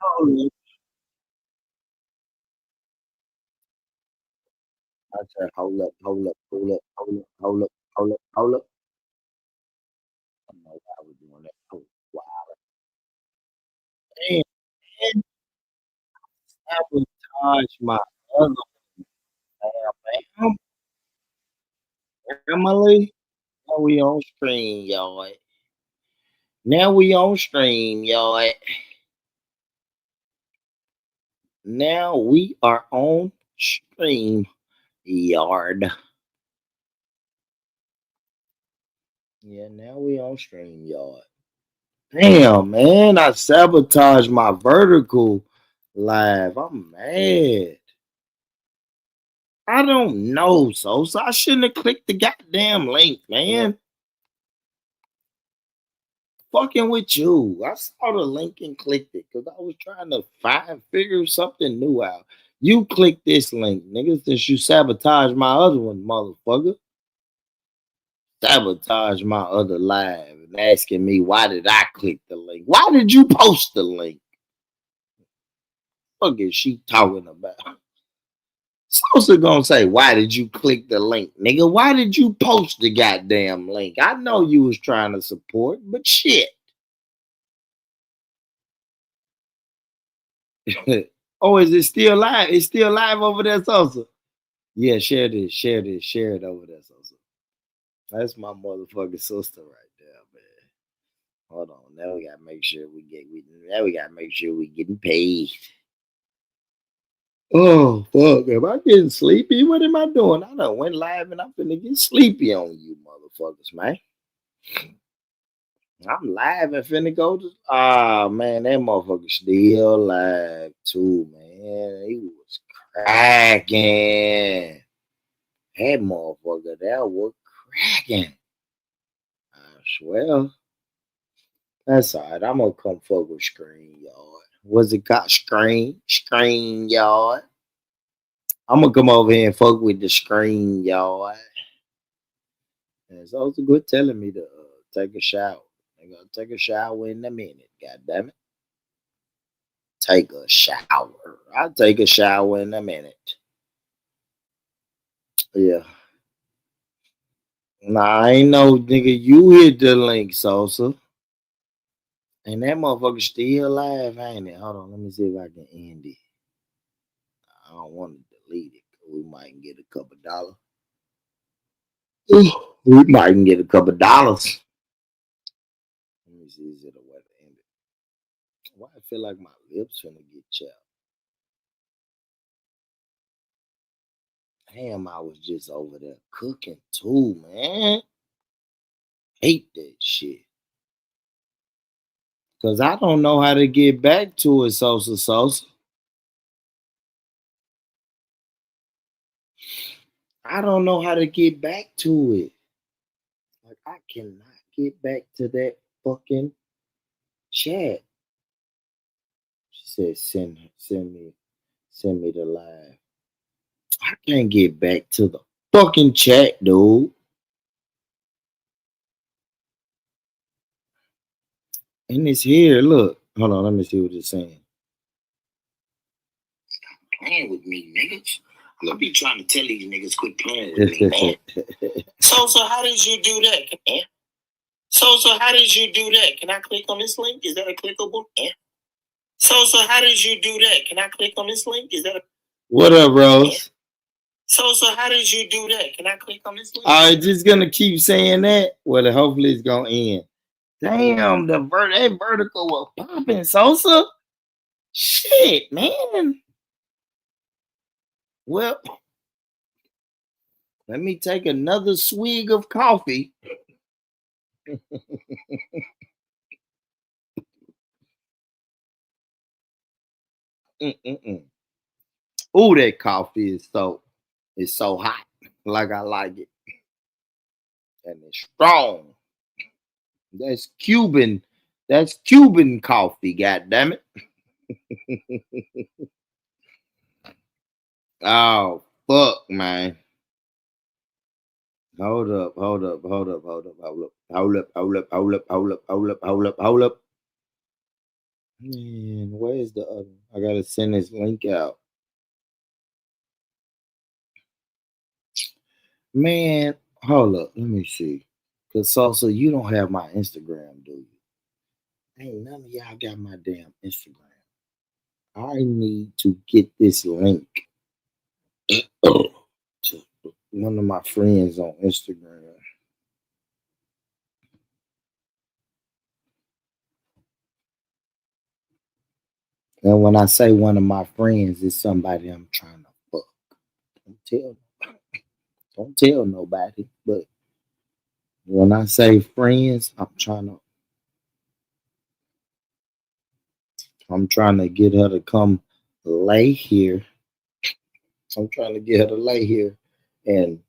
Hold up. I said, hold up, hold up, hold up, hold up, hold up, hold up, hold up. I don't know why I was doing that. Oh, wow. Damn, man, sabotage my other family. Now we on stream, y'all. Now we on stream, y'all. Now we are on stream yard. Yeah, now we on stream yard. Damn, man, I sabotaged my vertical live. I'm mad. I don't know, so I shouldn't have clicked the goddamn link, man. Fucking with you. I saw the link and clicked it because I was trying to figure something new out. You click this link, nigga, since you sabotage my other one, motherfucker. Sabotage my other live and asking me why did I click the link? Why did you post the link? Fuck is she talking about? Sosa gonna say, why did you click the link, nigga? Why did you post the goddamn link? I know you was trying to support, but shit. Oh, is it still live? It's still live over there, Sosa. Yeah, share this, share it over there, Sosa. That's my motherfucking sister right there, man. Hold on, now we gotta make sure now we gotta make sure we getting paid. Oh fuck, am I getting sleepy? What am I doing? I done went live and I'm finna get sleepy on you motherfuckers, man. I'm live and finna go to man, that motherfucker still live too, man. He was cracking. That motherfucker that was cracking. I swear. That's all right. I'm gonna come fuck with Screen Yard. What's it called? Screen Yard. I'm gonna come over here and fuck with the Screen Yard. And it's also good telling me to take a shower. I'm gonna take a shower in a minute. God damn it. Take a shower. I'll take a shower in a minute. Yeah. Nah, I ain't no nigga. You hit the link, Sosa. And that motherfucker still alive, ain't it? Hold on, let me see if I can end it. I don't want to delete it. We might get a couple dollars. We might get a couple dollars. Let me see, is it a way to end it? Why I feel like my lips finna get chapped? Damn, I was just over there cooking too, man. Hate that shit. Cause I don't know how to get back to it, Sosa Sosa. I don't know how to get back to it. Like I cannot get back to that fucking chat. She said, send me the live. I can't get back to the fucking chat, dude. And it's here. Look. Hold on, let me see what it's saying. Playing with me, niggas. I'm gonna be trying to tell these niggas quit playing with me, man. So how did you do that, man? So how did you do that? Can I click on this link? Is that a clickable? Yeah. So how did you do that? Can I click on this link? Is that a what up, Rose? Yeah. So how did you do that? Can I click on this link? All right, just gonna keep saying that. Well, hopefully it's gonna end. Damn, that vertical was popping, Sosa. Shit, man. Well, let me take another swig of coffee. Ooh, that coffee is so hot, like I like it, and it's strong. That's Cuban. That's Cuban coffee. God damn it. Oh fuck, man. Hold up, hold up, hold up, hold up, hold up, hold up, hold up, hold up, hold up, hold up, hold up, hold up. Man, where's the other? I gotta send this link out. Man, hold up. Let me see. Cause Salsa, you don't have my Instagram, do you? Ain't none of y'all got my damn Instagram. I need to get this link to one of my friends on Instagram. And when I say one of my friends, it's somebody I'm trying to fuck. Don't tell, don't tell nobody. But when I say friends, I'm trying to get her to come lay here. I'm trying to get her to lay here and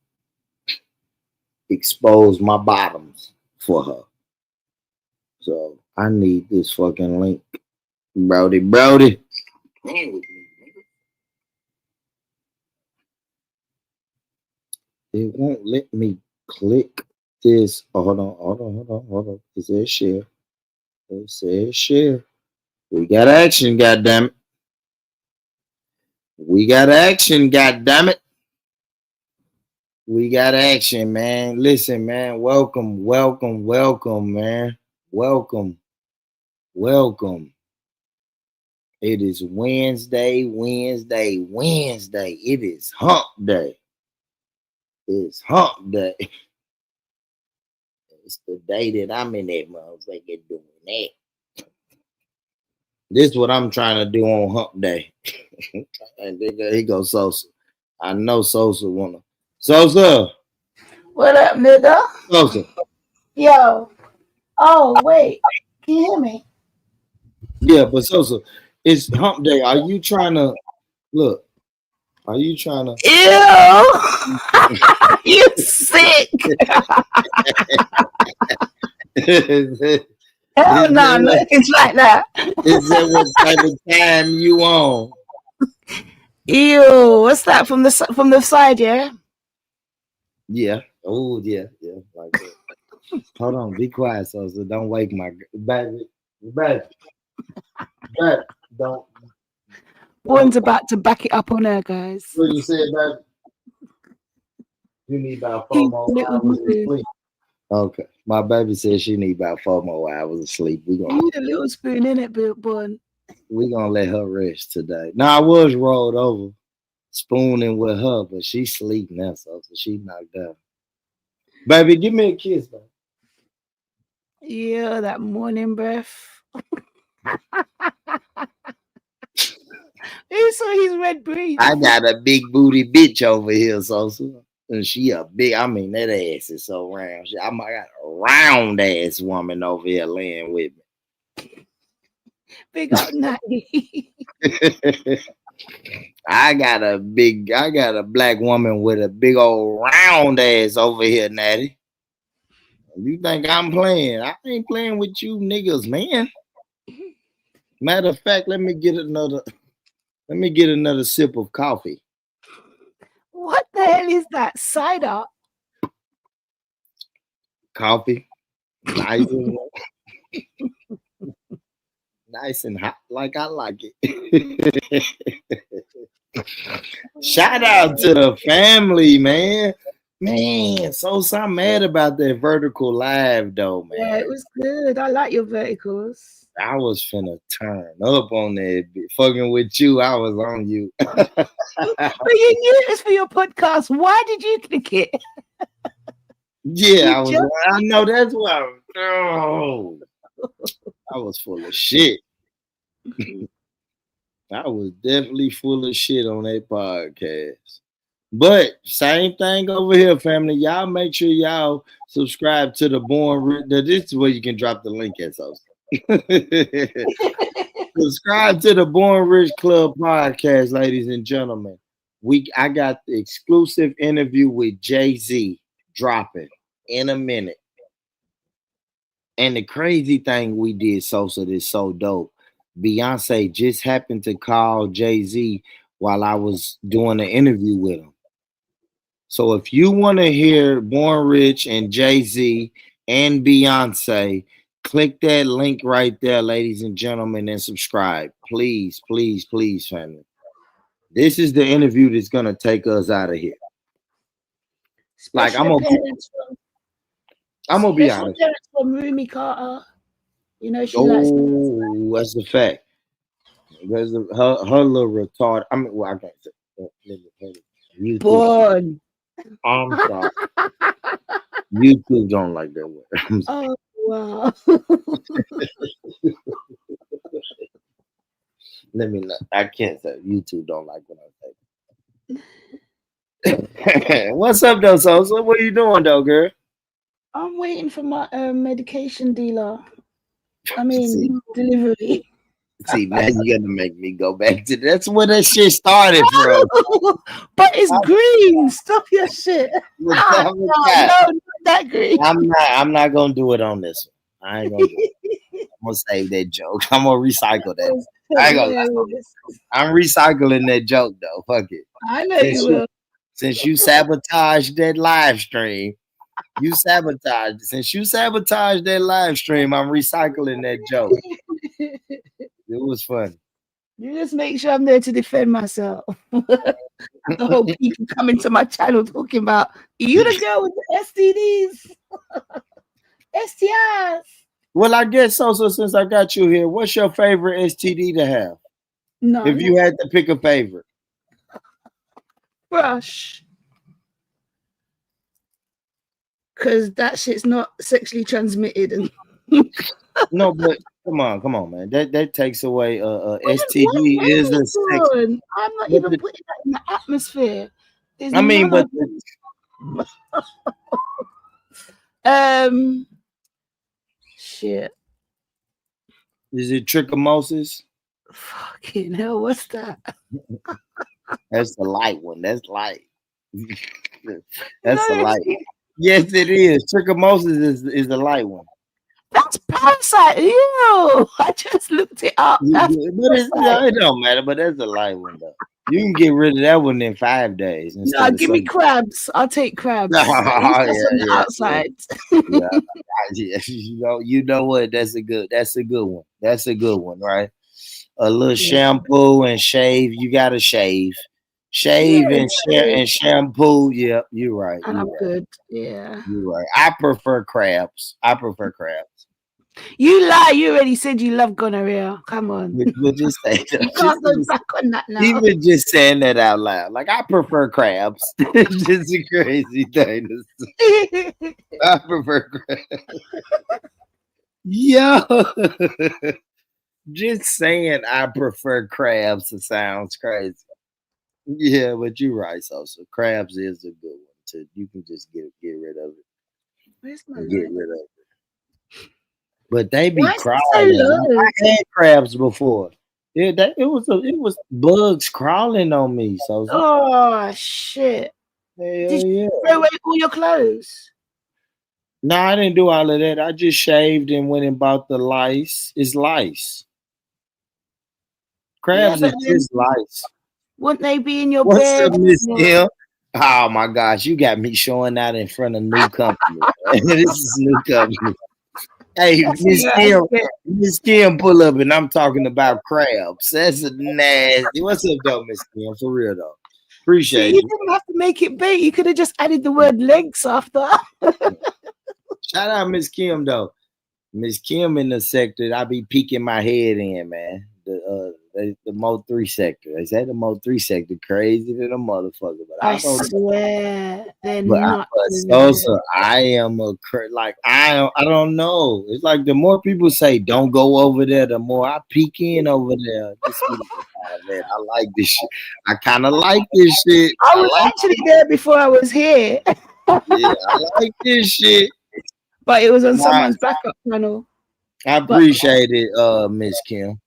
expose my bottoms for her. So I need this fucking link. Brody, Brody. Playing with me, nigga. It won't let me click this. Oh, hold on. It says share. It says share. We got action, goddammit. We got action, goddammit. We got action, man. Listen, man. Welcome, man. Welcome, welcome. It is Wednesday. It is hump day. It's hump day. It's the day that I'm in that motherfucker doing that. This is what I'm trying to do on hump day. And there he goes Sosa. I know Sosa wanna. Sosa. What up, nigga? Sosa. Yo. Oh, wait. Can you hear me? Yeah, but Sosa, it's hump day. Are you trying to look? Are you trying to? Ew. You sick. is Hell no, that nothing's like that. what type of time you on? Ew. What's that from the side, yeah? Yeah. Oh yeah, yeah, like that. Hold on, be quiet, Sosa. Don't wake my baby, baby, baby. Don't. One's about to back it up on her, guys. What you said, baby? You need about four He's more a little hours of spoon. sleep. Okay. My baby said she need about 4 more hours of sleep. You need a little spoon in it, Bun. We gonna let her rest today. Now I was rolled over, spooning with her, but she sleep now, so she knocked out. Baby, give me a kiss, baby. Yeah, that morning breath. Who saw his red breeze? I got a big booty bitch over here, so and she a big. I mean that ass is so round. I got a round ass woman over here laying with Big up Natty. me. I got a black woman with a big old round ass over here, Natty. You think I'm playing? I ain't playing with you niggas, man. Matter of fact, let me get another sip of coffee. What the hell is that? Cider? Coffee. Nice and nice and hot like I like it. Shout out to the family, man. Man, so I'm mad about that vertical live though, Yeah, man. it was good. I like your verticals. I was finna turn up on that fucking with you. I was on you. But you knew it was for your podcast. Why did you click it? Yeah, You just I know that's why. Oh, I was full of shit. I was definitely full of shit on that podcast. But same thing over here, family. Y'all make sure y'all subscribe to the Born Rich. This is where you can drop the link at. So subscribe to the Born Rich Club podcast, ladies and gentlemen. I got the exclusive interview with Jay-Z dropping in a minute. And the crazy thing we did, Sosa, that's so dope. Beyonce just happened to call Jay-Z while I was doing an interview with him. So if you want to hear Born Rich and Jay-Z and Beyonce Click that link right there, ladies and gentlemen, and subscribe. Please, please, please, family. This is the interview that's gonna take us out of here. Like I'm gonna be honest. Parents from Rumi Carter. You know she likes. Oh, that's a fact. Because of her little retard. I mean, well, I can't say. YouTube. Born. I'm sorry. YouTube don't like that word. Oh wow. Let me know. I can't say YouTube don't like what I say. What's up though, Sosa? What are you doing though, girl? I'm waiting for my medication dealer. I mean delivery. See, now you're gonna make me go back to that's where that shit started from. But it's green. Stop your shit. No, not that green. I'm not gonna do it on this one. I ain't gonna do it. I'm gonna save that joke. I'm gonna recycle that. I'm recycling that joke though. Fuck it. I know you will. Since you sabotaged that live stream, Since you sabotaged that live stream, I'm recycling that joke. It was fun. You just make sure I'm there to defend myself. The whole people coming to my channel talking about you the girl with the STDs, STIs. Well, I guess so. So since I got you here, what's your favorite STD to have? No, if you had to pick a favorite, brush, because that shit's not sexually transmitted. And no, but come on, man. That takes away STD is a sex. I'm not even putting that in the atmosphere. There's shit. Is it trichomosis? Fucking hell, what's that? That's the light one. That's light. That's the light. Yes, it is. Trichomosis is the light one. That's parasite. Ew. I just looked it up. But it don't matter, but that's the light one though. You can get rid of that one in 5 days. No, give me crabs. I'll take crabs. Outside. You know what? That's a good one. That's a good one, right? A little shampoo and shave. You gotta shave. And shampoo. Yeah, you're right. And I'm good. Yeah. You're right. I prefer crabs. You lie. You already said you love gonorrhea. Come on. We'll just say that. You can't go back on that now. Even just saying that out loud. Like, I prefer crabs. It's just a crazy thing to say. I prefer crabs. Yo. Just saying I prefer crabs sounds crazy. Yeah, but you're right, so crabs is a good one. You can just get rid of it. Where's my get rid of it. But they be crawling. So I had crabs before. Yeah, it was bugs crawling on me. So oh shit! Did you throw away all your clothes? No, I didn't do all of that. I just shaved and went and bought the lice. It's lice. Crabs is just lice. Wouldn't they be in your bed? What's up, Miss Kim? Oh my gosh, you got me showing out in front of new company. This is new company. Hey, Miss Kim, pull up, and I'm talking about crabs. That's a nasty. What's up, though, Miss Kim? For real, though. Appreciate you. You didn't have to make it big. You could have just added the word legs after. Shout out, Miss Kim, though. Miss Kim in the sector, I be peeking my head in, man. The Mo 3 sector. They say the Mo 3 sector crazy than a motherfucker. But I swear they're not. I am I don't know. It's like the more people say don't go over there, the more I peek in over there. Man, I like this shit. I kind of like this shit. I was actually there before I was here. Yeah, I like this shit. But it was on someone's backup channel. I appreciate it, Miss Kim.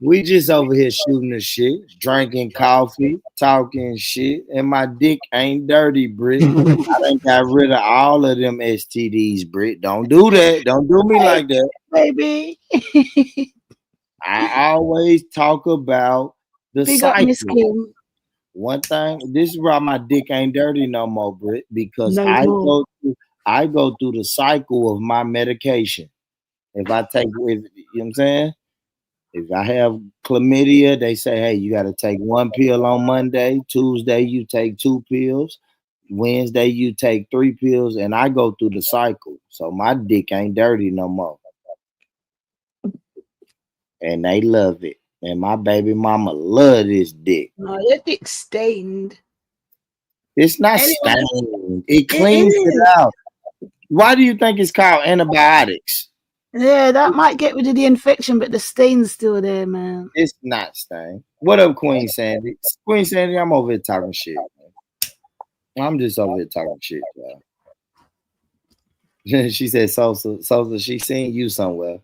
We just over here shooting the shit, drinking coffee, talking shit, and my dick ain't dirty, Britt. I done got rid of all of them STDs, Britt. Don't do that. Don't do me like that, baby. I always talk about the cycle. One thing, this is why my dick ain't dirty no more, Britt, because I go through the cycle of my medication. If I take, if, you know what I'm saying? If I have chlamydia, they say, hey, you got to take 1 pill on Monday. Tuesday, you take 2 pills. Wednesday, you take 3 pills. And I go through the cycle. So my dick ain't dirty no more. And they love it. And my baby mama love this dick. No, your dick's stained. It's not stained. It cleans it out. Why do you think it's called antibiotics? Yeah, that might get rid of the infection, but the stain's still there, man. It's not stained. What up, Queen Sandy? Queen Sandy, I'm over here talking shit. Man. I'm just over here talking shit, y'all. She said, Sosa, she seen you somewhere.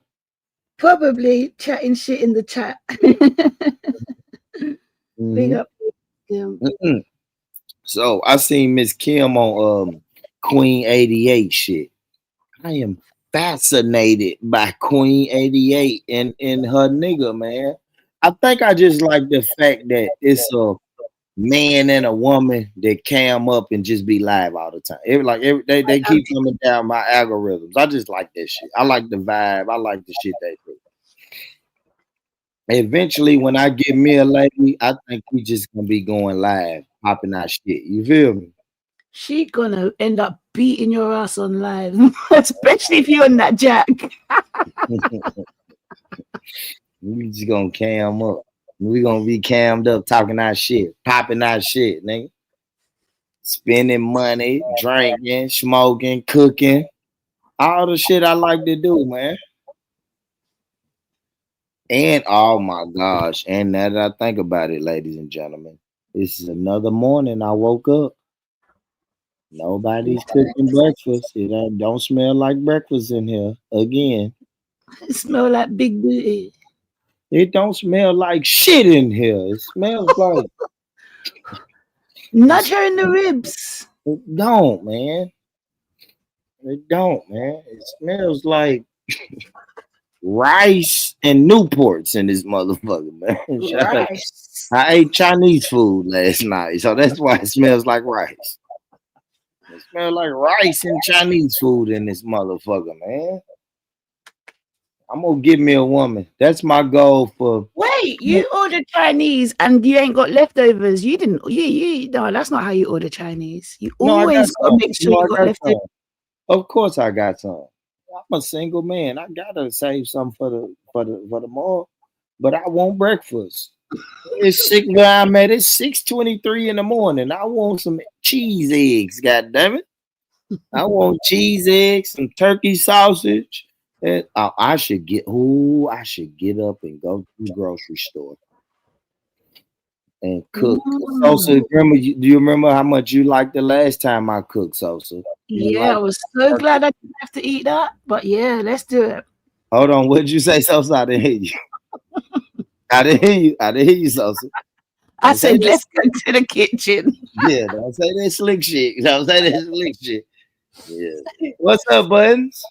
Probably chatting shit in the chat. Big up. So I seen Miss Kim on Queen 88 shit. I am fascinated by Queen 88 and her nigga, man. I think I just like the fact that it's a man and a woman that cam up and just be live all the time. They keep coming down my algorithms. I just like that shit. I like the vibe. I like the shit they do. Eventually, when I get me a lady, I think we just gonna be going live, popping our shit. You feel me? She gonna end up beating your ass on live, especially if you're on that jack. We just gonna cam up. We gonna be cammed up, talking our shit, popping our shit, nigga. Spending money, drinking, smoking, cooking, all the shit I like to do, man. And oh my gosh, and now that I think about it, ladies and gentlemen, this is another morning I woke up. Nobody's cooking breakfast. It don't smell like breakfast in here again. It smell like big booty. It don't smell like shit in here. It smells like nudge her in the ribs. It don't, man. It don't, man. It smells like rice and Newports in this motherfucker, man. I ate Chinese food last night, so that's why it smells like rice. It smells like rice and Chinese food in this motherfucker, man. I'm gonna give me a woman. That's my goal for. Wait, you ordered Chinese and you ain't got leftovers. You didn't. No, that's not how you order Chinese. You always gotta make sure you got leftovers. Of course, I got some. I'm a single man. I gotta save some for the morning. But I want breakfast. It's sick where I'm at. It's 6:23 in the morning. I want some cheese eggs. God damn it! I want cheese eggs, some turkey sausage. And I should get up and go to the grocery store and cook. Sosa, do you remember how much you liked the last time I cooked, Sosa? I was so glad I didn't have to eat that. But yeah, let's do it. Hold on, what did you say, Sosa? I didn't hear you. I didn't hear you, Sosa. I said, let's go to the kitchen. Yeah, don't say that slick shit. Don't say that slick shit. Yeah. What's up, Buttons?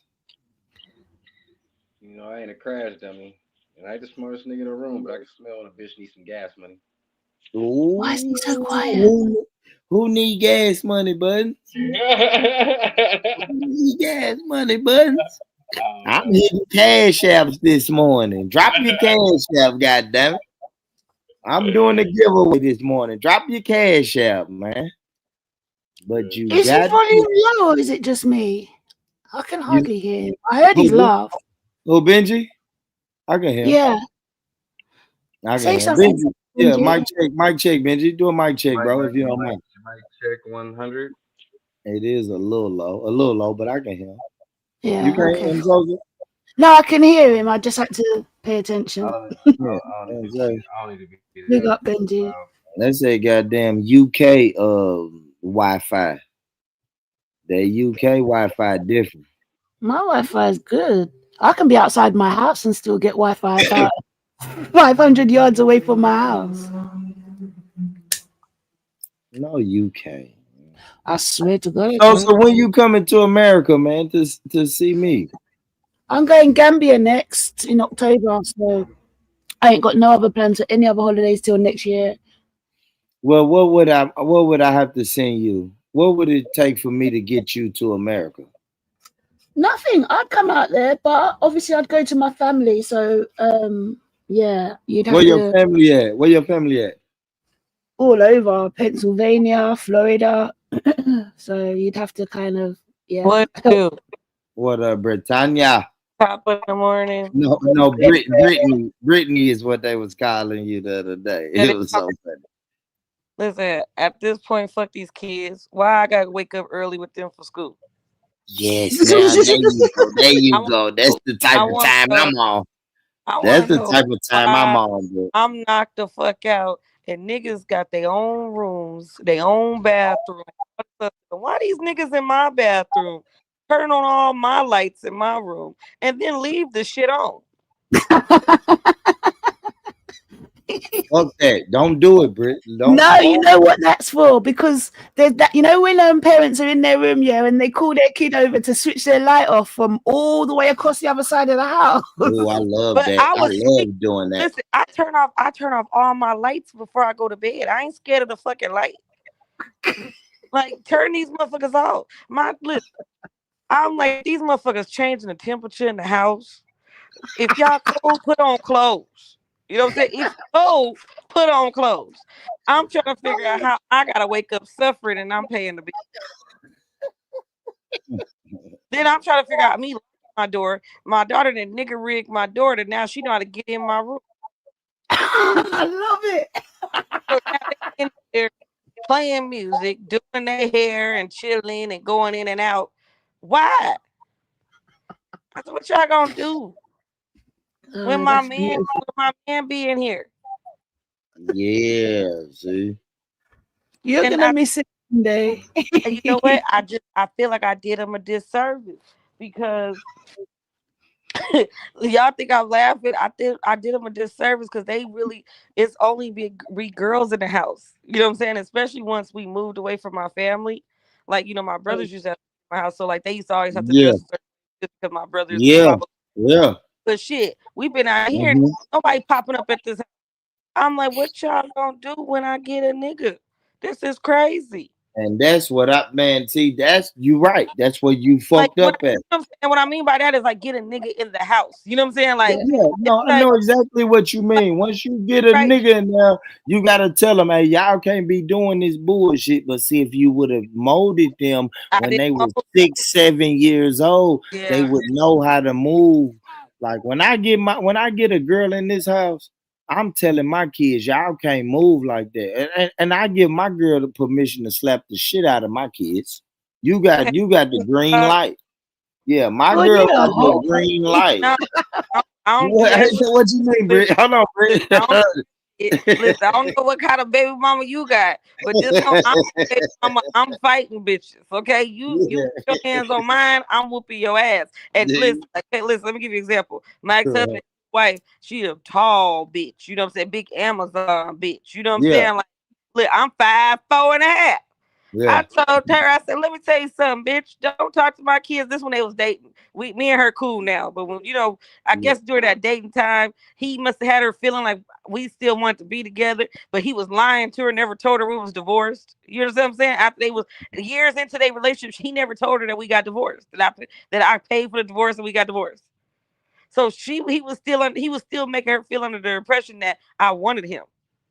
You know, I ain't a crash dummy. And I ain't the smartest nigga in the room, but I can smell when a bitch needs some gas money. Ooh, why is he so quiet? Who need gas money, Buttons? Who need gas money, Buttons? I'm hitting cash apps this morning. Drop your cash app, goddammit. I'm doing a giveaway this morning. Drop your cash app, man. But you is he volume low or is it just me? I can hardly hear him. I heard his laugh. Oh, Benji? I can hear him. Yeah. I can hear him. Benji. Yeah, mic check, Benji. Do a mic check, bro, if you don't mind. Mic check 100. It is a little low, but I can hear him. Yeah. You can't hear him, Joseph? No, I can hear him. I just had to pay attention. I don't need to be Big up, Benji. Let's say goddamn UK Wi-Fi. The UK Wi-Fi different. My Wi-Fi is good. I can be outside my house and still get Wi-Fi about 500 yards away from my house. No UK. I swear to God. So when you coming to America, man, to see me? I'm going Gambia next in October, so I ain't got no other plans for any other holidays till next year. Well, what would I have to send you? What would it take for me to get you to America? Nothing. I'd come out there, but obviously I'd go to my family. So yeah, you'd Where have your to family at? Where your family at? all over Pennsylvania, Florida. So you'd have to kind of What help. do? What Britannia? Top of the morning. No, Brittany is what they was calling you the other day. Yeah, It was so funny. listen, at this point, fuck these kids. Why I gotta wake up early with them for school? Yes, now there you go. There I you want go. to That's know. the I type of want to time know. I'm on. I want That's to the know type of time I'm why on, bro. I'm knocked the fuck out and niggas got their own rooms, their own bathroom. Why these niggas in my bathroom? Turn on all my lights in my room and then leave the shit on. Fuck that. Don't do it, Britt. Don't. No, you know what that's for? Because there's that, you know, when parents are in their room, yeah, and they call their kid over to switch their light off from all the way across the other side of the house. Oh, I love But that. I I was sleep. love doing that. Listen, I turn off all my lights before I go to bed. I ain't scared of the fucking light. Like turn these motherfuckers off. Listen, I'm like these motherfuckers changing the temperature in the house. If y'all cold, put on clothes. You know what I'm saying? If you cold, put on clothes. I'm trying to figure out how I gotta wake up suffering and I'm paying the bill. Then I'm trying to figure out me locking my door. My daughter that nigga rigged my door that now she know how to get in my room. I love it. So now they in there playing music, doing their hair and chilling and going in and out. Why? I said, what y'all gonna do when Oh, that's beautiful. my man be in here? Yeah, see. You're And gonna miss it one day. you know what? I feel like I did him a disservice because y'all think I'm laughing. I did them a disservice because they really it's only be girls in the house. You know what I'm saying? Especially once we moved away from my family. Like, my brothers used to have my house. So like they used to always have to Yeah, dress just because my brothers yeah, blah blah. yeah. But shit, we've been out here and Mhm. nobody popping up at this. I'm like, what y'all gonna do when I get a nigga? This is crazy. And that's what man. See, that's you right. That's what you Like fucked up at. what I mean by that is like get a nigga in the house. You know what I'm saying? Like Yeah. Yeah, it's no, I like know exactly what you mean. Once you get a right. nigga in there, you gotta tell them, hey, y'all can't be doing this bullshit. But see, if you would have molded them I when didn't they know. were 6, 7 years old, they Yeah. would know how to move. Like when I get a girl in this house, I'm telling my kids, y'all can't move like that. And I give my girl the permission to slap the shit out of my kids. Okay. You got the green Uh, light. Yeah, my Well, girl yeah. got the green light. no, I don't do What, that shit. what you mean, Listen, Britt? Hold on, I don't, Britt. listen, I don't know what kind of baby mama you got, but just know I'm baby mama. I'm fighting bitches. Okay, you Yeah. put your hands on mine, I'm whooping your ass. And listen, okay, listen. Let me give you an example. My ex husband wife, she a tall bitch. You know what I'm saying? Big Amazon bitch. You know what I'm Yeah, saying? Like, look, I'm 5'4.5". yeah, I told her, I said, let me tell you something, bitch. Don't talk to my kids. This when they was dating. Me and her cool now. But when, I yeah. guess during that dating time, he must have had her feeling like we still wanted to be together, but he was lying to her, never told her we was divorced. You know what I'm saying? After they was years into their relationship, he never told her that we got divorced. That I paid for the divorce and we got divorced. So he was still making her feel under the impression that I wanted him.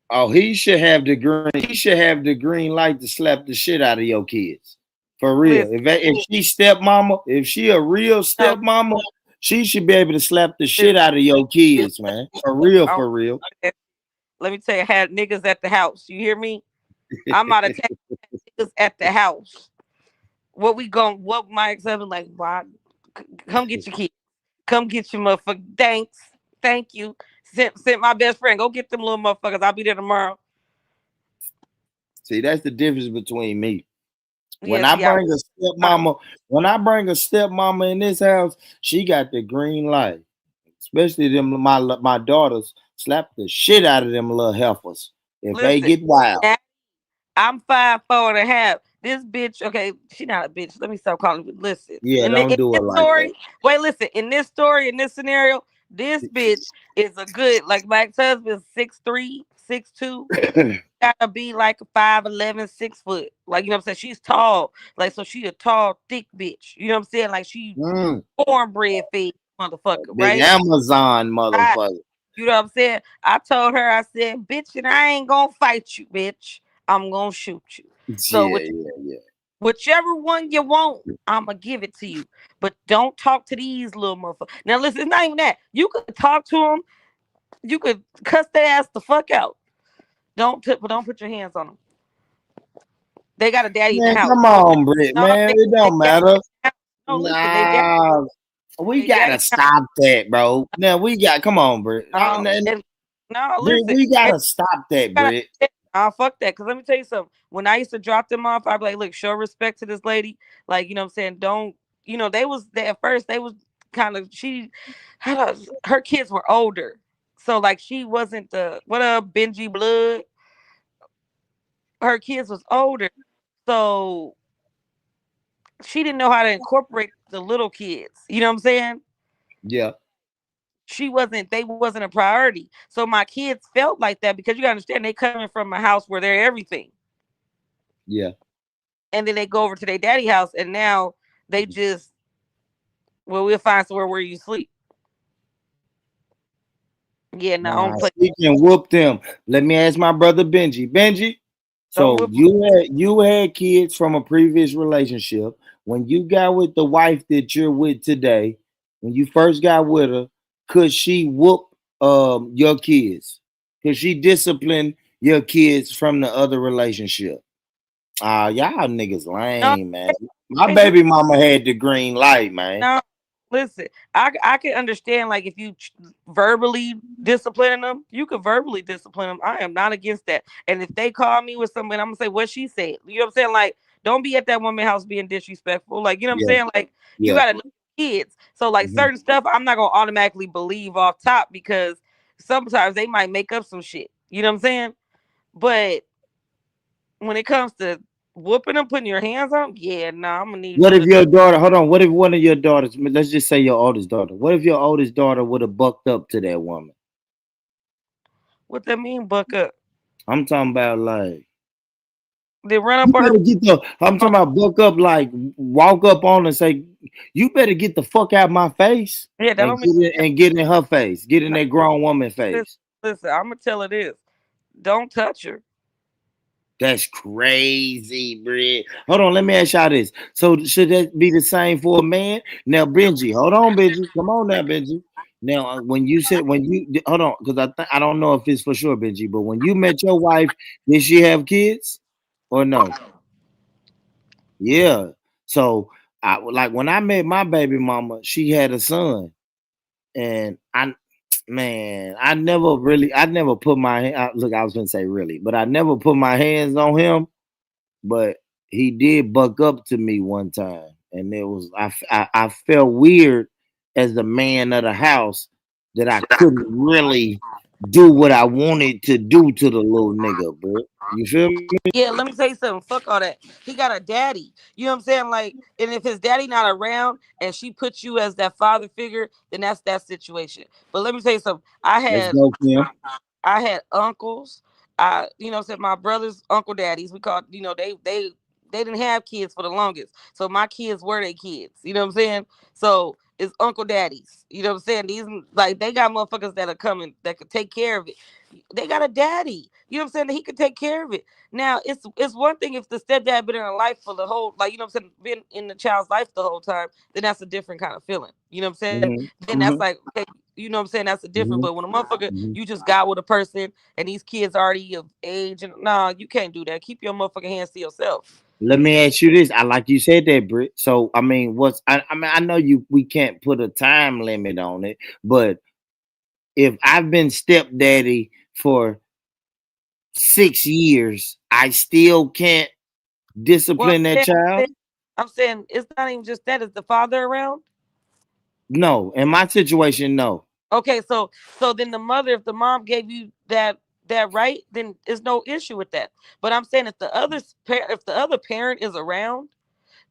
Oh, he should have the green. He should have the green light to slap the shit out of your kids. For real. Listen, If she stepmama, if she a real no, stepmama, she should be able to slap the listen, shit out of your kids, man. For real, I for real. let me tell you, I had niggas at the house. You hear me? I'm out of town. Niggas at the house. What my ex-husband like, why? Come get your kid. Come get your motherfucker. Thanks. Thank you. Sent my best friend. Go get them little motherfuckers. I'll be there tomorrow. See, that's the difference between me. When Yeah, I see, I bring a stepmama, when I bring a stepmama in this house, she got the green light. Especially them my daughters slap the shit out of them little heifers if they listen. get wild. I'm 5'4.5". This bitch, okay, she not a bitch. Let me stop calling. Listen, Yeah, in don't do this it like that. story, wait, listen. In this story, in this scenario, This bitch is a good, like my ex-husband, 6'3", 6'2". Gotta be like 5'11", 6 foot. Like, you know what I'm saying? She's tall. Like, so she a tall, thick bitch. You know what I'm saying? Like, she Mm, cornbread fed motherfucker, big right? Amazon I, motherfucker. you know what I'm saying? I told her, I said, bitch, and I ain't gonna fight you, bitch. I'm gonna shoot you. So Yeah, yeah, yeah. whichever one you want, I'ma give it to you. But don't talk to these little motherfuckers. Now listen, it's not even that. You could talk to them. You could cuss their ass the fuck out. But don't put your hands on them. They got a daddy in the Man, house. come So on, Britt, no, man. It they don't daddy. matter. No, listen, they daddy. Nah, we They daddy. gotta stop that, bro. Now we got come on, Britt. No, no, Britt, listen. we gotta stop that, Gotta, Britt. fuck that. Cause let me tell you something. When I used to drop them off, I'd be like, look, show respect to this lady. Like, you know what I'm saying? Don't, they at first they was kind of her kids were older. So like she wasn't the what up, Benji Blood. Her kids was older. So she didn't know how to incorporate the little kids. You know what I'm saying? Yeah, They wasn't a priority. So my kids felt like that because you gotta understand they coming from a house where they're everything. yeah. And then they go over to their daddy house and now they just we'll find somewhere where you sleep. Yeah, no, I Nah, don't play. we can whoop them. Let me ask my brother Benji. Benji, Don't so whip. you had kids from a previous relationship. When you got with the wife that you're with today, when you first got with her, could she whoop your kids? Could she discipline your kids from the other relationship? Ah, y'all niggas No, lame, man. My hey, baby mama had the green light, man. no, listen. I can understand like if you verbally discipline them, you could verbally discipline them. I am not against that. And if they call me with something, I'm gonna say what she said. You know what I'm saying? Like, don't be at that woman's house being disrespectful. Like, you know what I'm Yeah, saying? Like, you yeah. gotta know kids. So like Mhm. certain stuff, I'm not gonna automatically believe off top because sometimes they might make up some shit. You know what I'm saying? But when it comes to whooping them, putting your hands on 'em, yeah, nah, I'm gonna need What you if to. your daughter? Hold on. What if one of your daughters? Let's just say your oldest daughter. What if your oldest daughter would have bucked up to that woman? What that mean, buck up? I'm talking about like They run you up on her. better get the. I'm talking about buck up, like walk up on and say, "You better get the fuck out my face," Yeah, that and don't mean. get in her face, get in that grown woman Listen, face. listen, I'm gonna tell her this. Don't touch her. That's crazy, Britt. Hold on, let me ask y'all this. So should that be the same for a man? Now, Benji, hold on, Benji. Come on now, Benji. Now, when you said hold on, because I don't know if it's for sure, Benji, but when you met your wife, did she have kids or no? Yeah. So I like when I met my baby mama, she had a son, and man, I never put look. I was gonna say really, but I never put my hands on him, but he did buck up to me one time, and it was I felt weird as the man of the house that I couldn't really do what I wanted to do to the little nigga, bro. You feel me? Yeah, let me tell you something. Fuck all that. He got a daddy. You know what I'm saying? Like, and if his daddy not around and she puts you as that father figure, then that's that situation. But let me tell you something. Let's go, Kim. I had uncles. You know, said my brother's uncle daddies. We called, they didn't have kids for the longest. So my kids were their kids. You know what I'm saying? So it's uncle daddies. You know what I'm saying? These like they got motherfuckers that are coming that could take care of it. They got a daddy. You know what I'm saying? That he could take care of it. Now it's one thing if the stepdad been in a life for the whole like you know what I'm saying, been in the child's life the whole time, then that's a different kind of feeling. You know what I'm saying? Hmm. Then that's Hmm. like okay, you know what I'm saying? That's a different. Hmm. But when a motherfucker Hmm. you just got with a person and these kids already of age and nah, you can't do that. Keep your motherfucking hands to yourself. Let me ask you this. I like you said that, Britt. So I mean, I mean, I know we can't put a time limit on it, but if I've been stepdaddy for 6 years, I still can't Well, discipline that child. I'm saying it's not even just that. Is the father around? No, in my situation, no. Okay, so then the mother, if the mom gave you that right, then there's no issue with that. But I'm saying if the other parent is around,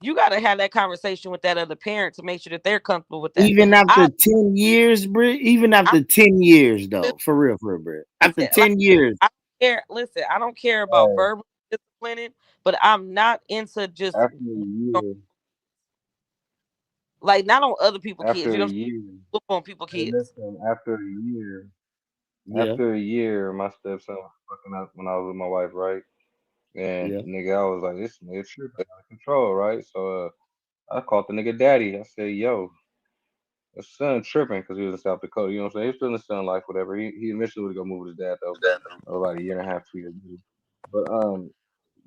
you got to have that conversation with that other parent to make sure that they're comfortable with that. Even after I, 10 years, Britt. Even I after 10 years, though. For real, Britt. After listen, like 10 years. I don't care. Listen, I don't care about Hey, verbal disciplining, but I'm not into just after a year, like not on other people kids. after You a know, what I'm year, saying? Look on people hey, kids. listen, Yeah, after a year, my stepson was fucking up when I was with my wife, right? And yeah. nigga, I was like, this nigga tripping out of control, right? So I called the nigga daddy. I said, yo, the son tripping because he was in South Dakota. You know what I'm saying? He was still in the son life, whatever. He eventually would go move with his dad though, about a year and a half, 2 years. Later. But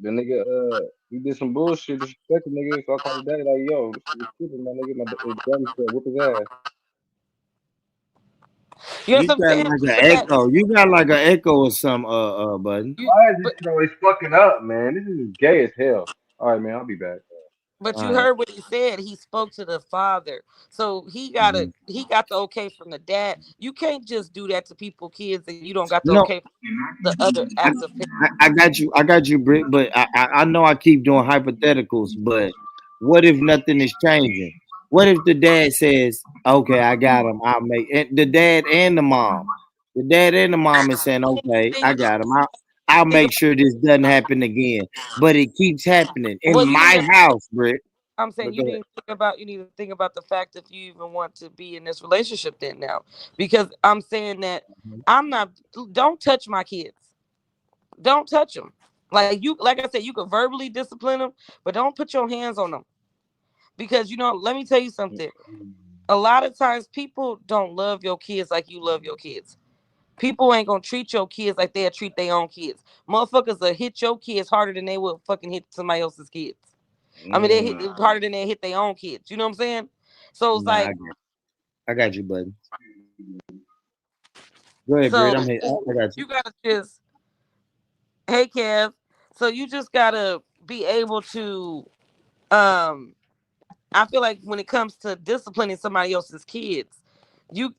the nigga he did some bullshit, disrespected nigga. So I called his daddy like, yo, this nigga tripping, my nigga. His daddy said, whoop his ass. You know You what I'm got saying? like an But that echo. You got like an echo or some button. you, Why is this but shit always fucking up, man? This is gay as hell. All right, man, I'll be back. but All you right. heard what he said. He spoke to the father, so Mhm. he got the okay from the dad. You can't just do that to people kids, and you don't got the No, okay from the other I, active parent. I got you. I got you, Britt. But I know I keep doing hypotheticals. But what if nothing is changing? What if the dad says, "Okay, I got him. I'll make it." The dad and the mom. The dad and the mom is saying, "Okay, Then I you need got him. to I'll think make about sure this doesn't happen again." But it keeps happening in well, you need my to. house, Britt. I'm saying But go ahead. you need to think about the fact if you even want to be in this relationship then now, because I'm saying that I'm not. Don't touch my kids. Don't touch them. Like I said, you can verbally discipline them, but don't put your hands on them because Let me tell you something. A lot of times, people don't love your kids like you love your kids. People ain't gonna treat your kids like they'll treat their own kids. Motherfuckers will hit your kids harder than they will fucking hit somebody else's kids. I mean, they hit Mm, harder than they hit their own kids. You know what I'm saying? So it's nah, like, I got you, buddy. Go ahead, Britt. so I'm here. I got you. you gotta just, hey, Kev. So you just gotta be able to, um, I feel like when it comes to disciplining somebody else's kids, you,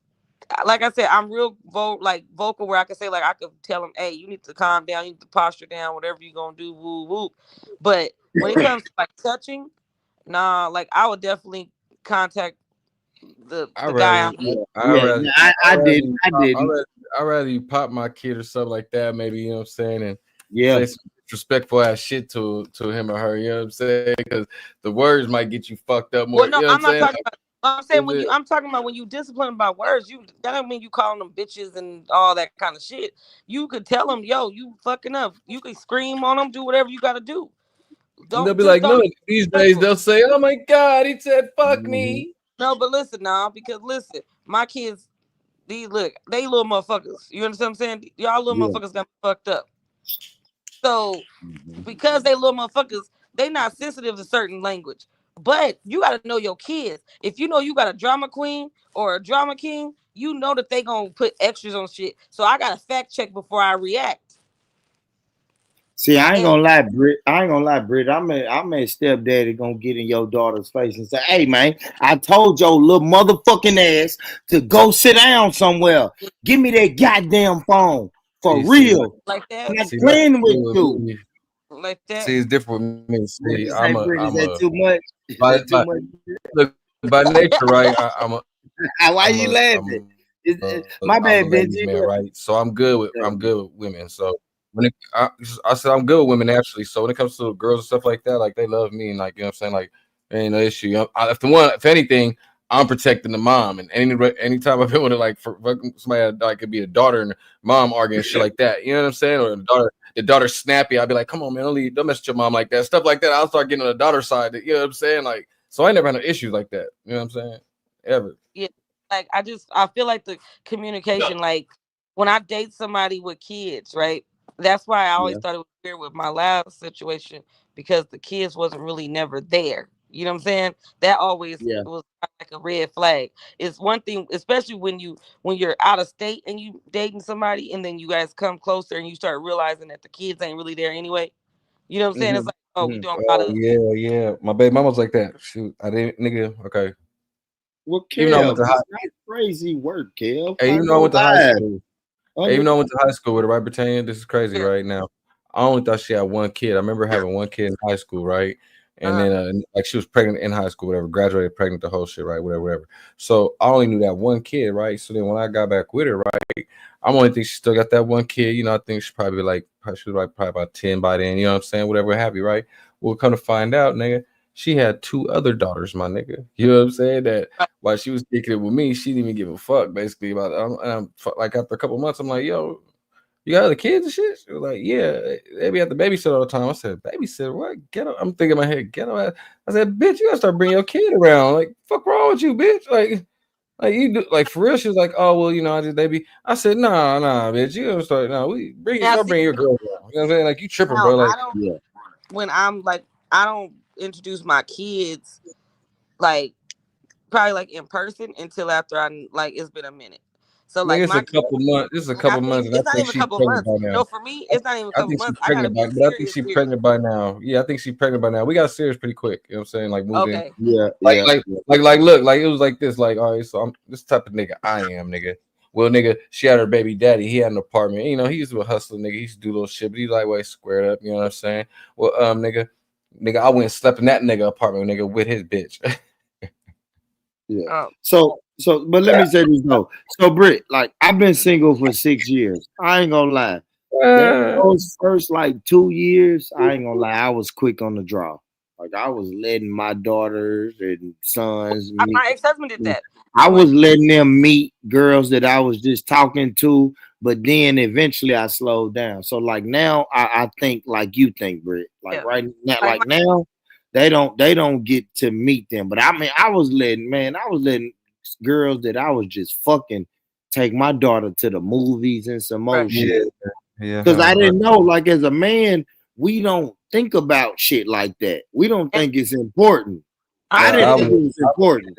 like I said, I'm real vocal where I can say like I could tell them, hey, you need to calm down, you need to posture down, whatever you gonna do, woo woo. But when it comes to like touching, nah, like I would definitely contact I the guy rather, I'm with. I Yeah, rather, yeah, I I rather, didn't. I didn't. I rather you pop my kid or something like that. Maybe you know what I'm saying, and Yeah. say some disrespectful ass shit to him or her. You know what I'm saying? Because the words might get you fucked up more. Well, You know no, what I'm I'm not saying? talking about. I'm saying Is it? I'm talking about when you discipline by words. You That don't mean you calling them bitches and all that kind of shit. You could tell them, yo, you fucking up. You could scream on them, do whatever you got to do. And they'll Don't be just like, don't no. be These days disrespectful. they'll say, "Oh my god, he said fuck Mhm. me." No, but listen now, because listen, my kids, these look, they little motherfuckers. You understand what I'm saying? Y'all little Yeah. motherfuckers got me fucked up. So Mhm. because they little motherfuckers, they not sensitive to certain language. But you gotta know your kids. If you know you got a drama queen or a drama king, you know that they gonna put extras on shit. So I gotta fact check before I react. See, I ain't And gonna lie, Britt. I ain't gonna lie, Britt. I'm a stepdaddy gonna get in your daughter's face and say, "Hey, man, I told your little motherfucking ass to go sit down somewhere. Give me that goddamn phone for See, like, real. like I'm that, not see, that's playing with different with you." me. like that. See, it's different with me. See, What you say, Britt? Is I'm that a too much? Is by that too much? look by nature, right? Why you I'm laughing? I'm My a bad, ladies' Benji. man, right? So I'm good with women. So I said I'm good with women naturally. So when it comes to girls and stuff like that, like they love me and like you know what I'm saying, like there ain't no issue. If anything, I'm protecting the mom. And anytime I've been with like for somebody like could be a daughter and mom arguing shit like that, you know what I'm saying, or the daughter snappy, I'll be like, come on, man, don't mess with your mom like that, stuff like that. I'll start getting on the daughter side. You know what I'm saying, like so I never had no issues like that. You know what I'm saying, ever. Yeah. Like I feel like the communication, like when I date somebody with kids, right? That's why I always Yeah, thought it was weird with my last situation because the kids wasn't really never there. You know what I'm saying? That always yeah. was like a red flag. It's one thing, especially when you're out of state and you dating somebody, and then you guys come closer and you start realizing that the kids ain't really there anyway. You know what I'm saying? It's Hmm. like, oh, we Hmm. doing a lot Oh of yeah, yeah. My baby mama's like that. Shoot, I didn't, nigga. Okay. Well, Even though I went Kev, to high, it's not crazy work, Kev. even I though I go went to high live school, on your. even though I went to high school with her, right, Britannia? This is crazy yeah. right now. I only thought she had one kid. I remember having one kid in high school, right? And then like she was pregnant in high school, whatever, graduated pregnant, the whole shit, right? Whatever, whatever. So I only knew that one kid, right? So then when I got back with her, right, I'm only think she still got that one kid. You know, I think she probably she was like probably about 10 by then. You know what I'm saying? Whatever, have you, right? We'll come to find out, nigga, she had two other daughters, my nigga. You know what I'm saying? That while she was kicking it with me, she didn't even give a fuck basically about. Like after a couple months, I'm like, yo, you got other kids and shit? She was like, yeah, they be at the babysitter all the time. I said, babysitter? What? Ghetto? I'm thinking in my head, ghetto. I said, bitch, you gotta start bringing your kid around. Like, fuck wrong with you, bitch? Like you do, like for real. She was like, oh well, you know, I just they be. I said, nah, bitch, you gotta start. Nah, we start bringing your girl around. You know what I'm saying? Like you tripping, bro. Like, I don't. When I'm like, I don't introduce my kids like probably like in person until after I like it's been a minute. So nigga, like it's a my kids, couple months. It's a I couple think months, and I it's not think even a she's couple pregnant months. by now. No, for me, it's not even a I couple think she's months. I gotta pregnant by, be but I think serious, she's serious. pregnant by now. Yeah, I think she's pregnant by now. We got serious pretty quick. You know what I'm saying? Like moved in. Okay. Like, look, like it was like this. Like, all right, so I'm this type of nigga I am, nigga. Well, nigga, she had her baby daddy. He had an apartment. You know, he used to be a hustler, nigga. He used to do little shit, but he like way squared up. You know what I'm saying? Well, nigga, I went and slept in that nigga apartment, nigga, with his bitch. Yeah. So, but let me say this though. So, Britt, like I've been single for 6 years. I ain't gonna lie. Those first like 2 years, I ain't gonna lie, I was quick on the draw. Like I was letting my daughters and sons meet. My ex-husband did that. I was letting them meet girls that I was just talking to, but then eventually I slowed down. So like now I think like you think, Britt. Like right now, like now they don't get to meet them. But I mean I was letting girls that I was just fucking take my daughter to the movies and some more shit. Yeah. Because I didn't know, like as a man, we don't think about shit like that. We don't think it's important. I didn't think it was important.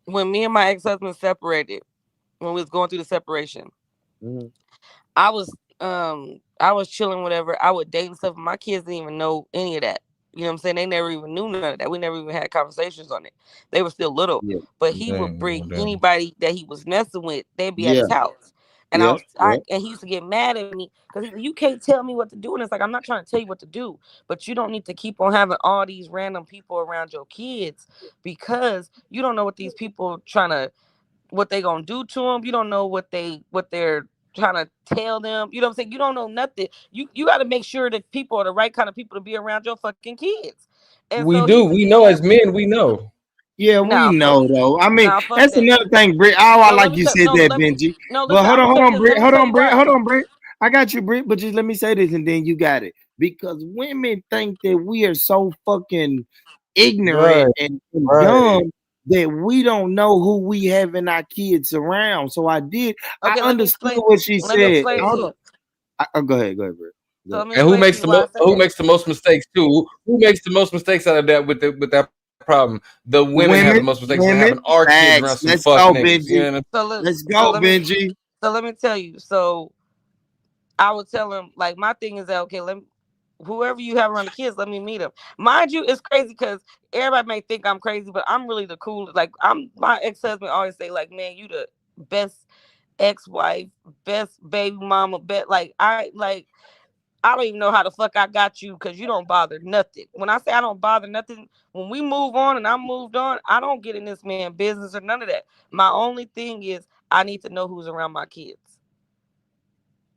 When me and my ex-husband separated, when we was going through the separation, I was chilling, whatever. I would date and stuff. My kids didn't even know any of that. You know what I'm saying? They never even knew none of that. We never even had conversations on it. They were still little. Yeah. But he would bring anybody that he was messing with, they'd be at his house. And and he used to get mad at me because he's like, you can't tell me what to do. And it's like, I'm not trying to tell you what to do, but you don't need to keep on having all these random people around your kids because you don't know what these people what they gonna do to them. You don't know what they're trying to tell them. You know what I'm saying? You don't know nothing. You got to make sure that people are the right kind of people to be around your fucking kids. And we so do. We know as men. We know. Yeah, we know though. I mean, that's that. another thing, Britt. Oh, I like you said that, Benji. But hold on, Britt. Hold on, Britt. I got you, Britt. But just let me say this, and then you got it. Because women think that we are so fucking ignorant and dumb that we don't know who we having our kids around. So I understood what she said. Hold on. Go ahead, Britt. And who makes the most mistakes too? Who makes the most mistakes out of that with that problem? The women have the most mistakes of having our kids around some Let's fuck go, niggas. Benji. You know? Let's go, Benji. So let me tell you. So I would tell him, like, my thing is that, okay, whoever you have around the kids, let me meet them. Mind you, it's crazy because everybody may think I'm crazy, but I'm really the coolest. Like, my ex-husband always say, like, man, you the best ex-wife, best baby mama, I don't even know how the fuck I got you because you don't bother nothing. When I say I don't bother nothing, when we move on and I moved on, I don't get in this man business or none of that. My only thing is I need to know who's around my kids.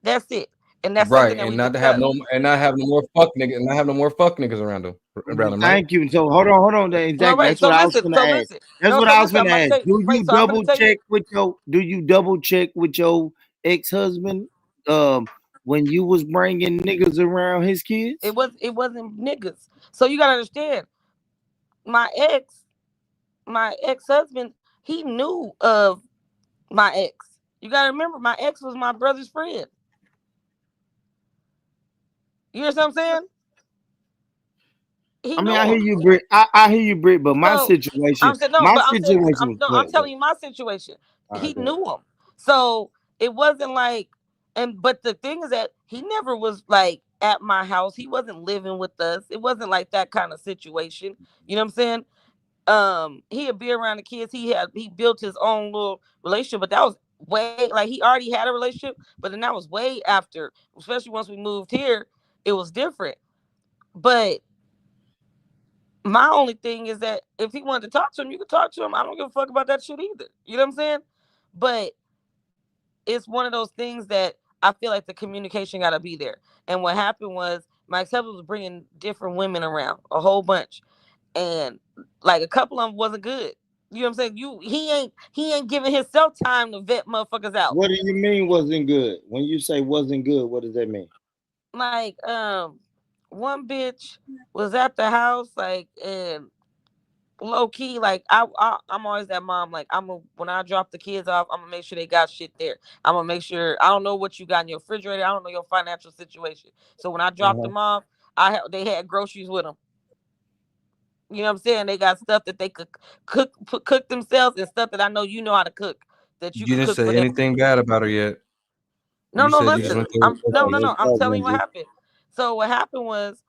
That's it. And that's something that and we not discussed. not have no more fuck niggas and not have no more fuck niggas around them. Right? Thank you. So hold on. Exactly. That's what I was gonna ask. That's what I was gonna ask. Do you double check with your ex-husband when you was bringing niggas around his kids? It wasn't niggas. So you gotta understand, my ex-husband, he knew of my ex. You gotta remember, my ex was my brother's friend. You know what I'm saying? I hear you, Britt. I hear you, Britt. But my situation, I'm telling you my situation. He knew him, so it wasn't like. But the thing is that he never was like at my house. He wasn't living with us. It wasn't like that kind of situation. You know what I'm saying? He'd be around the kids. He built his own little relationship, but that was way like he already had a relationship, but then that was way after, especially once we moved here, it was different. But My only thing is that if he wanted to talk to him, you could talk to him. I don't give a fuck about that shit either. You know what I'm saying? But it's one of those things that I feel like the communication got to be there. And what happened was my ex-husband was bringing different women around, a whole bunch, and like a couple of them wasn't good. You know what I'm saying? He ain't giving himself time to vet motherfuckers out. What do you mean wasn't good? When you say wasn't good, what does that mean? Like one bitch was at the house like and low key, like I'm always that mom. Like when I drop the kids off, I'm gonna make sure they got shit there. I'm gonna make sure I don't know what you got in your refrigerator. I don't know your financial situation. So when I dropped Uh-huh. them off, they had groceries with them. You know what I'm saying? They got stuff that they could cook themselves and stuff that I know you know how to cook that you You could didn't cook for say them. anything bad about her yet. No, You no, said you just listen. went there. I'm Oh, no, your no. I'm telling you cousin what just happened. So what happened was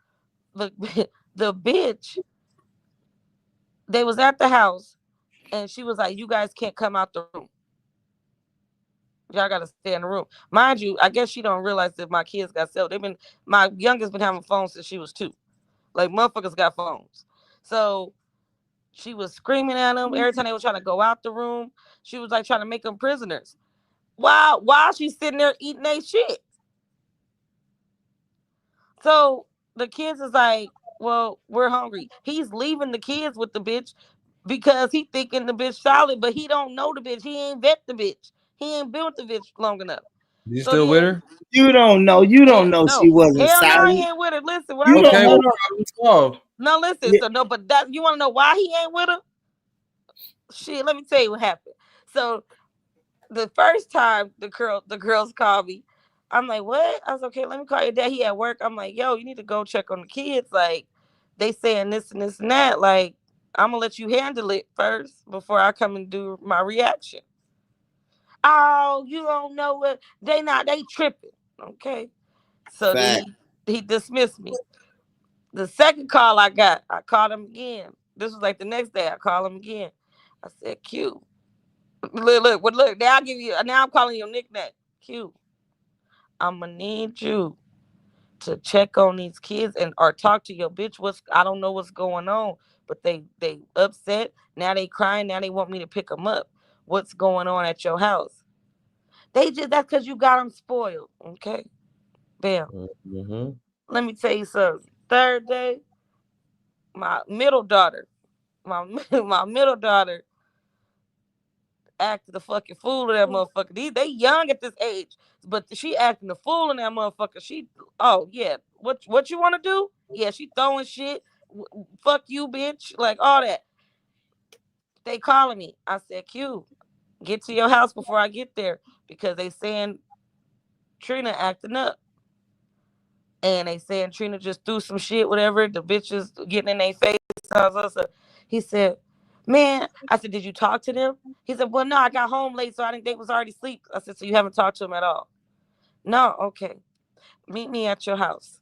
the the bitch. They was at the house and she was like, "You guys can't come out the room. Y'all gotta stay in the room." Mind you, I guess she don't realize that my kids got cell. My youngest been having phones since she was 2. Like motherfuckers got phones. So she was screaming at them every time they were trying to go out the room. She was like trying to make them prisoners. While she's sitting there eating their shit. So the kids is like, well, we're hungry. He's leaving the kids with the bitch because he thinking the bitch solid, but he don't know the bitch. He ain't vet the bitch. He ain't been with the bitch long enough. You So still with then, her? You don't know. You don't know no, she wasn't hell no, he solid. ain't with her. Listen, what You I'm don't Okay, saying. know. hold on. Let's go. No, listen. Yeah, So no, but that you want to know why he ain't with her? Shit, let me tell you what happened. So the first time the girls called me, I'm like, what? I was okay. Let me call your dad. He at work. I'm like, yo, you need to go check on the kids. Like, they saying this and this and that. Like, I'm gonna let you handle it first before I come and do my reaction. Oh, you don't know what they tripping. Okay. So then fact. he dismissed me. The second call I got, I called him again. This was like the next day. I called him again. I said, Q, look. Now I give you. Now I'm calling you a nickname, Q. I'm gonna need you to check on these kids and or talk to your bitch. I don't know what's going on, but they upset. Now they crying. Now they want me to pick them up. What's going on at your house? That's because you got them spoiled. Okay, bam. Mm-hmm. Let me tell you something. Third day, my middle daughter, my my middle daughter acting the fucking fool of that motherfucker. They young at this age, but she acting the fool in that motherfucker. Oh yeah, what you want to do? Yeah, she throwing shit. Fuck you, bitch. Like all that. They calling me. I said, Q, get to your house before I get there because they saying Trina acting up. And they saying Trina just threw some shit, whatever. The bitches getting in their face. He said, man, I said, did you talk to them? He said, well, no, I got home late, so I think they was already asleep. I said, so you haven't talked to them at all? No, okay. Meet me at your house.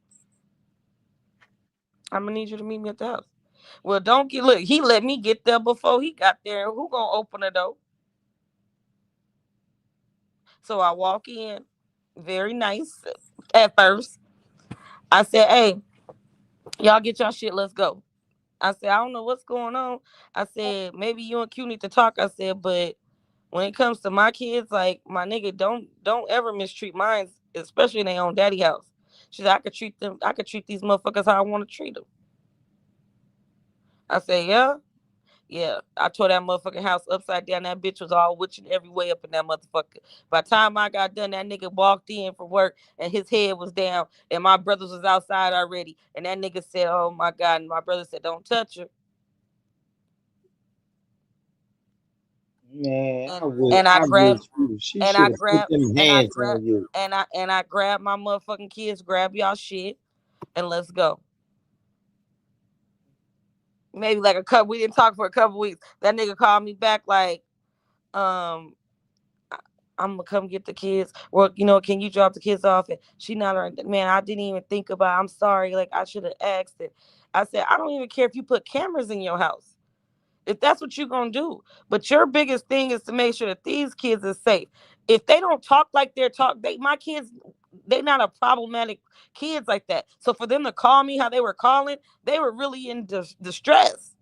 I'm gonna need you to meet me at the house. Well, don't get look. He let me get there before he got there. Who gonna open the door? So I walk in, very nice at first. I said, hey, y'all get your shit. Let's go. I said, I don't know what's going on. I said, maybe you and Q need to talk. I said, but when it comes to my kids, like my nigga, don't ever mistreat mine, especially in their own daddy house. She said, I could treat these motherfuckers how I want to treat them. I said, yeah. Yeah, I tore that motherfucking house upside down. That bitch was all witching every way up in that motherfucker. By the time I got done, that nigga walked in from work and his head was down, and my brothers was outside already. And that nigga said, "Oh my god!" And my brother said, "Don't touch her." Man, And and I I grabbed wish you. She and should I have put grabbed them and I hands grabbed on you. and I grabbed my motherfucking kids. Grab y'all shit and let's go. Maybe like a couple. We didn't talk for a couple weeks. That nigga called me back like, um, I'm gonna come get the kids. Well, can you drop the kids off? And she not man. I didn't even think about. I'm sorry. Like I should have asked it. I said I don't even care if you put cameras in your house. If that's what you're gonna do. But your biggest thing is to make sure that these kids are safe. If they don't talk like they're my kids, not a problematic kids like that. So for them to call me how they were calling, they were really in distress.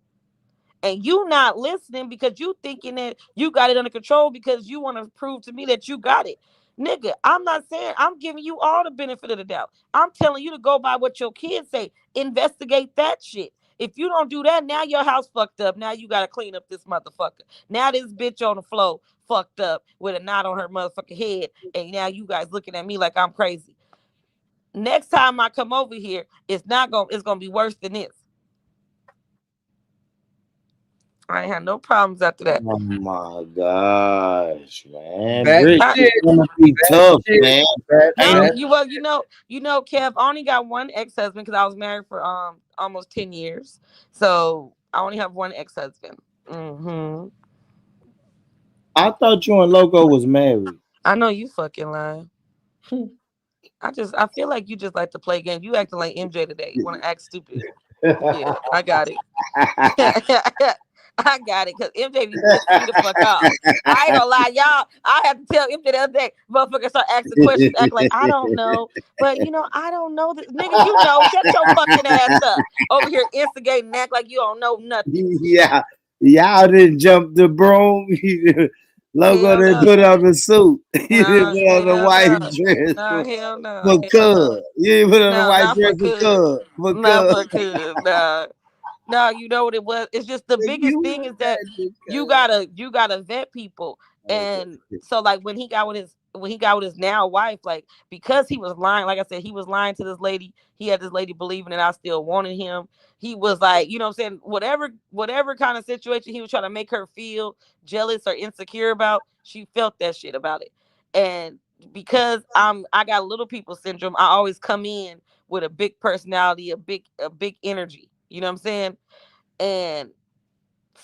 And you not listening because you thinking that you got it under control because you want to prove to me that you got it. Nigga, I'm not saying, I'm giving you all the benefit of the doubt. I'm telling you to go by what your kids say. Investigate that shit. If you don't do that, now your house fucked up. Now you got to clean up this motherfucker. Now this bitch on the floor fucked up with a knot on her motherfucking head. And now you guys looking at me like I'm crazy. Next time I come over here, it's gonna be worse than this. I ain't had no problems after that. Oh my gosh, man. That Rich is shit. gonna be tough, shit. man. No, Ain't Kev, I only got one ex-husband because I was married for almost 10 years. So I only have one ex-husband. I thought you and Loco was married. I know you fucking lying. I feel like you just like to play games. You acting like MJ today. You want to act stupid. Yeah, I got it. I got it, because MJ be pissing me the fuck off. I ain't gonna lie, y'all. I have to tell MJ the other day, motherfucker start asking questions, act like I don't know. But I don't know this. Nigga, you know, shut your fucking ass up. Over here instigating, act like you don't know nothing. Yeah, y'all didn't jump the broom. Logo didn't put on the suit. You didn't put on the white dress No, hell no. for cuz. You didn't put on the No, white not dress for for cuz. cuz. For Not cuz. for cuz. Nah. No, you know what it was. It's just the biggest thing is that you gotta vet people. And so like when he got with his now wife, like because he was lying, like I said, he was lying to this lady. He had this lady believing that I still wanted him. He was like, you know what I'm saying, whatever kind of situation he was trying to make her feel jealous or insecure about, she felt that shit about it. And because I got little people syndrome, I always come in with a big personality, a big energy. You know what I'm saying? And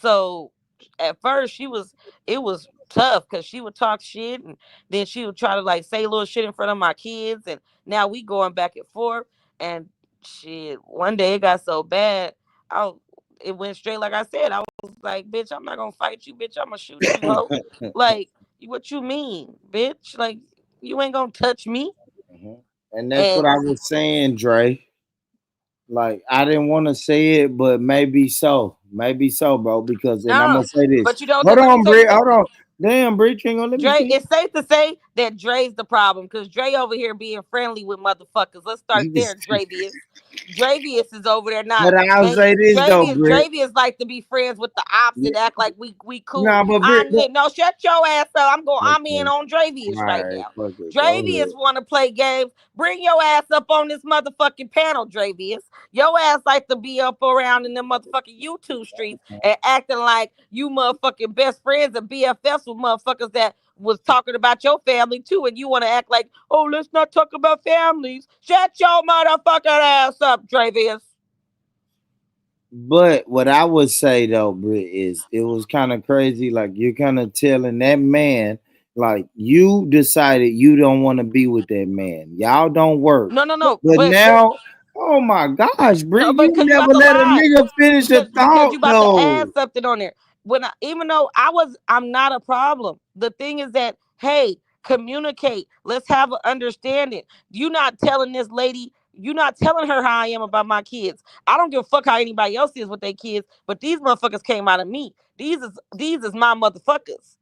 so at first it was tough because she would talk shit and then she would try to like say little shit in front of my kids, and now we going back and forth. And shit, one day it got so bad, it went straight like I said. I was like, bitch, I'm not gonna fight you, bitch. I'm gonna shoot you, ho. Like, what you mean, bitch? Like, you ain't gonna touch me. And that's And what I was saying, Dre. Like I didn't want to say it, but maybe so, bro. Because and I'm nah, gonna say this. but you know, Hold let me on, tell you Brit. Hold something. on. Damn, Brit, you ain't gonna let me Dre, finish. it's safe to say that Dre's the problem because Dre over here being friendly with motherfuckers. Let's start there, Dravius. Dravius is over there not. But I'll And say this though, Brit. Dravius like to be friends with the ops and act like we cool. Nah, but Brit. No, shut your ass up. I'm in Okay. on Dravius All right right, now. fuck it. Go Dravius ahead. want to play games. Bring your ass up on this motherfucking panel, Dravius. Your ass like to be up around in the motherfucking YouTube streets and acting like you motherfucking best friends and BFFs with motherfuckers that was talking about your family too, and you want to act like, oh, let's not talk about families. Shut your motherfucking ass up, Travis. But what I would say though, Brit, is it was kind of crazy. Like you're kind of telling that man, like you decided you don't want to be with that man. Y'all don't work. No, But but now, oh my gosh, no, Brit, but you because you never about to let a lie, nigga finish a because thought you about to add though. something on there. Even though I'm not a problem. The thing is that, hey, communicate. Let's have an understanding. You not telling this lady. You not telling her how I am about my kids. I don't give a fuck how anybody else is with their kids, but these motherfuckers came out of me. These is my motherfuckers.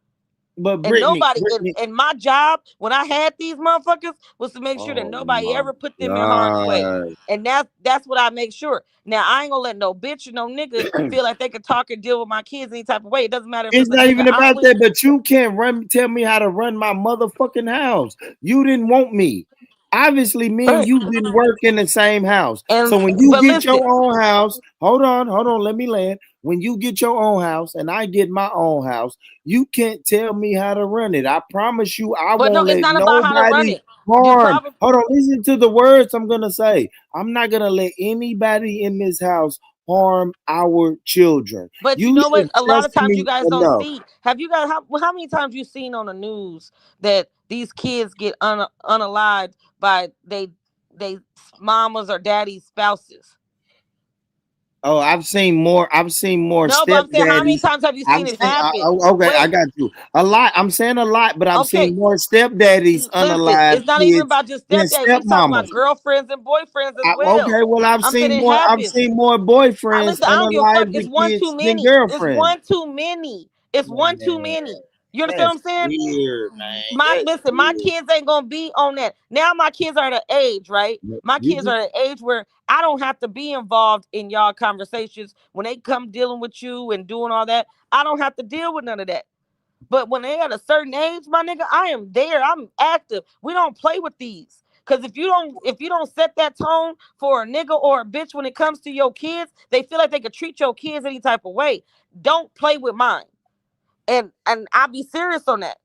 But And Brittany, nobody, and my job when I had these motherfuckers was to make sure that oh nobody my ever put them in harm's way. god. And that's what I make sure. Now I ain't gonna let no bitch or no nigga feel like they can talk and deal with my kids any type of way. It doesn't matter if It's it's a not nigga even I'm about with. that, but you can't tell me how to run my motherfucking house. You didn't want me. Obviously, me and Right. you didn't work in the same house. And So when you but get your listen, own house, hold on, let me land. When you get your own house and I get my own house, you can't tell me how to run it. I promise you, I but no, won't it's let not about how to run nobody it. You harm. probably Hold on, listen to the words I'm gonna say. I'm not gonna let anybody in this house harm our children. But you You know what? should A lot trust of times you me guys don't enough. see. Have you guys how many times you seen on the news that these kids get unalived by they mamas or daddy's spouses? Oh, I've seen more. I've seen more No, but I'm saying, how many stepdaddies. times have you I've seen it seen. happen? Okay, I Wait, got you. A lot. I'm saying a lot, but I've okay. seen more stepdaddies Listen, unalive it's not even kids about just than stepdads. We talking stepmamas. about girlfriends and boyfriends as Okay, well. well, I've I'm saying seen it more. I've happens. seen more boyfriends Listen, I don't give a fuck. unalive It's the one too kids than many. It's girlfriends. one too many. It's one too Man, many. You understand what that's I'm saying? weird, man. My That's listen, my weird. kids ain't gonna be on that. Now my kids are the age, right? My You kids just are the age where I don't have to be involved in y'all conversations when they come dealing with you and doing all that. I don't have to deal with none of that. But when they at a certain age, my nigga, I am there. I'm active. We don't play with these. Cause if you don't set that tone for a nigga or a bitch when it comes to your kids, they feel like they could treat your kids any type of way. Don't play with mine. And I'll be serious on that.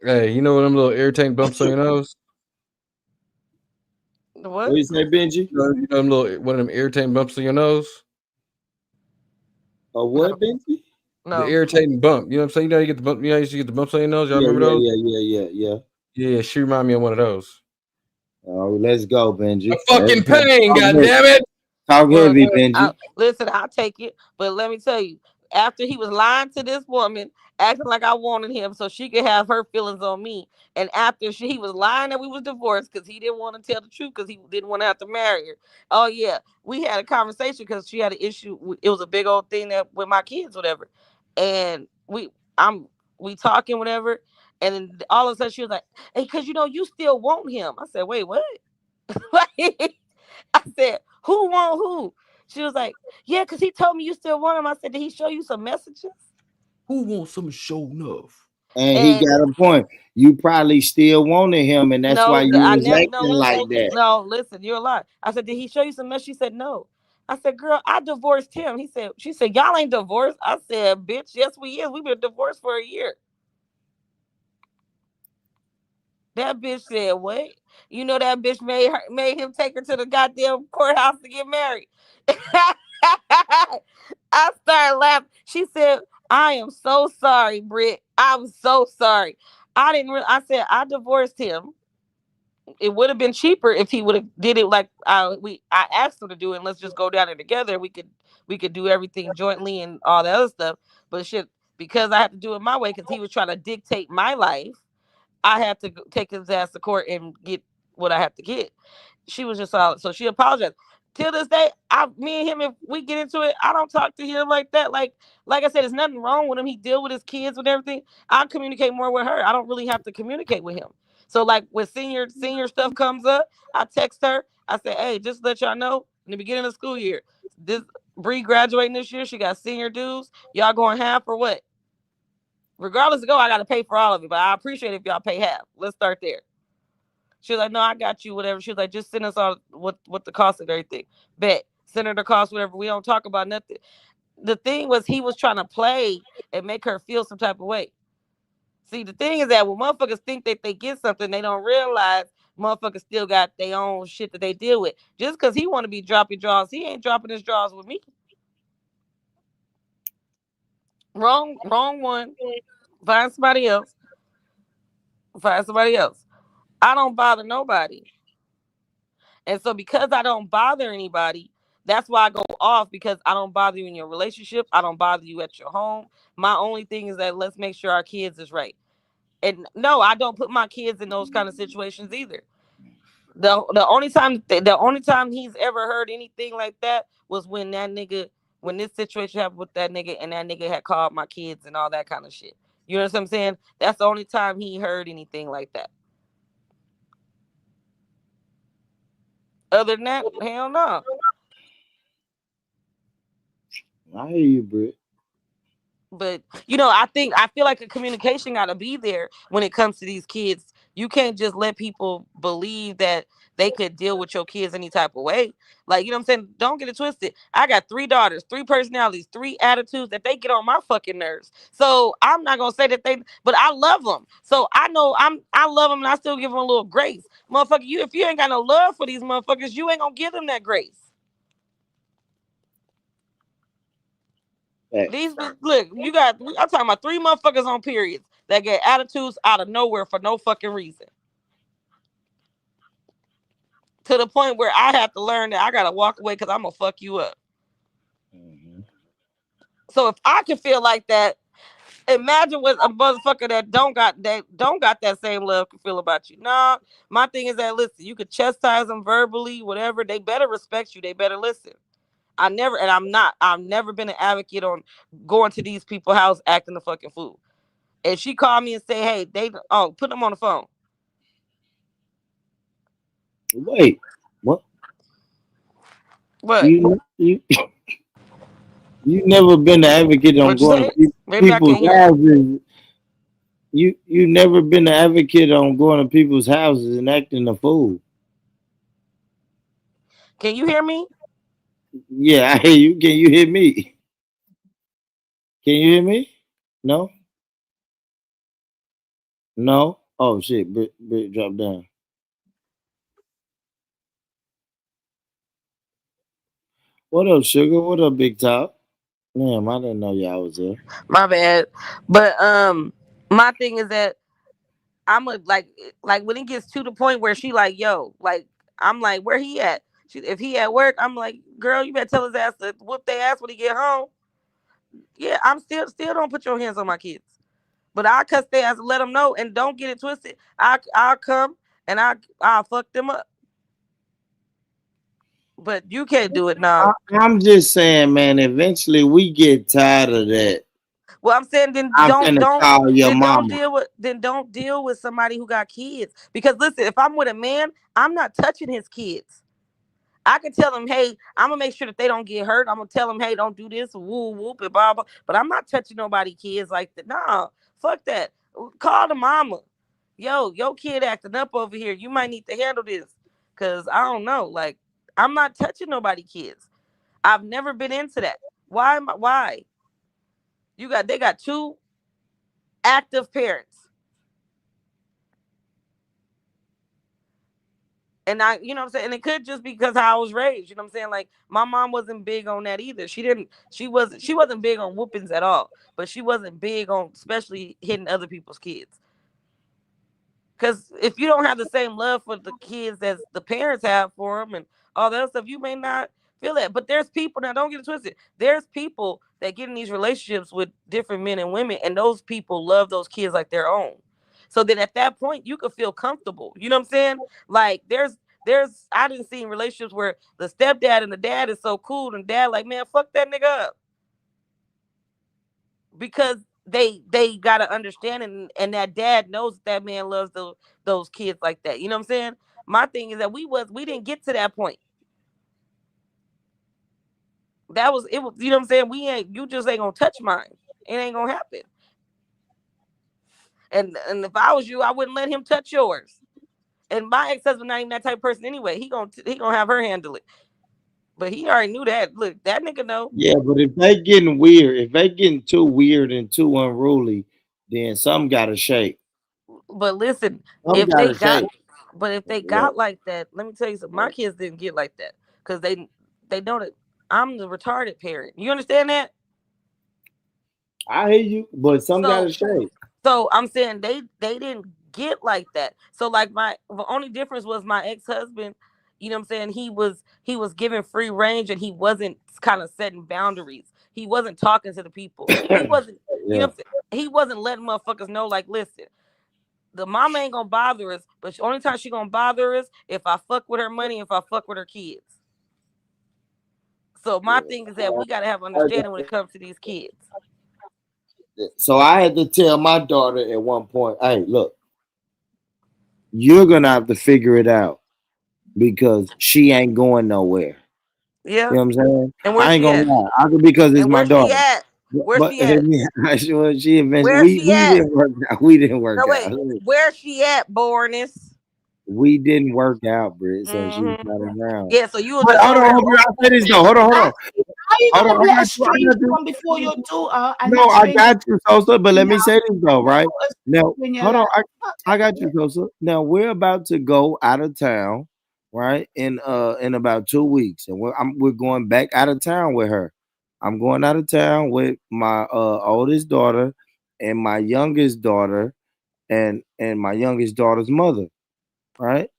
Hey, you know them little irritating bumps on your nose? what What? you say, Benji? You know them little one of them irritating bumps on your nose? Or No, what, Benji? The no. irritating bump. You know what I'm saying? You know you get the bump. You know you used to get the bumps on your nose. Y'all Yeah, remember yeah, those? yeah, yeah, yeah, yeah. Yeah, she remind me of one of those. Oh, let's go, A Benji. Let's fucking go. pain, Talk heavy, goddamn it! Talk Look, heavy, Benji. listen, I'll take it. But let me tell you, after he was lying to this woman, acting like I wanted him so she could have her feelings on me, and after he was lying that we was divorced because he didn't want to tell the truth because he didn't want to have to marry her. Oh yeah, we had a conversation because she had an issue. It was a big old thing that with my kids, whatever, and I'm we talking whatever, and then all of a sudden she was like, "Hey, because you still want him." I said, "Wait, what?" I said, "Who want who?" She was like, "Yeah, because he told me you still want him." I said, "Did he show you some messages?" Who wants some show enough? And he And got a point. You probably still wanted him, and that's why no, you I was never. No, acting like listen, that. no, listen. You're a lie. I said, "Did he show you some messages?" She said, "No." I said, "Girl, I divorced him." She said, "Y'all ain't divorced." I said, "Bitch, yes, we is. We've been divorced for a year." That bitch said, "What?" That bitch made him take her to the goddamn courthouse to get married. I started laughing. She said, "I am so sorry, Britt. I'm so sorry. I didn't. I said I divorced him. It would have been cheaper if he would have did it like I asked him to do it. And let's just go down there together. We could do everything jointly and all the other stuff. But shit, because I had to do it my way, because he was trying to dictate my life. I had to take his ass to court and get what I have to get. She was just solid. So she apologized. Till this day, me and him, if we get into it, I don't talk to him like that. Like I said, there's nothing wrong with him. He deal with his kids with everything. I communicate more with her. I don't really have to communicate with him. So like when senior stuff comes up, I text her. I say, "Hey, just to let y'all know, in the beginning of the school year, this Bree graduating this year. She got senior dues. Y'all going half or what? Regardless of go, I got to pay for all of it, but I appreciate it if y'all pay half. Let's start there." She was like, "No, I got you, whatever." She was like, "Just send us all what the cost of everything." Bet. Send her the cost, whatever. We don't talk about nothing. The thing was, he was trying to play and make her feel some type of way. See, the thing is that when motherfuckers think that they get something, they don't realize motherfuckers still got their own shit that they deal with. Just because he want to be dropping draws, he ain't dropping his draws with me. Wrong one. Find somebody else. Find somebody else. I don't bother nobody. And so because I don't bother anybody, that's why I go off, because I don't bother you in your relationship. I don't bother you at your home. My only thing is that let's make sure our kids is right. And no, I don't put my kids in those kind of situations either. The only time he's ever heard anything like that was when this situation happened with that nigga, and that nigga had called my kids and all that kind of shit. You know what I'm saying? That's the only time he heard anything like that. Other than that, hell no. I hear you, Britt. But I feel like a communication got to be there when it comes to these kids. You can't just let people believe that they could deal with your kids any type of way. Like, you know what I'm saying? Don't get it twisted. I got 3 daughters, 3 personalities, 3 attitudes that they get on my fucking nerves. So I'm not gonna say that but I love them. So I know I love them, and I still give them a little grace. Motherfucker, if you ain't got no love for these motherfuckers, you ain't gonna give them that grace. Facts. These look, I'm talking about 3 motherfuckers on periods that get attitudes out of nowhere for no fucking reason. to the point where I have to learn that I gotta walk away because I'm gonna fuck you up. Mhm. So if I can feel like that, imagine what a motherfucker that don't got that same love can feel about you. Nah, my thing is that listen, you could chastise them verbally, whatever. They better respect you. They better listen. I never, and I'm not. I've never been an advocate on going to these people's house acting a fucking fool. If she called me and say, "Hey, put them on the phone." Wait, what? What? You never been an advocate on What you going say? to Maybe I people's can't hear. houses. You never been an advocate on going to people's houses and acting a fool. Can you hear me? Yeah, I hear you. Can you hear me? Can you hear me? No, no. Oh shit! Brit drop down. What up, sugar? What up, big top? Damn, I didn't know y'all was there. My bad. But my thing is that I'm a like when it gets to the point where she like, yo, like I'm like, where he at? If he at work, I'm like, girl, you better tell his ass to whoop their ass when he get home. Yeah, I'm still don't put your hands on my kids. But I cuss their ass and let them know, and don't get it twisted. I'll come and I'll fuck them up. But you can't do it now. I'm just saying, man. Eventually, we get tired of that. Well, I'm saying then I'm don't finna don't call your then don't mama. deal with somebody who got kids. Because listen, if I'm with a man, I'm not touching his kids. I can tell them, hey, I'm gonna make sure that they don't get hurt. I'm gonna tell them, hey, don't do this, woo whoop and blah blah. But I'm not touching nobody kids like that. Nah, fuck that. Call the mama. Yo, your kid acting up over here. You might need to handle this. Cause I don't know. Like, I'm not touching nobody kids. I've never been into that. Why? They got two active parents. And you know what I'm saying? And it could just be because how I was raised. You know what I'm saying? Like my mom wasn't big on that either. She wasn't big on whoopings at all. But she wasn't big on especially hitting other people's kids. Because if you don't have the same love for the kids as the parents have for them and all that stuff, you may not feel that. But there's people now, don't get it twisted. There's people that get in these relationships with different men and women, and those people love those kids like their own. So then at that point, you could feel comfortable. You know what I'm saying? Like I didn't see relationships where the stepdad and the dad is so cool, and dad like, man, fuck that nigga up because they gotta understand and that dad knows that man loves those kids like that. You know what I'm saying? My thing is that we didn't get to that point. That was it was you know what I'm saying? You just ain't gonna touch mine. It ain't gonna happen. And if I was you, I wouldn't let him touch yours. And my ex-husband not even that type of person anyway. He gonna have her handle it. But he already knew that. Look, that nigga know. Yeah, but if they getting weird, if they getting too weird and too unruly, then some gotta shake. But listen, Some if they gotta got, shake. but if they got Look, like that, let me tell you something. My kids didn't get like that because they know that I'm the retarded parent. You understand that? I hear you, but some So gotta shake. so I'm saying they didn't get like that. So like the only difference was my ex husband. You know what I'm saying? He was given free range and he wasn't kind of setting boundaries. He wasn't talking to the people. He wasn't. You know Yeah, what I'm saying? He wasn't letting motherfuckers know like, listen. The mama ain't gonna bother us, but the only time she gonna bother us if I fuck with her money, if I fuck with her kids. So my thing is that we gotta have understanding when it comes to these kids. so I had to tell my daughter at one point, hey, look, you're gonna have to figure it out because she ain't going nowhere. Yeah. You know what I'm saying? And where's I ain't she gonna at? lie, because it's And my where's she daughter. at? Where's But she at? she eventually Where's she we at? didn't work out. We didn't work No out. wait. Where's she at, Borness? We didn't work out, Britt, so she's Mm-hmm. not around. Yeah, so you were But just hold over on, there hold on. I say this though. Hold on, hold on. How you Hold gonna on. let a I stranger got you. come before your daughter and No, that I stranger got you, Sosa. But let me now say this though, right? Now, when you're hold on. like, I got you, Sosa. Now we're about to go out of town, right? In about 2 weeks, and we're going back out of town with her. I'm going out of town with my oldest daughter and my youngest daughter and my youngest daughter's mother, right?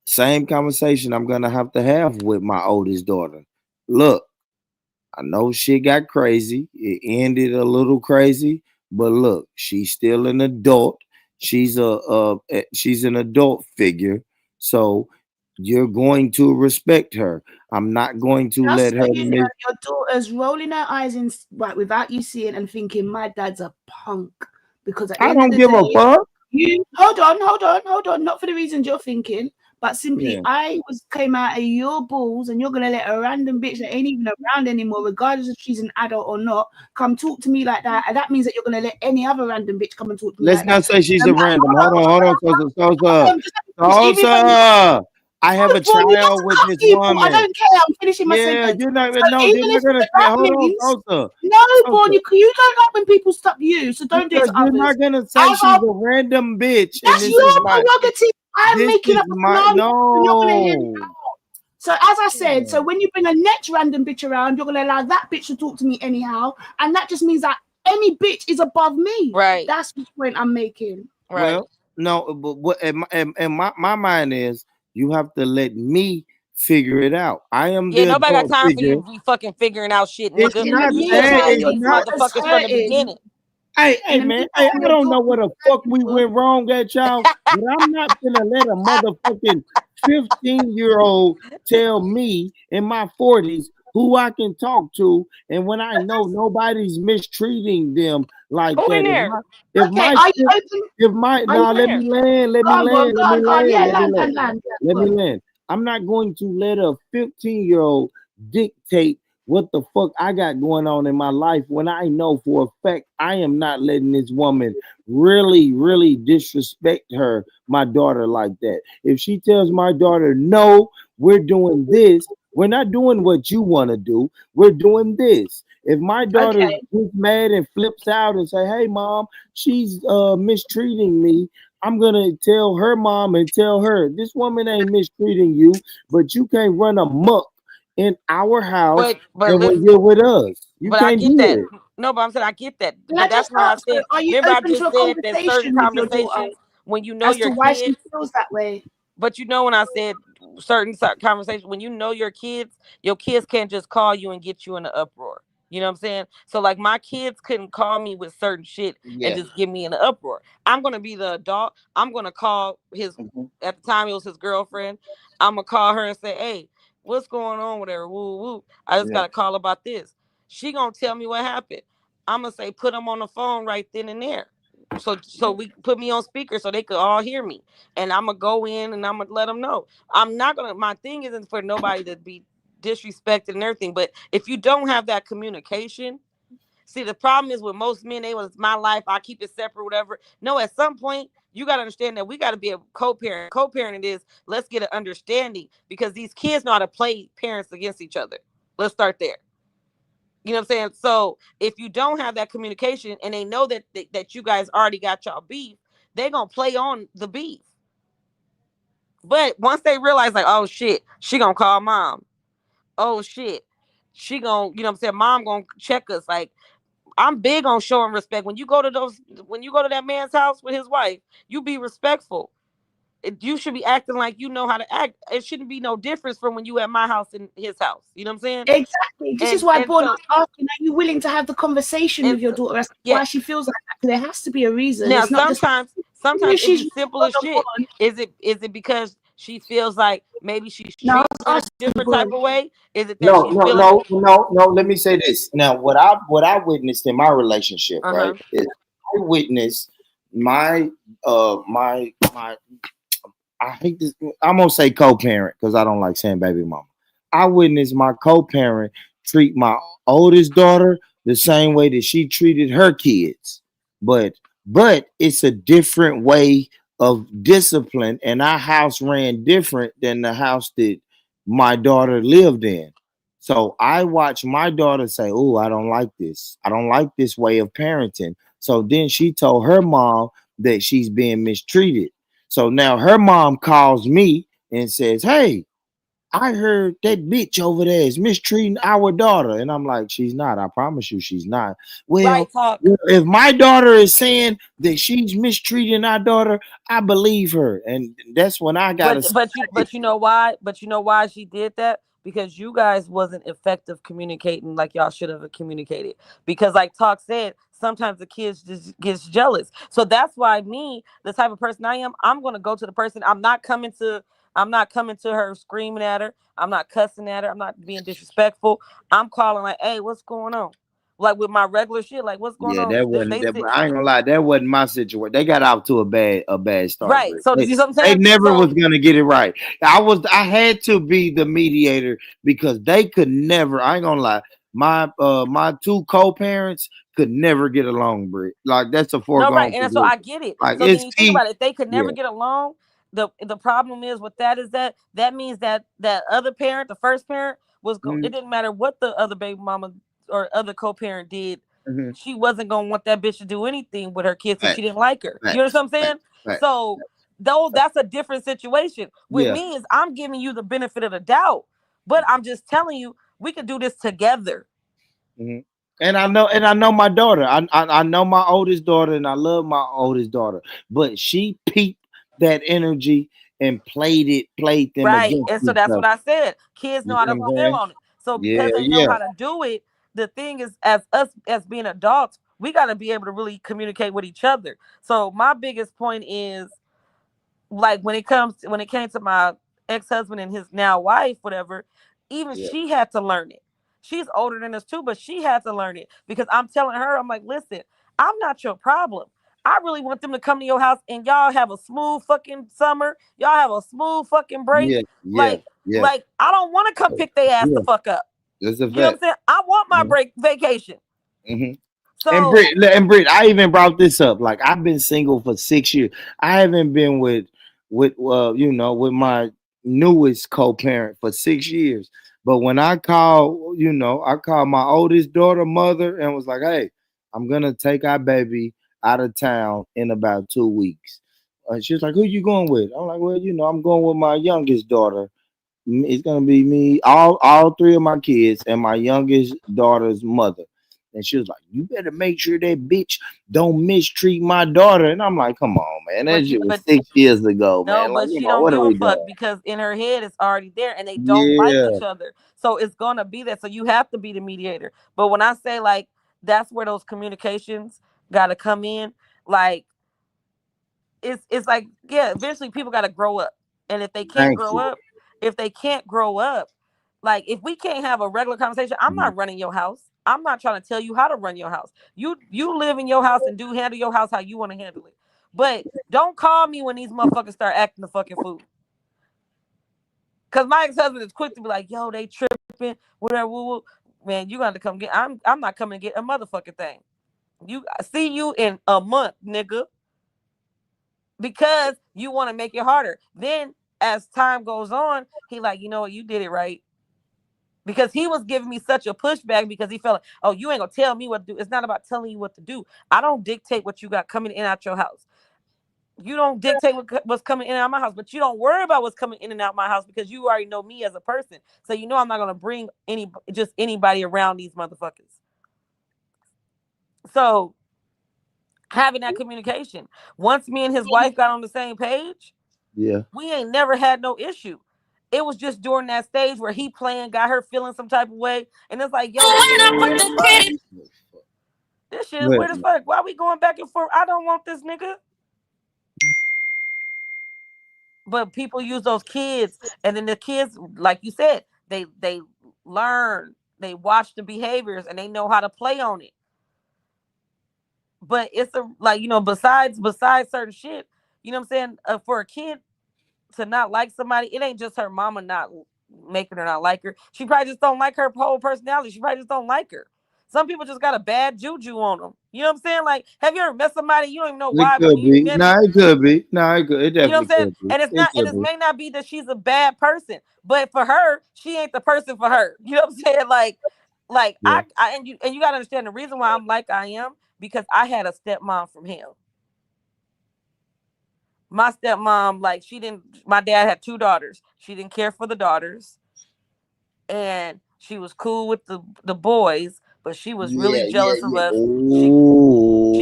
Same conversation I'm gonna have to have with my oldest daughter. Look, I know shit got crazy. It ended a little crazy, but look, she's still an adult. She's an adult figure, so you're going to respect her. I'm not going to Just let so her you know, miss. your daughter's rolling her eyes in right without you seeing and thinking, my dad's a punk. Because at the I end of don't the give a day, fuck. you hold on. Not for the reasons you're thinking, but simply Yeah. I came out of your balls and you're gonna let a random bitch that ain't even around anymore, regardless if she's an adult or not, come talk to me like that. And that means that you're gonna let any other random bitch come and talk to me Let's like that. not say she's No a matter, random. Hold on, Sosa. just let me finish. Even when Sosa. I have a Born, you not child to with cut this people. I woman. don't care. I'm finishing my Yeah, sentence. you're not So even no, even you're not if gonna say, that hold on, means Sosa. no, Born, Sosa. you don't like when people stop you, so don't do it Because to you're others. not gonna say As she's a random bitch, and that's your prerogative. I'm this making is up a my scenario. You're not gonna hear me no. out. So as I said, so when you bring a next random bitch around, you're gonna allow that bitch to talk to me anyhow, and that just means that any bitch is above me. Right. That's the point I'm making. Right. Well, no, but what and my mind is you have to let me figure it out. I am Yeah, the nobody got adult time for figure. you to be fucking figuring out shit, It's nigga. In the not You should have that. told meantime, It's your these not. daughter's motherfuckers from the hurting. beginning. In Hey, the man. Hey, meantime, I your don't know where daughter's the fuck we hurting. went wrong at y'all, but I'm not gonna let a motherfucking 15-year-old tell me in my 40s who I can talk to, and when I know nobody's mistreating them like Who that. in there? If Okay, my are you open? if my Are you now Who in let there? me land, let go me on, go on, land, go let me on, go on? land, Yeah, let me land. land. Yeah, Let go me on. land. I'm not going to let a 15-year-old dictate what the fuck I got going on in my life when I know for a fact I am not letting this woman really disrespect my daughter like that. If she tells my daughter, no, we're doing this, we're not doing what you want to do, we're doing this. If my daughter Okay, gets mad and flips out and say, hey mom, she's mistreating me, I'm gonna tell her mom and tell her this woman ain't mistreating you, but you can't run amok in our house But and when listen, you're with us. You but I can't get do that. it. No, but I'm saying I get that. can I But that's just why I ask her, said, are you remember I open to just a said that certain conversation with your daughter conversations when you know as your to why she kids. feels that way? But you know when I said certain conversations, when you know your kids can't just call you and get you in an uproar. You know what I'm saying? So like my kids couldn't call me with certain shit and Yeah. just get me in an uproar. I'm gonna be the adult. I'm gonna call his Mhm. at the time it was his girlfriend. I'm gonna call her and say, hey, what's going on with her? Woo woo. I just Yeah. got a call about this. She gonna tell me what happened. I'm gonna say put them on the phone right then and there. So we put me on speaker so they could all hear me and I'm gonna go in and I'm gonna let them know. I'm not gonna. My thing isn't for nobody to be disrespected and everything, but if you don't have that communication, see the problem is with most men, they was my life. I keep it separate, whatever. No, at some point you gotta understand that we gotta be a co-parent. Co-parenting is let's get an understanding because these kids know how to play parents against each other. Let's start there. You know what I'm saying? So if you don't have that communication and they know that you guys already got y'all beef, they gonna play on the beef. But once they realize, like, oh shit, she gonna call mom. Oh shit, she gonna, you know what I'm saying, mom gonna check us. Like, I'm big on showing respect. When you go to that man's house with his wife, you be respectful. You should be acting like you know how to act. It shouldn't be no difference from when you at my house and his house. You know what I'm saying? Exactly. This is And why and Born so was asking, are you willing to have the conversation and with your so, daughter as to yeah. why she feels like that? There has to be a reason. Now It's not just even sometimes if it be she's simple wrong as or shit. Born. Is it because she feels like maybe she's No, treated I in a was different type asking of way? Is it that No, she's no, feeling no, no, no. Let me say this. Now, what I witnessed in my relationship, right, uh-huh. is I witnessed my my I hate this. I'm gonna say co-parent because I don't like saying baby mama. I witnessed my co-parent treat my oldest daughter the same way that she treated her kids, but it's a different way of discipline, and our house ran different than the house that my daughter lived in. So I watched my daughter say, "Oh, I don't like this. I don't like this way of parenting." So then she told her mom that she's being mistreated. So now her mom calls me and says, hey, I heard that bitch over there is mistreating our daughter. And I'm like, she's not. I promise you she's not. Right, Well, talk. if my daughter is saying that she's mistreating our daughter, I believe her. And that's when I gotta But you know why? But you know why she did that? Because you guys wasn't effective communicating like y'all should have communicated. Because like Talk said, sometimes the kids just gets jealous. So that's why me, the type of person I am, I'm gonna go to the person. I'm not coming to her screaming at her. I'm not cussing at her. I'm not being disrespectful. I'm calling like, hey, what's going on? Like with my regular shit, like what's going yeah, on? that wasn't They that. sit I ain't gonna lie, that wasn't my situation. They got out to a bad start, right. Britt. So you see what I'm They saying? never So was gonna get it right. I had to be the mediator because they could never. I ain't gonna lie. My two co-parents could never get along, Britt. Like that's a no, right, foregone and so conclusion. I get it. Like So then it's you think key. about it. If they could never Yeah. get along, the problem is with that is that means that other parent, the first parent, was Mm-hmm. it didn't matter what the other baby mama or other co-parent did, Mm-hmm. she wasn't gonna want that bitch to do anything with her kids if she Facts, didn't like her. You know facts, what I'm saying? facts, facts. So though that's a different situation. With Yeah. me is I'm giving you the benefit of the doubt, but I'm just telling you we could do this together. Mm-hmm. And I know my daughter. I know my oldest daughter, and I love my oldest daughter. But she peeped that energy and played them Right. against And so each that's other. what I said. Kids You know how know to what I'm feel saying? on it. So Yeah, because they know yeah, how to do it, the thing is, as us as being adults, we got to be able to really communicate with each other. So my biggest point is like when it came to my ex-husband and his now wife, whatever, even yeah, she had to learn it. She's older than us too, but she had to learn it because I'm telling her, I'm like, listen, I'm not your problem. I really want them to come to your house and y'all have a smooth fucking summer. Y'all have a smooth fucking break. yeah, yeah, Like, yeah, I don't want to come pick their ass yeah. the fuck up. That's a You know what I'm fact. saying? I want my Mm-hmm. break vacation. Mm-hmm. So And Britt, I even brought this up. Like I've been single for 6 years. I haven't been with my newest co-parent for 6 years. But when I called my oldest daughter mother and was like, "Hey, I'm gonna take our baby out of town in about 2 weeks." She was like, "Who you going with?" I'm like, "Well, I'm going with my youngest daughter. It's gonna be me, all three of my kids, and my youngest daughter's mother." And she was like, "You better make sure that bitch don't mistreat my daughter." And I'm like, "Come on, man. That shit was but 6 years ago, no, man. Like, but she come on, don't what give are a we fuck doing?" because in her head it's already there and they don't like Yeah, each other. So it's gonna be that. So you have to be the mediator. But when I say like that's where those communications gotta come in, like it's like, yeah, eventually people gotta grow up. And thank you. if they can't grow up, like if we can't have a regular conversation, I'm Mhm. not running your house. I'm not trying to tell you how to run your house. You live in your house and do handle your house how you want to handle it. But don't call me when these motherfuckers start acting the fucking fool. Cause my ex-husband is quick to be like, yo, they tripping, whatever. Woo, woo. Man, you got to come get. I'm not coming to get a motherfucking thing. You see you in a month, nigga, because you want to make it harder. Then as time goes on, he like, you know what, you did it right. Because he was giving me such a pushback because he felt like, oh, you ain't gonna tell me what to do. It's not about telling you what to do. I don't dictate what you got coming in and out your house. You don't dictate what's coming in and out of my house, but you don't worry about what's coming in and out of my house because you already know me as a person. So you know I'm not gonna bring anybody around these motherfuckers. So having that communication. Once me and his wife got on the same page, Yeah. we ain't never had no issue. It was just during that stage where he playing, got her feeling some type of way, and it's like, yo, this shit is weird as fuck. This shit is Well, weird as fuck. Why we going back and forth? I don't want this nigga. But people use those kids, and then the kids, like you said, they learn, they watch the behaviors, and they know how to play on it. But it's a like besides certain shit, you know what I'm saying? For a kid to not like somebody, it ain't just her mama not making her not like her. She probably just don't like her whole personality. She probably just don't like her. Some people just got a bad juju on them. You know what I'm saying? Like, have you ever met somebody you don't even know it why, but could when you be. met them, No, it could be. No, it could. It you know what definitely I'm saying? could be. And it's It not, and could it be. may not be that she's a bad person, but for her, she ain't the person for her. You know what I'm saying? Like Yeah. and you gotta understand the reason why I'm like I am because I had a stepmom from hell. My stepmom, like, my dad had 2 daughters. She didn't care for the daughters, and she was cool with the boys, but she was really Yeah, yeah, jealous of yeah. us. Ooh.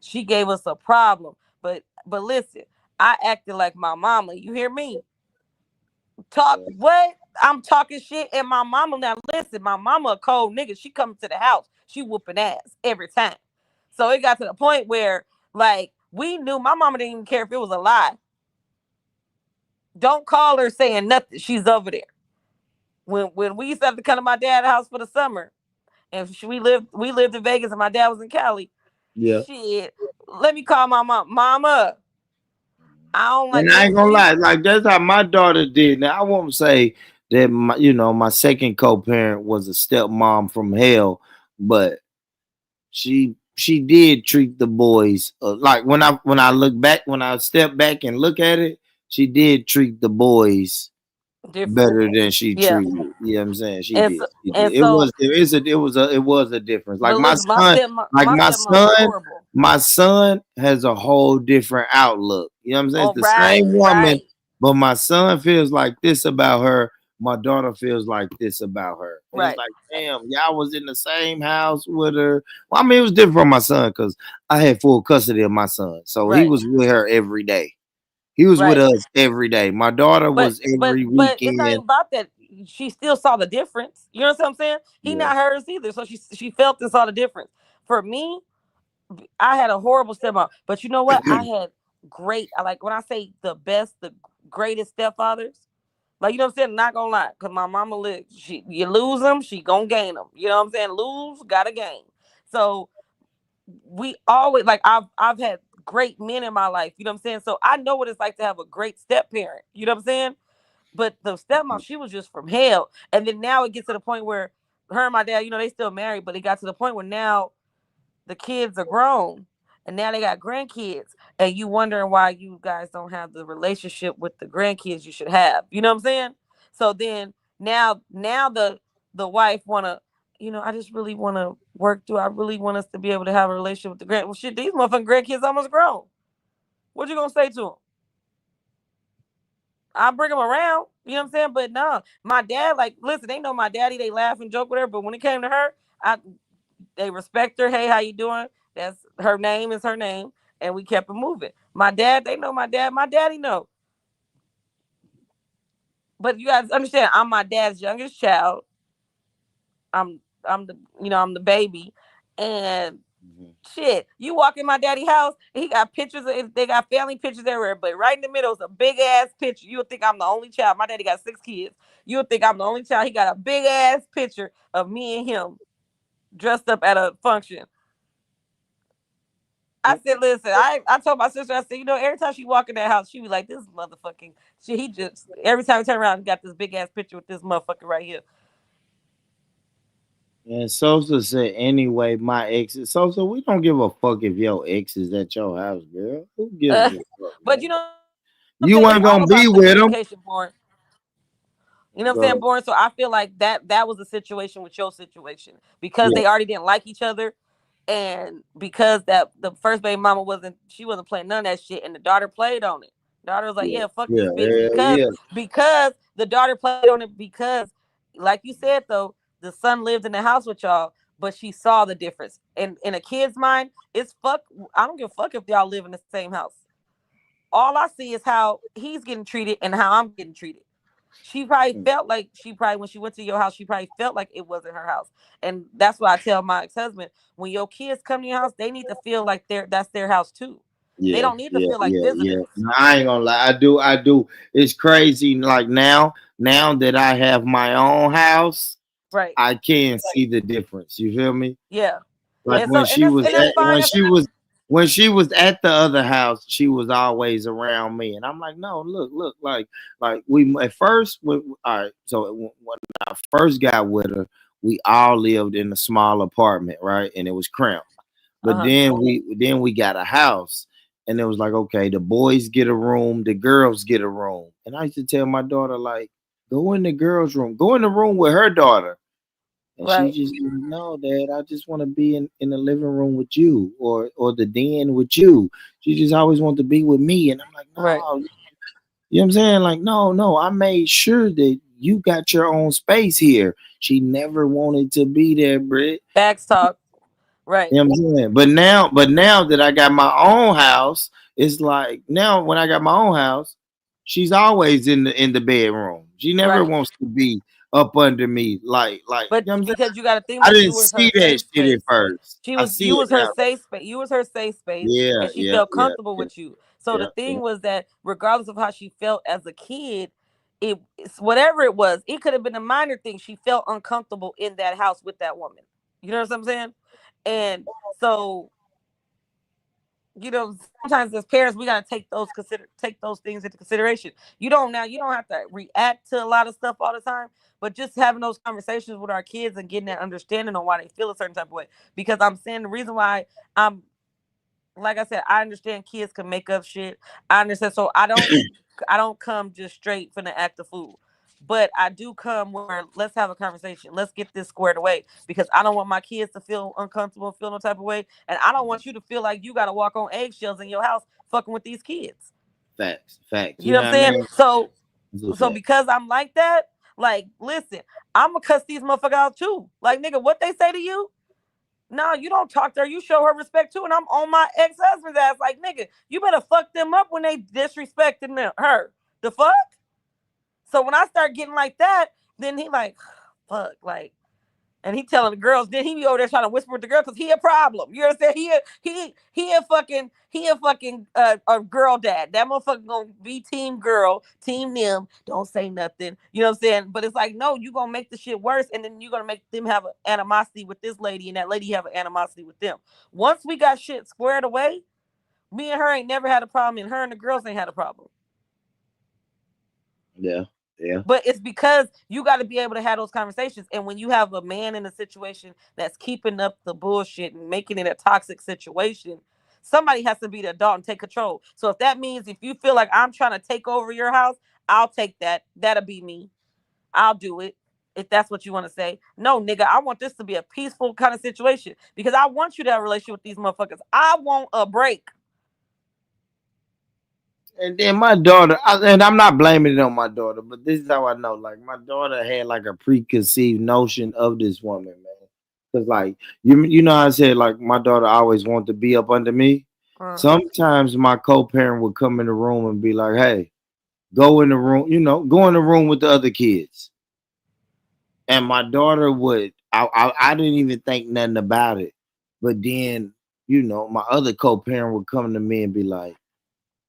She gave us a problem. But listen, I acted like my mama. You hear me? Talk what? I'm talking shit, and my mama, now listen, my mama a cold nigga. She coming to the house, she whooping ass every time. So it got to the point where, like, we knew my mama didn't even care if it was a lie. Don't call her saying nothing. She's over there. When we used to have to come to my dad's house for the summer, and we lived in Vegas, and my dad was in Cali. Yeah. Shit, let me call my mom. Mama, I don't like And I this. ain't gonna lie, like that's how my daughter did. Now I won't say that my second co-parent was a stepmom from hell, but she did treat the boys like when I step back and look at it, she did treat the boys Different. better than she Yeah. treated. You know what I'm saying? She And did. so, She and did. so It was a difference. Like but my listen, son, like my my stepmom was son, horrible. my son has a whole different outlook. You know what I'm saying? It's Oh, the right, same woman, right, but my son feels like this about her. My daughter feels like this about her. And it's right, like, damn, y'all was in the same house with her. Well, I mean, it was different from my son because I had full custody of my son. So he right, was with her every day. He was with right. us every day. My daughter But was but every but it's not weekend. even about that. She still saw the difference. You know what I'm saying? He Yeah. not hers either. So she felt and saw the difference. For me, I had a horrible stepmom. But you know what? I had great. I like when I say the best, the greatest stepfathers. Like, you know what I'm saying? Not gonna lie, cause my mama lived. You lose them, she gonna gain them. You know what I'm saying? Lose, gotta gain. So we always, like, I've had great men in my life. You know what I'm saying? So I know what it's like to have a great step parent. You know what I'm saying? But the stepmom, she was just from hell. And then now it gets to the point where her and my dad, they still married, but it got to the point where now the kids are grown and now they got grandkids, and you wondering why you guys don't have the relationship with the grandkids you should have. You know what I'm saying? So then now the wife wanna, I just really wanna work through. I really want us to be able to have a relationship with the grand. Well, shit, these motherfucking grandkids almost grown. What you gonna say to them? I bring them around, you know what I'm saying? But no, my dad, like, listen, they know my daddy, they laugh and joke with her, but when it came to her, they respect her. Hey, how you doing? That's her name is her name, and we kept it moving. My dad, they know my dad. My daddy know. But you guys understand, I'm my dad's youngest child. I'm the baby, and shit. You walk in my daddy house, he got pictures. They got family pictures everywhere, but right in the middle is a big ass picture. You would think I'm the only child. My daddy got 6 kids. You would think I'm the only child. He got a big ass picture of me and him dressed up at a function. I said, listen, I told my sister, I said, every time she walk in that house, she be like, this motherfucking shit. He just, every time we turn around, he got this big ass picture with this motherfucker right here. And Sosa said, anyway, my exes. Sosa, we don't give a fuck if your ex is at your house, girl. Who gives a fuck, But man? you know what I'm You saying? It's weren't all gonna be about the with him. communication, Born. You know what I'm saying, Go, Born? So I feel like that was a situation with your situation because yeah, they already didn't like each other. And because that the first baby mama wasn't playing none of that shit, and the daughter played on it. Daughter was like, yeah, yeah, fuck yeah, this bitch, hell because yeah. because the daughter played on it, because, like you said though, the son lived in the house with y'all, but she saw the difference. And in a kid's mind, it's fuck. I don't give a fuck if y'all live in the same house. All I see is how he's getting treated and how I'm getting treated. She probably felt like when she went to your house, she probably felt like it wasn't her house. And that's why I tell my ex-husband, when your kids come to your house, they need to feel like that's their house too. They Yeah, don't need to yeah, feel like yeah, yeah. visitors. No, I ain't gonna lie. I do. It's crazy. Like now that I have my own house, Right. I can see the difference. You feel me? Yeah. Like And so and that's and that's fine. when she was at the other house, she was always around me, and I'm like, no, look, like we at first, all right. So when I first got with her, we all lived in a small apartment, right, and it was cramped. But Uh-huh. then we got a house, and it was like, okay, the boys get a room, the girls get a room, and I used to tell my daughter like, go in the girls' room, go in the room with her daughter. And she Right. just like, no, Dad, I just want to be in the living room with you or the den with you. She just always want to be with me. And I'm like, Right. no, you know what I'm saying? Like, no, I made sure that you got your own space here. She never wanted to be there, Britt. Facts talk. Right. You know what I'm saying? But now that I got my own house, it's like now when I got my own house, she's always in the bedroom. She never Right. wants to be up under me. Like But you know what I'm saying? because you got to think I about, you didn't was her see that safe shit at space. first. I see You it was her now. safe space. You was her safe space, Yeah, and she yeah, felt yeah, comfortable yeah, with you. So the yeah, yeah. thing was that regardless of how she felt as a kid, it's whatever it was, it could have been a minor thing. She felt uncomfortable in that house with that woman. You know what I'm saying? And so, sometimes as parents we gotta take those things into consideration. You don't have to react to a lot of stuff all the time, but just having those conversations with our kids and getting that understanding on why they feel a certain type of way. Because I'm saying the reason why I'm like I said, I understand kids can make up shit. I understand, so I don't come just straight from the act of fool. But I do come where let's have a conversation. Let's get this squared away because I don't want my kids to feel uncomfortable, feel no type of way, and I don't want you to feel like you got to walk on eggshells in your house fucking with these kids. Facts. You You know know what what I'm I saying? mean? It's a So fact. because I'm like that, like, listen, I'm gonna cuss these motherfuckers out too. Like, nigga, what they say to you? No, you don't talk to her. You show her respect too. And I'm on my ex-husband's ass. Like, nigga, you better fuck them up when they disrespecting her. The fuck? So when I start getting like that, then he like, fuck, like, and he telling the girls, then he be over there trying to whisper with the girl because he a problem. You understand? He a fucking a girl dad. That motherfucker gonna be team girl, team them. Don't say nothing. You know what I'm saying? But it's like, no, you gonna make the shit worse, and then you gonna make them have an animosity with this lady, and that lady have an animosity with them. Once we got shit squared away, me and her ain't never had a problem, and her and the girls ain't had a problem. Yeah, yeah. But it's because you got to be able to have those conversations. And when you have a man in a situation that's keeping up the bullshit and making it a toxic situation, somebody has to be the adult and take control. So if that means if you feel like I'm trying to take over your house, I'll take that. That'll be me. I'll do it. If that's what you want to say. No, nigga, I want this to be a peaceful kind of situation because I want you to have a relationship with these motherfuckers. I want a break. And then my daughter, and I'm not blaming it on my daughter, but this is how I know. Like my daughter had like a preconceived notion of this woman, man. Cause like you know, I said like my daughter always wanted to be up under me. Uh-huh. Sometimes my co-parent would come in the room and be like, "Hey, go in the room, go in the room with the other kids." And my daughter would, I didn't even think nothing about it, but then my other co-parent would come to me and be like,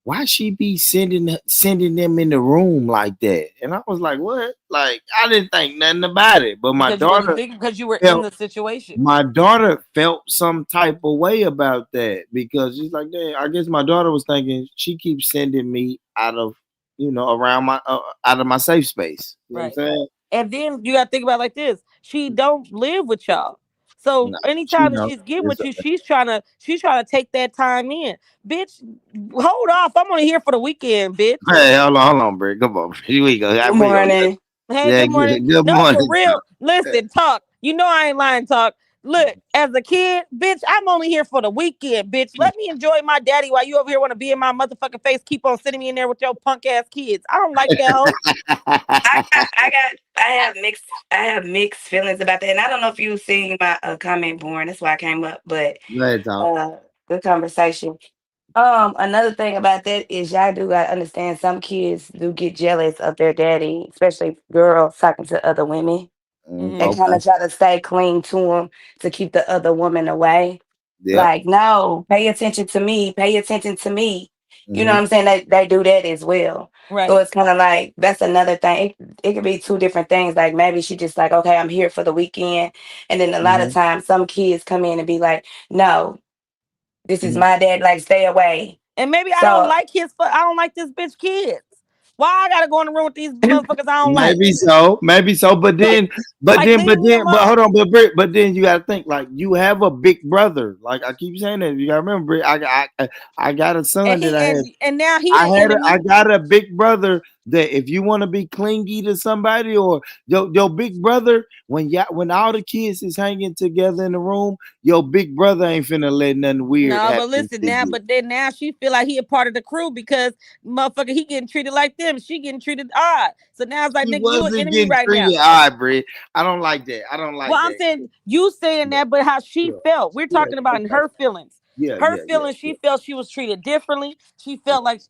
why she be sending them in the room like that? And I was like, what? Like I didn't think nothing about it. But Because you wasn't thinking because you were in felt the situation. my daughter felt some type of way about that because she's like, Dang, I guess my daughter was thinking she keeps sending me out of around my out of my safe space. You know what I'm Right. saying? And then you gotta think about it like this. She don't live with y'all. So No, she anytime that don't. she's getting with you, she's trying to take that time in. Bitch, hold off. I'm only here for the weekend, bitch. Hey, hold on, Brick. Come on. Here we go. Good We go. morning. Hey, Yeah, good morning. good No, for morning. real. Listen, talk. You know I ain't lying, talk. Look, as a kid, bitch, I'm only here for the weekend, bitch. Let me enjoy my daddy while you over here want to be in my motherfucking face. Keep on sitting me in there with your punk ass kids. I don't like that hoe. I have mixed feelings about that, and I don't know if you've seen my comment, Born. That's why I came up, but Let's talk. good conversation. Another thing about that is y'all do gotta understand some kids do get jealous of their daddy, especially girls talking to other women. They Mm-hmm. kind Okay. of try to stay clean to them to keep the other woman away. Yep. Like, no, pay attention to me. Pay attention to me. You know what Hmm. I'm saying? They do that as well. So Right, it's kind of like that's another thing. It could be two different things. Like maybe she just like, okay, I'm here for the weekend. And then a lot of Hmm. times some kids come in and be like, no, this is Hmm. my dad, like stay away. and maybe So I don't like this bitch kids. Why I gotta go in the room with these motherfuckers I don't like? Maybe so, but Like, then, but like then, but leave me then, but hold alone. on, but then you gotta think like you have a big brother. Like I keep saying that you gotta remember, I got a son And that he I had. and now he the I enemy. got a big brother that if you want to be clingy to somebody or your big brother, when all the kids is hanging together in the room, your big brother ain't finna let nothing weird No, but happen listen to now, you. but then now she feel like he a part of the crew because motherfucker he getting treated like them, she getting treated odd. So now it's like He nigga, you an wasn't enemy getting right now. treated odd, Brit. I don't like that. I don't Well, like I'm that. saying you saying Yeah, that, but how she yeah, felt. We're yeah, talking about in her feelings. yeah, Her yeah, yeah, feelings, yeah. she felt she was treated differently. She Yeah. felt like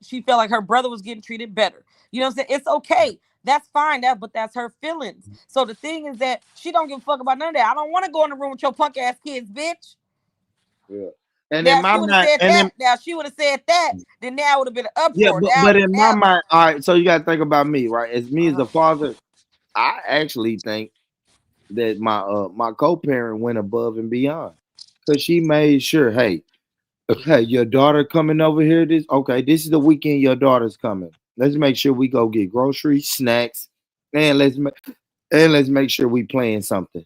she felt like her brother was getting treated better. You know what I'm saying? It's okay. That's fine. But that's her feelings. So the thing is that she don't give a fuck about none of that. I don't want to go in the room with your punk ass kids, bitch. Yeah. And in Now my she would have mind, said that. Now she would have said that. Then now would have been an yeah, uproar. but in my Now, mind, all right. So you got to think about me, right? As me as a father, I actually think that my co-parent went above and beyond because she made sure, hey, okay, your daughter coming over here. This is the weekend. Your daughter's coming. Let's make sure we go get groceries, snacks, and let's make sure we playing something.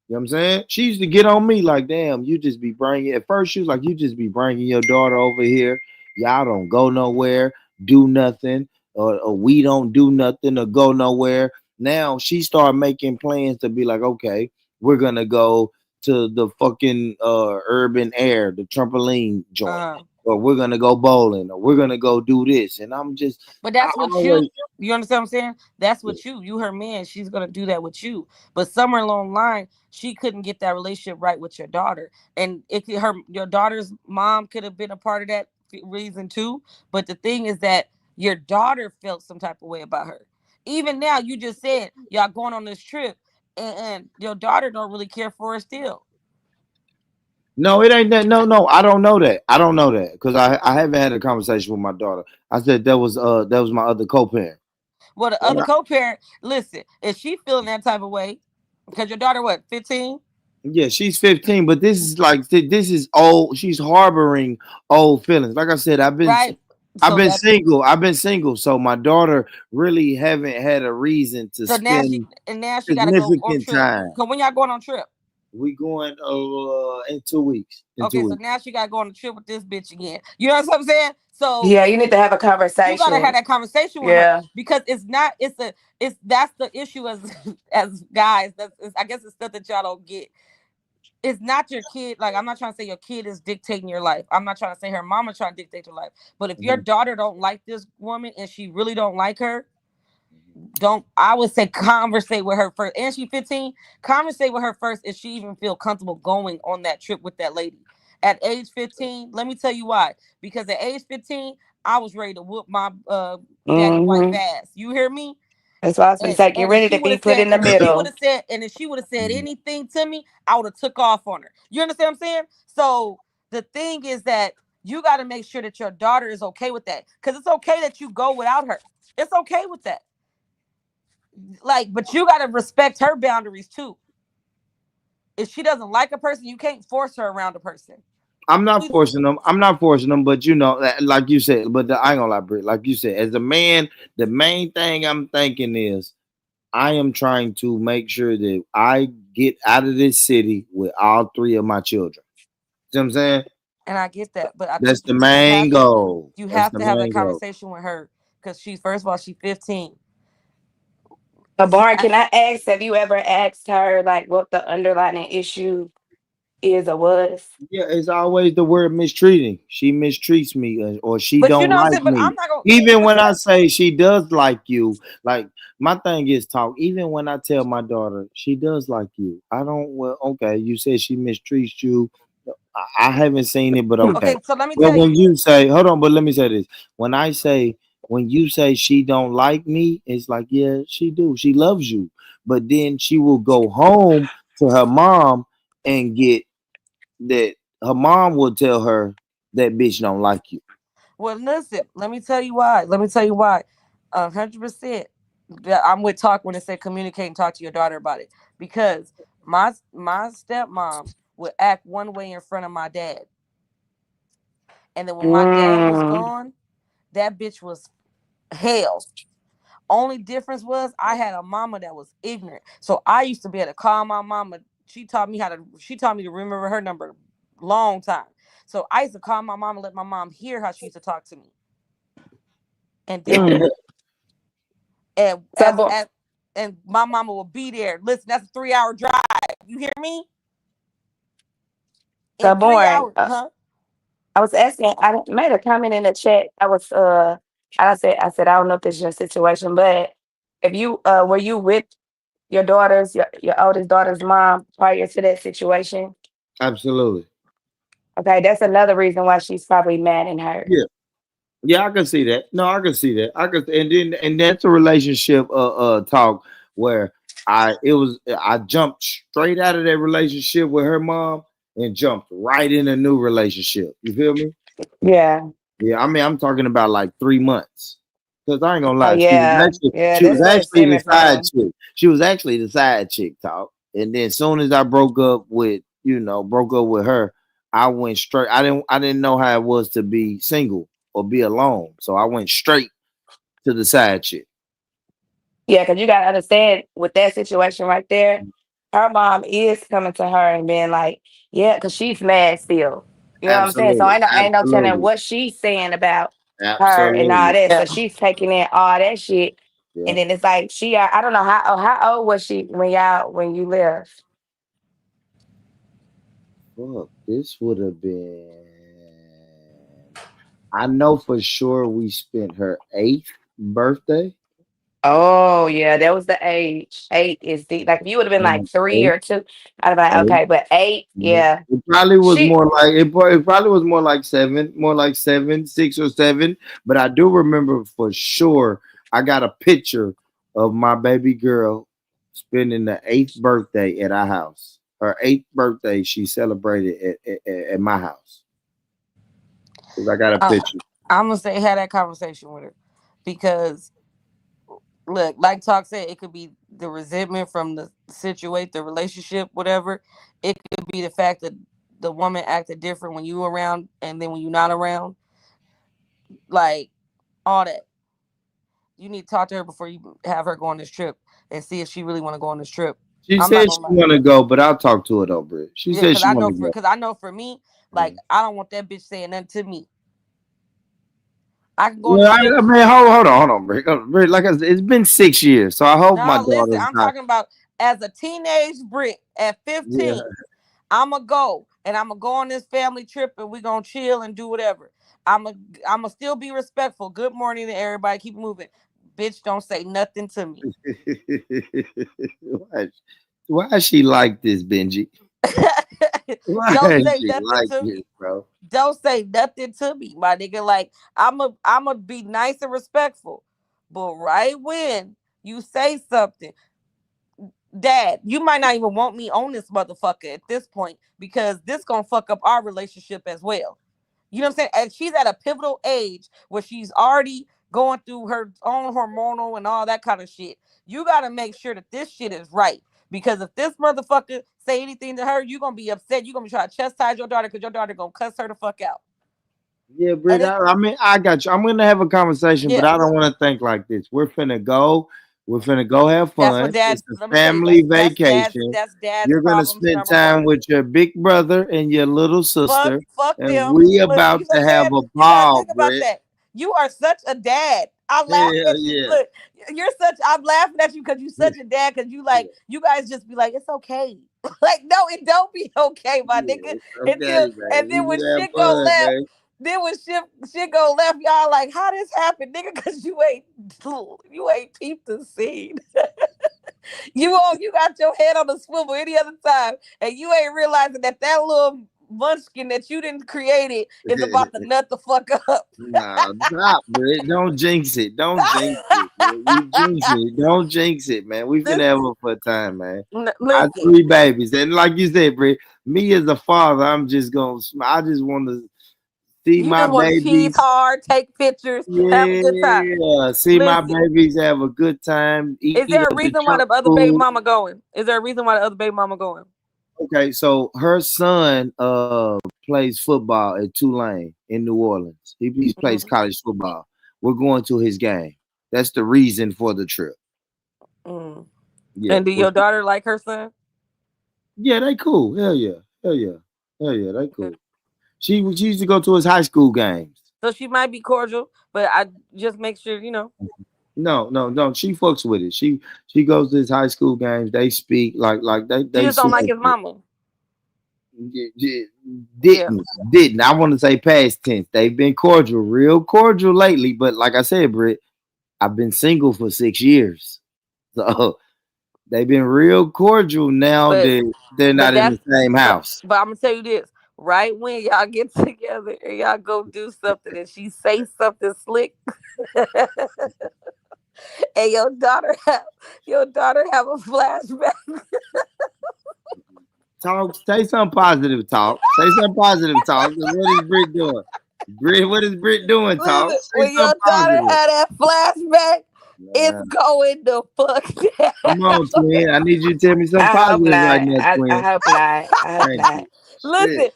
You know what I'm saying? She used to get on me like, damn, you just be bringing. At first, she was like, you just be bringing your daughter over here. Y'all don't go nowhere, do nothing, or we don't do nothing or go nowhere. Now she started making plans to be like, okay, we're gonna go to the fucking urban air, the trampoline joint, or we're gonna go bowling, or we're gonna go do this. And I'm just, but I that's what always, you understand what I'm saying? That's what you her man. She's gonna do that with you. But somewhere along the line, she couldn't get that relationship right with your daughter, and your daughter's mom could have been a part of that reason too. But the thing is that your daughter felt some type of way about her. Even now, you just said y'all going on this trip, and your daughter don't really care for her still. no, it ain't that. No, I don't know that. I don't know that because I haven't had a conversation with my daughter. I said that was my other co-parent. Well, the other co-parent, listen, if she feeling that type of way, because your daughter what 15? Yeah, she's 15, but this is old. She's harboring old feelings. Like I said, Right. I've So been that single. I've been single, so my daughter really haven't had a reason to so spend now she got to go on significant trip. time. Cause when y'all going on trip? We going in 2 weeks. In two Okay, so weeks. now she got to go on a trip with this bitch again. You know what I'm saying? So Yeah, you need to have a you got to have conversation. that conversation with her Yeah. because that's the issue as as guys. I guess it's stuff that y'all don't get. It's not your kid. Like I'm not trying to say your kid is dictating your life. I'm not trying to say her mama trying to dictate your life. But if your daughter don't like this woman and she really don't like her, don't I would say conversate with her first. And she 15, conversate with her first if she even feel comfortable going on that trip with that lady. At age 15, let me tell you why. Because at age 15, I was ready to whoop my daddy wife Mm-hmm. ass. You hear me? That's why I was going to say, get And if ready she to would be have put said, in the middle. anything to me, I would have took off on her. You understand what I'm saying? So the thing is that you got to make sure that your daughter is okay with that. Because it's okay that you go without her. It's okay with that. Like, but you got to respect her boundaries too. If she doesn't like a person, you can't force her around a person. I'm not forcing them. I'm not forcing them, but like you said, but I ain't gonna lie, Britt. Like you said, as a man, the main thing I'm thinking is I am trying to make sure that I get out of this city with all three of my children. See what I'm saying? And I get that, but I That's think the main goal. you That's have the to have that main goal. conversation with her because she's first of all she's 15. Barn, can I ask, have you ever asked her like what the underlying issue is or was? Yeah, it's always the word mistreating. She mistreats me, or she But you don't know what I'm like saying. But I'm me. not gonna. Even But when I say she does like you, like my thing is talk. Even when I tell my daughter she does like you, I don't. Well, okay, you said she mistreats you. I haven't seen it, but okay. okay, so let me But tell when you. you say, hold on, but let me say this. When you say she don't like me, it's like, yeah, she do. She loves you. But then she will go home to her mom and get that her mom will tell her that bitch don't like you. Well, listen. Let me tell you why. 100%. I'm with talk when it said communicate and talk to your daughter about it because my stepmom would act one way in front of my dad, and then when my dad was Mm. gone, that bitch was hell. Only difference was I had a mama that was ignorant. So I used to be able to call my mama. She taught me to remember her number long time. So I used to call my mom and let my mom hear how she used to talk to me and deal with Mm. me. And So, and my mama will be there. Listen, that's a 3-hour drive. You hear me? In 3 hours, born. huh? I was asking. I made a comment in the chat. I said I don't know if this is your situation, but if you were you with your oldest daughter's mom prior to that situation? Absolutely. Okay, that's another reason why she's probably mad and hurt. Yeah. Yeah, I can see that. No, I can see that. And that's a relationship talk where I jumped straight out of that relationship with her mom and jumped right in a new relationship. You feel me? Yeah. Yeah, I mean I'm talking about like 3 months. Cause I ain't gonna Oh lie, yeah. Yeah. she was That's where it's actually the stemming side from. chick. She was actually the side chick talk. And then soon as I broke up with her, I went straight. I didn't know how it was to be single or be alone. So I went straight to the side chick. Yeah, because you gotta understand with that situation right there, her mom is coming to her and being like, yeah, because she's mad still. You know what I'm saying? So Absolutely. ain't no telling Absolutely. what she's saying about her and all Absolutely. that. Yeah. So she's taking in all that shit. Yeah. And then it's like I don't know how old was she when you left? Fuck, this would have been. I know for sure we spent her 8th birthday. Oh yeah, that was the age. 8 is the like if you would have been like 3 Eight, or 2, I'd have been like, eight. okay, but 8, Mhm. yeah. It probably was She more like it probably was more like 7, 6 or 7. But I do remember for sure I got a picture of my baby girl spending the 8th birthday at our house. Her 8th birthday she celebrated at my house. 'Cause I got a Uh, picture. I'm gonna say have that conversation with her because look, like Talk said, it could be the resentment from the situation, the relationship, whatever. It could be the fact that the woman acted different when you were around and then when you're not around. Like all that. You need to talk to her before you have her go on this trip and see if she really want to go on this trip. She I'm not said gonna she lie. want to go, but I'll talk to her though, Britt. She Yeah, said she want to go. because I know for me, like Mm. I don't want that bitch saying nothing to me. I can go on Well, this trip. I mean, hold on, Britt. Britt, like I said, it's been 6 years, so I hope my No, listen, daughter's I'm not. talking about as a teenage Brit at Yeah. 15. I'ma go and I'ma go on this family trip and we gonna chill and do whatever. I'ma still be respectful. Good morning to everybody. Keep moving. Bitch, don't say nothing to me. why, why she like this, Benji? Why Don't is say she nothing like to this, me. bro? Don't say nothing to me, my nigga. Like I'ma be nice and respectful. But right when you say something, Dad, you might not even want me on this motherfucker at this point because this gonna fuck up our relationship as well. You know what I'm saying? And she's at a pivotal age where she's already going through her own hormonal and all that kind of shit. You gotta make sure that this shit is right. Because if this motherfucker say anything to her, you gonna be upset. You gonna be trying to chastise your daughter because your daughter gonna cuss her the fuck out. Yeah, And Britt. it, I mean, I got you. I'm gonna have a conversation, but yeah, I don't want to think like this. We're finna go. We're finna go have that's fun. what dad. It's a Let me tell you, family vacation. that's dad's You're gonna problems spend number time one. with your big brother and your little sister, Fuck and them. we Look, about you know to what I'm have saying? a You gotta ball, think about Britt. that. You are such a dad. I'm laughing Hell at you. yeah. Look, I'm laughing at you because you such a dad. Because Yeah, you guys just be like, it's okay. Like, no, it don't be okay, my yeah, nigga. it's okay, man. And We then when can have shit go fun, left, man. then when shit go left, y'all like, how this happened, nigga? Because you ain't peeped the scene. You got your head on the swivel any other time, and you ain't realizing that little munchkin that you didn't create it is about to nut the fuck up. Nah, stop, Britt. Don't jinx it. Don't jinx it. Man. You jinx it. Don't jinx it, man. We finna have Listen, a fun time, man. I listen. 3 babies, and like you said, Britt, me as a father, I'm just gonna. I just want to see You my just want to cheese babies. hard, take pictures, have a good time. Yeah, see my Listen, babies have a good time. is Eat there a up the reason why junk the other baby food. mama going? Is there a reason why the other baby mama going? Okay, so her son plays football at Tulane in New Orleans. He plays Mm-hmm. college football. We're going to his game. That's the reason for the trip. Mm. Yeah. And do your daughter like her son? Yeah, they cool. Hell yeah. Hell yeah. Hell yeah, they Okay. cool. She used to go to his high school games. So she might be cordial, but I just make sure. No. She fucks with it. She goes to his high school games. They speak like She they just don't like sweat his it. mama. Yeah. Didn't. I want to say past tense. They've been cordial, real cordial lately. But like I said, Britt, I've been single for 6 years, so they've been real cordial. Now But that they're but not in that's the same house. but I'm gonna tell you this. Right when y'all get together and y'all go do something and she say something slick and your daughter have a flashback. Talk. Say something positive. Talk. Say something positive. Talk. 'Cause what is Britt doing? Britt, what is Britt doing? Talk. Listen, Say when your something daughter positive. had that flashback, it's Nah. going the fuck Come down. on, twin. I need you to tell me something I hope positive right not. now, I twin. hope not. I hope Thank not. you. Shit. Listen,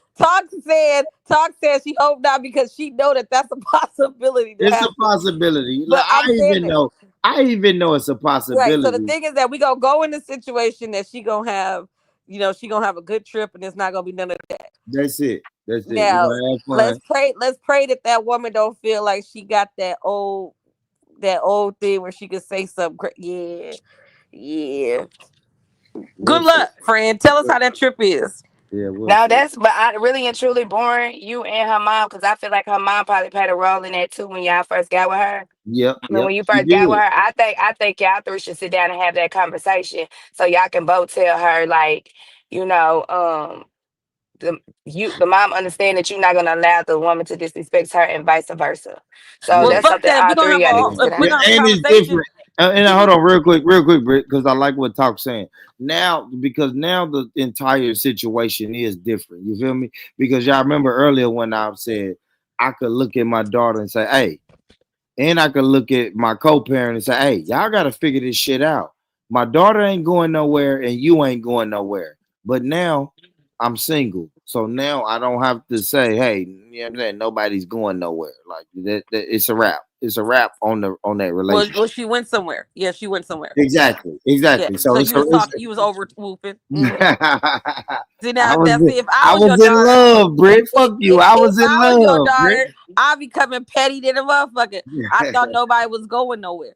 Talk said she hoped not because she know that that's a possibility to It's a happen. possibility. Like, But I'm saying that, I even know it's a right. So the possibility. thing is that we gonna go in the situation that she gonna have, she gonna have a good trip and it's not gonna be none of that. That's it. That's it. We're Now gonna have let's fun. pray. Let's pray that that woman don't feel like she got that old thing where she could say something. Yeah, yeah. Good We'll see. luck, friend. Tell us how that trip is. Yeah, we'll No, see. but I really and truly born you and her mom because I feel like her mom probably played a role in that too when y'all first got with her. Yep, I mean, yep. when you She first got with did. her, I think y'all three should sit down and have that conversation so y'all can both tell her like, you know, the mom understand that you're not gonna allow the woman to disrespect her and vice versa. So Yeah. Well, that's fuck something that. If all we're gonna three have y'all need Yeah. to a sit if we're Yeah, down. gonna have a and it's conversation, different. And she hold need. on, real quick, Britt, because I like what Talk's saying. Now, because now the entire situation is different. You feel me? Because y'all remember earlier when I said I could look at my daughter and say, "Hey," and I could look at my co-parent and say, "Hey, y'all got to figure this shit out. My daughter ain't going nowhere, and you ain't going nowhere." But now I'm single, so now I don't have to say, "Hey, you know what I'm saying? Nobody's going nowhere." Like it's a wrap. It's a wrap on that Well, relationship. she went somewhere. Yeah, she went somewhere. Exactly, Yeah. exactly. So So it's you a, was talking. You was over whooping. See I now, was now see if I I was your was in daughter, love, Britt. Fuck you. I if was in I was your love, Britt. daughter, I'd be coming petty to the motherfucker. I thought nobody was going nowhere.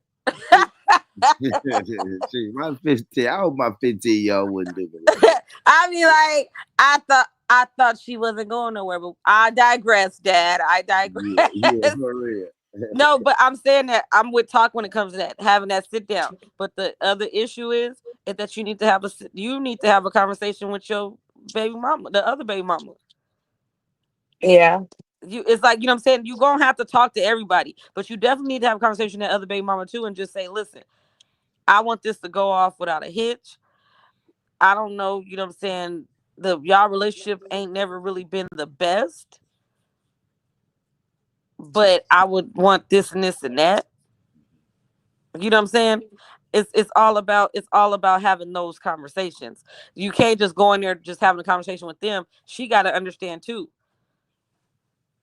Gee, my 15. I hope my 15-year-old wouldn't do me like that. I mean, like I thought she wasn't going nowhere, but I digress, Dad. I Yeah, yeah, digress. for real. No, but I'm saying that I'm with talk when it comes to that having that sit down. But the other issue is that you need to have a conversation with your baby mama, the other baby mama. Yeah. It's like, what I'm saying, you gonna have to talk to everybody, but you definitely need to have a conversation with the other baby mama too, and just say, listen, I want this to go off without a hitch. I don't know, what I'm saying, the y'all relationship ain't never really been the best, but I would want this and this and that. You know what I'm saying? It's all about having those conversations. You can't just go in there just having a conversation with them. She got to understand too.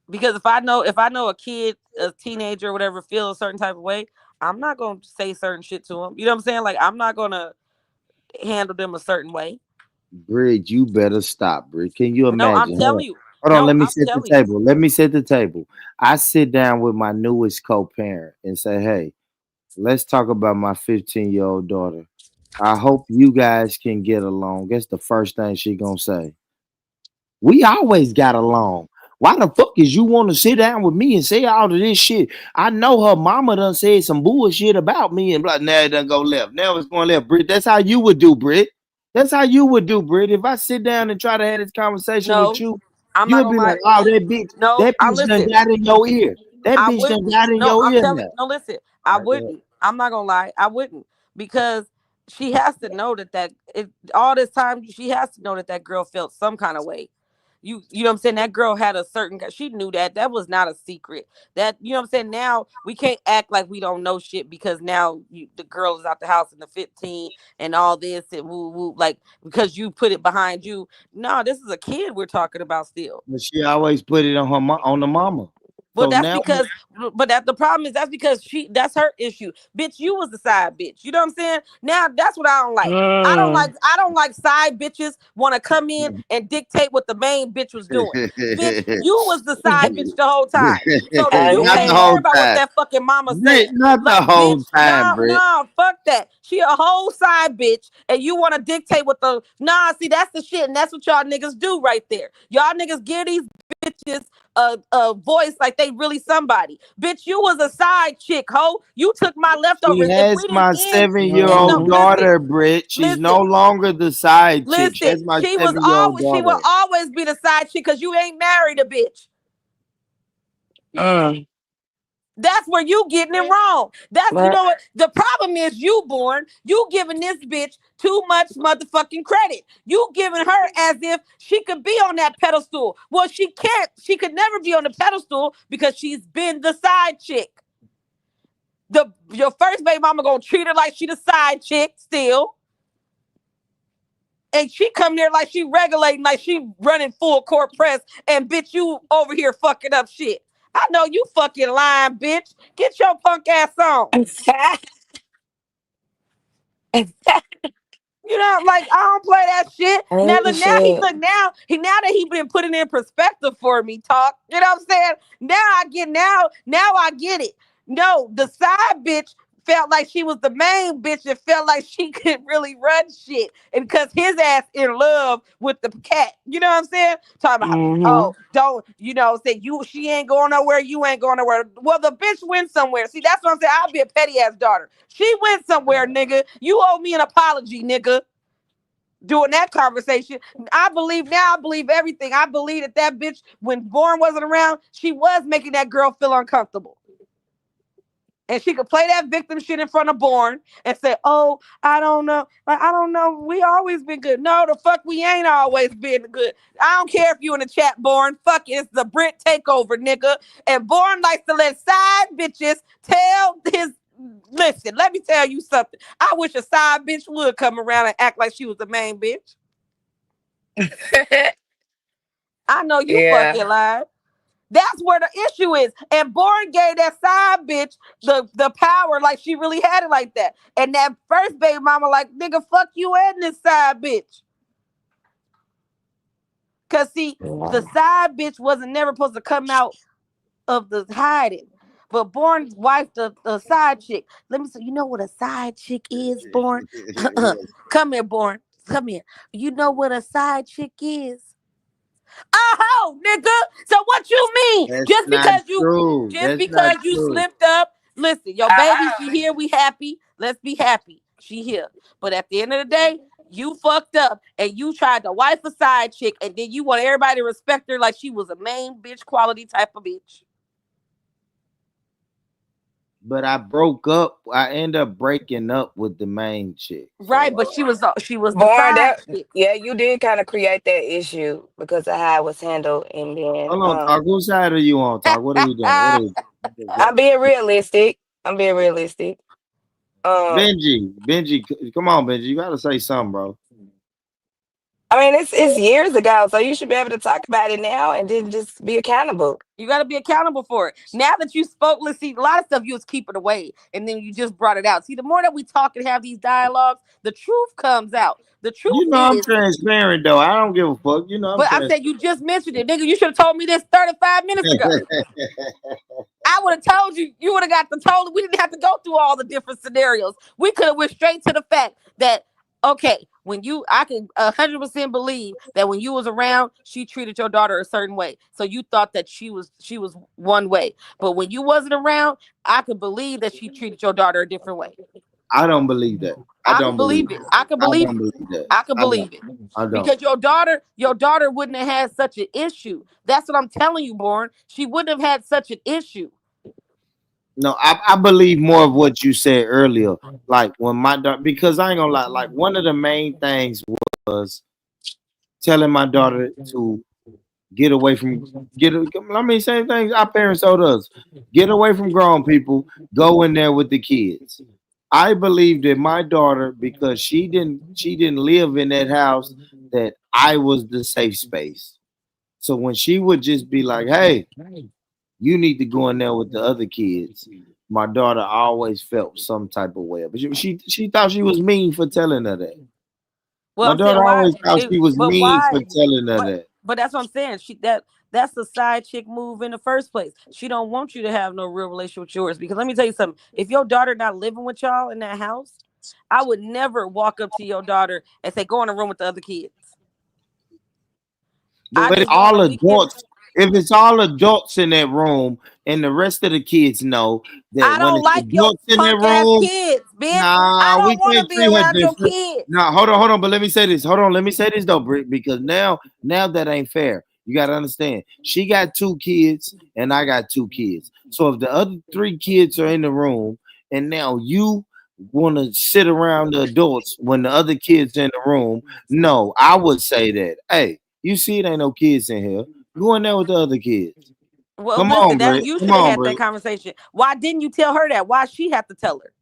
Because if I know a kid, a teenager, or whatever, feel a certain type of way, I'm not gonna say certain shit to them. You know what I'm saying? Like, I'm not gonna handle them a certain way. Bridge, you better stop, Bridge. Can you No, I'm imagine? telling you. Hold on, No, let me I'm set the telling you. table. Let me set the table. I sit down with my newest co-parent and say, hey, let's talk about my 15-year-old daughter. I hope you guys can get along. That's the first thing she gonna say. We always got along. Why the fuck is you want to sit down with me and say all of this shit? I know her mama done said some bullshit about me and blah. Now it done go left. Now it's going left, Britt. That's how you would do, Britt. That's how you would do, Britt. If I sit down and try to have this conversation with No, you, I'm not you'll gonna be like, lie. oh, No, that I bitch done listen. got in your ear. That I bitch done wouldn't. got in No, your I'm ear telling you. now. No, listen. I All right, go ahead. wouldn't. I'm not gonna lie. I wouldn't, because she has to know all this time she has to know that girl felt some kind of way. You know what I'm saying? That girl had a certain. She knew that was not a secret. That, you know what I'm saying. Now we can't act like we don't know shit because now the girl is out the house in the 15 and all this and woo woo, like, because you put it behind you. No, this is a kid we're talking about still. But she always put it on on the mama. Well, So that's now, because but that the problem is that's because that's her issue. Bitch, you was the side bitch. You know what I'm saying? Now that's what I don't like. I don't like side bitches want to come in and dictate what the main bitch was doing. Bitch, you was the side bitch the whole time. So I you Not can't the agree. worry whole about what time. that fucking mama Brit, said. not the Like, whole bitch, time, Brit. fuck that. She a whole side bitch, and you want to dictate what the see, that's the shit, and that's what y'all niggas do right there. Y'all niggas give these bitches a voice like they really somebody. Bitch, you was a side chick, ho. You took my She leftovers. If has we didn't my end in the 7-year-old daughter, Brit. She's no listen, longer the side chick. She has my she 7-year-old she will daughter. always be the side chick because you ain't married a bitch. That's where you getting it wrong. You know what? The problem is you born. You giving this bitch too much motherfucking credit. You giving her as if she could be on that pedestal. Well, she can't. She could never be on the pedestal because she's been the side chick. Your first baby mama gonna treat her like she the side chick still. And she come there like she regulating, like she running full court press, and bitch, you over here fucking up shit. I know you fucking lying, bitch. Get your punk ass on. You know, like I don't play that shit. Now that he been putting in perspective for me, talk. You know what I'm saying? Now I get it. No, the side bitch felt like she was the main bitch and felt like she could really run shit. And because his ass in love with the cat. You know what I'm saying? Talking about, don't, say she ain't going nowhere, you ain't going nowhere. Well, the bitch went somewhere. See, that's what I'm saying. I'll be a petty ass daughter. She went somewhere, nigga. You owe me an apology, nigga. During that conversation, I believe everything. I believe that bitch, when Born wasn't around, she was making that girl feel uncomfortable. And she could play that victim shit in front of Born and say, oh, I don't know. Like, I don't know. We always been good. No, the fuck we ain't always been good. I don't care if you in the chat, Born. Fuck it. It's the Brit takeover, nigga. And Born likes to let side bitches tell his... Listen, let me tell you something. I wish a side bitch would come around and act like she was the main bitch. I know you fucking lied. That's where the issue is. And Born gave that side bitch the power like she really had it like that. And that first baby mama like, nigga, fuck you and this side bitch. Because, see, the side bitch wasn't never supposed to come out of the hiding. But Born's wife, the side chick. Let me say, you know what a side chick is, Born? Come here, Born. Come here. You know what a side chick is? Oh, nigga. So what you mean? That's Just not because true. That's not you true. slipped up. Listen, your baby, she here, we happy. Let's be happy. She here. But at the end of the day, you fucked up and you tried to wife a side chick, and then you want everybody to respect her like she was a main bitch quality type of bitch. But I broke up. I ended up breaking up with the main chick. Right, So, but she was the Born side that, chick. yeah, you did kind of create that issue because of how it was handled. And then hold on, Talk. What side are you on, Talk? What are we doing? What are we I'm being realistic. I'm being realistic. Benji, come on, Benji. You gotta say something, bro. I mean, it's years ago, so you should be able to talk about it now and then just be accountable. You got to be accountable for it. Now that you spoke, let's see, a lot of stuff you was keeping away, and then you just brought it out. See, the more that we talk and have these dialogues, the truth comes out. The truth You know I'm is, transparent though. I don't give a fuck. You know I'm but I transparent. said you just mentioned it, nigga. You should have told me this 35 minutes ago. I would have told you. You would have got the told. We didn't have to go through all the different scenarios. We could have went straight to the fact that, okay, I can 100% believe that when you was around, she treated your daughter a certain way. So you thought that she was one way. But when you wasn't around, I could believe that she treated your daughter a different way. I don't believe that. I I don't could believe believe it. I could believe it. that. I could believe it. I don't. Because your daughter wouldn't have had such an issue. That's what I'm telling you, Born. She wouldn't have had such an issue. No, I believe more of what you said earlier. Like when my daughter, because I ain't gonna lie, like one of the main things was telling my daughter to get away from I mean, same things our parents told us. Get away from grown people, go in there with the kids. I believe that my daughter, because she didn't live in that house, that I was the safe space. So when she would just be like, hey, You need to go in there with the other kids. My daughter always felt some type of way, but she thought she was mean for telling her that. Well, My I'm saying daughter why, always thought she was but mean why? for telling her But that. that's what I'm saying. That's the side chick move in the first place. She don't want you to have no real relationship with yours. Because let me tell you something. If your daughter not living with y'all in that house, I would never walk up to your daughter and say, "Go in the room with the other kids." I But just go on all a weekend. adults, if it's all adults in that room, and the rest of the kids know that I when don't it's like your adults in that punk ass room, kids, bitch. I nah, we don't want to can't be treat her around your different. kids. Nah, hold on. But let me say this. Hold on, let me say this though, Britt, because now that ain't fair. You gotta understand. She got 2 kids, and I got 2 kids. So if the other 3 kids are in the room, and now you want to sit around the adults when the other kids are in the room, no, I would say that. Hey, you see, it ain't no kids in here. Go in there with the other kids. Well, Come listen, on, that Britt. you Come should have on, had that Britt. conversation. Why didn't you tell her that? Why she have to tell her?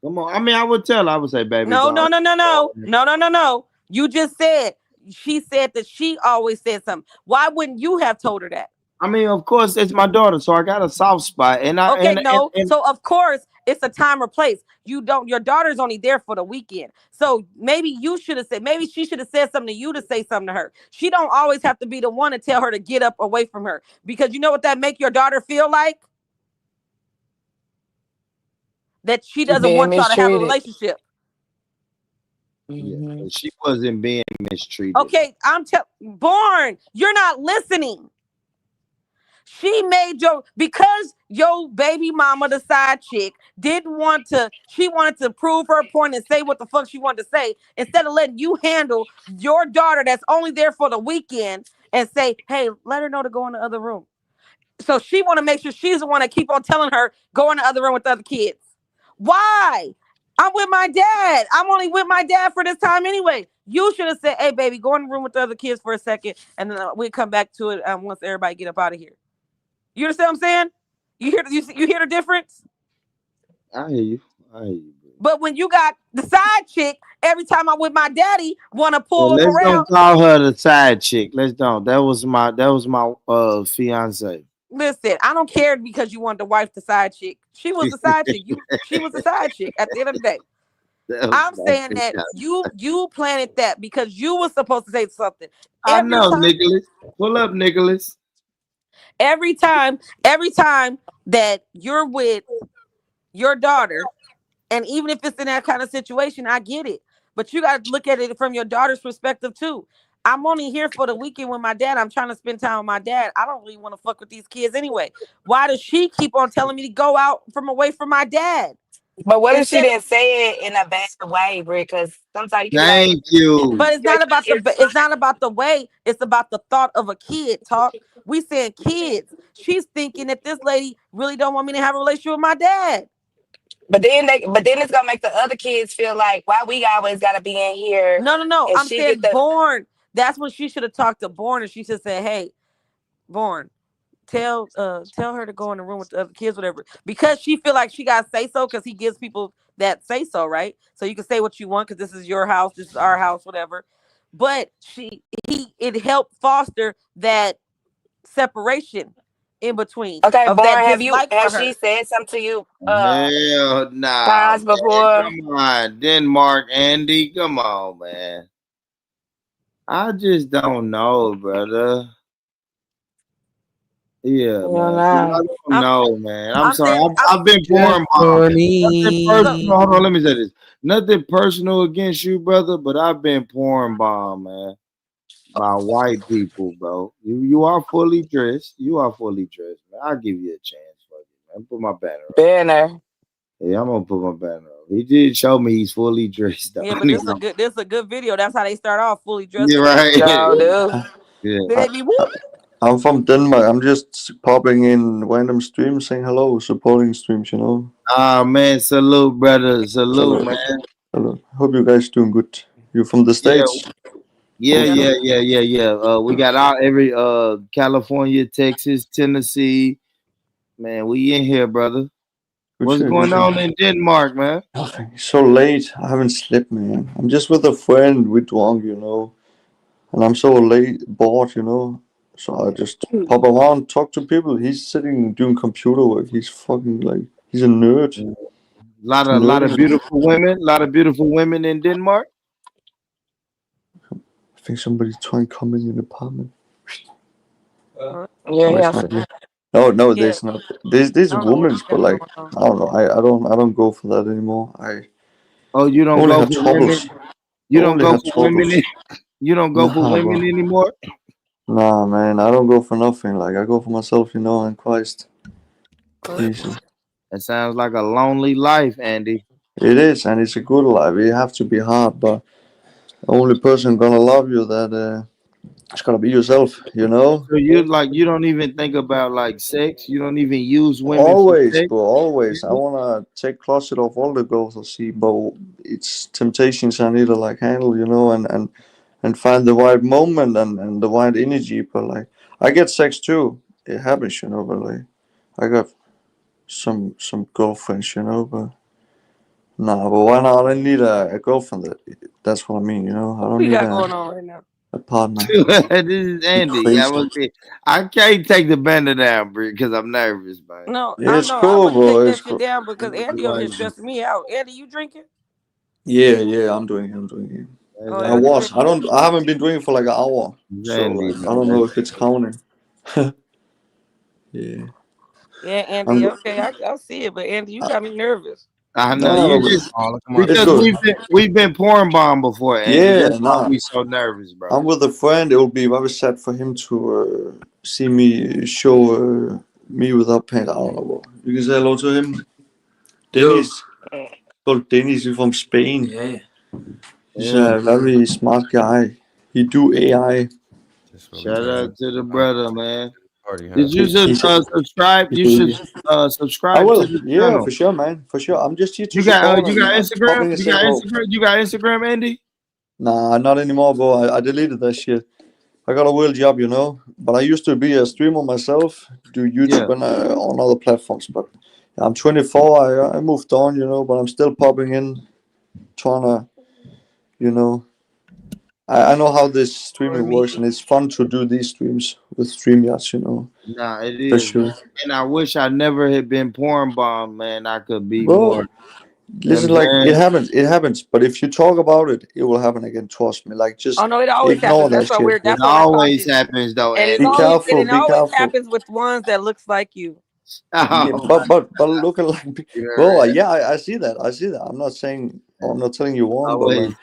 Come on. I mean, I would tell. I would say, baby, No, go. no, no, no, no, no, no, no, no. You just said she said that she always said something. Why wouldn't you have told her that? I mean, of course, it's my daughter, so I got a soft spot, and I Okay, and no. and So of course it's a time or place. You don't. Your daughter's only there for the weekend. So maybe you should have said. Maybe she should have said something to you to say something to her. She don't always have to be the one to tell her to get up away from her, because you know what that make your daughter feel like? That she She doesn't being want y'all to have a mistreated. relationship. yeah, Mm-hmm. but she wasn't being mistreated. Okay, Born. You're not listening. She made because your baby mama, the side chick, didn't want to. She wanted to prove her point and say what the fuck she wanted to say instead of letting you handle your daughter that's only there for the weekend and say, "Hey, let her know to go in the other room." So she want to make sure she's the one that keep on telling her go in the other room with the other kids. Why? I'm with my dad. I'm only with my dad for this time anyway. You should have said, "Hey, baby, go in the room with the other kids for a second, and then we'll come back to it once everybody get up out of here." You understand what I'm saying? You hear the difference? I hear you. I hear you. But when you got the side chick, every time I'm with my daddy, want to Well, pull him let's don't around. call her the side chick. Let's don't. That was my fiance. Listen, I don't care because you want the wife the side chick. She was the side chick. She was the side chick at the end of the day. That was I'm my saying that fiance. you planted that because you was supposed to say something. I know, Nicholas. Pull up, Nicholas. Every time that you're with your daughter, and even if it's in that kind of situation, I get it. But you got to look at it from your daughter's perspective too. I'm only here for the weekend with my dad. I'm trying to spend time with my dad. I don't really want to fuck with these kids anyway. Why does she keep on telling me to go out from away from my dad? But what if she Instead, didn't say it in a bad way, Brie? Because sometimes you can be like, Thank you. but it's not about it's not about the way. It's about the thought of a kid. Talk. We said kids. She's thinking that this lady really don't want me to have a relationship with my dad. but then it's gonna make the other kids feel like, why we always gotta be in here, No, no, no. and I'm she get saying the. Born. That's when she should have talked to Born, and she should say, "Hey, Born, tell her to go in the room with the other kids, whatever." Because she feel like she got to say so because he gives people that say so, right? So you can say what you want because this is your house, this is our house, whatever. But it helped foster that separation in between Okay, of that Born, dislike for has she her. said something to you Hell nah, times man. before? Come on. Denmark, Andy. Come on, man. I just don't know, brother. Yeah, You man. I know. don't I'm know, man. I'm I'm sorry. saying I've been Just pouring bomb. for Nothing so personal. me. Hold on, let me say this. Nothing personal against you, brother, but I've been pouring bomb, man. By white people, bro. You are fully dressed. You are fully dressed, man. I'll give you a chance for you, man. Put my banner up. Banner. Yeah, I'm gonna put my banner up. He did show me he's fully dressed though. yeah, but this is a good video. That's how they start off, fully dressed, You're and then right. they be Sure woo. do. Yeah. Then they be woo. I'm from Denmark. I'm just popping in random streams saying hello, supporting streams, you know. Ah man, salute, brother. Salute, Hello. man. Hello. Hope you guys doing good. You from the Yeah, States? yeah, Yep. Okay. yeah. We got out every California, Texas, Tennessee. Man, we in here, brother. Good What's shit, good going shit. on in Denmark, man? Okay. So late. I haven't slept, man. I'm just with a friend. We drunk, you know. And I'm so late, bored, you know. So I just pop around, talk to people. He's sitting doing computer work. He's fucking like he's a nerd. Lot of beautiful women in Denmark. I think somebody's trying coming in the apartment. Yeah. No, Yeah. there's not. There's I don't know what women's, you but got like going on. I don't know. I don't go for that anymore. You don't only go have for troubles. women. You don't Only go have for troubles. women. You don't go for Nah, women bro. anymore. Nah, man, I don't go for nothing. Like I go for myself, and Christ. What? Easy. That sounds like a lonely life, Andy. It is, and it's a good life. You have to be hard, but the only person gonna love you that it's gonna be yourself. So you don't even think about like sex. You don't even use women for Always, sex. bro. Always. I wanna take closet off all the girls I see, but it's temptations I need to like handle, and find the right moment and the right energy. But like, I get sex too. It happens, but like, I got some girlfriends, but nah. But why not? I don't need a girlfriend. That's what I mean, I What don't we need got going on right now? a partner. This is You Andy. crazy? I can't take the banner down, bro, because I'm nervous, man. No, Yeah, I it's know. I cool, wouldn't bro. take that It's shit cool. down because Andy over here stressing me out. Andy, you drinking? Yeah. I'm doing it. Oh, I yeah, you was. drinking? I haven't been doing it for like an hour. It's So Andy, like I don't man. know if it's counting. Yeah. Yeah, Andy. I'm Okay, I see it, but Andy, you got me nervous. I know nah, you but just it's because good. we've been porn bomb before, Andy. Yeah, That's why nah. we so nervous, bro. I'm with a friend. It will be very sad for him to see me show me without pants. I don't know. Bro. You can say hello to him. Dennis. Called Dennis. He's from Spain. He's Yeah. a very smart guy. He do AI. Shout out to the brother, man. Party, huh? Did you He's subscribe? You should he's I subscribe to will. the Yeah, channel. for sure, man. For sure. I'm just here to support You and got like Instagram? popping and say hello. You got Instagram, Andy? Nah, not anymore, bro. I deleted that shit. I got a real job, But I used to be a streamer myself, do YouTube Yeah. and on other platforms. But I'm 24. I moved on, but I'm still popping in, trying to, you know. I know how this For streaming me. works, and it's fun to do these streams with StreamYards, Nah, it is, especially. and I wish I never had been porn bomb, man. I could be Bro, more. You know listen, what I'm like it saying? happens, it happens. But if you talk about it, it will happen again. Trust me. Like Oh just no, it always ignore happens. That's that why shit. It That's why we're always cautious. happens, though, And Andy. it Be always careful. happens with ones that looks like you. Yeah, Oh, but looking like, you bro, heard yeah, I see that. I see that. I'm not saying, I'm not telling you one, but always. like,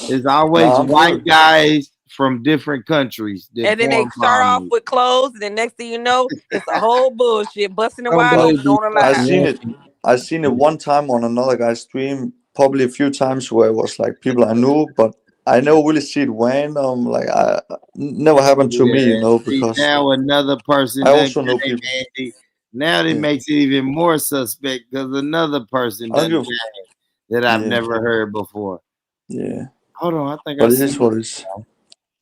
It's nah, always I'm white good. guys from different countries that And then they porn start bomb off me. with clothes, and then next thing you know, it's a whole bullshit, busting it Some wide But dude open be on a I live. seen fucking it. I seen it one time on another guy's stream, probably a few times where it was like people I knew, but I never really see it random. Like never happened to me, yeah. See, because now another person I done also know came, people. Andy. Now that Yeah, makes it even more suspect because another person I don't done give. came that I've Yeah, never heard before. yeah. Hold on, I think I But it see is what it is.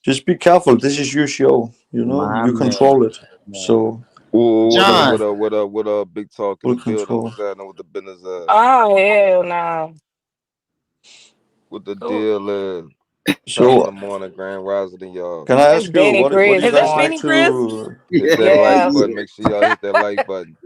Just be careful. This is your show. my You man. control it. Man. So John. What up? Big talk in full the building. control. What's happening with the business? Oh hell no. What the Cool. deal is? Top of So the morning, grand rising to y'all. can I It's ask you Benny what do you Chris Is guys that now. like Benny Chris? to? Hit that Yeah. like button. Make sure y'all hit that like button.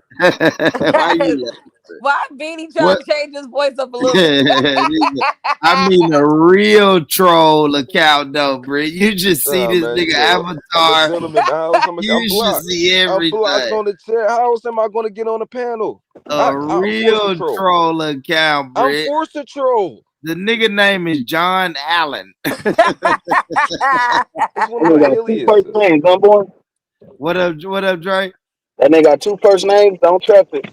Why you laughing? Why Benny trying What? to change his voice up a little bit? I mean a real troll account though, bro. You just see Nah, this man, nigga I'm a avatar. gentleman in the house. I'm You should blocked. see I'm blocked everything. on the chat. How else am I going to get on the panel? A I'm forced to real troll. troll account, I'm bro. forced to troll. The nigga name is John Allen. It's one That of nigga my got two first aliases. names, don't boy? What up, Drake? That nigga got two first names, don't trust it.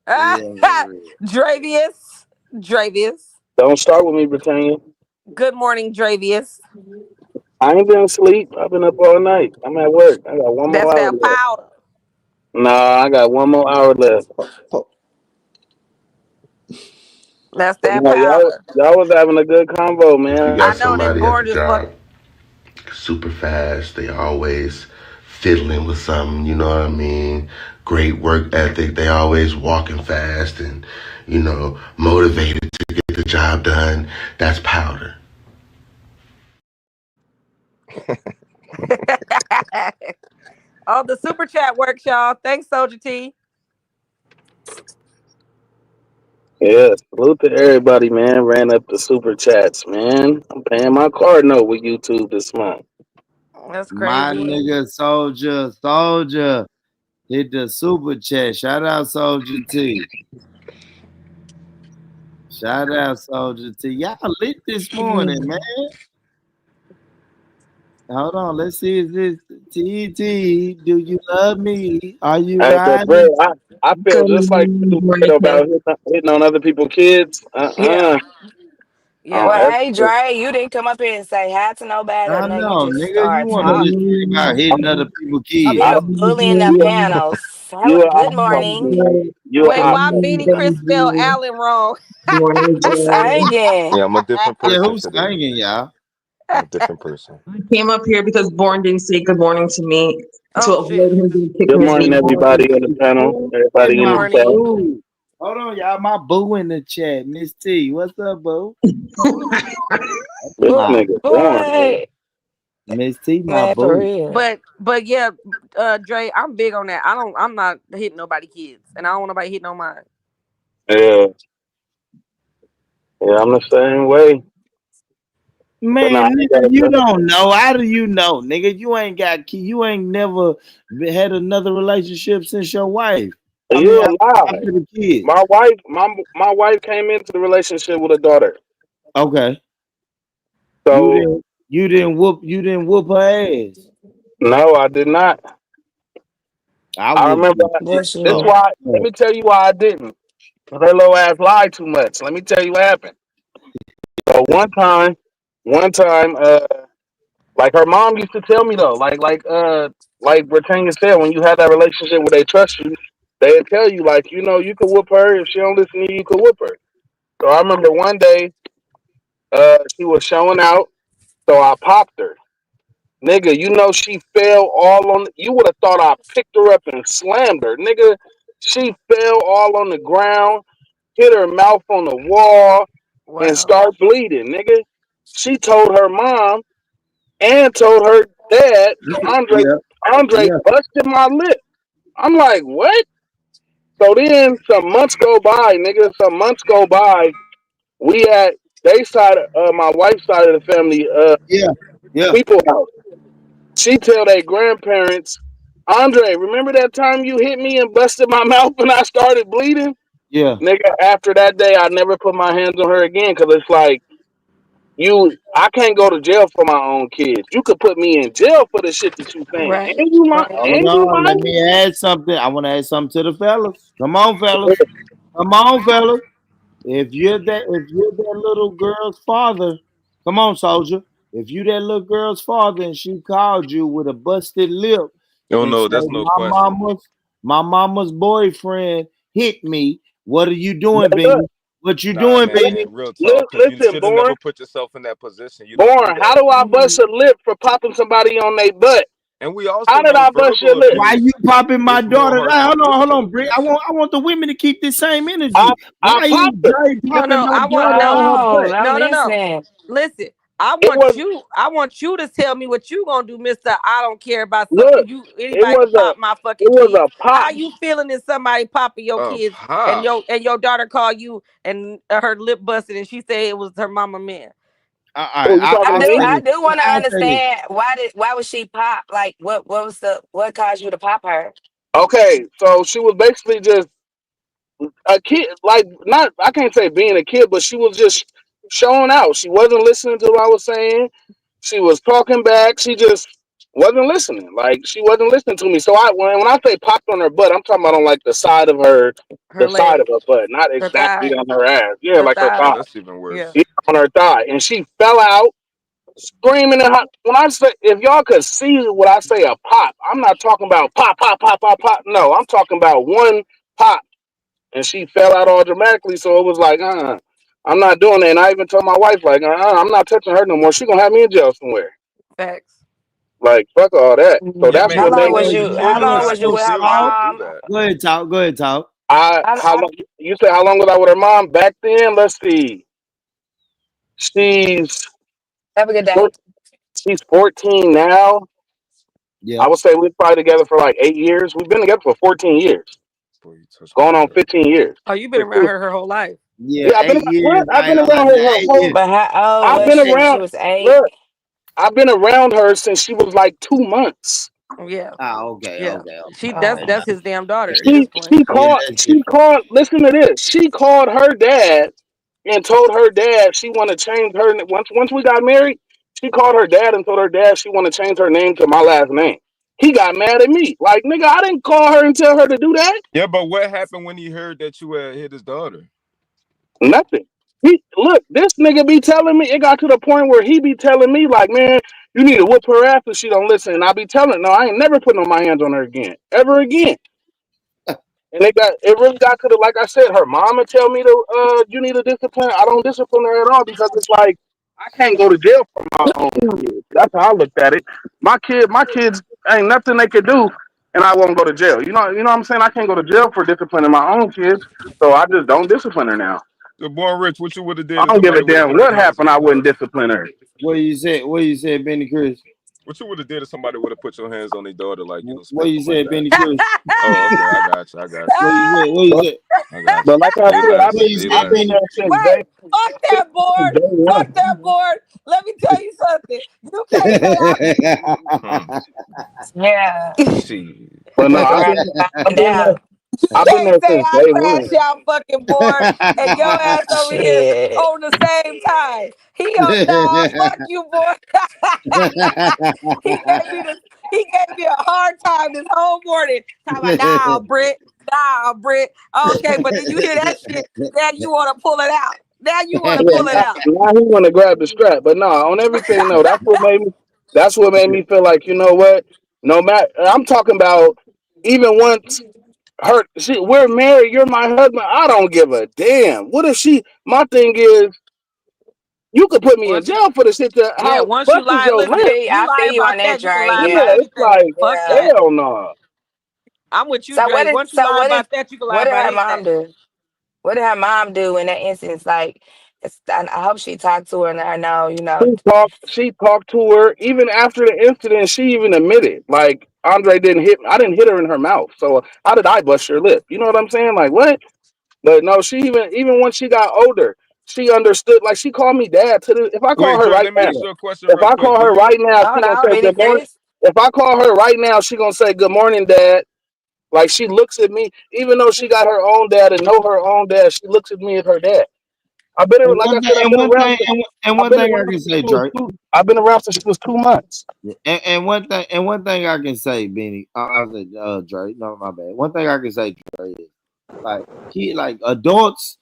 Yeah, for real. Dravius. Don't start with me, Britannia. Good morning, Dravius. I ain't been asleep. I've been up all night. I'm at work. I got one That's more hour that left. powder. Nah, I got one more hour left. That's But that no, powder. y'all was having a good convo, If you man. I got know them somebody at the gorgeous fuck. job super fast, they always fiddling with something, you know what I mean? Great work ethic, they always walking fast and, motivated to get the job done. That's powder. Oh, the super chat works, y'all. Thanks, Soldier T. Yeah, salute to everybody, man. Ran up the super chats, man. I'm paying my card note with YouTube this month. That's My crazy. nigga Soldier. Hit the super chat. Shout out Soldier T. Shout out Soldier T. Y'all lit this morning, man. Hold on. Let's see. Is this TT? Do you love me? Are you Hey, but bro, riding? I feel just like you feel about hitting on other people's kids. Yeah. Yeah. Well, Don't hey, ever. Dre, you didn't come up here and say hi to nobody or I nothing. You know, just nigga. You start want to talking. listen about hitting other people's Up I, here kids. bullying the you, panels. you, Good a morning. you, Wait, why Beanie Chris spelled Allen wrong? Who's singing? Yeah, I'm a different Yeah, person who's today. singing, y'all? I'm a different person. I came up here because Born didn't say good morning to me to Oh shit. avoid him being Good kicking his morning, meat. everybody on the panel. Hey, Good Everybody in my the chat. morning. boo. Hold on, y'all. My boo in the chat. Miss T. What's up, boo? This Boy, My nigga born, man. boy. Miss T, my Man, for boo. real. But yeah, Dre, I'm big on that. I'm not hitting nobody kids, and I don't want nobody hitting on mine. Yeah, yeah, I'm the same way. But nah, I Man, ain't nigga, got a you brother. don't know. How do you know, nigga? You ain't you ain't never had another relationship since your wife. I mean, You a lie. after the kids. My wife came into the relationship with a daughter. Okay. You So didn't you didn't whoop her ass. no, I did not. I I whooped remember you. Yes, this you. why. Let me tell you why I didn't. 'Cause her little ass lied too much. Let me tell you what happened. So one time, like her mom used to tell me though, like Britannia said, when you have that relationship where they trust you, they tell you like, you could whoop her if she don't listen to you, you could whoop her. So I remember one day, she was showing out, so I popped her. Nigga, she fell all on. You would have thought I picked her up and slammed her. Nigga, she fell all on the ground, hit her mouth on the wall, and Wow. start bleeding. Nigga, she told her mom and told her dad, Andre, Yeah, Andre yeah, busted my lip. I'm like, what? So then some months go by, nigga. Some months go by. We at they side, my wife's side of the family, yeah, yeah, people house. She tell their grandparents, Andre, remember that time you hit me and busted my mouth and I started bleeding? yeah. Nigga, after that day, I never put my hands on her again because it's like, I can't go to jail for my own kids. You could put me in jail for the shit that you saying. Right. And you lying. Right. Hold And you on, let lying. me add something. I want to add something to the fellas. Come on, fellas. Come on, fellas. If you're that little girl's father, come on, soldier. If you that little girl's father and she called you with a busted lip Oh and no, said, that's no question. my mama's boyfriend hit me. What are you doing, But look, Beanie? What you Nah, doing, Beanie? man, real talk. Because you listen, should have born, never put yourself in that position. You don't do born. How that. do I bust a lip for popping somebody on their butt? And we How also did know I bust your verbal lip? Why abuse you popping my is more daughter? Hey, harsh than hold physical on, Brick. I abuse. want the women to keep the same I energy. I Why you popped her. Dre No, popping no. my I want daughter no, on her Oh, butt? I'm no. listening. Listen, I It want was you. I want you to tell me what you gonna do, Mister. I don't care about some look. you. It Anybody was can pop my it fucking was kids. a How pop. you feeling if somebody popping your A kids and pop. your daughter call you and her lip busted and she said it was her mama man? All Who right, you talking I to do. me? I this. do want to I say this. understand why was she pop? Like, what caused you to pop her? Okay, so she was basically just a kid, like not I can't say being a kid, but she was just showing out. She wasn't listening to what I was saying. She was talking back. She just wasn't listening. Like she wasn't listening to me. So when I say popped on her butt, I'm talking about on like Her the side leg, of her butt, not her exactly thigh, on her ass. Yeah, her like her thigh. Oh, thigh. that's even Yeah, worse. Yeah, on her thigh, and she fell out screaming. And when I say, if y'all could see what I say, a pop, I'm not talking about pop, pop, pop, pop, pop. No, I'm talking about one pop, and she fell out all dramatically. So it was like, I'm not doing that. And I even told my wife, like, I'm not touching her no more. She gonna have me in jail somewhere. facts. Like, fuck all that. So Yeah, Mm. that's man, How what you long made know, was me. your you? kid How in a long All right, was you so with her relationship Saul, shouldn't do mom? that. go ahead, talk. Go ahead, talk. How I long? You said how long was I with her mom back then? Let's see. She's have a good four- day. she's 14 now. Yeah. I would say we're probably together for like 8 years. We've been together for 14 years, Before you touch my going on girl. 15 years. Oh, you've been around her whole life. Yeah, Yeah, I've been 8 years. what? I've been I around said her eight whole. years. But how old I've was been she when she around. was 8? Look, I've been around her since she was like 2 months. Yeah, Okay, yeah. okay, okay. She Oh, that's his damn daughter at She this point. she Yeah, called. that's She different. called. Listen to this. She called her dad and told her dad she want to change her. Once we got married, she called her dad and told her dad she want to change her name to my last name. He got mad at me. Like, nigga, I didn't call her and tell her to do that. Yeah, but what happened when he heard that you had hit his daughter? Nothing. He look, this nigga be telling me, it got to the point where he be telling me, like, man, you need to whoop her ass if she don't listen. And I be telling her, no, I ain't never putting my hands on her again. Ever again. And it really got to the, like I said, her mama tell me to you need to discipline. I don't discipline her at all because it's like I can't go to jail for my own kids. That's how I looked at it. My kids ain't nothing they could do and I won't go to jail. You know what I'm saying? I can't go to jail for disciplining my own kids. So I just don't discipline her now. The born rich, what you would have I did if don't give a somebody would have damn put their what hands on happened, your I wouldn't daughter? discipline her. What you said, Benny Chris? What you would have did if somebody would have put your hands on their daughter, like, What spanked you them like said, that? Benny Chris? Oh, okay, I got you. I got you. What you said? What you But, said? I got but you. like I Say said, less. What you Say I've said, been less. Benny? there Wait, fuck that since board. day one. Fuck that board. Let me tell you something. You can't say Hmm. yeah. Shit. But no, Fuck around and find out. you I've been can't there say since I day crashed one. out fucking board and your ass over here Shit. on the same time. He on nah, fuck you, boy. he gave me this. He gave me a hard time this whole morning. Talking about nah, Brit. Okay, but then you hear that shit. Now you want to pull it out. Now you want to Yeah, pull it out. now he want to grab the strap, but no, on everything. No, that's what made me. That's what made me feel like, you know what? No matter, I'm talking about. Even once we're married. You're my husband. I don't give a damn. What if she? My thing is, you could put me in Once you, jail for the shit that yeah, how once you busted lie, your listen, lip. you I lie feel you on about that, that, you can Dre. lie Yeah, about Yeah. it's anything. like Fuck Yeah. that. hell no. I'm with you, So Dre. what did Once you so lie what did about that, you can lie what did about her mom anything. do? What did her mom do in that instance? Like, I hope she talked to her and let her know, She talked to her even after the incident. She even admitted, like Andre didn't hit. I didn't hit her in her mouth. So how did I bust your lip? You know what I'm saying? Like what? But no, she even when she got older, she understood. Like she called me dad. If I call Wait, her Dre, right let me now, ask you a question if real I quick. call Do her you? right now, hold she gonna on, say Benny good morning. Chris. If I call her right now, she gonna say good morning, dad. Like she looks at me, even though she got her own dad and know her own dad, she looks at me as her dad. I've been, like I said, I've been around. I've One been thing I around can since say, she was Drake. I've been around since she was 2 months. And one thing I can say, Benny, I said, Drake, no, my bad. One thing I can say, Drake, is like adults,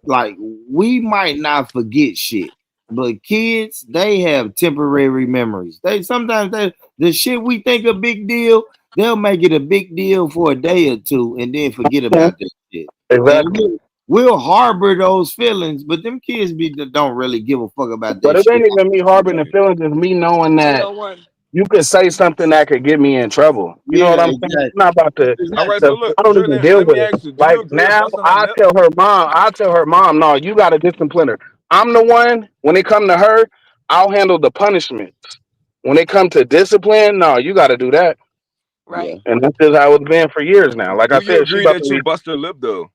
like we might not forget shit, but kids, they have temporary memories. The shit we think a big deal, they'll make it a big deal for a day or two and then forget Yeah, about that shit. And exactly. we'll harbor those feelings, but them kids don't really give a fuck about But that it shit. ain't even me harboring the feelings. It's me knowing that 301. you could say something that could get me in trouble. You know what Yeah, I'm saying? I'm exactly. not about to. All right. So to look, I don't Dre, even deal let me with it. ask you: do you Like agree with now, busting her lip? I tell her mom, no, you got to discipline her. I'm the one. When it come to her, I'll handle the punishments. When it come to discipline, no, you got to do that. Yeah. Right. And that's just how it's been for years now. Like I Do you said, she agree about to that you be. bust her lip though?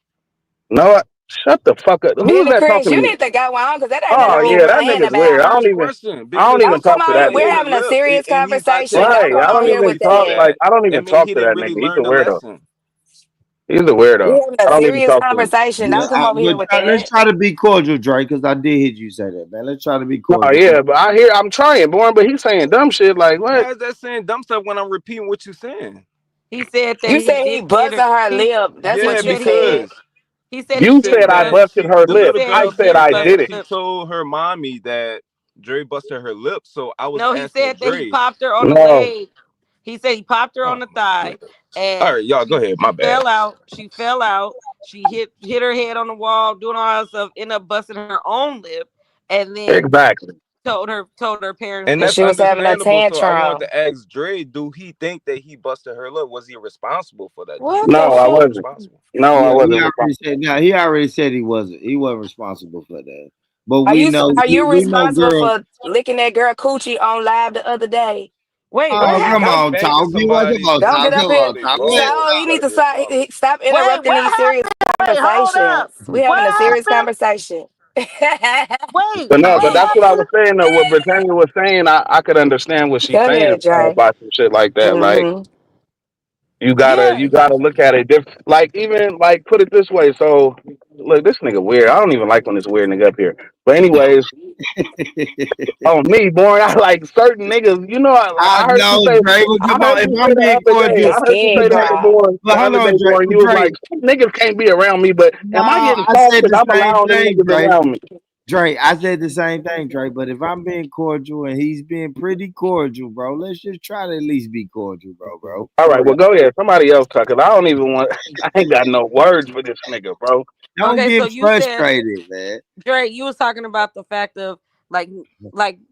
No, shut the fuck up. Who's Benny that Chris, talking to you me? need to go on because that ain't nothing Oh to be yeah, that running nigga's It's a weird. about. fair question I don't even Don't come talk to on He here. that We're bit nigga. her having a lip serious and he's not conversation. taking Don't Right. come I on don't here accountability with even for talk that. like that. I don't even That means talk he to didn't that really nigga. He's a learn the weirdo. lesson. He's a weirdo. We're having a I don't even serious talk to him. conversation. Don't come over here with Let's that. try to be cordial, Drake, because I did hear you say that, man. Let's try to be No, cordial. yeah, but I'm trying, born, but he's saying dumb shit like what? How's that saying dumb stuff when I'm repeating what you're saying? He said that You he said he did hit buzzing her. her lip. That's He Yeah, what you said he did. said. because He said you he You did said said I bust. that busted her the He lip. little said I he girl said did said I bust that did her it. she lip. told her mommy that Dre busted her lip. So I was No, he asking said that he Dre. popped her on the No. leg. He said he popped her on Oh the my thigh, goodness. All and right, y'all, go ahead. My she bad. fell out. She fell out. She hit her head on the wall, doing all that stuff. Ended up busting her own lip, and then Exactly. told her parents And Because that that's she was having a understandable. So I wanted tantrum. to ask Dre, do he think that he busted her lip? Was he responsible for that? Do you What think the No, he I was fuck? wasn't. responsible? No, I Yeah, wasn't responsible. he already said he wasn't. He wasn't responsible for that. But Are we you know are you we know responsible girls. for licking that girl coochie on live the other day Wait, Oh, what come happened? on, Thanking talk. You want somebody come on, Don't talk. get Come up before here. on, they talk. blow Let, up So is you talk. need to crazy, bro. stop Wait, interrupting what these serious happened? Wait, hold up. conversations. We having What a serious happened? conversation. Wait, But no, what but Go that's what I happened? was saying though. What Britannia was saying, I could understand what she's saying ahead, Dre. about some shit like that. Like Mm-hmm. Yeah. you gotta look at it different. Like even like put it this way. So look, this nigga weird. I don't even like when this weird nigga up here. But anyways, on me, boy, I like certain niggas. You know, I I heard you know, say. Dre. But I come on, heard if you say I'm the being other day. The cordial, I heard you say skin but the Dre, other dry. boy but the hold other on, day, Dre. boy. You was Dre, like, niggas can't be around me. But no, am I getting I soft said because the I'm same allowing them thing, niggas Dre. around me? Dre, I said the same thing, Dre. But if I'm being cordial and he's being pretty cordial, bro, let's just try to at least be cordial, bro. All For right, well, real. go ahead. Somebody else talk, cause I don't even want. I ain't got no words for this nigga, bro. Don't Okay, so get you said, frustrated, man. Dre, you was talking about the fact of like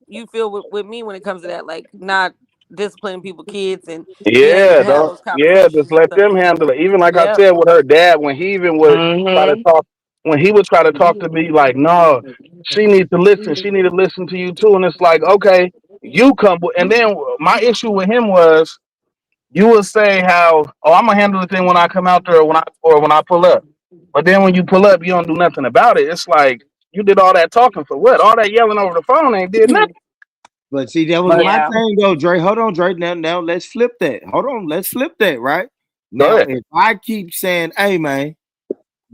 you feel with me when it comes to that, like not disciplining people kids and being able Yeah, to have don't. those Yeah, conversations just and let stuff. them handle it. Even like I Yep. said with her dad, when he even would try to Mm-hmm. talk, when he would try to talk to me, like, no, she needs to listen. She need to listen to you too. And it's like, okay, you come. And then my issue with him was, you would say how, oh, I'm gonna handle the thing when I come out there, or when I pull up. But then when you pull up, you don't do nothing about it. It's like you did all that talking for what? All that yelling over the phone ain't did nothing. But see, that was Like, my Yeah. thing though, Dre. Hold on, Dre. Now let's flip that. Hold on, let's flip that, right? go Now, ahead. if I keep saying, hey man,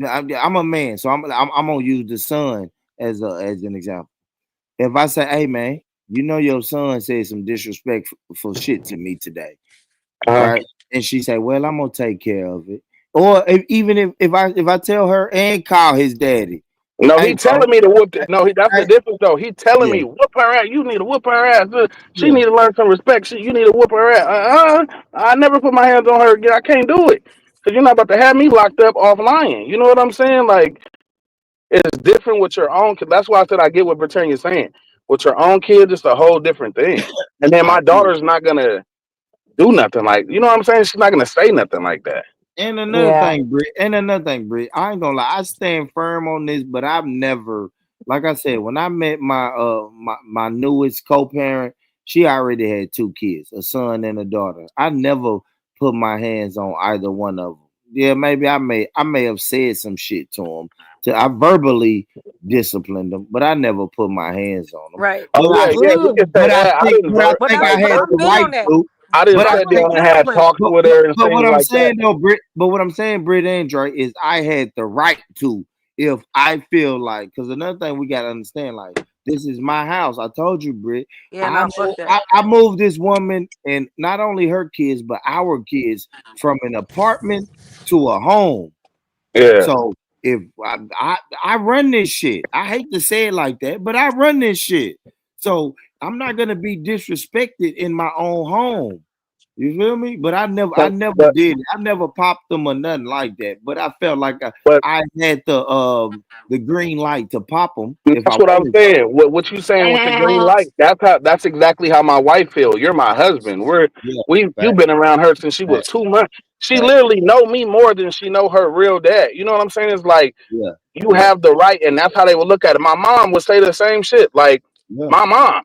I'm a man, so I'm gonna use the son as an example. If I say, hey man, you know your son said some disrespectful shit to me today, Uh-huh. right? And she say, well, I'm gonna take care of it. Or even if I tell her and call his daddy, No, hey he bro, telling me to whoop it. No, that's the hey, difference though. He telling yeah, me whoop her ass. You need to whoop her ass. She yeah. need to learn some respect. You need to whoop her ass. I never put my hands on her again. I can't do it because you're not about to have me locked up off lying. You know what I'm saying? Like it's different with your own. That's why I said I get what Britannia's saying. With your own kids, it's a whole different thing. And then I my agree. daughter's not gonna do nothing like, you know what I'm saying? She's not gonna say nothing like that. Yeah. And another thing, Britt, I ain't gonna lie, I stand firm on this, but I've never, like I said, when I met my newest co-parent, she already had two kids, a son and a daughter. I never put my hands on either one of them. Yeah, maybe I may have said some shit to them. I verbally disciplined them, but I never put my hands on them. Right. Oh yeah, yeah, we can say that. But I I'm had I'm the big right on that. to. I didn't But I I'm sit with think down and have discipline. talks with her and but things what I'm like that. saying though, what I'm saying, Britt and Dre, is I had the right to if I feel like, because another thing we gotta understand, like this is my house. I told you, Britt. Yeah, no, fuck that. I moved this woman and not only her kids, but our kids from an apartment to a home. Yeah. So if I run this shit, I hate to say it like that, but I run this shit. So I'm not gonna be disrespected in my own home. You feel me? But I So, never but did it. I never popped them or nothing like that. But I felt like but I had the green light to pop them if I that's what I'm wanted to. saying. What you saying with the green light? That's exactly how my wife feel. You're my husband. Yeah, You've fact, been around her since she was fact, 2 months. She fact. literally know me more than she know her real dad. You know what I'm saying? It's like Yeah, you yeah, have the right, and that's how they would look at it. My mom would say the same shit. Like yeah. my mom,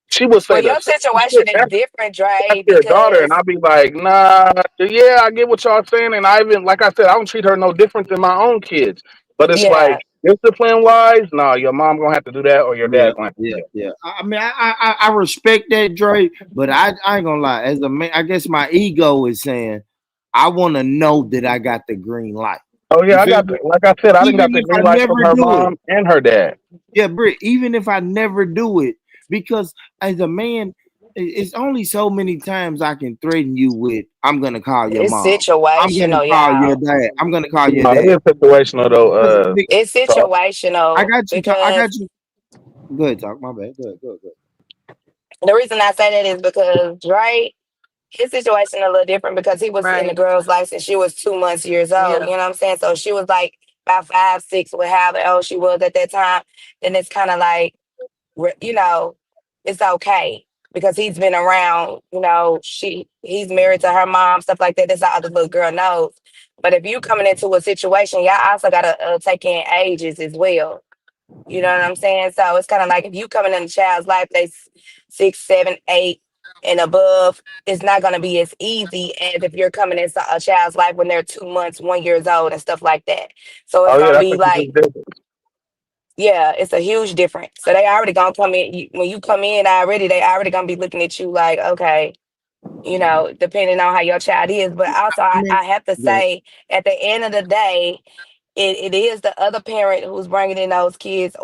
she would Well, say the your same situation shit is different, after Dre, your daughter, and because I'd be like, nah, yeah, I get what y'all saying, and I even, like I said, I don't treat her no different than my own kids. But it's like yeah, discipline wise, no, your mom gonna have to do that, or your Yeah, dad gonna have to do yeah, that. yeah. I mean, I respect that, Dre, but I ain't gonna lie. As a man, I guess my ego is saying I want to know that I got the green light. Oh You yeah, feel me? like I said, I didn't Even got the if I green light from never her do it, mom and her dad. yeah, Britt. Even if I never do it, because as a man, it's only so many times I can threaten you with, "I'm gonna call your it's mom. I'm gonna situational, call your y'all. dad. I'm gonna call your No, it dad." is situational though. Because It's So I situational got you. I because got you. Good talk. My bad. Good. the reason I say that is because Dre, his situation a little different because he was in the Right. girl's life since she was 2 months years old. Yeah. You know what I'm saying? So she was like about 5, 6, or however old she was at that time. Then it's kind of like, you know, it's okay because he's been around. You know, he's married to her mom, stuff like that. That's all the little girl knows. But if you coming into a situation, y'all also gotta take in ages as well. You know what I'm saying? So it's kind of like if you coming in a child's life, they 6, 7, 8. and above, it's not going to be as easy as if you're coming into a child's life when they're 2 months, 1 year old, and stuff like that. So it's Oh yeah, gonna that's be a big like, difference. yeah, it's a huge difference. So they already gonna come in when you come in already. They already gonna be looking at you like, okay, depending on how your child is. But also, I I, mean, I have to yeah, say, at the end of the day, it is the other parent who's bringing in those kids.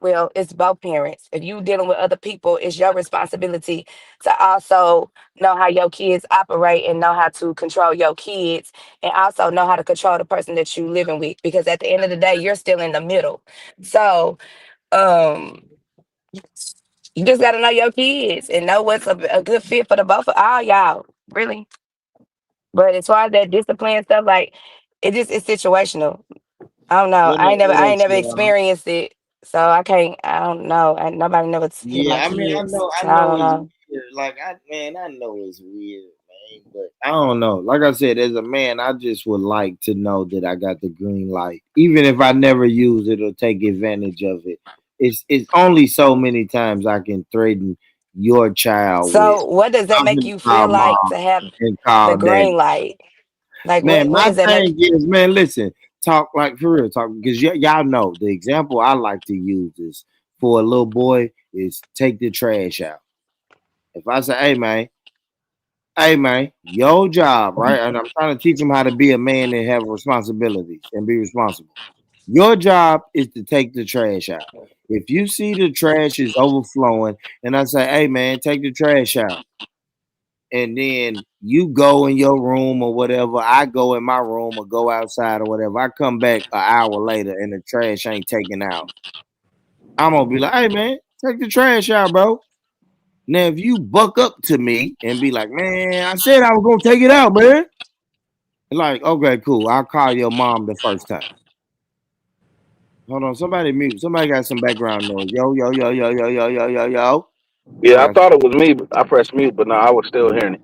Well, it's both parents. If you dealing with other people, it's your responsibility to also know how your kids operate and know how to control your kids, and also know how to control the person that you living with. Because at the end of the day, you're still in the middle. So, um, you just got to know your kids and know what's a good fit for the both of all y'all. Really. But as far as that discipline stuff, like it's situational. I don't know. I what ain't else, never y'all? experienced it, so I can't. I don't know. And nobody never hit my Yeah, I mean, kids, I so I know don't it's know. weird. Like, I know it's weird, man. But I don't know. Like I said, as a man, I just would like to know that I got the green light, even if I never use it or take advantage of it. It's only so many times I can threaten your child with, So, what does that I'm make gonna you call feel like mom to have and the call green daddy. light? Like, Man, what my does that make? thing is, man, listen, talk like for real, talk because y'all know the example I like to use is for a little boy is take the trash out. If I say, hey man, your job, right? And I'm trying to teach him how to be a man and have responsibilities and be responsible. Your job is to take the trash out. If you see the trash is overflowing, and I say, hey man, take the trash out, and then you go in your room or whatever, I go in my room or go outside or whatever. I come back an hour later and the trash ain't taken out. I'm gonna be like, hey man, take the trash out, bro. Now if you buck up to me and be like, man, I said I was gonna take it out, man. Like, okay, cool. I'll call your mom the first time. Hold on, somebody mute. Somebody got some background noise. Yo, yo, yo, yo, yo, yo, yo, yo, yo. Yeah, I Somebody thought it was me, but I pressed mute, but no, I was still hearing it.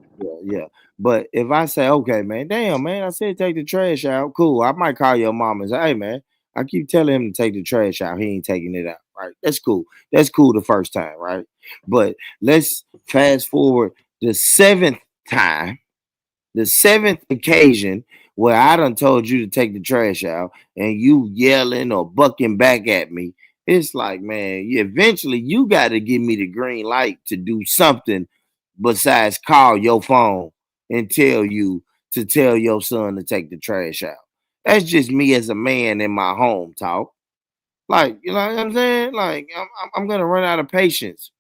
yeah. But if I say, okay, man, damn, man, I said take the trash out. Cool. I might call your mom and say, hey, man, I keep telling him to take the trash out. He ain't taking it out. Right. That's cool. That's cool the first time. Right. But let's fast forward the seventh time, the seventh occasion where I done told you to take the trash out and you yelling or bucking back at me. It's like, man, eventually you got to give me the green light to do something besides call your phone and tell you to tell your son to take the trash out. That's just me as a man in my home talk. Like, you know what I'm saying? Like, I'm gonna run out of patience.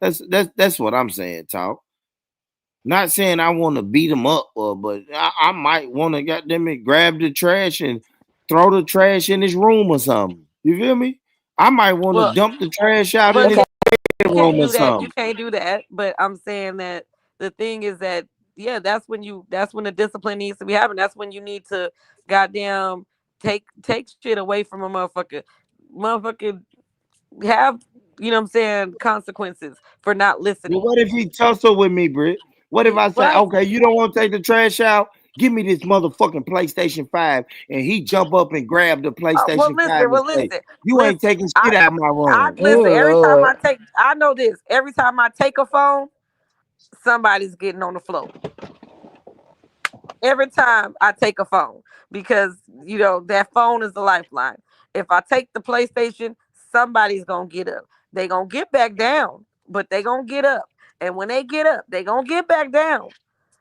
That's what I'm saying, talk. Not saying I want to beat him up, but I might want to goddamn it grab the trash and throw the trash in his room or something. You feel me? I might want to Well, dump the trash out in but his Okay. you can't bedroom or do that. You something. can't do that. But I'm saying that the thing is that yeah, that's when the discipline needs to be happening. That's when you need to goddamn take shit away from a motherfucker. Motherfucker have what I'm saying consequences for not But listening. what if he tussle with me, Britt? What if I say, What? okay, you don't want to take the trash out? Give me this motherfucking PlayStation 5. And he jump up and grab the Well, PlayStation 5 listen. and Well, say, listen. you ain't Listen. taking shit out of my I room. listen. Oh Every time Lord. I take, I know this. Every time I take a phone, somebody's getting on the floor. Every time I take a phone because that phone is the lifeline. If I take the PlayStation, somebody's gonna get up. They gonna get back down, but they gonna get up. And when they get up, they gonna get back down.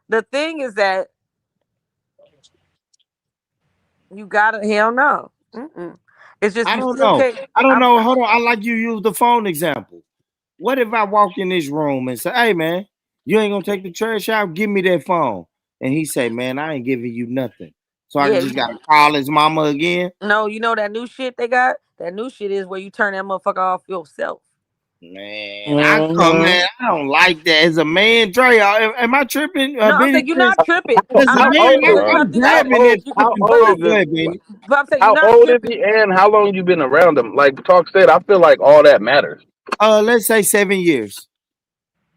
The thing is that you gotta hell no. Mm-mm. It's just I you don't still know. can't. I don't I'm know. Hold on. I like you use the phone example. What if I walk in this room and say, hey man, you ain't gonna take the trash out? Give me that phone. And he say, man, I ain't giving you nothing. So I yeah. just gotta call his mama again. No, you know that new shit they got. That new shit is where you turn that motherfucker off yourself. Man, Hmm. I don't like that. As a man, Dre, am I tripping? No, I'm Benny, saying you're not tripping. as a I'm How not man, saying old you is ain't he? trying I'm to do that. grabbing that How fucking But old is phone. Go this? listen, ahead, Benny. but I'm saying you're How not old is tripping. he, and how long you been around him? Like Talk said, I feel like all that matters. Let's say 7 years.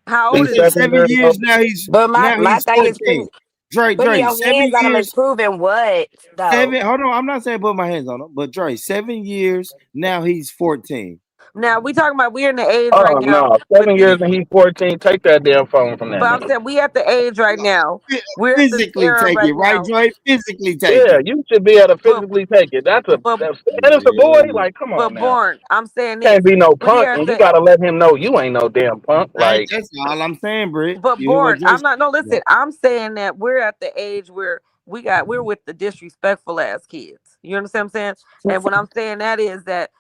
How old Let's He's is say he? 7 years 7 years. old. But my Now my he's thing is 14. putting Dre, your 7 hands on them is years. proving what though. Hold on. I'm not saying put my hands on him, but Dre, 7 years. Now he's 14. Now we talking about we're in the age Oh right now no, with 7 years these. and he's 14. Take that damn phone from that But I'm nigga. saying we at the age right now. We're at this Physically era take right it, right, now. Joy? Physically take Yeah, it. you should be able to But physically take it. That's but and it's a boy. Like, come on now. born. I'm saying Can't this. be no We punk, are at and you the gotta let him know you ain't no damn punk. Like, That's all I'm saying, Britt. But You hear what born, Joy I'm said? not. No, Yeah. listen. I'm saying that we're at the age where we're with the disrespectful ass kids. You understand what I'm saying? And what I'm saying that is that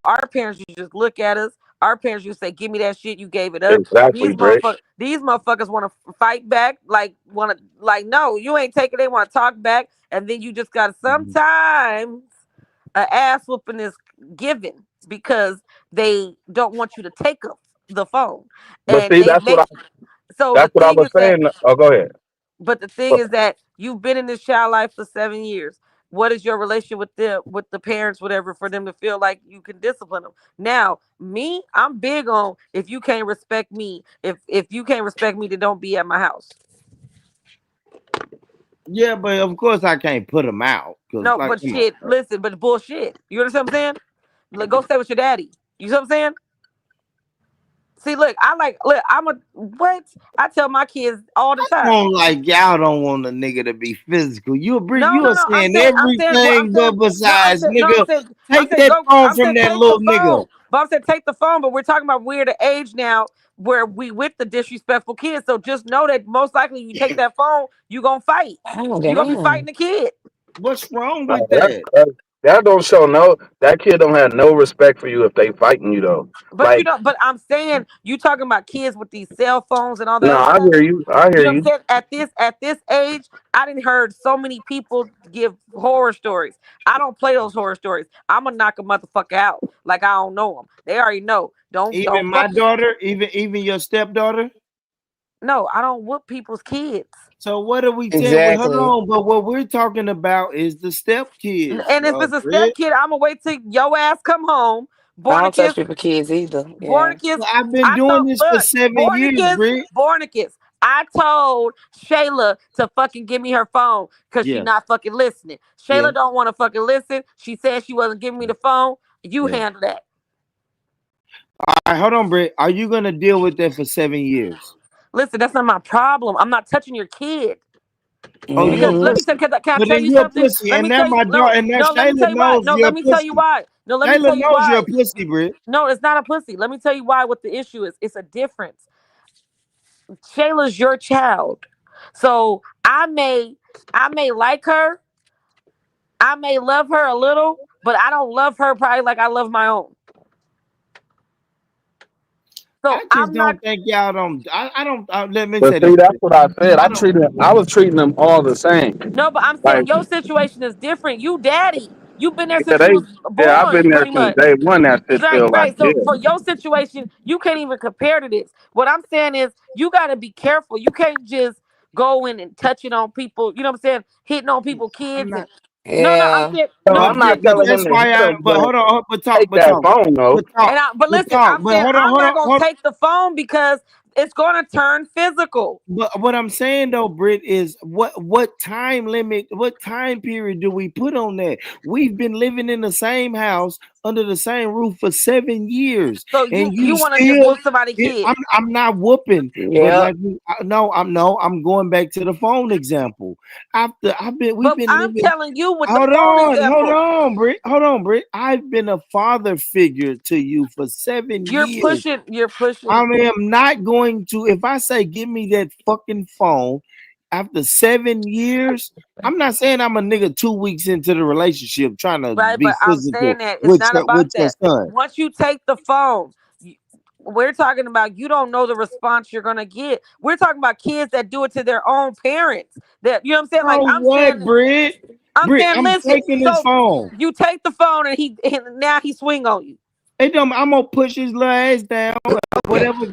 our parents used to just look at us. Our parents used to say, "Give me that shit." You gave it up. exactly, Drake. These motherfuckers want to fight back. Like, no, you ain't taking. They want to talk back, and then you just got sometimes an ass whooping is given because they don't want you to take up the phone, But and see, they make. So the that's what I thing was is that, saying. Oh, go ahead. but the thing is that you've been in this child life for 7 years. What is your relationship with the parents, whatever, for them to feel like you can discipline them? Now, me, I'm big on if you can't respect me, if you can't respect me, then don't be at my house. Yeah, but of course I can't put them out because, No, like, but come on, shit, bro. listen, but bullshit. You understand what I'm saying? Like, go stay with your daddy. You know what I'm saying? See, look, I'm a what? I tell my kids all the time. Don't like y'all don't want a nigga to be physical. You agree? No, You no, are no. saying everything but besides, nigga. I'm Take saying that go. phone I'm from saying that take the little nigga. phone. But I'm saying take the phone. But we're talking about we're the age now where we with the disrespectful kids. So just know that most likely you take that phone, you gonna fight. Oh, You gonna be damn. fighting the kid. What's wrong Nah, with that? that don't show no. That kid don't have no respect for you if they fighting you though. But Like, but I'm saying you talking about kids with these cell phones and all the no, other I stuff. hear you. I You hear know what I'm you. saying? At this age, I didn't heard so many people give horror stories. I don't play those horror stories. I'm gonna knock a motherfucker out like I don't know them. They already know. Even Don't my fucking. daughter, even your stepdaughter. No, I don't whoop people's kids. So what are we saying? Well, hold Exactly. on, but what we're talking about is the step kids, And if it's a step Britt. kid, I'm gonna wait till your ass come home. I don't touch Bornicus, people kids either. Yeah. Bornicus. Well, I've been I doing told this for look, 7 years, Bornicus, Britt. Bornicus. I told Shayla to fucking give me her phone because she Yeah, not fucking listening. yeah, Shayla don't want to fucking listen. She said she wasn't giving me the phone. You yeah. handle that. All right, hold on, Britt. Are you gonna deal with that for 7 years? Listen, that's not my problem. I'm not touching your kid. Oh, you're a Because Hmm. let me tell pussy. can I But tell then you you're a something? pussy, Let and me now tell you my daughter, and now no, let me Shayla tell you why. knows No, you're let a me tell you pussy. why. No, let me Shayla tell you knows you're a why. pussy, Britt. No, it's not a pussy. Let me tell you why what the issue is. It's a difference. Shayla's your child. So I may like her, I may love her a little, but I don't love her probably like I love my own. So I just I'm not don't think y'all don't. I don't. Let me But say see, this, that's Britt. what I said. I don't. I was treating them all the same. no, but I'm Like, saying your situation is different. You daddy. You've been there yeah, since you was I've been born, there pretty since much. day one. That shit Right, feel like, right. yeah. So for your situation, you can't even compare to this. What I'm saying is you gotta be careful. You can't just go in and touch it on people, you know what I'm saying? Hitting on people's I'm kids not. and no, I'm Yeah. saying So no, But I'm I'm not saying Britt, but you telling him that's to why hit I. him, But but hold on. But talk. take But that talk. phone though. But talk. but But listen, talk. I'm But saying hold on. I'm Hold not on. gonna Hold on. take the phone because it's gonna turn physical. But what I'm saying though, Britt, is what time limit, what time period do we put on that? We've been living in the same house under the same roof for 7 years, So and you you wanna just still. whoop somebody's kid. I'm not whooping, but Yep. like no, I'm going back to the phone example. We've But been I'm living. telling you with the Hold phone on, example, Hold on, Britt. I've been a father figure to you for 7 years. you're I pushing. am not going to, if I say give me that fucking phone after 7 years, I'm not saying I'm a nigga 2 weeks into the relationship trying to Right, be but I'm physical saying that it's not with about your that. son. Once you take the phone, we're talking about you don't know the response you're gonna get. We're talking about kids that do it to their own parents. That you know what I'm saying? Like So what, Britt? I'm Britt, saying, I'm listen. taking this So phone. you take the phone and now he swing on you. I'm gonna push his little ass down. Okay. Whatever.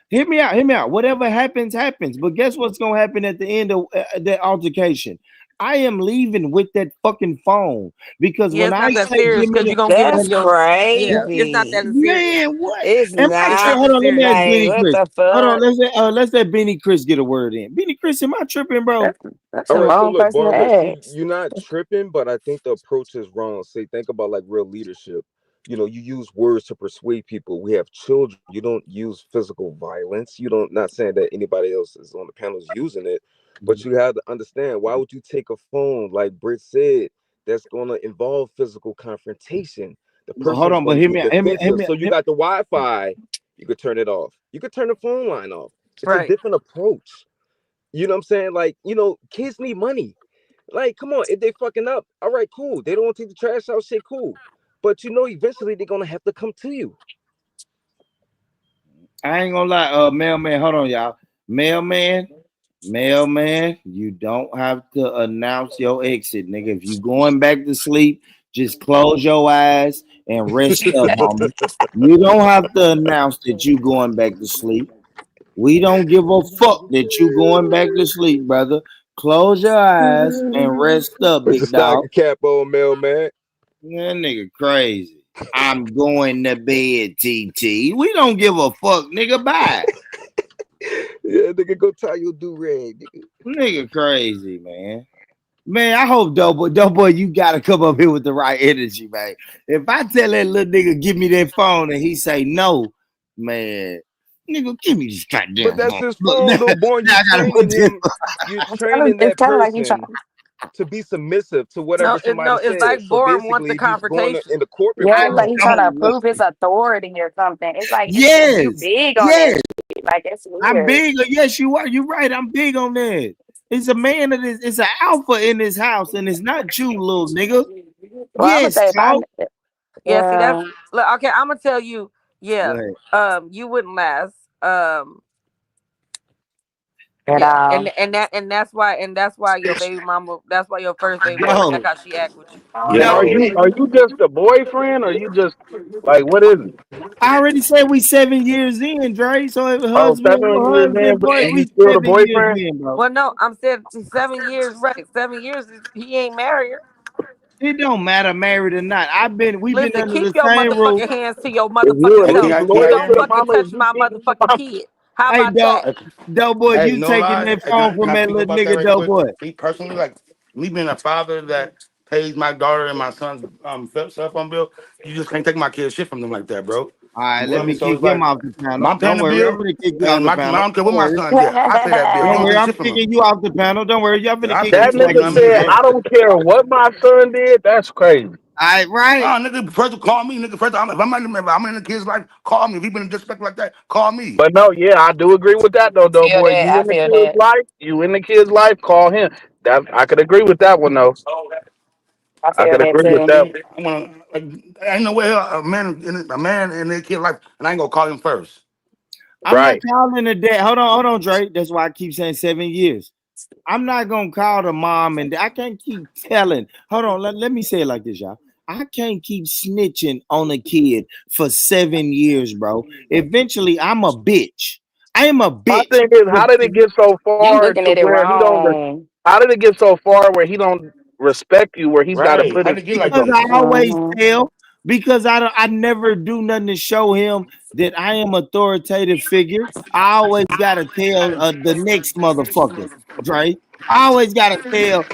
Hear me out. Hear me out. Whatever happens, happens. But guess what's gonna happen at the end of that altercation? I am leaving with that fucking phone because Yeah, when it's I not that say serious give me because you're the gonna give it to That's when, your yeah. It's not crazy. that serious. man, what It's am I It's tripping? not not. Hold that on, let me serious. ask Like, Benny what Chris. the Hold on, fuck? let's let Benny Chris get a word in. Benny Chris, am I tripping, bro? That's that's All the right, so wrong look, person to Barber, ask. you're not tripping, but I think the approach is wrong. Say, think about like real leadership. you use words to persuade people. We have children. You don't use physical violence. You don't, not saying that anybody else is on the panel is using it, but you have to understand, why would you take a phone, like Britt said, that's going to involve physical confrontation? The Well, hold person's on, going but to hear be me, defensive. So you got the Wi-Fi, you could turn it off. You could turn the phone line off. It's a Right. different approach. You know what I'm saying? Like, kids need money. Like, come on, if they fucking up, all right, cool. They don't want to take the trash out, shit, cool. But eventually they're gonna have to come to you. I ain't gonna lie, mailman, hold on, y'all. Mailman, you don't have to announce your exit, nigga. If you going back to sleep, just close your eyes and rest up, homie. You don't have to announce that you going back to sleep. We don't give a fuck that you going back to sleep, brother. Close your eyes and rest up, Put your big dog. stocking cap on, mailman. That nigga crazy. I'm going to bed, TT. We don't give a fuck, nigga. Bye. Yeah, nigga, go tie your do-rag, nigga. Nigga crazy, man. Man, I hope Doughboy, you gotta come up here with the right energy, man. If I tell that little nigga give me that phone and he say no, man, nigga, give me this But goddamn that's phone. his Look, phone, though, Born. You I gotta put training this. him. You're training It's that kind of like you trying. person to be submissive to No, whatever somebody it's like says. So Borum wants basically, the if he's going confrontation. in the corporate Yeah, it's I like world, he's trying to don't want prove his authority or something. It's like you Yes, big on that yes. shit. Like it's I'm weird. big. Yes, you are. You're right. I'm big on that. It's a man that is. It's an alpha in this house, and it's not you, little nigga. Well, I'm gonna Yes, say if I, talk. Yeah, see that's yeah, look, okay, I'm gonna tell you, Go yeah, ahead. you wouldn't last. at Yeah, all. and that's why your baby mama, that's why your first baby mama Yo, act how she act with you. Yeah, yo. are you just a boyfriend or you just like what is it? I already said we 7 years in, Dre. So if Oh, 7 years in, boy, and you we still the 7 years boyfriend? in, bro. Well, no, I'm saying 7 years, right? 7 years, he ain't married her. It don't matter, married or not. We've been Listen, under keep the your same roof. motherfucking hands to your If you motherfucking and Hey, self. he's can You y'all loyal hear don't to the me? fucking mama, touch if you my cheating with the motherfucking mama, kid. How Hey, about that? Doughboy, Hey, you no taking lie. that Hey, phone can from I that speak little about that nigga, right quick? Doughboy. Me personally, like me being a father that pays my daughter and my son's cell phone bill, you just can't take my kid's shit from them like that, bro. All right, You let feel me? me So kick it's him like, off the panel. I'm paying Don't the worry, I'm bill, gonna kick you off and the I panel. don't care what Don't my worry. son get. I pay that bill. You Don't don't worry, take I'm shit from him. kicking you off the panel. Don't worry, y'all finna I kick pay this that too. You white know nigga what I man. mean? said, So, I don't care what my son did. That's crazy. All right, right. oh, nigga, first call me, nigga. First, if I'm in the kid's life, call me. If he been disrespect like that, call me. But no, yeah, I do agree with that though, Feel boy. that. You I in the feel kid's that. life, call him. That I could agree with that one though. I I feel could that agree with I too. that. mean, I wanna like, ain't no way a man in their kid life, and I ain't gonna call him first. I'm not Right. calling the dad. Hold on, Drake. That's why I keep saying 7 years. I'm not gonna call the mom and I can't keep telling. Hold on, let me say it like this, y'all. I can't keep snitching on a kid for 7 years, bro. Eventually, I'm a bitch. I am a My bitch. thing is, how did it get so You far looking to at it where he don't? wrong. How did it get so far where he don't respect you? Where he's got to Right? put How his would it get feet like Because up? this? I always Hmm. tell, because I never do nothing to show him that I am authoritative figure. I always gotta tell the next motherfucker, Dre. I always gotta tell,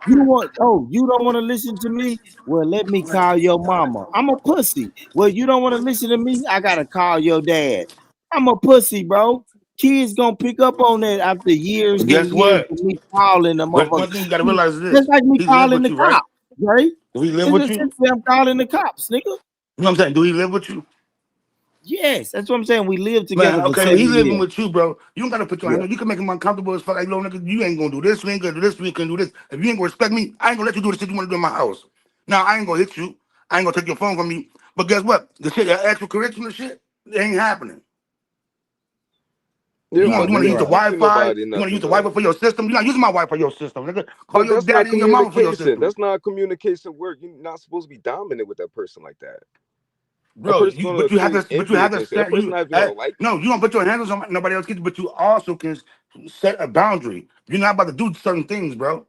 you don't want to listen to me? Well, let me call your mama. I'm a pussy. Well, you don't want to listen to me? I gotta call your dad. I'm a pussy, bro. Kids gonna pick up on that after years But and guess years what? of me calling the But motherfucker. one thing you gotta realize is Just this: like me he live calling with the you, right? cops, right? Do he live It's with you? essentially I'm calling the cops, nigga. You know what I'm saying? Do he live with you? Yes, that's what I'm saying. We lived Man, together for okay, he 7 living years. with you, bro. You don't gotta put your Yeah. hand on. You can make him uncomfortable as fuck. Like, little nigga, you ain't gonna do this. We ain't gonna do this. We ain't gonna do this. If you ain't gonna respect me, I ain't gonna let you do the shit you wanna do in my house. Now, I ain't gonna hit you. I ain't gonna take your phone from you. But guess what? The shit, that actual curriculum shit, it ain't happening. Yeah, You Nah, want but you you're want to you're use the not right. Wi teaching Fi? nobody You want to use nothing the Wi Fi though. for your system? You're not using my Wi Fi for your system, nigga. Call But your that's not daddy and your mama for your communication. system, That's not communication work. You're not supposed to be dominant with that person like that. That bro. person's You gonna but you have create to but you envy have to against you. That set person you. not even gonna like No, you. you don't put your hands on nobody else, but you also can set a boundary. You're not about to do certain things, bro.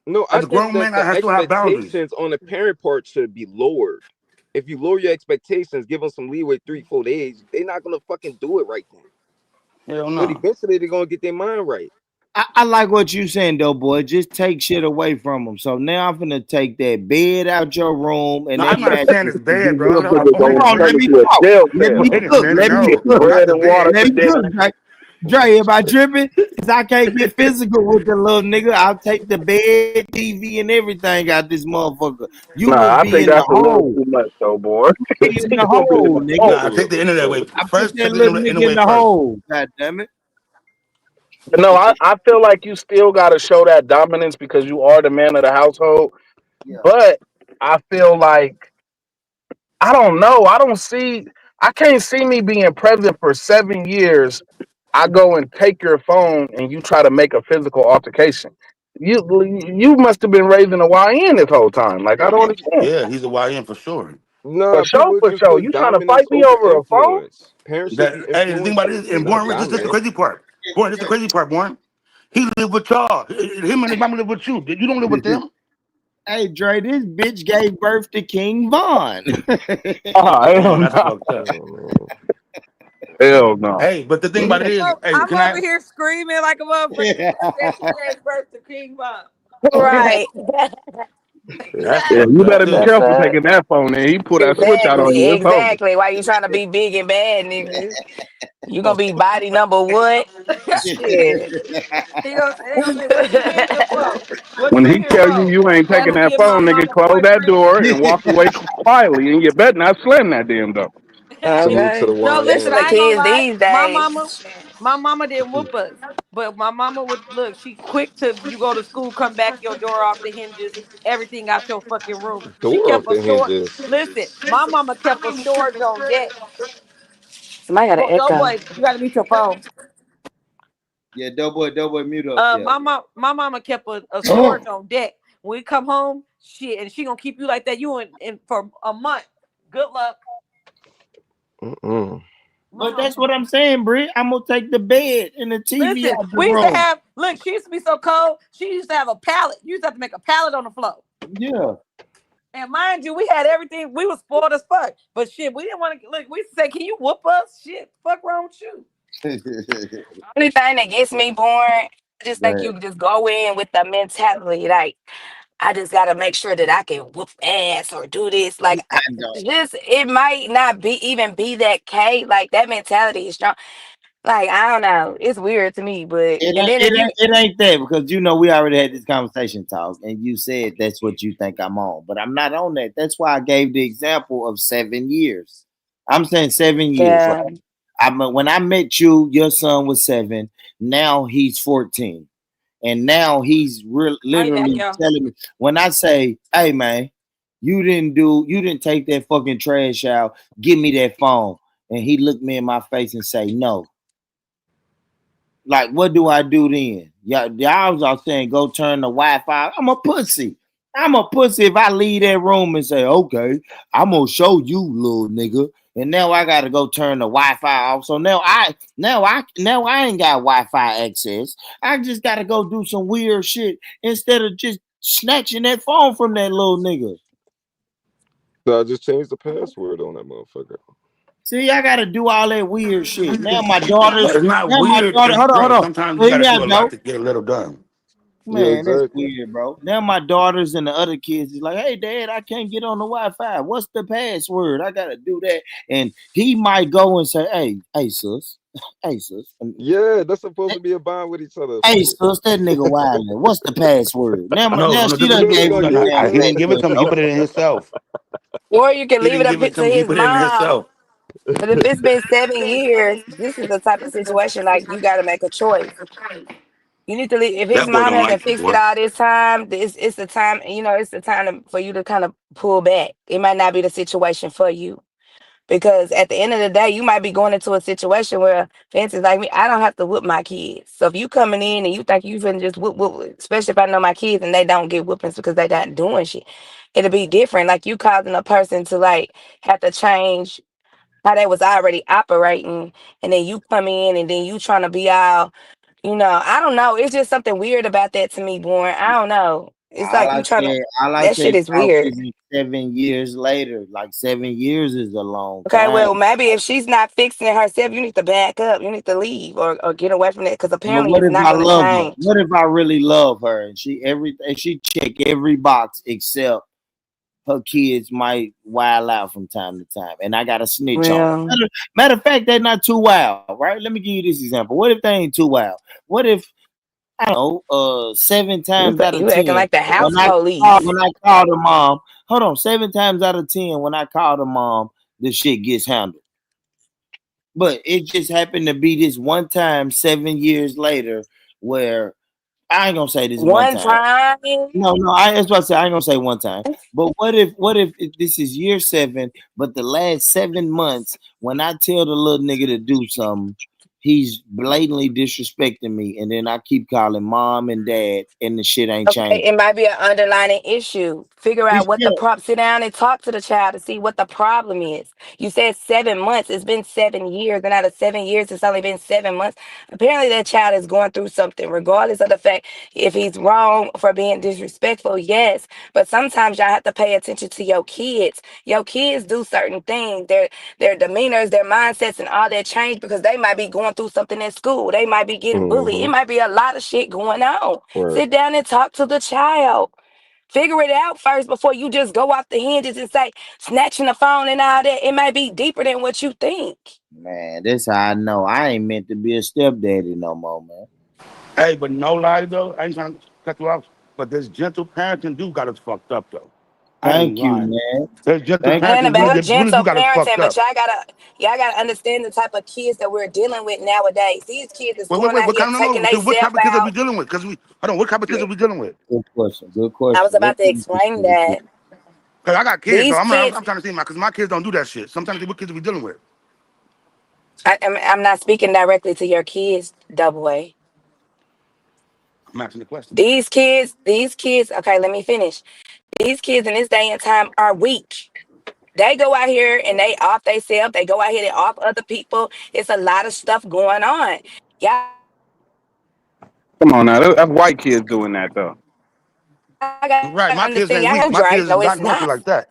No, I As a think grown that man, the I still have boundaries. expectations on the parent part should be lowered. If you lower your expectations, give them some leeway 3, 4 days, they're not gonna fucking do it right then. Hell But no. eventually they're gonna get their mind right. I like what you saying though, boy. Just take shit away from them. So now I'm finna take that bed out your room and No, that I'm not saying mattress it's and bad, give bro. you Them a I'm niggas couple. pointing Hold at gonna on, let turn me Granny. into a talk. jail Let cell. me Wait a cook. minute, Let You me get no, cook. bread not the and water bed. for Let me dinner. cook, Dre. Dre, am I tripping? Cause I can't get physical with the little nigga. I'll take the bed, TV, and everything out this motherfucker. You will Nah, I be think in the that's a little hole. too much, though, boy. Be in the You gonna be in hole, the nigga. Nah, hole. take the internet away I put first. that Take the little internet nigga in away the first. hole. God damn it. No, I feel like you still got to show that dominance because you are the man of the household. Yeah. But I feel like I don't know. I don't see. I can't see me being present for 7 years. I go and take your phone and you try to make a physical altercation. You must have been raised in a YN this whole time. Like I don't understand. Yeah, he's a YN for sure. For Nah, sure, people for just sure. put You trying to dominance fight me over over a phone? influence. Parents should That be hey, the thing about it influencers, is, and not Born Rich, this is the dominant. crazy part. Born, this is the crazy part, Born. He live with y'all. Him and his mama live with you. You don't live with them. Hey, Dre, this bitch gave birth to King Von. Ah, hell Oh, that's no. fucked up. Oh, man. Hell no. Hey, but the thing about it is, hey, I'm can over I? here screaming like a motherfucker. Bitch said she gave birth to King Von. Right. That's Yeah, fucked you up better be too. The careful fuck? taking that phone in. He pull that switch out on Exactly, you. It's over. exactly. Why you trying to be big and bad, nigga? You gonna be body number what? Shit. They gonna say, what you in here for? What When you he in here tell you for? you ain't taking That'll that give my phone, nigga, mama close that boyfriend. door and walk away quietly. And you better not slam that damn door. Salute to Okay. the No, listen, Especially the I YNs. ain't gonna kids lie. these days. My mama didn't whoop us, but my mama would look. She quick to you go to school, come back, your door off the hinges, everything out your fucking room. She Door off kept a the storage. hinges. Listen, my mama kept a storage on deck. Somebody got an Don't echo. boy, you gotta mute your phone. Yeah, doughboy, mute up. Yeah. My mama kept a storage on deck. When we come home, shit, and she gonna keep you like that. You in for a month. Good luck. Mm-mm. My But mama. that's what I'm saying, Brie. I'm gonna take the bed and the TV Listen, out the we used to room. have. Look, she used to be so cold. She used to have a pallet. You used to have to make a pallet on the floor. Yeah. And mind you, we had everything. We was spoiled as fuck. But shit, we didn't want to look. We used to say, "Can you whoop us?" Shit, fuck wrong with you? Only thing that gets me born, I just think Right. you just go in with the mentality like I just gotta make sure that I can whoop ass or do this. Like I know. just it might not be even be that K. Like that mentality is strong. Like I don't know. It's weird to me, but It and ain't, then it if you ain't it ain't that because we already had this conversation talk and you said that's what you think I'm on, but I'm not on that. That's why I gave the example of 7 years. I'm saying 7 years, yeah, right? When I met you, your son was 7. Now he's 14, and now he's I'll be back, literally y'all. telling me when I say, "Hey man, you didn't take that fucking trash out. Give me that phone," and he looked me in my face and say, "No." Like, what do I do then? Y'all was all saying go turn the Wi-Fi. I'm a pussy. I'm a pussy if I leave that room and say, okay, I'm gonna show you, little nigga. And now I gotta go turn the Wi-Fi off. So now I ain't got Wi-Fi access. I just gotta go do some weird shit instead of just snatching that phone from that little nigga. So I just changed the password on that motherfucker. See, I gotta do all that weird shit. It's not Now my weird. daughter, It's hold bro. on. Sometimes you Well, hear gotta me do out, a lot Joe. to get a little done. Yeah, Man, that's exactly. weird, bro. Now my daughters and the other kids is like, "Hey, Dad, I can't get on the Wi-Fi. What's the password? I gotta do that." And he might go and say, "Hey, sis, hey, sis, Yeah, that's supposed to be a bond with each other. hey, Fuck it. sis, that nigga wild. What's the password?" Now No, she this done is gave No, him no. the you damn He didn't good. give it password. to him. He So put it in himself. or you can He leave it didn't up give it to to him. He his put it in mom. himself. But if it's been 7 years, this is the type of situation like you got to make a choice. You need to leave. If his That boy mom don't hasn't like you, fixed it boy. all this time, it's the time. It's the time for you to kind of pull back. It might not be the situation for you because at the end of the day, you might be going into a situation where, for instance, like me, I don't have to whoop my kids. So if you coming in and you think you can just whoop, especially if I know my kids and they don't get whoopings because they not doing shit, it'll be different. Like you causing a person to like have to change how they was already operating, and then you come in and then you trying to be all, I don't know. It's just something weird about that to me, Born. I don't know. It's like you trying to. All I That shit say is talk weird. to me 7 years later. Like 7 years is a long Okay, time. well, maybe if she's not fixing it herself, you need to back up. You need to leave or get away from that because But apparently what it's if not I going to love her? change. What if I really love her and she check every box except her kids might wild out from time to time, and I got to snitch on her. Well, Matter of fact, they're not too wild, right? Let me give you this example. What if they ain't too wild? What if I don't know, 7 times out of you acting 10 like the house when police. I call the mom, hold on, 7 times out of 10 when I call the mom, the shit gets handled. But it just happened to be this one time 7 years later where I ain't gonna say this one One time. time. No, that's what I say. I ain't gonna say one time. But what if this is year 7, but the last 7 months, when I tell the little nigga to do something, he's blatantly disrespecting me, and then I keep calling mom and dad, and the shit ain't Okay, changing. it might be an underlying issue. Figure out It's what the still, prop. Sit down and talk to the child to see what the problem is. You said 7 months. It's been 7 years, and out of 7 years, it's only been 7 months. Apparently, that child is going through something, regardless of the fact if he's wrong for being disrespectful. Yes, but sometimes y'all have to pay attention to your kids. Your kids do certain things. Their demeanors, their mindsets, and all that change because they might be going through something at school. They might be getting bullied. It Mm-hmm. might be a lot of shit going on. Right. Sit down and talk to the child. Figure it out first before you just go off the hinges and say snatching the phone and all that. It might be deeper than what you think. man, this how I know I ain't meant to be a stepdaddy no more, man. Hey, but no lie though, I ain't trying to cut you off, but this gentle parenting do got us fucked up though. I ain't Thank you, lying. man. This gentle Thank It ain't parenting about really do gentle got us fucked parenting, but up. y'all gotta understand the type of kids that we're dealing with nowadays. These kids is going out What here kind of taking no? So what themselves type of kids are we out. dealing with? Because we hold on, what type of kids are we dealing with? Good question. Good I was question. Let's about to get into this explain shit. that. Cause I got kids, so These I'm kids, trying to see my because my kids don't do that shit. Sometimes what kids are we dealing with? I'm not speaking directly to your kids, double A. I'm asking the question. These kids, okay, let me finish. These kids in this day and time are weak. They go out here and they off themselves. They go out here, they off other people. It's a lot of stuff going on. Y'all gotta understand. Y'all gotta understand. Come Y'all on have now, to that's sit white down with kids your doing that kids. though. Right, my kids ain't weak. My Right? kids is No, it's not doing not. shit like that.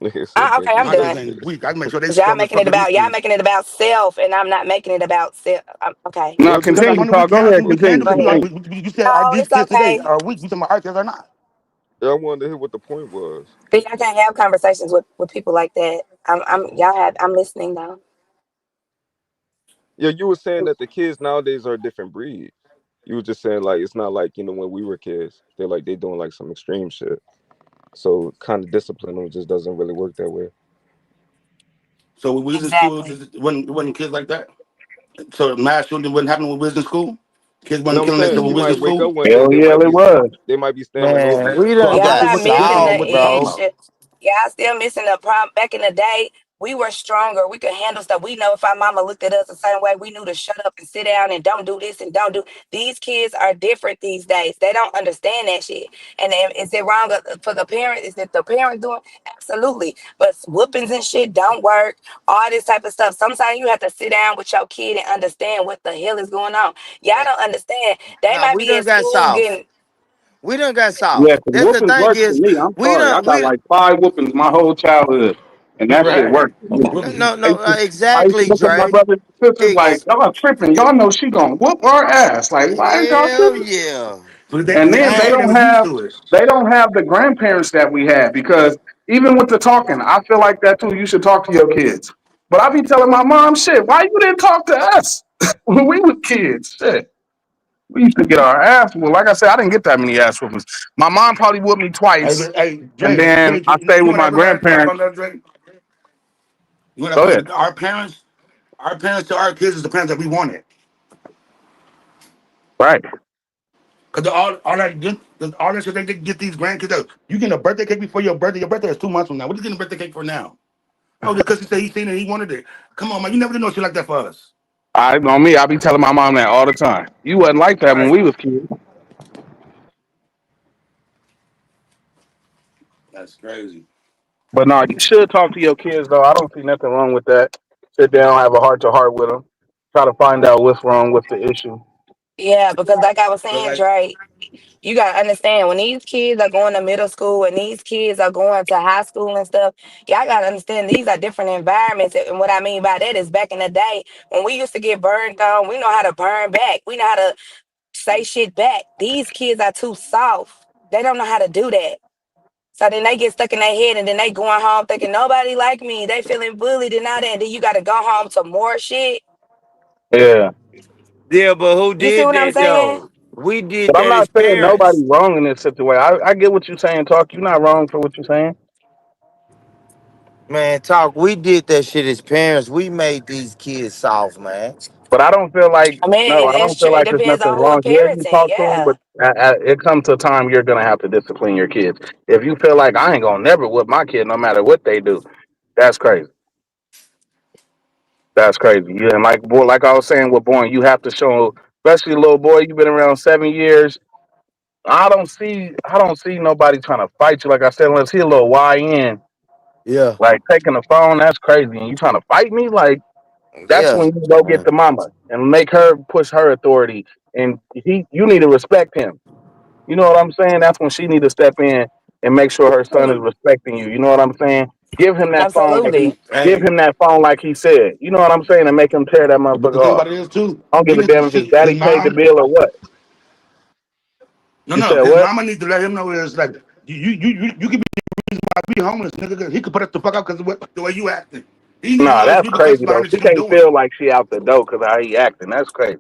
Nigga said Okay, drinking I'm My kids done. Gatorade. ain't weak. I make sure they Cause y'all strong as making fuck it in these about y'all streets. making it about self, and I'm not making it about self. Okay, No, Well, just Because I'm continue, on speak. the Paul. weak Go ahead, we can continue. handle go because ahead. you said are No, these it's kids today okay. are weak. We talking about our kids are not. Yeah, I wanted to hear what the point was. See, I can't have conversations with people like that. I'm listening now. Yeah, you were saying that the kids nowadays are a different breed. You were just saying like it's not like when we were kids. They doing like some extreme shit. So kind of discipline them just doesn't really work that way. So when we was in school, Exactly. it wasn't kids like that. So mass shooting wasn't happening when we was in school. Kids No, wasn't I'm killing themselves saying when you we was in might wake school. up one day, Hell yeah, it was. they might be standing over Man, you. we So done I'm Y'all got not with you. missing I don't the know soft, what you're talking bro. about. issue. Y'all still missing the problem. Back in the day, we were stronger. We could handle stuff. We know if our mama looked at us the same way, we knew to shut up and sit down and don't do this and don't do. These kids are different these days. They don't understand that shit. And then, is it wrong for the parent? Is it the parent doing? Absolutely. But whoopings and shit don't work. All this type of stuff. Sometimes you have to sit down with your kid and understand what the hell is going on. Y'all don't understand. They No, might we be done at got school soft. getting. We done got Yeah, soft. 'cause That's the whoopings thing works for is, me. I'm we sorry. I done got we like 5 whoopings my whole childhood, and that shit Right. worked for me. I used to, I used to exactly, look at my Dre. brothers and sisters like, Ex- y'all tripping. Y'all know she gonna whoop our ass. Like, why is y'all Hell tripping? yeah. So And then they never used to it. they don't have the grandparents that we had because even with the talking, I feel like that too. You should talk to your kids. But I be telling my mom, shit, why you didn't talk to us when we were kids? Shit. We used to get our ass whooped. Like I said, I didn't get that many ass whoopings. My mom probably whooped me twice, and then I stayed You with want my to realize grandparents. on that, Dre? You want Go to ahead. put our parents to our kids is the parents that we wanted. Right. Cause all that shit they get these grandkids out. You getting a birthday cake before your birthday? Your birthday is 2 months from now. What are you getting a birthday cake for now? Oh, because he said he seen it, he wanted it. Come on, man. You never did no shit like that for us. I on me, I be telling my mom that all the time. You wasn't like that when Right. we was kids. That's crazy. But no, you should talk to your kids though. I don't see nothing wrong with that. Sit down, have a heart to heart with them, try to find out what's wrong with the issue. Yeah, because like I was But saying, like, Dre, you gotta understand when these kids are going to middle school and these kids are going to high school and stuff, y'all gotta understand these are different environments. And what I mean by that is back in the day when we used to get burned on, we know how to burn back. We know how to say shit back. These kids are too soft. They don't know how to do that. So then they get stuck in their head and then they going home thinking nobody like me. They feeling bullied and all that. And then you gotta go home to more shit. Yeah. Yeah, but who You see did what I'm that saying? though? We did But I'm that as not saying parents. nobody's wrong in this situation. I get what you're saying, talk. You're not wrong for what you're saying. Man, talk. We did that shit as parents. We made these kids soft, man. But I don't feel like I mean, no, I don't it's true. feel It like there's depends nothing on who a wrong. Yeah, you parenting. talk to them, Yeah. but it comes to a time you're gonna have to discipline your kids. If you feel like I ain't gonna never whip my kid, no matter what they do, that's crazy. That's crazy. Yeah, and like boy, like I was saying with Born, you have to show, especially a little boy. You've been around 7 years. I don't see nobody trying to fight you. Like I said, unless he a little YN, Yeah, like taking the phone, that's crazy. And you trying to fight me, like. That's yeah. when you go get Yeah. the mama and make her push her authority. And you need to respect him. You know what I'm saying? That's when she need to step in and make sure her son is respecting you. You know what I'm saying? Give him that phone like hey, Absolutely. give hey, him that phone like he said. You know what I'm saying? And make him tear that but the motherfucker thing off. about it is too, I don't he give a needs to damn if his shit his daddy paid the mom. bill or what. No, You no, said his what? mama needs to let him know is like you could be homeless, nigga. 'Cause he could put us the fuck up because of the way you acting. He needs to Nah, know there's that's repercussions crazy behind though. the She shit he's can't doing. feel like she out the door because how he acting. That's crazy.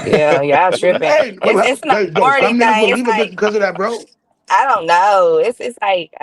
Yeah, y'all tripping. Hey, It's an yo, authority some niggas thing. will It's leave a bitch like because of that, bro. I don't know. It's like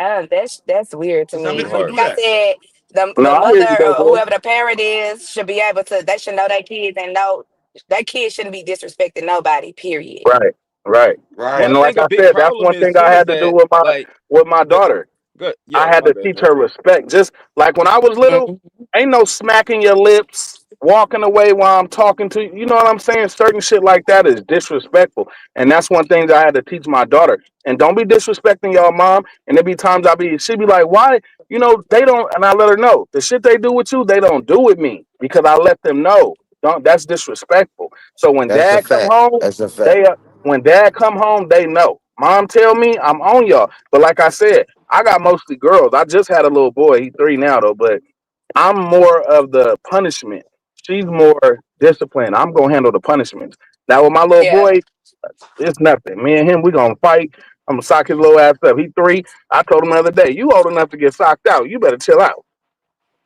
that's weird to Some Too me. niggas will Like do harsh. I that. said, the No, I hear you mother though, or boy. whoever the parent is should be able to. They should know their kids and know their kids shouldn't be disrespecting nobody. Period. Right, right. Well, And I Right. like think a I big said, that's problem one is thing I too is had to do that with my like the daughter. good. I Yeah, had my to bad, teach bro. her respect. Just like when I was little, Mhm. ain't no smacking your lips, walking away while I'm talking to you. You know what I'm saying? Certain shit like that is disrespectful. And that's one thing that I had to teach my daughter. And don't be disrespecting y'all mom. And there be times she'd be like, why? You know, they don't, and I let her know the shit they do with you, they don't do with me because I let them know. Don't, that's disrespectful. So when That's a dad come fact. home, That's a fact. they, when dad come home, they know. Mom tell me I'm on y'all. But like I said, I got mostly girls. I just had a little boy. He's 3 now though, but I'm more of the punishment. She's more disciplined. I'm gonna handle the punishments. Now with my little Yeah. boy, it's nothing. Me and him, we gonna fight. I'm gonna sock his little ass up. He 3. I told him the other day, you old enough to get socked out. You better chill out.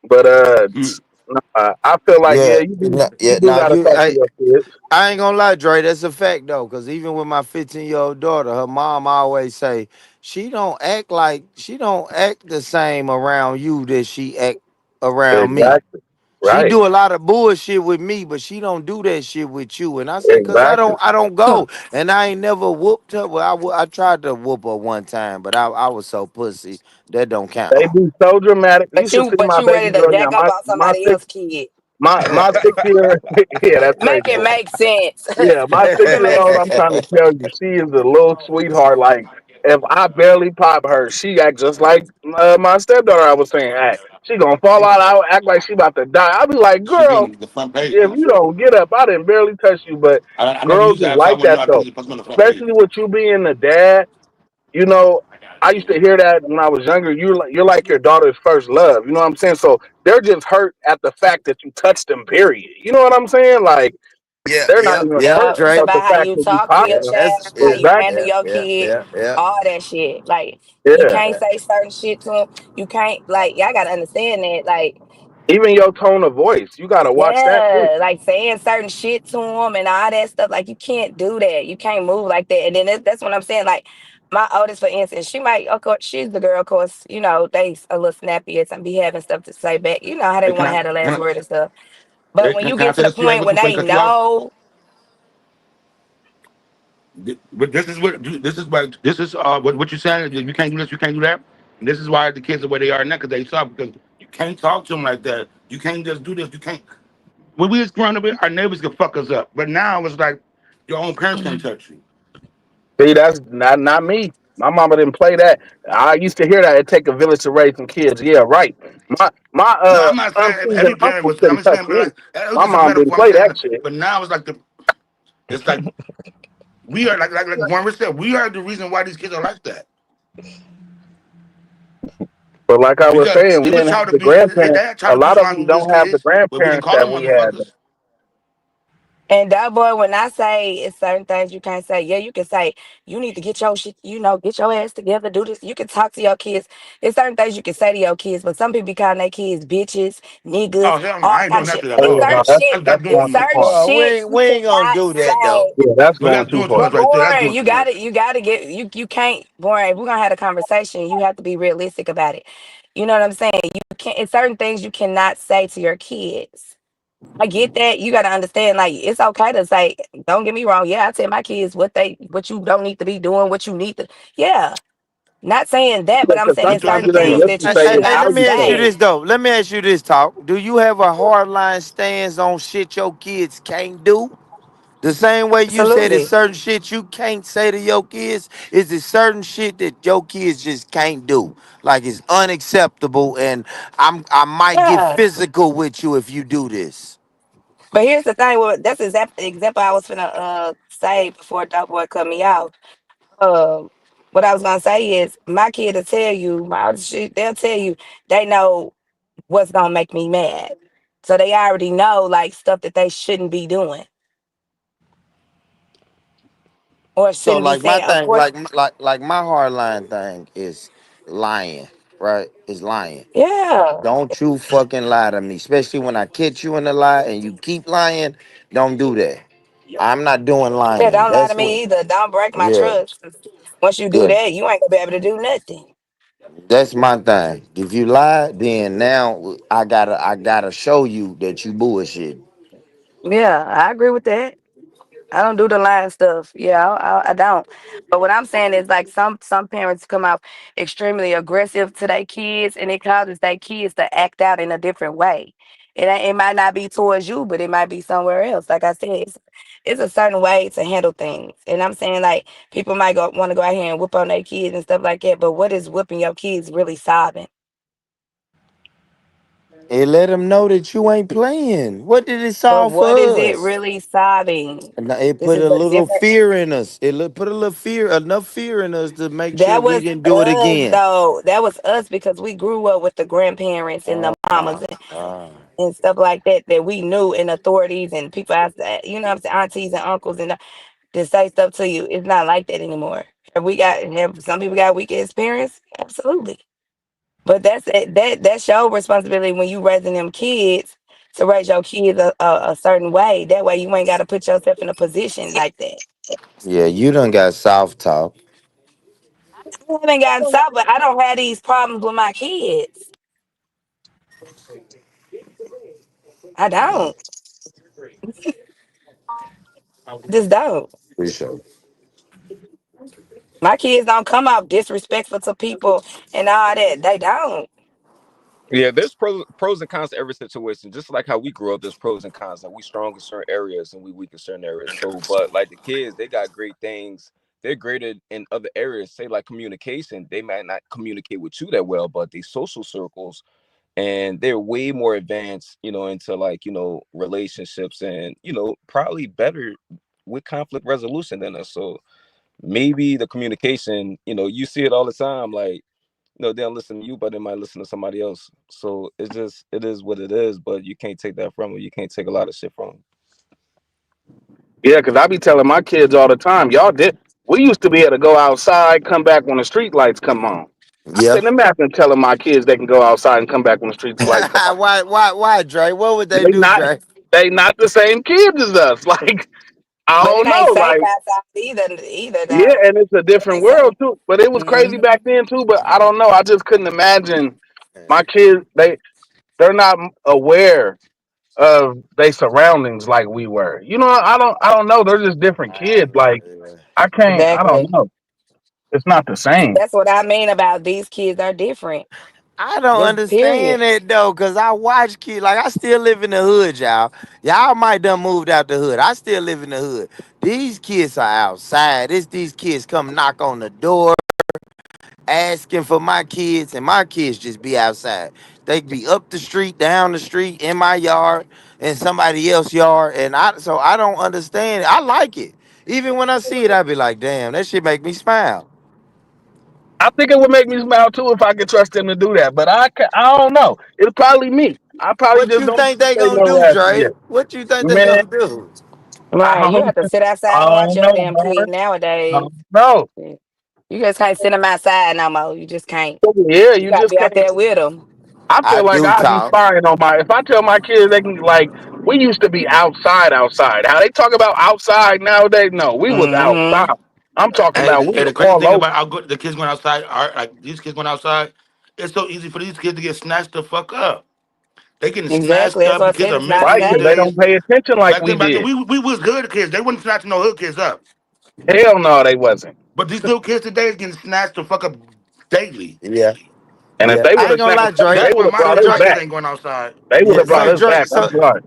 But Mm. I feel like Yeah, you yeah. do Now gotta you, talk to your kids. I ain't gonna lie, Dre. That's a fact though, because even with my 15-year-old daughter, her mom always say she don't act the same around you that she act around me. Exactly. She Right. do a lot of bullshit with me, but she don't do that shit with you. And I say, cause Exactly. I don't Hmm. go, and I ain't never whooped her. Well, I tried to whoop her one time, but I was so pussy that don't count. They be so dramatic. You should see But my you baby ready to girl now. jack up on My somebody six else's kid? my 6 year yeah, that's Make crazy. it make sense. Yeah, my six Make it year make old, sense. I'm trying to tell you, she is a little sweetheart. Like, if I barely pop her, she act just like my stepdaughter, I was saying, act. She gonna fall out, I act like she about to die. I be like, She girl, been the front page. if you don't get up, I didn't barely touch you. But I never girls used is that, so I like wouldn't know. that, I think though. it's supposed to be on the front page. Especially with you being the dad. You know, I used to hear that when I was younger. You're like your daughter's first love. You know what I'm saying? So they're just hurt at the fact that you touched them, period. You know what I'm saying? Like, Yeah, they're not yeah, even yeah, Yeah, hurt it's Dre. about the about how fact you that you talk to popped your Yeah, them. child, that's how yeah, you Exactly. handle yeah, your yeah, kid, yeah, yeah, all that shit. Like you Yeah. can't say certain shit to them. You can't like y'all gotta understand that. Like Even your tone of voice, you gotta watch that too. yeah, like saying certain shit to them and all that stuff. Like you can't do that. You can't move like that. And then that's what I'm saying. Like my oldest, for instance, she might, of course, she's the girl. Of course, you know they a little snappy and be having stuff to say back. You know how they Hey, want to have the last can word and stuff. But hey, when you can I get to say the this to you right point quick when before you they cut you off? know, But what you're saying. You can't do this, you can't do that. And this is why the kids are where they are now because they suck. Because you can't talk to them like that. You can't just do this. You can't. When we was growing up, our neighbors could fuck us up. But now it's like your own parents can't touch you. See, that's not me. My mama didn't play that. I used to hear that it take a village to raise some kids. Yeah, right. My No, I'm not saying aunties and every parent uncles was. I'm couldn't just touch saying, but me. like it was My just a mom didn't metaphor. I'm play that saying, shit. but now it's like It's like we are like Warren said, we are the reason why these kids are like that. But like I was Because saying, we they was didn't have taught to the be their grandparents. dad A taught to lot be of them around these don't have the kids, but we didn't grandparents call that them we had. motherfuckers. And that boy, when I say it's certain things you can't say, yeah, you can say you need to get your shit, get your ass together, do this. You can talk to your kids. It's certain things you can say to your kids, but some people be calling their kids bitches, niggas, Oh hell no, all I ain't kind doing of that shit. to at Oh It's yeah, all. no, certain shit. that's That's going It's too certain far. we shit ain't you we ain't gonna cannot do that though. say. Yeah, that's No, going that's too doing too far. much But right there. That's boy, doing you too got much. to you got to get you can't, boy. If we're gonna have a conversation, you have to be realistic about it. You know what I'm saying? You can't. It's certain things you cannot say to your kids. I get that. You got to understand, like, it's okay to say, don't get me wrong. Yeah, I tell my kids what you don't need to be doing, what you need to. Yeah, not saying that, but I'm Because saying it's sometimes certain it ain't things Look, what that you you say; should it's not how let me you ask say you it. say. this though. Let me ask you this, talk. Do you have a hard line stance on shit your kids can't do? The same way you said it's Absolutely. certain shit you can't say to your kids, is it certain shit that your kids just can't do? Like it's unacceptable, and I might get Yeah. physical with you if you do this. But here's the thing. Well, that's example I was finna say before Dog Boy cut me out. Um, what I was gonna say is my kid will tell you, they'll tell you they know what's gonna make me mad. So they already know like stuff that they shouldn't be doing or So shouldn't be like my saying. Of thing, course, like my hard line thing is lying, right? Is lying. yeah. Don't you fucking lie to me, especially when I catch you in a lie and you keep lying. Don't do that. I'm not doing Yeah, lying. don't lie to That's what. me either. Don't break my Yeah, trust. Once you do yeah. that, you ain't gonna be able to do nothing. That's my thing. If you lie, then now I gotta show you that you bullshit. Yeah, I agree with that. I don't do the lying stuff. Yeah, I don't. But what I'm saying is like some parents come out extremely aggressive to their kids, and it causes their kids to act out in a different way. It might not be towards you, but it might be somewhere else. Like I said, it's a certain way to handle things. And I'm saying like people might go want to go out here and whoop on their kids and stuff like that. But what is whooping your kids really solving? And let them know that you ain't playing. What did it But solve what is for it us? really solving? And it This put is a a little different. fear in us. Put a little fear, enough fear in us to make sure That we was didn't do it us again. though. That was us because we grew up with the grandparents and the Oh mamas my God. and stuff like that that we knew and authorities and people outside, what I'm saying, aunties and uncles and to say stuff to you. It's not like that anymore. Have some people got weak experience? Absolutely. But that's it. That's your responsibility when you raising them kids to raise your kids a certain way. That way you ain't got to put yourself in a position like that. Yeah, you done got soft talk. I haven't gotten south, but I don't have these problems with my kids. I Mm, don't. Just don't. appreciate it. My kids don't come out disrespectful to people and all that. They don't. Yeah, there's pros and cons to every situation. Just like how we grew up, there's pros and cons. Like we strong in certain areas and we weak in certain areas. So, but like the kids, they got great things. They're greater in other areas. Say like communication, they might not communicate with you that well, but they social circles and they're way more advanced, into like relationships and probably better with conflict resolution than us. So maybe the communication, you see it all the time, like they don't listen to you, but they might listen to somebody else. So it is what it is. But you can't take that from them. You can't take a lot of shit from them. Yeah, because I be telling my kids all the time, y'all did. We used to be able to go outside, come back when the street lights come on. I Yeah. couldn't imagine telling my kids they can go outside and come back when the street lights come on. why, Dre? What would they They do, not Dre? they not the same kids as us. Like I But it don't ain't know. safe Like outside either yeah, though. and it's a It different ain't safe. world too. But it was crazy Hmm. back then too. But I don't know. I just couldn't imagine my kids. They're not aware of their surroundings like we were. I don't know. They're just different kids. Like I can't. I don't Exactly. know. It's not the same. That's what I mean about these kids are different. I don't Just period. understand it though, cause I watch kids like I still live in the hood, y'all. Y'all might done moved out the hood. I still live in the hood. These kids are outside. These kids come knock on the door asking for my kids, and my kids just be outside. They be up the street, down the street, in my yard. in somebody else's yard, and I don't understand. I like it. Even when I see it, I be like, damn, that shit make me smile. I think it would make me smile too if I could trust them to do that. But I don't know. It's probably me. I probably What just you don't think they say gonna no do, as of yet. Dre? What you think they Man, gonna do? I Right. You don't, have to sit I outside and watch don't your know, damn Barnes. kid I nowadays. don't know. You just can't send them outside no more. You just can't. Yeah, You you gotta just be out can't. there with them. I I feel like do I'd be talk. spying on my. If I tell my kids they can like, we used to be outside. How they talk about outside nowadays? No, we was Mm-hmm. outside. I'm talking Hey, about we the was crazy all thing over. about how good the kids going outside are, like these kids going outside, it's so easy for these kids to get snatched the fuck up. They getting Exactly. snatched That's up. what I The kids said. are It's not missing Right, these because they safe. don't days. pay attention like Back we then, did. we was good kids. They wasn't snatching no hood kids up. Hell no, they wasn't. But these little kids today is getting snatched the fuck up daily. Yeah, And if yeah. they would I ain't have gonna snatched lie, us, Dre. they That's would why have my brought little us my kids back. ain't going outside. They would Yeah. have brought So us Dre, back. I'm sorry.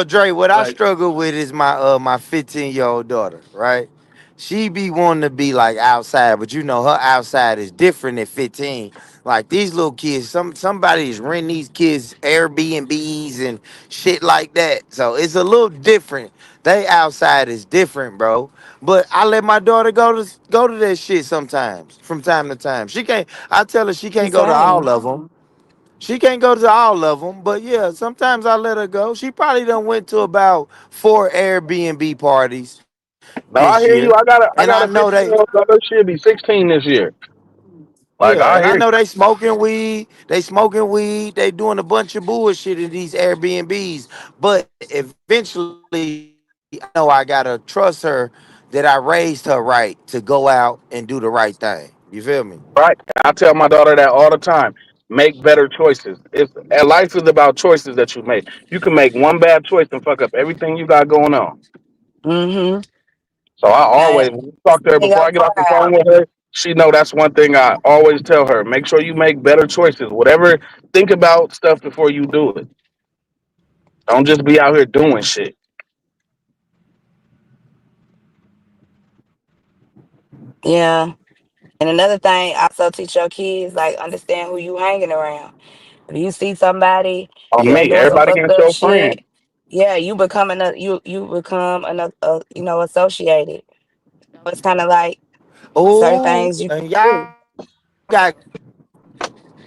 Dre, what I Like, struggle with is my 15-year-old daughter, right? She be wanting to be like outside, but you know her outside is different at 15. Like these little kids, somebody's renting these kids Airbnbs and shit like that. So it's a little different. They outside is different, bro. But I let my daughter go to that shit sometimes, from time to time. She can't. I tell her she The can't go to all same. of them. She can't go to all of them, but yeah, sometimes I let her go. She probably done went to about 4 Airbnb parties this no, I year, hear you. and I I got know a they, 15-year-old daughter. She'll be 16 this year. Like, yeah, I and I hear know you. they smoking weed. They smoking weed. They doing a bunch of bullshit in these Airbnbs. But eventually, I know I gotta trust her that I raised her right to go out and do the right thing. You feel me? Right. I tell my daughter that all the time. Make better choices. Life is about choices that you make. You can make one bad choice and fuck up everything you got going on. Mm-hmm. So I Now, always talk to her stay before your I get off the phone ground. with her. She know that's one thing I always tell her. Make sure you make better choices. Whatever, think about stuff before you do it. Don't just be out here doing shit. Yeah. And another thing, also teach your kids, like, understand who you hanging around. If you see somebody On Yeah, that's me, doing some everybody fucked ain't up your friend. shit, yeah, you become associated. So it's kind of like certain oh, things you and can y'all do. got,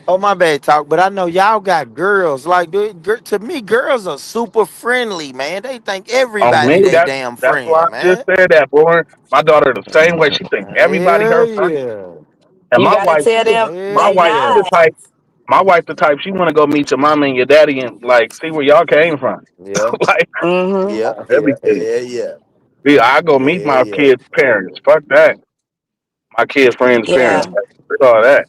oh my bad talk, but I know y'all got girls. Like to me, girls are super friendly, man. They think On everybody me, they damn that's why friend, I just man. said that, boy. My daughter the same way. She think everybody Hell her friend. yeah. And You gotta tell them my Hell they wife, she yeah. the not. type. My wife the type. She want to go meet your mama and your daddy and like see where y'all came from. Yeah. Like Mm-hmm. Yeah. Yeah. everything. Yeah. Yeah. Yeah, I go meet Yeah. my Yeah. kids' parents. Fuck that. My kids' friends' parents. Yeah. Fuck all that.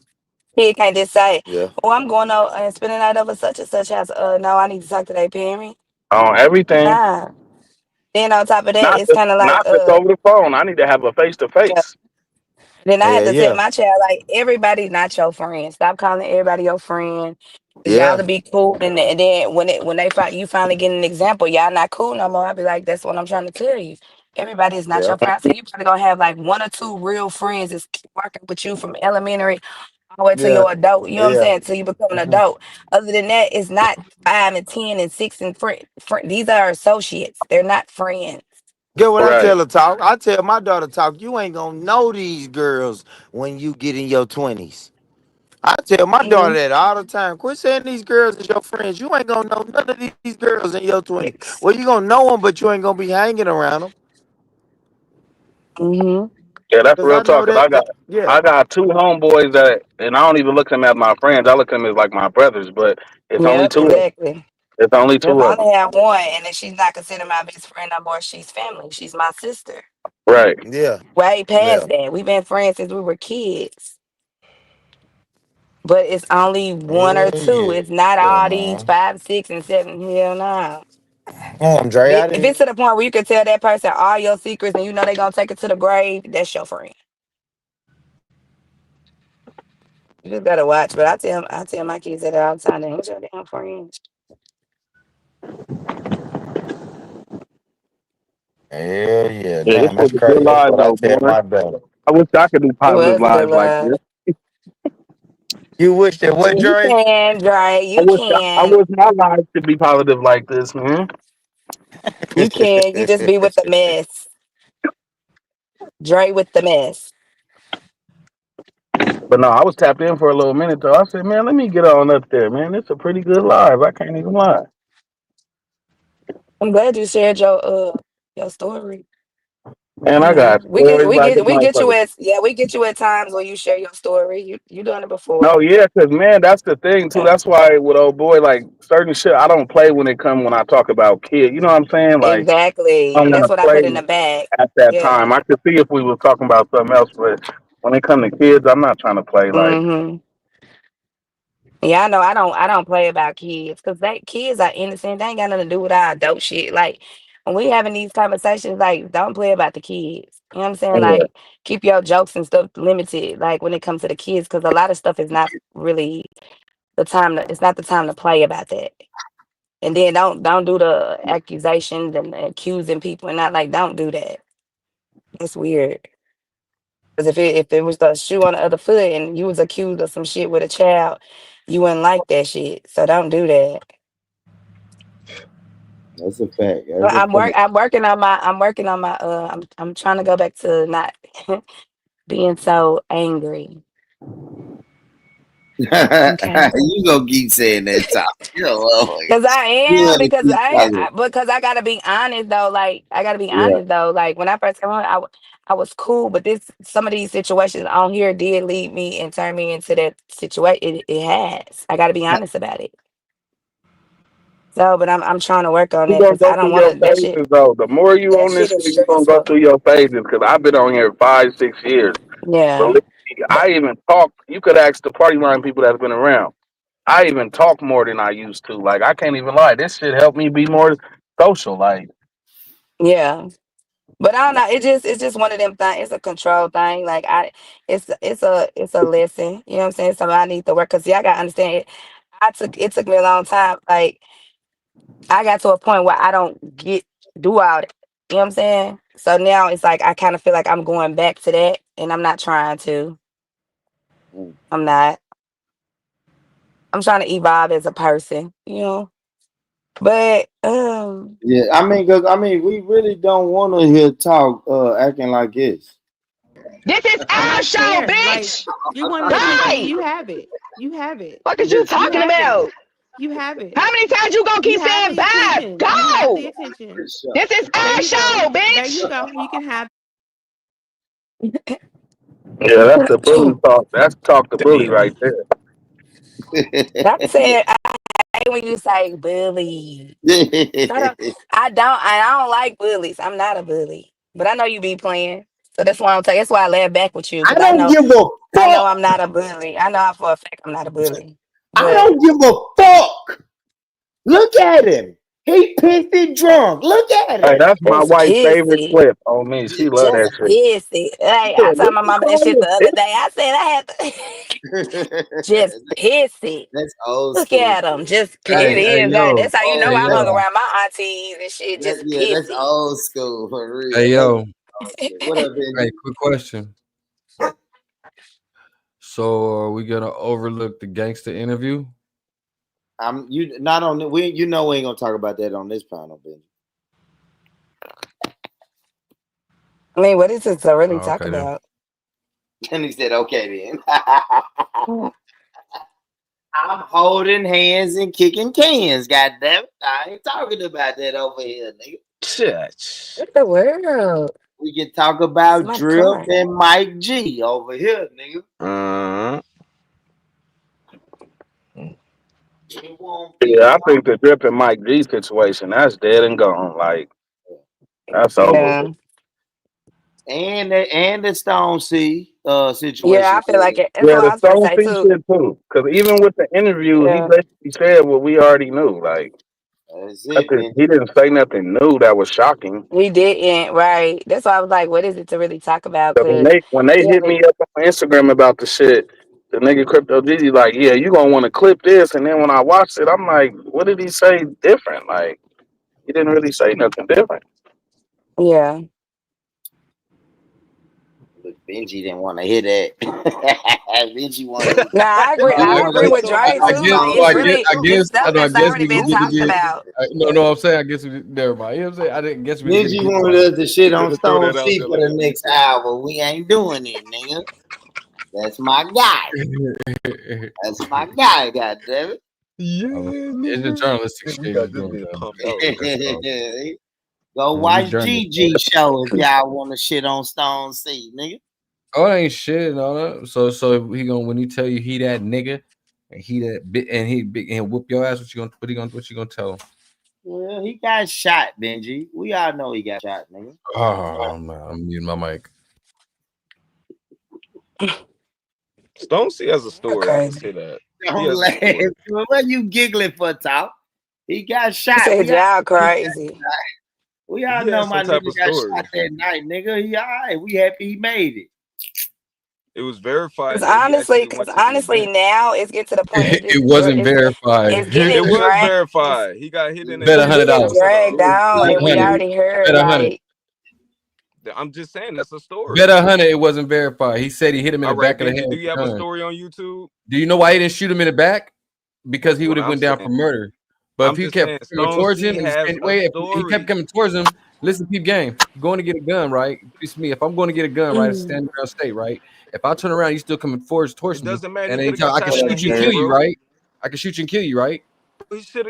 He can't just say, Yeah. "Oh, I'm going out and spending the night over such and such house." No, I need to talk to their parent. On everything. Nah. Then on top of that, Not it's just kind of like not just over the phone. I need to have a face to yeah. face. Then I had Yeah. to tell Yeah. my child, like, everybody's not your friend. Stop calling everybody your friend. Cause y'all Yeah. to be cool, and then when they find you finally get an example, y'all not cool no more. I be like, that's what I'm trying to tell you. Everybody is not Yeah. your friend. So you probably gonna have like one or two real friends that's working with you from elementary all the way to Yeah. your adult. You know what I'm Yeah. saying? Till you become an Mhm. adult. Other than that, it's not 5 and 10 and 6 and friend. These are associates. They're not friends. Get what I Right. tell her talk? I tell my daughter talk. You ain't gonna know these girls when you get in your 20s. I tell my daughter Mhm. that all the time. Quit saying these girls is your friends. You ain't gonna know none of these girls in your 20s. Well, you gonna know them, but you ain't gonna be hanging around them. Mhm. Yeah, that's Cause real I know talk. Cause yeah, I got two homeboys that, and I don't even look at them as my friends. I look at them as like my brothers. But it's only Yep. two of them. Exactly. It's only Yep, two I of them. only have one, and then she's not considered my best friend no more. She's family. She's my sister. Right. yeah, Way yeah. past that. We've been friends since we were kids. But it's only one or Yeah, two. yeah. It's not Yeah, all these man. 5, 6, and 7. Hell no. Dre, I If it's didn't. to the point where you can tell that person all your secrets and you know they're gonna take it to the grave, that's your friend. You just gotta watch. But I tell my kids that all the time. They ain't your damn friends. Hell yeah. Yeah, this Damn, was that's a good crazy. That's live what I though, tell boy. my daughter. I wish I could do It positive was a good lives like love. this. You wish that what, You Dre? can, Dre. I You wish I can. wish my life could be positive like this, man. You can. You just be with the mess. Dre with the mess. But no, I was tapped in for a little minute though. I said, man, let me get on up there, man. It's a pretty good live. I can't even lie. I'm glad you shared your story. Man, You I know, got stories like a we get you motherfucker. at we get you at times where you share your story. You done it before. No, yeah, cause man, that's the thing too. That's why with old boy, like certain shit, I don't play when I talk about kids. You know what I'm saying? Like I Exactly. don't want That's to what I put in play the bag. at that Yeah. time. I could see if we were talking about something else, but when it come to kids, I'm not trying to play like. Mm-hmm. Yeah, I know. I don't play about kids because kids are innocent. They ain't got nothing to do with our adult shit. Like when we having these conversations, like don't play about the kids. You know what I'm saying? Yeah. Like keep your jokes and stuff limited. Like when it comes to the kids, because a lot of stuff is not really the time. It's not the time to play about that. And then don't do the accusations and accusing people and not like don't do that. It's weird. Because if it was the shoe on the other foot and you was accused of some shit with a child, you wouldn't like that shit. So don't do that. That's a fact. Well, That's a fact. I'm trying to go back to not being so angry. Okay. You gonna keep saying that talk. You know, Cause I you am wanna because keep talking. because I gotta be honest though. Like I gotta be Yeah. honest though. Like when I first came on, I was cool, but some of these situations on here did lead me and turn me into that situation. It has. I gotta be honest about it. So, but I'm trying to work on You that gonna because go I don't through want your to. phases though. The more you That on this shit is shit, you gonna go stressful. through your phases. Cause I've been on here 5, 6 years. Yeah, Believe me, I even talk. You could ask the party line people that's been around. I even talk more than I used to. Like I can't even lie. This shit helped me be more social. Like yeah. But I don't know. It's just one of them things. It's a control thing. Like it's a lesson. You know what I'm saying? Something I need to work because I gotta understand it. It took me a long time. Like I got to a point where I don't do all that. You know what I'm saying? So now it's like I kind of feel like I'm going back to that, and I'm not trying to. Mm. I'm not. I'm trying to evolve as a person. But Yeah, we really don't want to hear talk acting like this. This is I our don't show, care. Like bitch. you wanted attention, Right. you have it. You have it. What is you You talking have it. about? You have it. How many times you gonna You keep have saying the bye? attention. You have the Go. attention. For This is There our you go. show, There you bitch. go. You can have. yeah, that's the bully talk. That's talk the bully Damn. right there. I said I hate when you say bully. I don't like bullies. I'm not a bully. But I know you be playing. So that's why I laugh back with you I because I don't know give a I know fuck. I'm not a bully. I know for a fact I'm not a bully. I But don't give a fuck. Look at him. He pissed and drunk. Look at Hey, him. that's my just wife's favorite pissy. clip. Oh me, she love Just that shit. pissy. Like Yeah, I told look my at mama that all shit the this other bitch. day. I said I had to just pissy. That's old Look school at shit. him. Just it Hey, is that. That's how you know I hung yo, around my aunties and shit. Just That's pissy. old school for real. hey, That's yo. old school. What up, Hey, Benji? quick question. So, are we gonna overlook the gangster interview? I'm you not on the we you know we ain't gonna talk about that on this panel, Benji. I mean, what is it to really Oh, talk okay then. about? And he said, okay then. Mm. I'm holding hands and kicking cans, goddamn it. I ain't talking about that over here, nigga. Church. What the world? We can talk about Somebody Drip car. and Mike G over here, nigga. Uh, It won't be Yeah, I think the Drip and Mike G situation that's dead and gone. Like that's over with. Yeah. and the Stone C Yeah, I situation. feel like it. That's Yeah, what I the was gonna Stone say C too. shit too. Because even with the interview, he Yeah, basically said what we already knew. Like That's it, man. he didn't say nothing new that was shocking. we didn't. Right. That's why I was like, what is it to really talk about? So Cause when they yeah, hit me up on Instagram about the shit, the nigga Crypto Gigi like, yeah, you gonna want to clip this. And then when I watched it, I'm like, what did he say different? Like he didn't really say nothing different. yeah. Look, Benji didn't want to hear that. Benji wanted. Nah, I agree. I agree with Dre too. Like it's stuff that's already been talked about. No, I'm saying I guess we never mind. You know what I'm saying? I didn't guess we didn't Benji get wanted us to shit on Gotta throw Stone that out C there for like the next hour. We ain't doing it, nigga. That's my guy. That's my guy. God damn it. Yeah, it's a journalistic we shit. got He's this doing, nigga though. pumped out. Go We watch journalists. GG show if y'all want to shit on Stone C, nigga. Oh, it ain't shit and all that. So he gonna when he tell you he that nigga and he that bit and he big and whoop your ass, what you gonna tell him? Well, he got shot, Benji. We all know he got shot, nigga. Oh man, I'm muting my mic. Stone C has a story. I can Crazy. say that. Don't laugh. What you giggling for, Top? He got shot. Said y'all crazy. We all know my nigga got shot that night, nigga. He all right. We happy he made it. It was verified. Because honestly, now it's getting to the point. It wasn't verified. It's getting It was dragged. verified. He got hit in the Bet head. $100. Dragged down, and we already heard like. I'm just saying that's a story. Bet 100 it wasn't verified. He said he hit him in All the right, back of the Benji, head. do you have a gun. story on YouTube? Do you know why he didn't shoot him in the back? Because he would have What I'm went down saying- for murder. But I'm if he just kept saying, coming Stone towards C him, has a if he story. kept coming towards him, listen, peep game. Going to get a gun, right? It's me. If I'm going to get a gun, right, stand around state, right? If I turn around, you still coming towards It me, doesn't matter. and He then coulda got I can shot in the shoot you and head, kill you, bro. right? I can shoot you and kill you, right?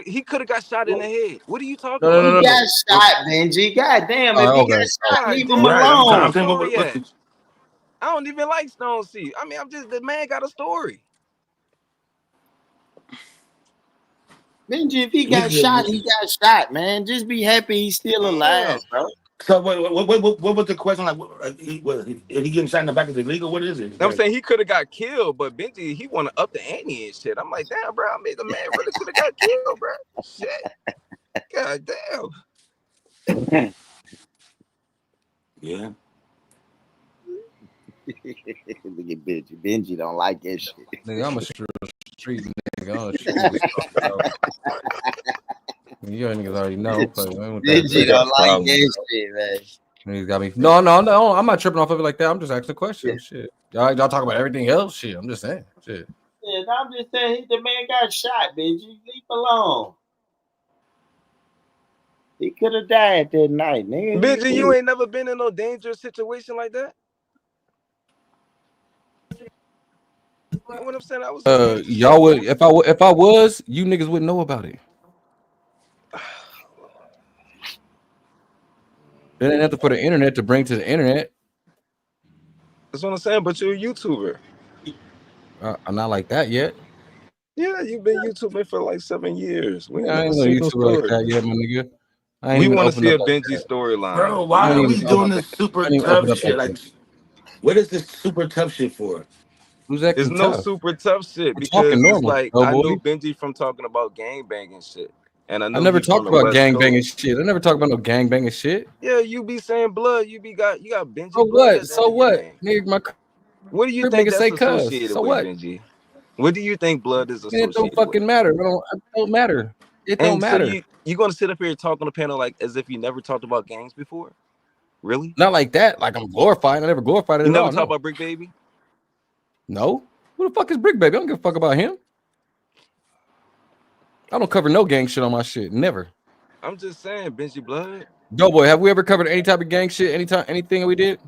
He could have got shot in the head. What are you talking No, about? He got shot, Benji. God damn, if he got shot, leave him alone. I don't even like Stone C. I mean, the man got a story. Benji, if he got shot, he got shot, man. Just be happy he's still alive, bro. So what was the question? Like, is he getting shot in the back is illegal? What is it? I'm saying he could have got killed, but Benji, he want to up the ante and shit. I'm like, damn, bro. I mean, the man really could have got killed, bro. Shit. God damn. Yeah. Look at Benji. Benji don't like that shit. Nigga, I'm a street nigga. I don't shoot niggas. You niggas already know. Benji don't like that shit, man. Niggas got me. No. I'm not tripping off of it like that. I'm just asking a question. Shit. Y'all talk about everything else. Shit. I'm just saying. Shit. Yeah, I'm just saying the man got shot, Benji. Leave alone. He could have died that night, nigga. Benji, you ain't never been in no dangerous situation like that? What I'm saying, I was y'all would if I was, you niggas wouldn't know about it. It ain't nothing for the internet to bring to the internet. That's what I'm saying, but you're a YouTuber. I'm not like that yet. Yeah, you've been YouTubing for like 7 years. We I ain't no YouTuber like that yet, my nigga. We want to see a Benji storyline. Bro, why are we doing this super tough shit? Like, what is this super tough shit for? Who's that? There's no super tough shit because it's like I know Benji from talking about gang banging shit. And I never talked about gang banging shit. I never talked about no gang banging shit. Yeah, you be saying blood. You got Benji. So blood what? So what? Nigga, what do you think that's associated with Benji? What do you think blood is associated with? It don't fucking matter. It don't matter. It don't matter. So you gonna sit up here and talk on the panel like as if you never talked about gangs before? Really? Not like that. Like I'm glorified. I never glorified it at all. You never talk about Brick Baby? No. Who the fuck is Brick Baby? I don't give a fuck about him. I don't cover no gang shit on my shit. Never. I'm just saying, Benji Blood. Doughboy, have we ever covered any type of gang shit? Anything we did?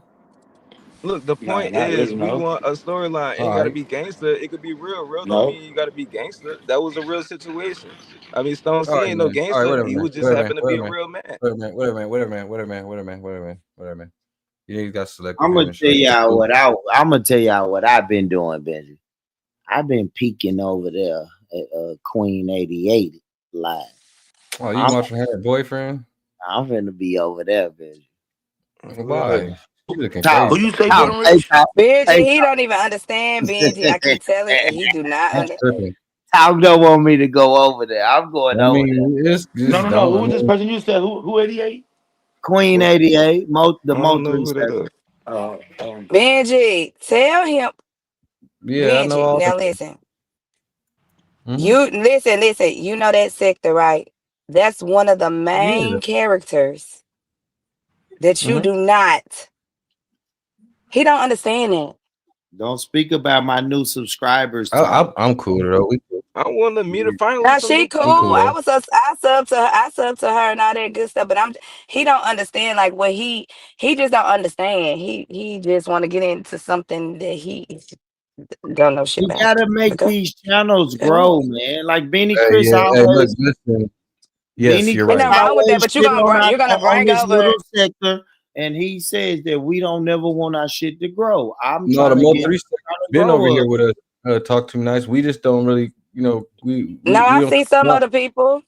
Look, the point is we want a storyline. It ain't gotta be gangster. It could be real. Real don't mean you gotta be gangster. That was a real situation. I mean, Stone C ain't no gangster. He was just happened to be a real man. Wait a minute. You got select. I'm gonna tell y'all what I've been doing, Benji. I've been peeking over there at Queen 88 live. Oh, you watching her boyfriend? I'm finna be over there, Benji. Why? Who you say, Benji, he don't even understand, Benji. I keep telling you, he do not understand. Talk don't want me to go over there. I'm going over there. No. Who was this person you said? Who 88? Queen 88. The Benji, tell him. Yeah, Benji, I know all now listen. You listen. You know that sector, right? That's one of the main characters that you do not He don't understand it. Don't speak about my new subscribers, I, Tom. I'm cool though. I want to meet a Now finalist from she New cool. I'm cool Jersey. though. I sub to her. I sub to her and all that good stuff. But he don't understand like what he just don't understand. He just want to get into something that he don't know shit You about. gotta make Because these channels grow, man. Like Benny Hey, Chris yeah, hey, look, always, listen. Yes, Benny you're ain't Chris right. nothing wrong with that. always But shit on you're gonna on bring his over. little sector, and he says that we don't never want our shit to grow. I'm No, the trying to Mo get three trying to been over grow here us. with us. Talk too nice. We just don't really, No, we I don't. see some other people.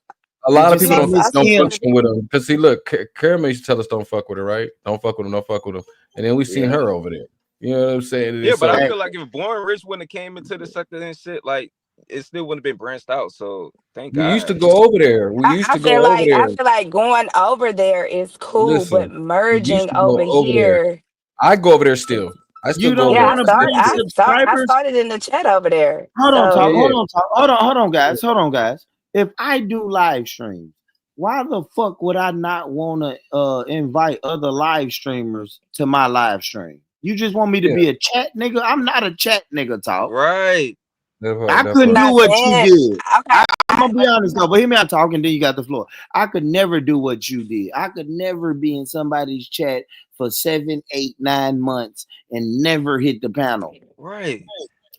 A Did lot you of people see Most Miss I don't see some Kim? other function with people. him. Cause see, look, Karen used to tell us don't fuck with her, right? Don't fuck with him. Don't fuck with him. And then we seen Yeah. her over there. You know what I'm saying? And Yeah, but I so Hey, feel like if Born Rich wouldn't have came into the sector and shit, like it still wouldn't have been branched out. So thank we used to God. go over there. We used to go over I there. feel like going over there is cool, but Listen, we used merging to over go over there. here. I go over there still. I still you go don't over Yeah, there. want to bring I subscribers? started in the chat over there. Hold on, Yeah, talk. So yeah. Hold on, guys. Hold on, guys. If I do live streams, why the fuck would I not want to invite other live streamers to my live stream? You just want me to Yeah. be a chat nigga? I'm not a chat nigga, talk. Right. That part, I that couldn't part. do not what you saying did. okay, I'm gonna be honest though, but hear me out talking, then you got the floor. I could never do what you did. I could never be in somebody's chat for 7, 8, 9 months and never hit the panel. Right.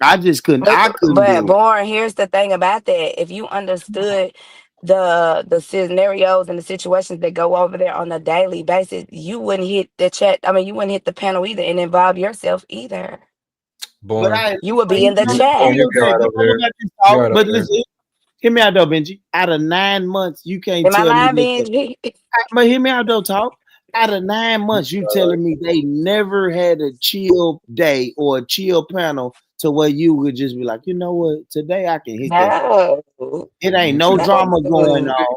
I just couldn't. but I couldn't do it. Born, here's the thing about that. If you understood the scenarios and the situations that go over there on a daily basis, you wouldn't hit the chat. I mean, you wouldn't hit the panel either and involve yourself either. But Born. You would but be in the no, Born, chat. you be all right over there. got this You talk. all right over But there. listen, hear me out though, Benji. Out of 9 months, you can't Am I tell me lying, that. Benji? But hear me out though, talk. Out of 9 months, you All right. telling me they never had a chill day or a chill panel to where you would just be like, you know what, today I can hit that. No. It ain't You no see, drama going No. on.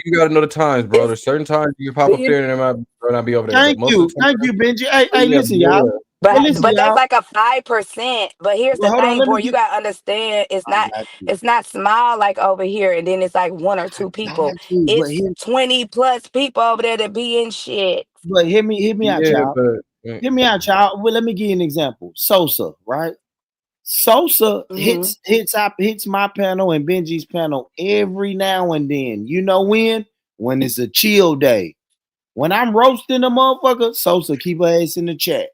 you gotta know the times, bro. It's There's certain times you can pop do up you there and it might not be over there. But most of the Thank time, you, Benji. Hey, yeah, listen, y'all. yeah. Hey, listen, but that's y'all. like a 5%. But here's Well, the hold on, thing, let boy, me you get. gotta understand I got you. it's not small like over here, and then it's like one or two Got people. you. It's 20 plus people over there that be in shit. But hear me out, Yeah, y'all. but Hear me out, y'all. Well, let me give you an example. Sosa, right? Sosa Hmm. hits my panel and Benji's panel every now and then. You know when? When it's a chill day. When I'm roasting a motherfucker, Sosa keep her ass in the chat.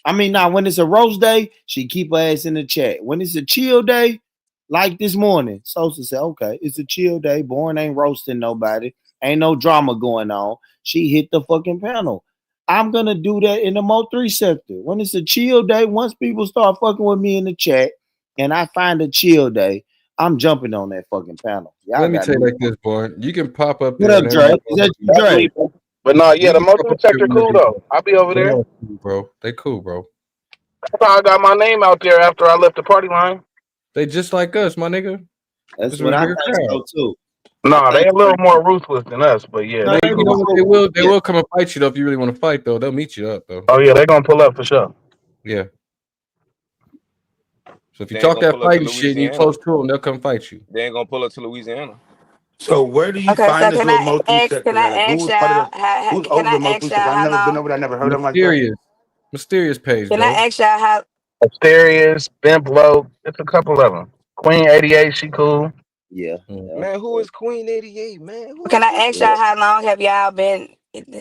I mean, now when it's a roast day, she keep her ass in the chat. When it's a chill day, like this morning, Sosa said, "Okay, it's a chill day. Born ain't roasting nobody. Ain't no drama going on." She hit the fucking panel. I'm gonna do that in the Mo3 sector. When it's a chill day, once people start fucking with me in the chat, and I find a chill day, I'm jumping on that fucking panel. Y'all let me got tell you me. like this, boy. You can pop up What there up, and Dre? everybody Is gonna that you, That's Dre? lethal. But no, yeah, you the can pop motor up there sector and let cool people. though. I'll be over They there. all cool, bro. They cool, bro. That's how I got my name out there after I left the party line. They just like us, my nigga. That's Just what with a I bigger think crowd. so too. I No, they think a little more ruthless than us, but yeah, no, they they You know cool. what? more. They Yeah. will come and fight you though if you really want to fight though. They'll meet you up though. Oh yeah, they gonna pull up for sure. Yeah. So if you They ain't talk gonna that pull up to fighting shit and you Louisiana. close to them, they'll come fight you. They ain't gonna pull up to Louisiana. So where do you Okay, so find this little Mo3 can sector I at? Like ask who's part of y'all the who's can over I the ask Mo3 y'all sector? I've how never been long over there, I never heard of them like that. Mysterious page can I though. ask y'all how Asterius, Bent Low, it's a couple of them. Queen 88, she cool. Yeah. Mm. Yeah. Man, who is Queen 88? Man, who can is I this ask y'all bitch? how long have y'all been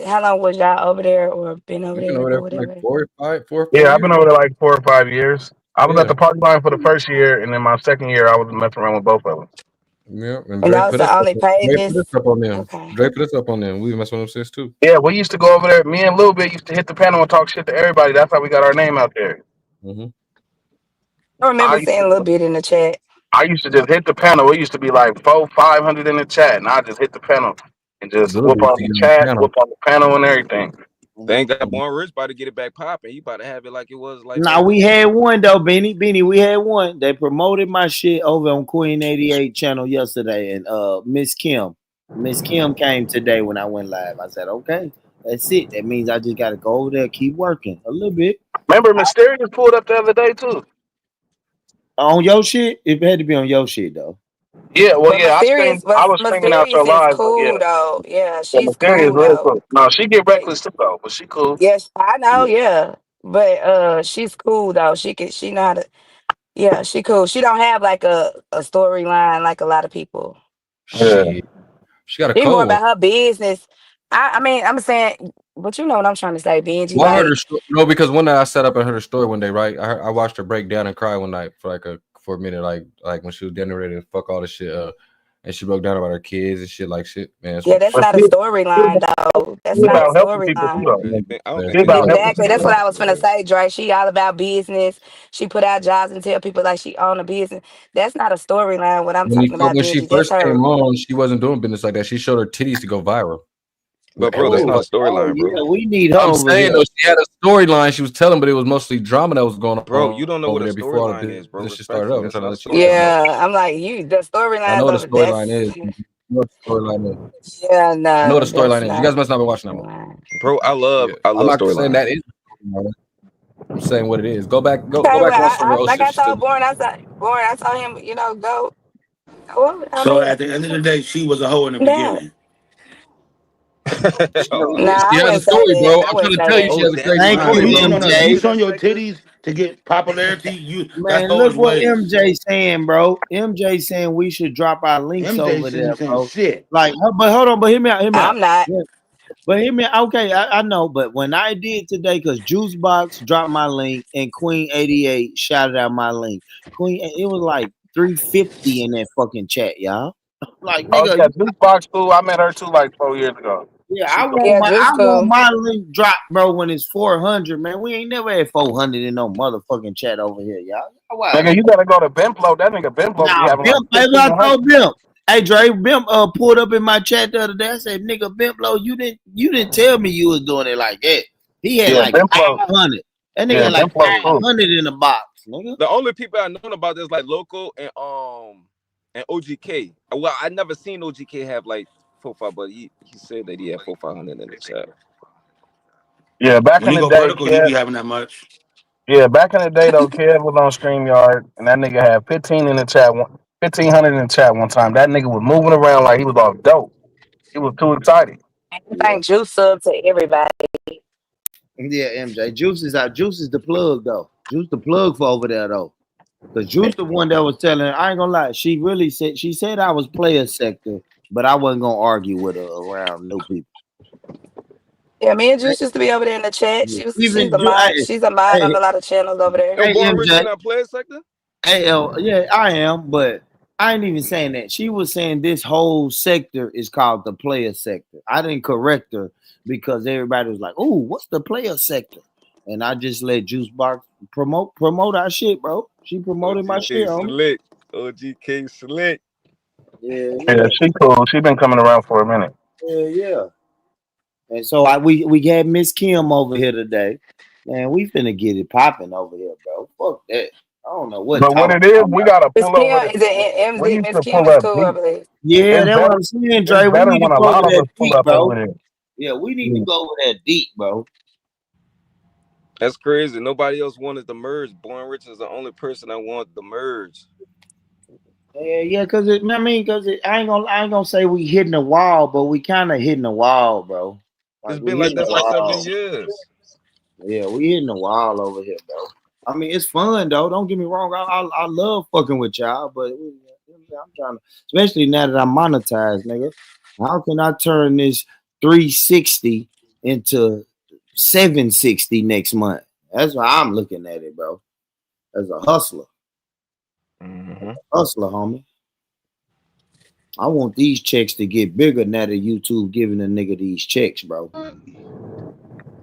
how long was y'all over there or been over We've been there over or there for like whatever? 4 or 5 Yeah, I've years been now. over there like 4 or 5 years. I was at Yeah. the party line for the first year, and then my second year, I was messing around with both of them. Yeah. And And Dre those put us the up only Dre put pages? us up on them. Okay. Dre put us up on them. We mess with them since too. Yeah, we used to go over there. Me and Lil Bit used to hit the panel and talk shit to everybody. That's how we got our name out there. Mm-hmm. I I remember used seeing a to, little bit in the chat. I used to just hit the panel. It used to be like 500 in the chat, and I just hit the panel and just Little whoop bit on to the get on the chat, panel. whoop on the panel, and everything. Thank God Mhm. Born Rich about to get it back popping. You about to have it like it was like Now we had one though, Benny. We had one. They promoted my shit over on Queen 88 channel yesterday, and Miss Kim came today when I went live. I said, okay, that's it. That means I just gotta go over there, keep working a little bit Remember, Mysterious pulled up the other day too. on your shit. It had to be on your shit though. Yeah, well, But yeah, I was streaming out your Mysterious is live, but yeah, cool though. Yeah, yeah, she's Mysterious cool real though. cool. No, she get But reckless too though, but she cool. yes, I know, Yeah. yeah. But she's cool though. She know how to. Yeah, she cool. She don't have like a storyline like a lot of people. Yeah. Shit, she got a She more cold one. about her business. I mean, I'm saying, but you know what I'm trying to say, Benji. Well, I heard her Like, story. No, because one night I sat up and heard her story one day, right? I watched her break down and cry one night for a minute, like when she was getting ready to fuck all the shit up, and she broke down about her kids and shit, like shit, man. yeah, that's But not a storyline though. That's she not a about helping people too, storyline. though. I don't Man, think She it's about about helping Exactly. That's people. what I was finna say, Dre. She all about business. She put out jobs and tell people like she own a business. That's not a storyline. What I'm talking about, when she Benji. That's first came her. on, she wasn't doing business like that. She showed her titties to go viral. But And bro, that's then not a Oh, fuck. oh storyline, bro. yeah, we need her I'm over here. saying though, she had a storyline she was telling, but it was mostly drama that was going Bro, on you don't know over what a there before all the storyline is, bro. business shit started up. Respectfully, I'm that's trying to not a let you guys know. storyline. Yeah, I'm like the I storylines know what a of storyline that's is. You know what the storyline is. yeah, I know what no, a that's storyline is. You not guys must not be a watching that much. storyline. Bro, Yeah, I I'm love not saying storylines. that is. I'm saying what it is. Go Okay, back and well, watch some of her old like shit. I She said, told Born, I told him, go over down So there. at the end of the day, she was a hoe in the Calm down. beginning. Nah, she I has a wouldn't say story, that. bro. I I'm wouldn't trying to say tell you, that. she Oh, has a that's crazy Thank why No, her you, story, you bro. nigga no, treated you her MJ. showing that your like that. titties to get popularity. You that's Man, look always what ways. MJ saying, bro. MJ saying we should drop our links MJ over saying there, saying bro. shit. Like, but hold on, but hear me out, hear me out. I'm not. Yeah, but hear me out. Okay, I know, but when I did today, because Juicebox dropped my link and Queen 88 shouted out my link. Queen, it was like 350 in that fucking chat, y'all. Like, Oh nigga, yeah, Jukebox too. I met her too like 4 years ago. yeah, She cool. Yeah, I just want cool. my link drop, bro, when it's 400, man. We ain't never had 400 in no motherfucking chat over here, y'all. Why? Nigga, you gotta go to Benflo. That nigga Benflo be Nah, having like Bimp, hey, what I 1,500. told Bimp. Hey, Dre, Bimp pulled up in my chat the other day. I said, nigga, Bimp, you didn't tell me you was doing it like that. He had Yeah, like Benflo. 500. That nigga Yeah, had like Benflo cool. 500 in the box, nigga. The only people I known about is like Local and OGK. Well, I never seen OGK have like 4-5, but he said that he had 400-500 in the chat. Yeah, back When in you the go day, vertical, you Kev. be having that much. Yeah, back in the day though, Kev was on StreamYard and that nigga had 15 in the chat, 1,500 in the chat one time. That nigga was moving around like he was off dope. He was too excited. I Yeah. think Juice sub to everybody. Yeah, MJ. Juice is the plug, though. Juice the plug for over there, though. Because Juice the one that was telling, I ain't gonna lie, she said I was player sector, but I wasn't gonna argue with her around new people. Yeah, me and Juice used to be over there in the chat. Yeah. She's Even a mod. She's a mod on hey, a lot of channels over there. Yo, hey Born Rich, you MJ, not player sector? yeah, I am, but I ain't even saying that. She was saying this whole sector is called the player sector. I didn't correct her because everybody was like, "Oh, what's the player sector?" And I just let Juice Box promote our shit, bro. She promoted my shit, OGK homie. Select. OGK Select. Yeah, Yeah, she cool. She been coming around for a minute. yeah. And so we had Miss Kim over here today. Man, we finna get it popping over here, bro. Fuck that. I don't know what But what talk it is, about. we gotta Miss pull over Kim the. is it We MZ? used Miss to Kim pull is up cool, I deep. believe. Yeah, It's that's what better. I'm saying, It's Dre. We better need to when a go over lot of that us pull deep, up over bro. there. Yeah, we need to go over that deep, bro. That's crazy. Nobody else wanted the merge. Born Rich is the only person that wanted the merge. Yeah, cause I ain't gonna say we hitting the wall, but we kind of hitting the wall, bro. It's Like we been like hitting the that for 7 wall. years. Yeah, we hitting the wall over here, bro. I mean, it's fun though. Don't get me wrong. I love fucking with y'all, but I'm trying to, especially now that I'm monetized, nigga. How can I turn this 360 into 760 next month? That's why I'm looking at it, bro. As a hustler, Mm-hmm. homie. I want these checks to get bigger now that YouTube giving a nigga these checks, bro.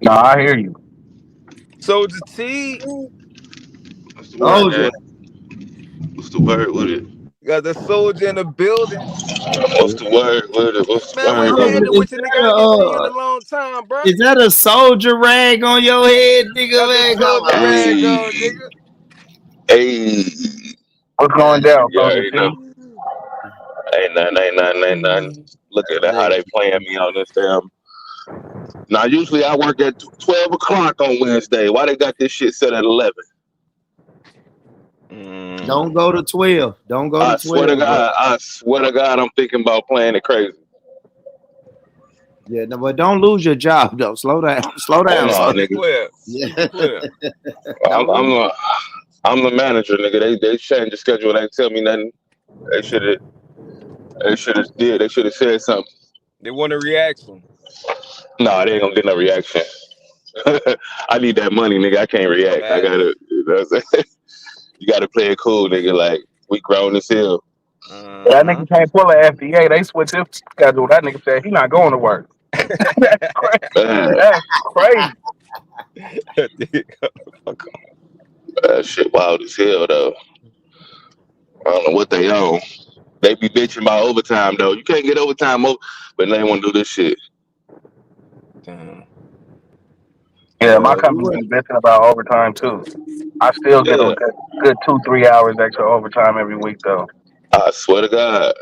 Nah, I hear you. Soldier T. What's the word, Soldier. Daddy? What's the word with it? Got the soldier in the building. What's the word with it? What's the Man, word what's with Soldier, it? happening with you, nigga? I ain't seen you in a long time, bro. is that a soldier rag on your head, nigga? Got the Man, come soldier on, rag Hey, on, nigga. hey. What's man. going down, You Soldier already T? know. Ain't nothing. Look at that, how Nigga. they playing me on this damn. Now, usually I work at 12 o'clock on Wednesday. Why they got this shit set at 11? Don't go to 12. Don't go to I swear 12, to bro. God, I'm thinking about playing it crazy. Yeah, no, but don't lose your job though. Slow down. Slow Oh down. no, Keep it nigga. clear. Yeah. Keep it clear. Don't I'm the manager, nigga. They changed the schedule. They didn't tell me nothing. They should have. They should have did. They should have said something. They want a reaction. No, they ain't gonna get no reaction. I need that money, nigga. I can't react. I Facts. gotta. You know what I'm saying? You gotta play it cool, nigga. Like we grown as hell. That nigga can't pull a FDA. They switch his schedule. That nigga said he not going to work. That's crazy. Man, That's crazy. Fuck off. that shit wild as hell though. I don't know what they on. They be bitching about overtime though. You can't get overtime, but they want to do this shit. Damn. Yeah, my you company what? be bitching about overtime too. I still get a Yeah, good 2-3 hours extra overtime every week though. I swear to God,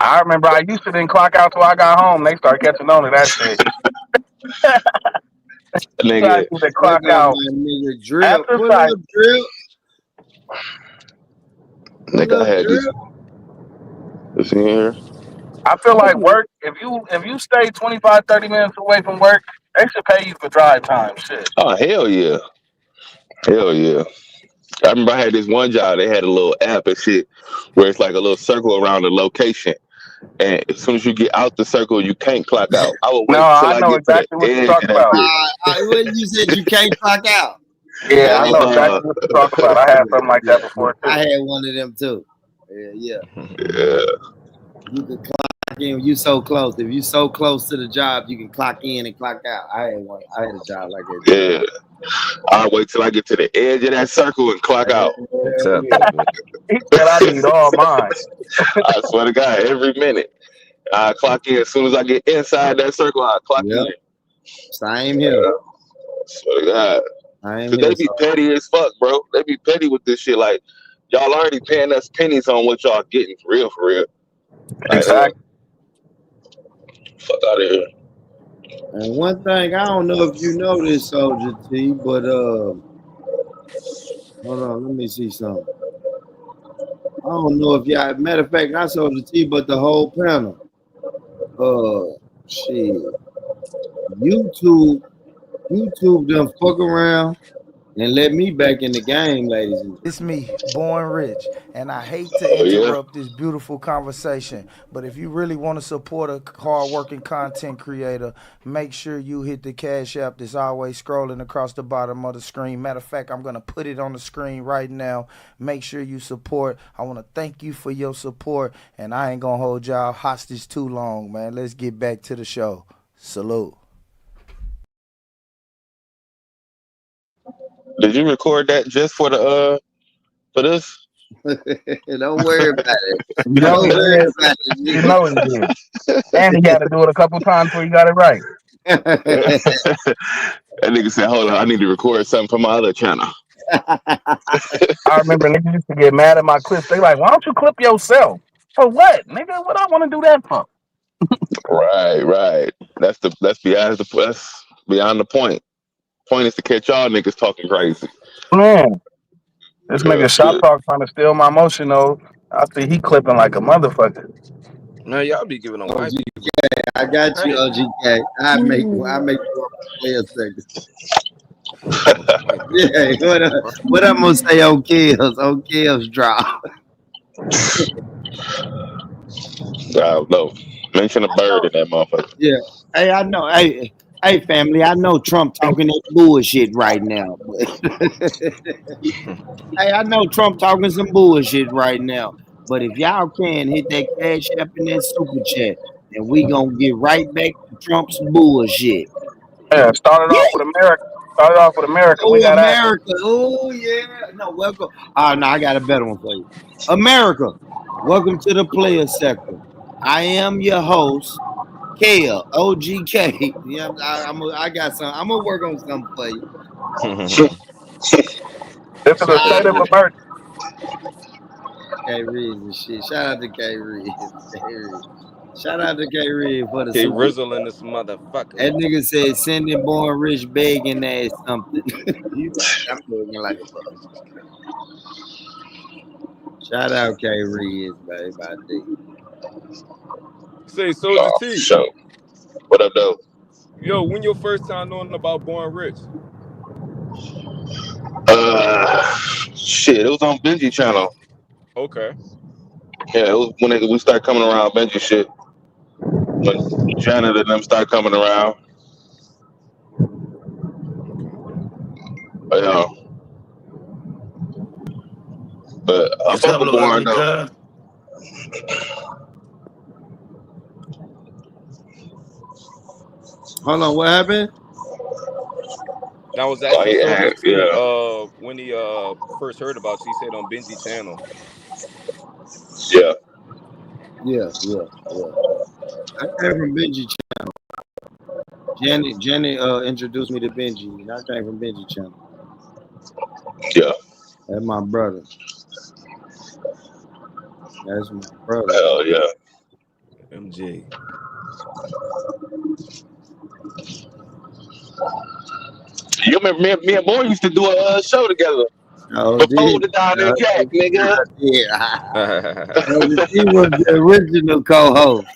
I remember I used to didn't clock out till I got home. They start catching on to that shit. I nigga, used to There clock go out my nigga Drip. after What sight. up, Drip? What nigga, I up, had Drip? this in here. I feel like work. If you stay 25, 30 minutes away from work, they should pay you for drive time. Shit. Oh hell yeah, hell yeah. I remember I had this one job. They had a little app and shit where it's like a little circle around the location, and as soon as you get out the circle, you can't clock out. I would No, wait till I I know get to the exactly what you're edge of talking that about. What you said you can't clock out? Yeah, I know bitch. exactly what you're talking about. I had something like Yeah, that before I too. had one of them too. Yeah. Yeah, You can clock in. You so close. If you so close to the job, you can clock in and clock out. I had one. I had a job like that too. yeah. I wait till I get to the edge of that circle and clock out. I'm Hell telling yeah. you, man. He said I need all mine. I swear to God, every minute I clock in. As soon as I get inside that circle, I clock Yep. in. Same here. Swear to God, Same cause here. they be petty as fuck, bro. They be petty with this shit. Like y'all already paying us pennies on what y'all getting for real, for real. Like, Exactly. fuck out of here. And one thing, I don't know if you know this, Soldier T, but hold on, let me see something. I don't know if y'all, matter of fact, not Soldier T, but the whole panel. Shit. YouTube done fuck around and let me back in the game, ladies and It's me, Born Rich, and I hate to Oh yeah, interrupt this beautiful conversation, but if you really want to support a hard-working content creator, make sure you hit the Cash App that's always scrolling across the bottom of the screen. Matter of fact, I'm going to put it on the screen right now. Make sure you support. I want to thank you for your support, and I ain't going to hold y'all hostage too long, man. Let's get back to the show. Salute. did you record that just for the for this? don't worry about it. You know Don't he worry did. about You know he did. And he had to do it a couple times before he got it right. it. That nigga said, "Hold on, I need to record something for my other channel." I remember niggas used to get mad at my clips. They like, why don't you clip yourself? For what, nigga? What I want to do that for? Right, right. That's beyond the point. Point is to catch y'all niggas talking crazy. Man, this Yeah, nigga Shop shit. Talk trying to steal my motion though. I see he clipping like a motherfucker. Man, y'all be giving them white OGK, people I got you, credit. OGK. I make you play a second. White people Yeah, be giving them what I'm gonna say on Kills? On Kills drop. I don't know. Mention a bird in that motherfucker. Yeah. Hey, I know. Hey, family. I know Trump talking that bullshit right now. Hey, I know Trump talking some bullshit right now. But if y'all can hit that Cash App and that super chat, then we gonna get right back to Trump's bullshit. Yeah, started Yeah. off with America. Started off with America. We Oh, got action. America. Oh, yeah. No, welcome. No, I got a better one for you. America, welcome to the player sector. I am your host, Kale, OGK. Yeah, I got some. I'm gonna work on something for you. This is a Shout out state of to emergency. K Reed and shit. Shout out to K Reed. Shout out to K Reed for the K super. Rizzle in this motherfucker. That nigga said sending Born Rich begging ass something. You know, I'm looking like a bug. Shout out K Reed, baby. I think. Say, Soldier Oh, T. sure. What up, though? Yo, when your first time knowing about Born Rich? Shit, it was on Benji channel. Okay. Yeah, it was when we started coming around Benji shit. When Janet and them started coming around. Okay. Yeah. But I What's fuck up, with little Born ugly though. cuz? Hold on, what happened? I was asking Soldier T Yeah, when he first heard about you, he said on Benji channel. yeah. Yeah. I came from Benji channel. Janet introduced me to Benji, and I came from Benji channel. Yeah. That's my brother. That's my brother, Hell man. yeah. MJ. You remember me and Boy used to do a show together Oh, before did the Down and Jack, nigga. Soldier T was the original co-host.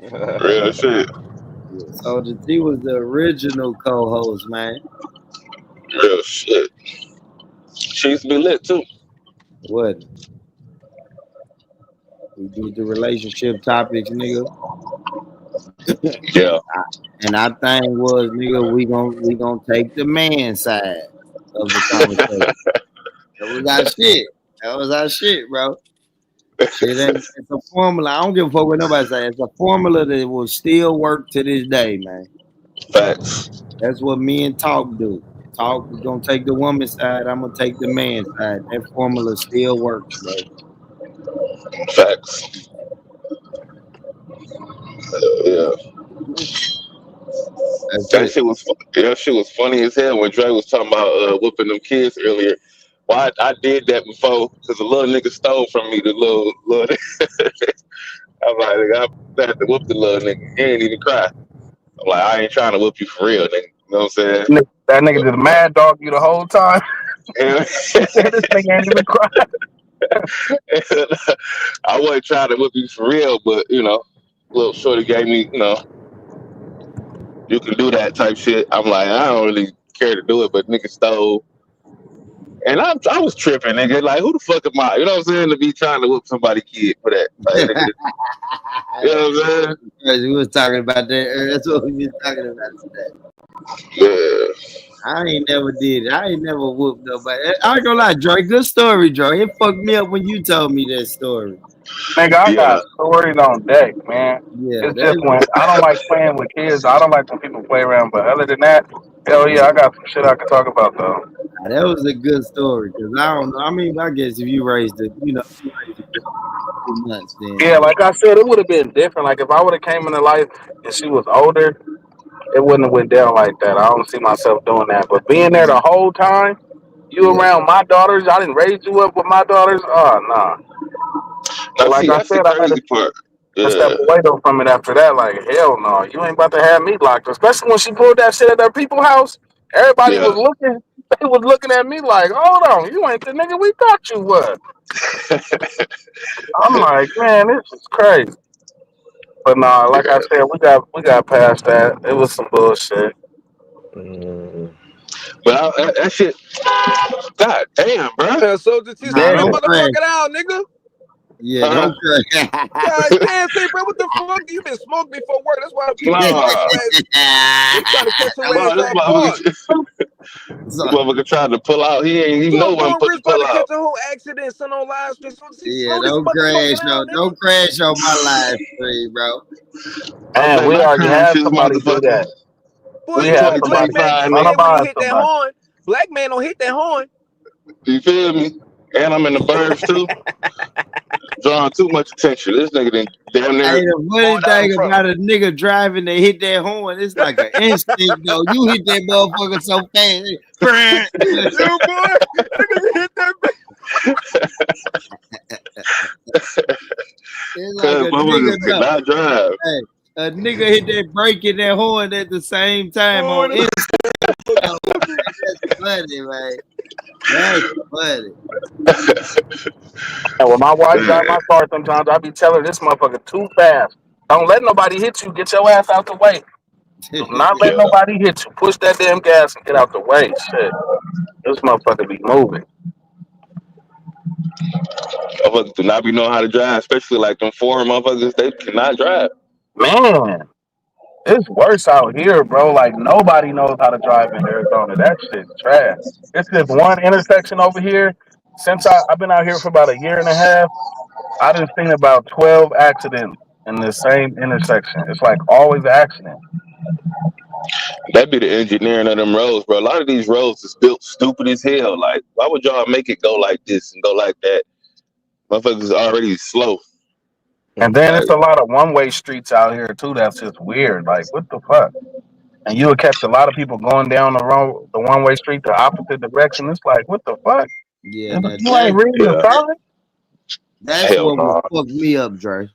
Real shit. Yeah, Soldier T was the original co-host, man. Real shit. She used to be lit too. Wasn't we did the relationship topics, nigga? Yeah. And our thing was, nigga, we gonna take the man side of the conversation. That was our shit. That was our shit, bro. Shit ain't, it's a formula. I don't give a fuck what nobody say. It's a formula that will still work to this day, man. Facts. That's what me and Talk do. Talk, we're gonna take the woman's side, I'm gonna take the man's side. That formula still works, bro. Facts. Yeah. That's That it. shit was funny as hell when Dre was talking about whooping them kids earlier. Why I did that before because a little nigga stole from me the little I'm like, nigga, I had to whoop the little nigga. He ain't even cry. I'm like, I ain't trying to whoop you for real, nigga. You know what I'm saying? That nigga just mad dog you the whole time. And, He said this nigga ain't even cry. I wasn't trying to whoop you for real, but little shorty gave me, you can do that type shit. I'm like, I don't really care to do it, but nigga stole. And I was tripping, nigga. Like, who the fuck am I? You know what I'm saying? To be trying to whoop somebody kid for that. Like, nigga, you know what I'm saying? We was talking about that. That's what we was talking about today. Yeah. I ain't never did it. I ain't never whooped nobody. I ain't gonna lie, Dre. Good story, Dre. It fucked me up when you told me that story. Nigga, I Yeah. got stories on deck, man. Yeah, It's just when I don't like playing with kids. I don't like when people play around. But other than that, hell yeah, I got some shit I can talk about though. that was a good story because I don't know. I mean, I guess if you raised it, you raised it for 2 months, Yeah, then like I said, it would have been different. Like if I would have came into life and she was older, it wouldn't have went down like that. I don't see myself doing that. But being there the whole time, you yeah. around my daughters, I didn't raise you up with my daughters. Oh nah. Now, But like see, I that's the said, I had crazy part. to step Yeah. away though from it after that. Like hell no, you ain't about to have me locked. Especially when she pulled that shit at their people's house. Everybody Yeah. was looking. They was looking at me like, hold on, you ain't the nigga we thought you was. I'm like, man, this is crazy. But nah, like I Yeah. said, we got past that. It was some bullshit. But that shit, god damn, bro. Soldier T, Nah, smoke Damn your don't it. crash. motherfucking out, nigga. Yeah, Huh? don't crash. God damn, say, bro, what the fuck? You been smoked before work. That's why people be trying to catch Nah. your ass. They trying to catch your Bro, ass this off guard. motherfucker, this So, motherfucker tried to pull out. He ain't even You know and when Born put Rich the about pull to out. catch a whole accident, son, on live stream. Soldier T, yeah, slow this don't crash motherfucking out, on, nigga. don't crash on my live stream, bro. I And bet we my already crime had shit is somebody do motherfucking that. Boy, We you know had a black somebody man get 2025, run mad nigga. when he by hit that somebody. horn. Black man don't hit that horn. You feel me? And I'm in the burbs too, drawing too much attention. This nigga done damn Hey, near the funny pulled out in thing front. about a nigga driving to hit that horn, it's like an instinct, though. You hit that motherfucker so fast. Yo, boy, that nigga hit that It's like Cause a nigga, motherfuckers could no. not drive. Hey, a nigga hit that brake and that horn at the same time on horn. instinct. Though, man. That's funny, man. That's funny. And when my wife Man, drive my car, sometimes I be telling her this motherfucker too fast. Don't let nobody hit you. Get your ass out the way. Do not let Yeah, nobody hit you. Push that damn gas and get out the way. Shit. This motherfucker be moving. motherfuckers do not be knowing how to drive, especially like them foreign motherfuckers. They cannot drive. Man, it's worse out here, bro. Like nobody knows how to drive in Arizona. That shit trash. It's this one intersection over here. Since I've been out here for about a year and a half, I done seen about 12 accidents in the same intersection. It's like always an accident. That be the engineering of them roads, bro. A lot of these roads is built stupid as hell. Like, why would y'all make it go like this and go like that? Motherfuckers already slow. And then Like, it's a lot of one-way streets out here too. That's just weird. Like, what the fuck? And you would catch a lot of people going down the one-way street the opposite direction. It's like, what the fuck? Yeah, You ain't reading the yeah, sign? that's hell what would no. fuck me up, Dre.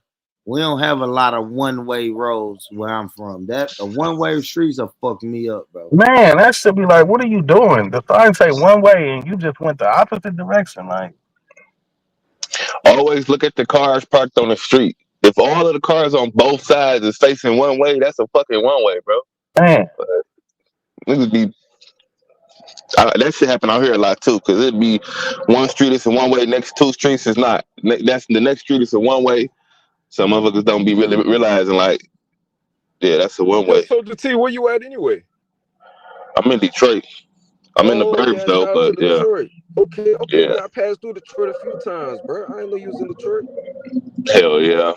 We don't have a lot of one-way roads where I'm from. That the one-way streets will fuck me up, bro. Man, that should be like, what are you doing? The sign say one way and you just went the opposite direction. Like, Always look at the cars parked on the street. If all of the cars on both sides is facing one way, that's a fucking one way, bro. man, Niggas be that shit happen out here a lot too, cause it'd be one street is a one way, next two streets is not. That's the next street is a one way. Some motherfuckers don't be really realizing like, yeah, that's a one Yo, way. Soldier T, where you at anyway? I'm in Detroit. I'm in the Oh burbs yeah, though, shout out to but yeah, Detroit. Okay, yeah, yeah, I passed through Detroit a few times, bro. I didn't know you was in Detroit. hell yeah.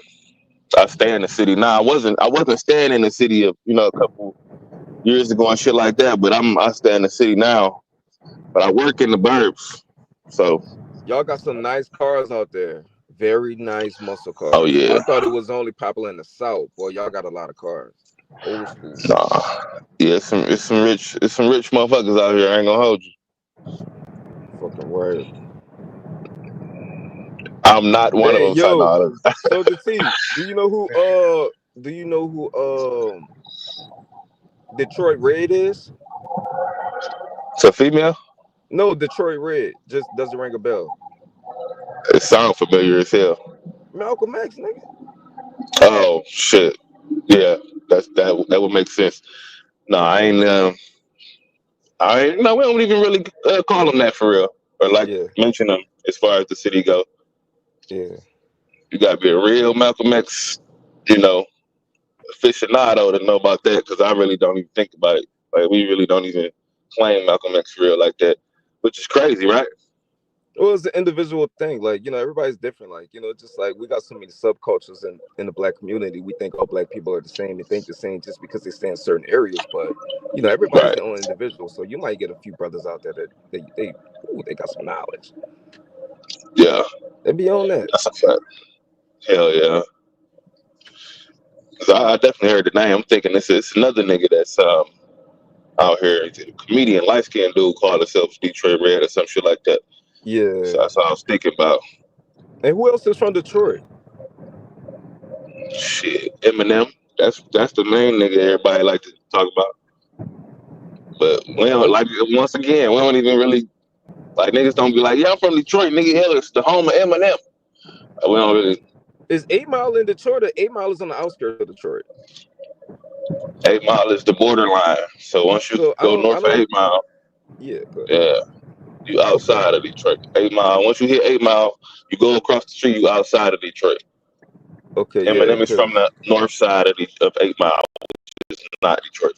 I stay in the city now. I wasn't staying in the city a couple years ago and shit like that, but I stay in the city now. But I work in the burbs, so Y'all got some nice cars out there. Very nice muscle oh cars. I yeah, thought it was only popular in the South. Boy, y'all got a lot of cars. Old school. nah, yeah, it's some rich motherfuckers out here. I ain't gonna hold you. Fucking word. I'm not one of Hey, them. So yo, no, Soldier T, do you know who Detroit Red is? it's a female. No, Detroit Red. Just doesn't ring a bell. It sounds familiar as hell. Malcolm X, nigga. Oh shit, yeah, that would make sense. No, I ain't. No, we don't even really call them that for real, or like Yeah, mention them as far as the city go. yeah. You gotta be a real Malcolm X, you know, aficionado to know about that, because I really don't even think about it. Like, we really don't even claim Malcolm X for real like that, which is crazy, right? Well, it's an individual thing. Like, everybody's different. Like, just like we got so many subcultures in the black community. We think all black people are the same. They think the same just because they stay in certain areas. But, everybody's Right. their own individual. So you might get a few brothers out there that they got some knowledge. Yeah, They be on that. that's a fact. Hell yeah. 'Cause I definitely heard the name. I'm thinking it's another nigga that's out here. He's a comedian, light skinned dude, called himself Detroit Red or some shit like that. So Yeah. that's what I was thinking about. And who else is from Detroit? Shit, Eminem. That's the main nigga everybody like to talk about. But we don't like, once again, we don't even really like, niggas don't be like, yeah, I'm from Detroit, nigga. Hell, it's the home of Eminem. Like, we don't really. Is 8 Mile in Detroit, or 8 Mile is on the outskirts of Detroit? 8 Mile is the borderline. So once you So go I north of don't. 8 Mile, Yeah, good. yeah, you Okay. outside of Detroit. 8 Mile. Once you hit 8 Mile, you go across the street, you outside of Detroit. Okay. Yeah. Eminem is from the north side of 8 Mile, not Detroit.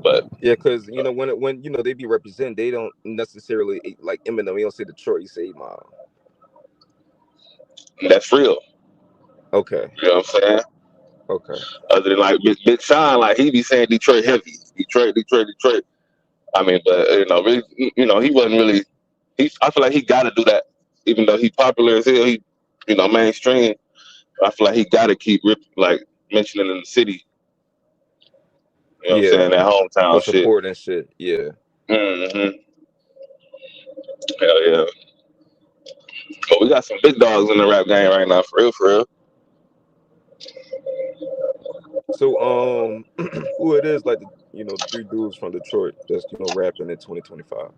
But Cause when they be representing, they don't necessarily like Eminem. You don't say Detroit, you say 8 Mile. that's real. Okay. You know what I'm saying? Okay. Other than like Big Sean, like he be saying Detroit heavy, Detroit. I mean, but really, he wasn't really. I feel like he got to do that, even though he popular as hell. He, mainstream. I feel like he got to keep like mentioning in the city. You know what I'm Yeah. saying? That For hometown shit. support and shit. Yeah. Mm-hmm. Hell yeah. But we got some big dogs in the rap game right now, for real, for real. So who it is, like the three dudes from Detroit that's rapping in 2025.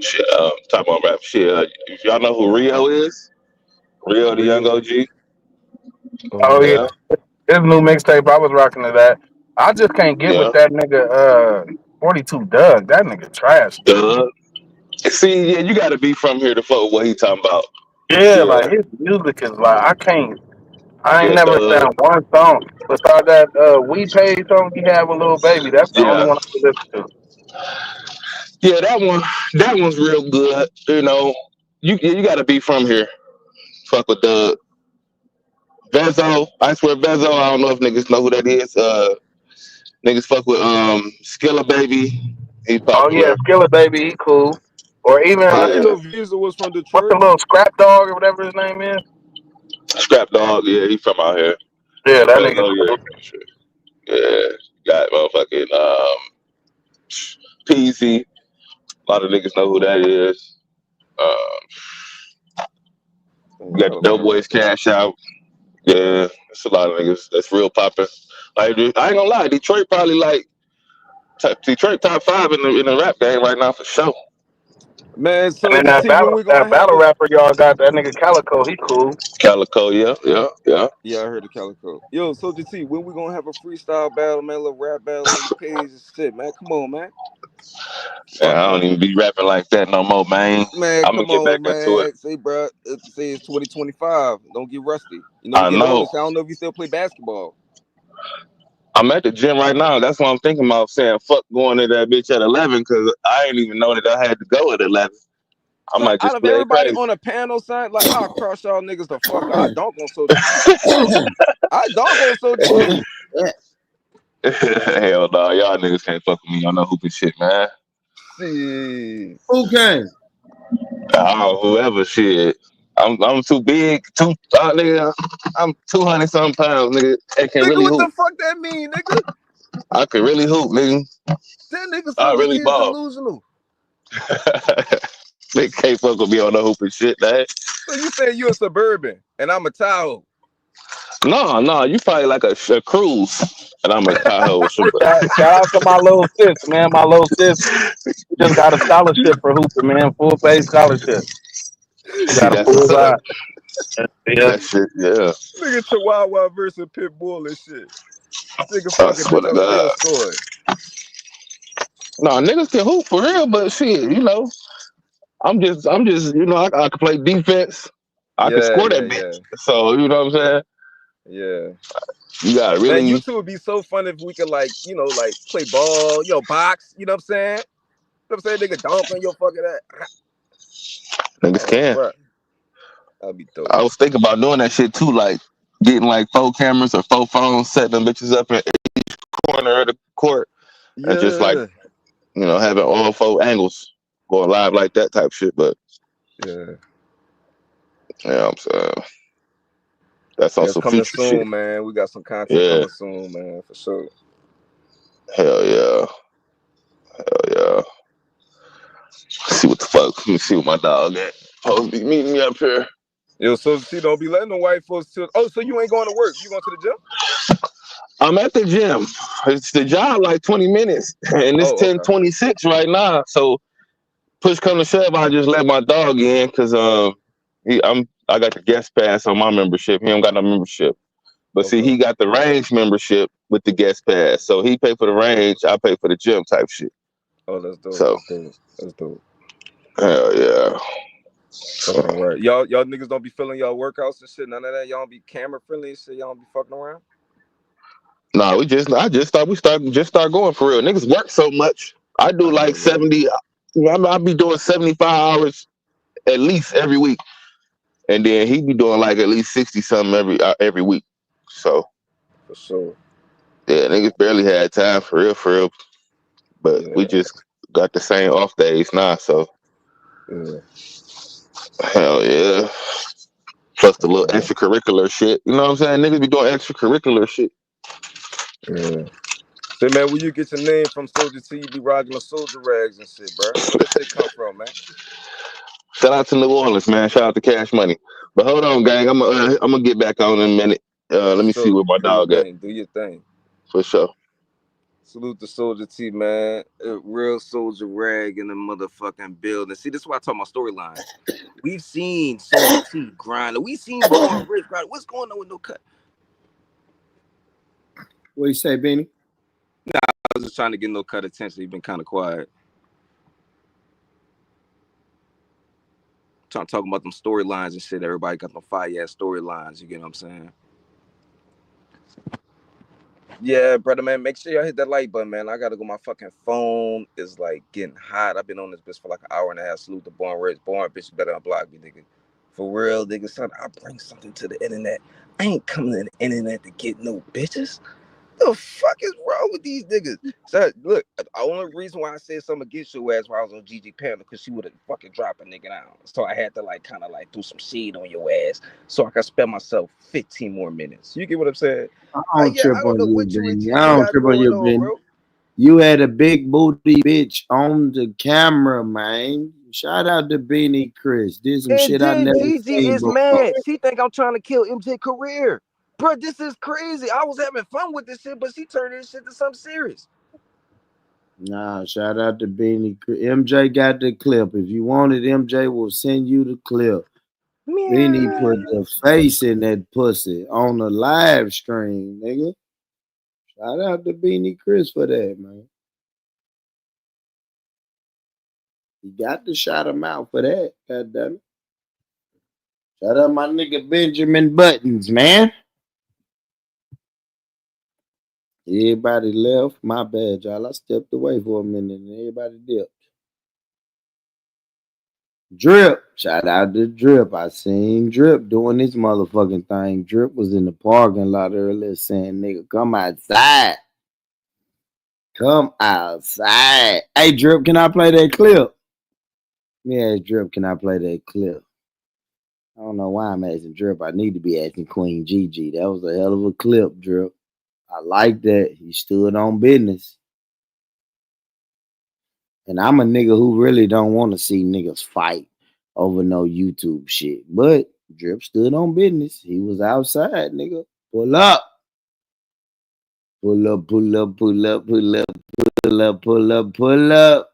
Shit, talk about rap shit. If y'all know who Rio is, Rio the Young Rio. OG. Oh yeah, his new mixtape. I was rocking to that. I just can't get with Yeah. that nigga. 42 Doug. That nigga trash. Duh. See, yeah, you got to be from here to fuck with what he talking about. Yeah, Yeah. like his music is like I can't. I ain't Yeah, never Doug. found one song besides that We Paid song he had with Lil Baby. That's the only Yeah. one I can listen to. Yeah, that one's real good. You know, you got to be from here. Fuck with Doug. Vezo, I swear Vezo. I don't know if niggas know who that is. Niggas fuck with Skilla Baby. He's Oh yeah, popular. Skillet Baby, he cool. Or even I didn't Yeah. know Visa was from what's the Detroit. little Scrap Dog or whatever his name is? Scrap Dog. Yeah, he's from out here. Yeah, But that nigga Vezo, cool. yeah, yeah. Got motherfucking Peasy. A lot of niggas know who that is. You got the Doughboys Cash Out. Yeah, it's a lot of niggas that's real poppin'. Like, I ain't gonna lie, Detroit probably like Detroit top 5 in the rap game right now for sure. Man, And then Soldier T, when we that gonna have battle a rapper y'all got, that nigga Calico, he cool. Calico, yeah. Yeah, I heard the Calico. Yo, Soldier T, when we gonna have a freestyle battle, man, a little rap battle on your page and shit, man. Come on, man. Yeah, Fuck I don't that. even be rapping like that no more, man. Man, I'm gonna come get back on, into it. man. Say, bro, say it's 2025. Don't get rusty. You know, we I getting older, know. so I don't know if you still play basketball. I'm at the gym right now. That's why I'm thinking about saying fuck going to that bitch at 11 because I ain't even know that I had to go at 11. I So might out just of play it everybody crazy. on a panel side, like I'll cross y'all niggas the fuck out. I don't go Soldier T. I don't go Soldier T. Hell no, y'all niggas can't fuck with me on no hooping shit, man. See. Who can? Oh, whoever shit. I'm too big, nigga. I'm 200 something pounds, nigga. I can Nigga, really what the hoop. fuck that mean, nigga? I can really hoop, nigga. That nigga I Soldier really T is ball. delusional. They can't fuck with me on no hooping shit, man. So you saying you a suburban and I'm a Tahoe? No, you probably like a cruise, and I'm a Tahoe. Shout out to my little sis, man. My little sis, she just got a scholarship for hooping, man. Full paid scholarship. She See, got a that's full what's up. ride. Yeah. That shit, yeah. Nigga Chihuahua versus Pitbull and shit. Nigga I fucking swear bitch, to I'm still God. scoring. No, niggas can hoop for real, but shit, you know, I'm just, you know, I can play defense. I can Yeah, score yeah, that bitch. yeah. So, you know what I'm saying? Yeah. You gotta Man, you really, two would be so fun if we could like, you know, like play ball, box, you know what I'm saying? You know what I'm saying? Nigga dunk on your fucking ass. niggas Oh, can. bro. That'd be dope. I was thinking about doing that shit too, like getting like 4 cameras or 4 phones, setting them bitches up in each corner of the court, and just like, Yeah. you know, having all 4 angles going live like that type shit. But Yeah. yeah, I'm saying that's on Yeah, it's some coming future shit. soon, man. We got some content Yeah, coming soon, man, for sure. hell yeah, hell yeah. See what the fuck? Let me see what my dog at. Supposed to be meeting me up here. Yo, so T, don't be letting the white folks to. Oh, so you ain't going to work? You going to the gym? I'm at the gym. It's the job like 20 minutes, and it's Oh, okay. 10:26 right now. So push come to shove, I just let my dog in because I got the guest pass on my membership. He don't got no membership, but see, Okay. he got the range membership with the guest pass. So he pay for the range, I pay for the gym type shit. Oh, that's dope. So That's dope. That's dope. hell yeah. Fucking right. Y'all niggas don't be feeling y'all workouts and shit. None of that. Y'all don't be camera friendly and shit. Y'all don't be fucking around. No, I just thought we start going for real. Niggas work so much. I do I know, like yeah. 70. I'll be doing 75 hours at least every week, and then he be doing like at least 60 something every week. So For sure. yeah, niggas barely had time for real. But we Yeah. just got the same off days now. So Yeah. hell yeah. Plus the little Fucking right. extracurricular shit. You know what I'm saying? Niggas be doing extracurricular shit. Yeah. Say, man, where you get your name from, Soldier T? You be rocking the soldier rags and shit, bro. Where that shit come from, man? Shout out to New Orleans, man. Shout out to Cash Money. But hold on, gang. I'm gonna get back on in a minute. For Let me see sure. where my Do your dog at. thing. Do your thing. For sure. Salute to Soldier T, man. A real soldier rag in the motherfucking building. See, this is why I talk about storylines. We've seen Soldier T grind. We've seen Born Rich grind. What's going on with No Cut? What you say, Benny? I was just trying to get no cut attention. You've been kind of quiet. Trying to talk about them storylines and shit. Everybody got them fire ass storylines. You get what I'm saying? Yeah, brother, man. Make sure y'all hit that like button, man. I gotta go. My fucking phone is like getting hot. I've been on this bitch for like an hour and a half. Salute the born rich. Born bitch better unblock me, nigga. For real, nigga. Son, I bring something to the internet. I ain't coming to the internet to get no bitches. The fuck is wrong with these niggas? So look, the only reason why I said something against your ass while I was on GG panel, because she would have fucking dropped a nigga down. So I had to like kind of like do some shade on your ass so I could spare myself 15 more minutes. You get what I'm saying? I don't Yeah, trip I don't on know you, what you and Benny. GG I don't got trip on going you, on, Benny. bro. You had a big booty bitch on the camera, man. Shout out to Beanie Chris. Did some And shit I then never Gigi seen is before. mad. She think I'm trying to kill MJ career. Bro, this is crazy. I was having fun with this shit, but she turned this shit to something serious. Nah, shout out to Beanie Chris. MJ got the clip. If you want it, MJ will send you the clip. Beanie put the face in that pussy on the live stream, nigga. Shout out to Beanie Chris for that, man. You got to shout him out for that, goddamn it. Shout out my nigga Benjamin Buttons, man. Everybody left. My bad, y'all. I stepped away for a minute and everybody dipped. Drip. Shout out to Drip. I seen Drip doing this motherfucking thing. Drip was in the parking lot earlier saying, nigga, come outside. Come outside. Hey, Drip, can I play that clip? Yeah, Drip, can I play that clip? I don't know why I'm asking Drip. I need to be asking Queen Gigi. That was a hell of a clip, Drip. I like that. He stood on business. And I'm a nigga who really don't want to see niggas fight over no YouTube shit. But Drip stood on business. He was outside, nigga. Pull up. Pull up, pull up, pull up, pull up, pull up, pull up, pull up.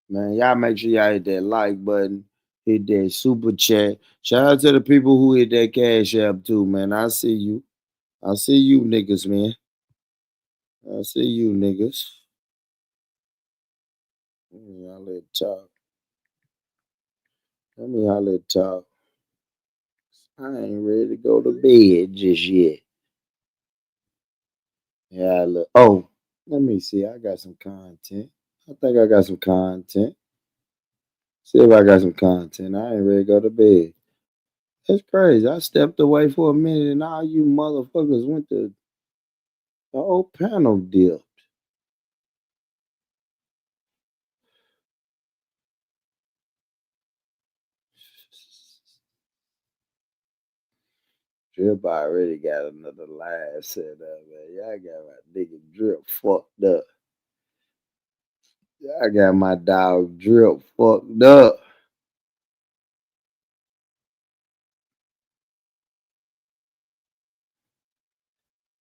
Man, y'all make sure y'all hit that like button. Hit that super chat. Shout out to the people who hit that cash app too, man. I see you. I see you niggas, man. I see you niggas. Let me holler at top. Let me holler at top. I ain't ready to go to bed just yet. Yeah, look. Oh, let me see. I got some content. I think I got some content. See if I got some content. I ain't ready to go to bed. That's crazy. I stepped away for a minute and all you motherfuckers went to the whole panel dip. Drip already got another live set up, man. Y'all got my nigga Drip fucked up. Y'all got my dog Drip fucked up.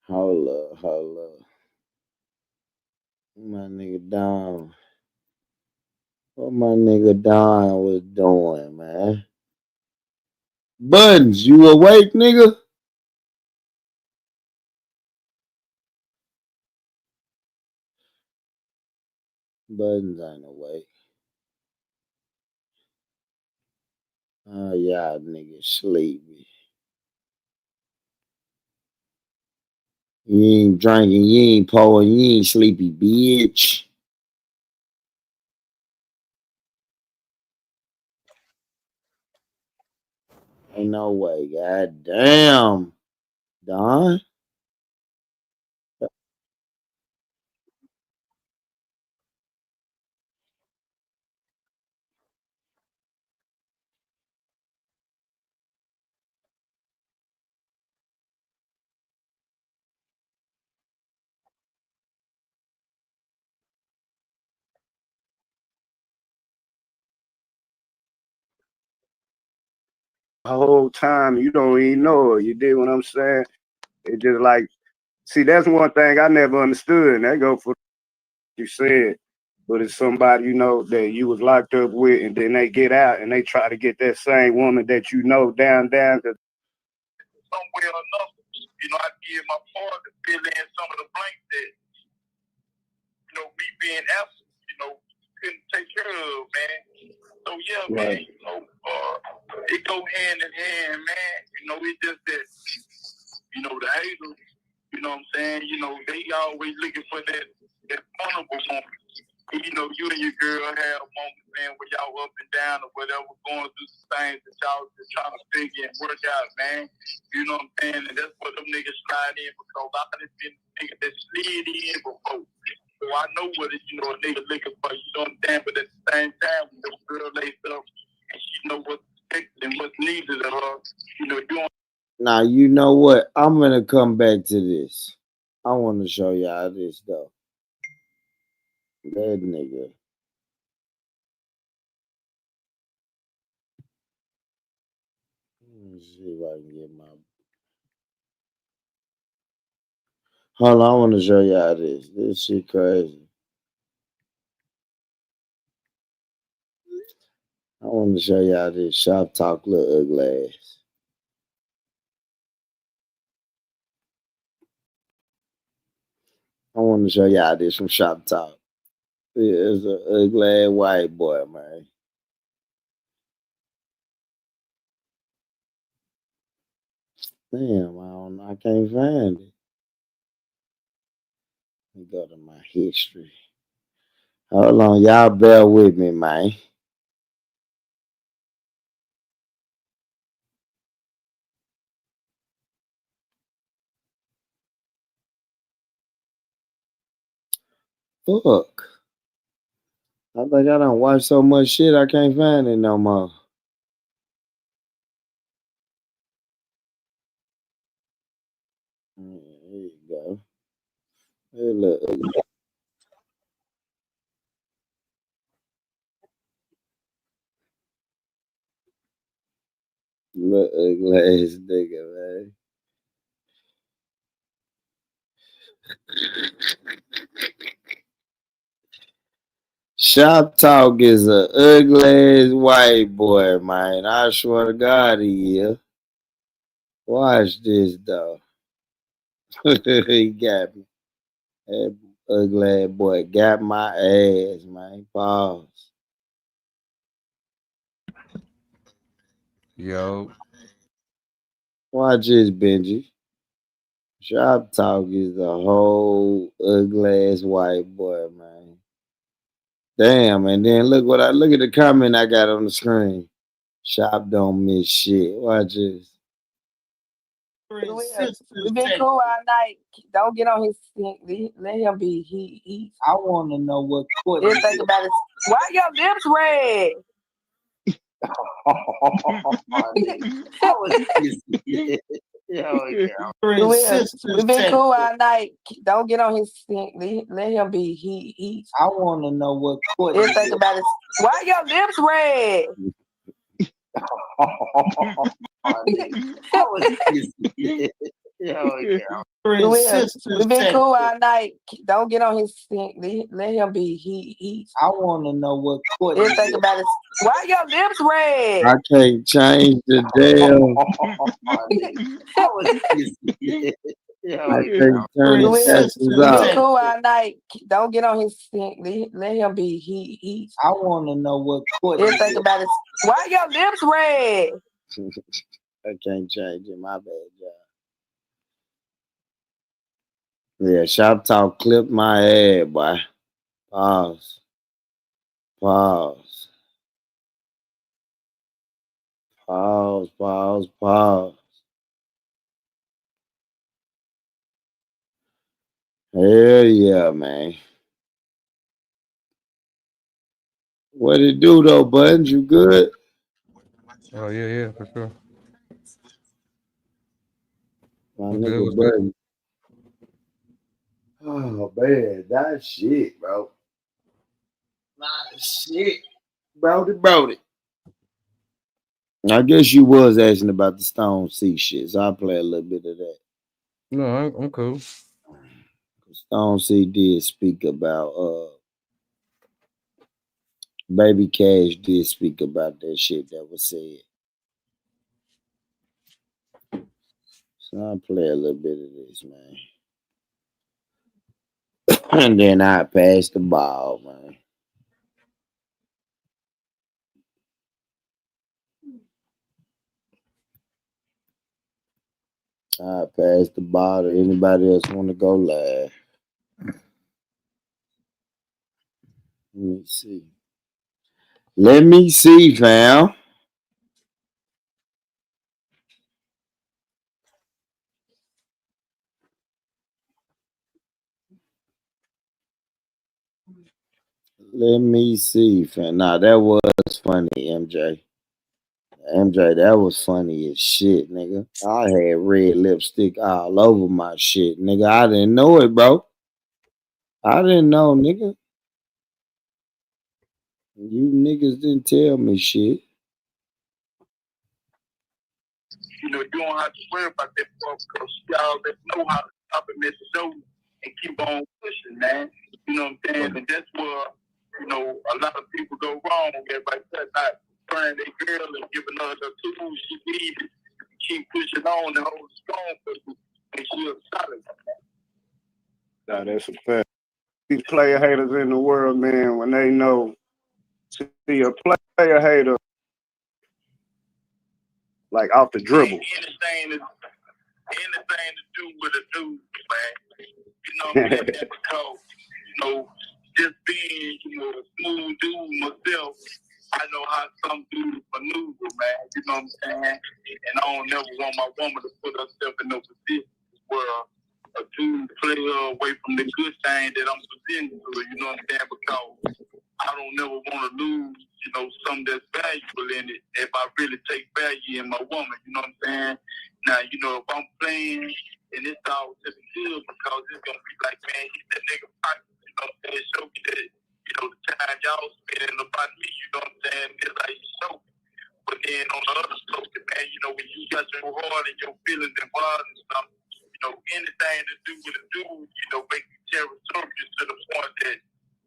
Hold up, hold up. My nigga Don. What my nigga Don was doing, man. Buttons, you awake, nigga? Buttons ain't awake. Oh, y'all niggas sleepy. You ain't drinking, you ain't pouring, you ain't sleepy, bitch. Ain't no way, god damn. Don? Whole time you don't even know it. You dig what I'm saying? It just like, see, that's one thing I never understood, and that go for you said. But it's somebody you know that you was locked up with, and then they get out and they try to get that same woman that you know down. another. You know, I give my part to fill in some of the blanks that, you know, me being absent, you know, couldn't take care of, man. So yeah, man, you know, it go hand in hand, man. You know, it's just that, you know, the haters, you know what I'm saying? You know, they always looking for that vulnerable moment. You know, you and your girl have moments, man, where y'all up and down or whatever, going through some things that y'all just trying to figure and work out, man. You know what I'm saying? And that's what them niggas slide in, because I've been niggas that slid in before. So I know what it, you know, a nigga looking for, you know what I'm saying? But at the same time, when the girl lays up and she know what's expected and what's needed of her, you know, you don't. Now, you know what? I'm going to come back to this. I want to show y'all this, though. That nigga. Let me see if I can get my. Hold on, I want to show y'all this. This shit crazy. I want to show y'all this. Shop talk, little ugly ass. I want to show y'all this from Shop Talk. It's an ugly ass white boy, man. Damn, I can't find it. Let me go to my history. Hold on, y'all bear with me, man. Fuck. I think I done watched so much shit I can't find it no more. Here you go. Hey, look. Look ugly ass nigga, man. Shop Talk is a ugly ass white boy, man. I swear to God he is. Watch this though. He got me. That ugly ass boy got my ass, man. Pause. Yo. Watch this, Benji. Shop Talk is a whole ugly ass white boy, man. Damn, and then look at the comment I got on the screen. Shop don't miss shit. Watch this. We've been cool all night. Don't get on his thing. Let him be. He. I want to know what court. Just think about it. Why your lips red? We've been cool all night. Don't get on his thing. Let him be. He. I want to know what court. Just think about it. Why your lips red? We've been cool all night. Don't get on his thing. Let him be. He. I want to know what court. Just think about it. Why your lips red? I can't change the damn. I can't turn the sessions We've been off. cool all night. Don't get on his thing. Let him be. He. I want to know what court. Just think about it. Why your lips red? I can't change it. My bad, y'all. Yeah, Shop Talk clipped my head, boy. Pause. Pause. Pause. Pause. Pause. Hell yeah, man. What it do though, Buttons? You good? Oh yeah, for sure. My What's good? nigga What's good? Buttons. Oh man, that shit, bro. Nah, shit. Brody. I guess you was asking about the Stone C shit, so I'll play a little bit of that. No, I'm cool. Stone C did speak about Baby Cash did speak about that shit that was said. So I'll play a little bit of this, man. And then I pass the ball, man. I pass the ball to anybody else want to go live. Let me see. Let me see, fam. Let me see, fam. Nah, that was funny, MJ. MJ, that was funny as shit, nigga. I had red lipstick all over my shit, nigga. I didn't know it, bro. I didn't know, nigga. You niggas didn't tell me shit. You know, you don't have to worry about that part because y'all that know how to stop and miss the show and keep on pushing, man. You know what I'm saying? And that's where, you know, a lot of people go wrong. Everybody said not trying their girl and giving her the tools she needs. Keep pushing on and hold strong for you. And she'll solid. Nah, that's a fact. These player haters in the world, man, when they know, see a player hater like off the dribble. Anything to do with a dude, man. You know what I'm saying? That's because, you know, just being, you know, a smooth dude myself, I know how some dudes maneuver, man. You know what I'm saying? And I don't never want my woman to put herself in no position where a dude play her away from the good thing that I'm presenting to her, you know what I'm saying? Because I don't never want to lose, you know, something that's valuable in it if I really take value in my woman, you know what I'm saying? Now, you know, if I'm playing and it's all to the good because it's going to be like, man, hit that nigga pocket, you know what I'm saying? Show me that, you know, the time y'all spending about me, you know what I'm saying? It's like you show me. But then on the other token, man, you know, when you got your heart and your feelings involved and stuff, you know, anything to do with a dude, you know, make you territorial to the point that,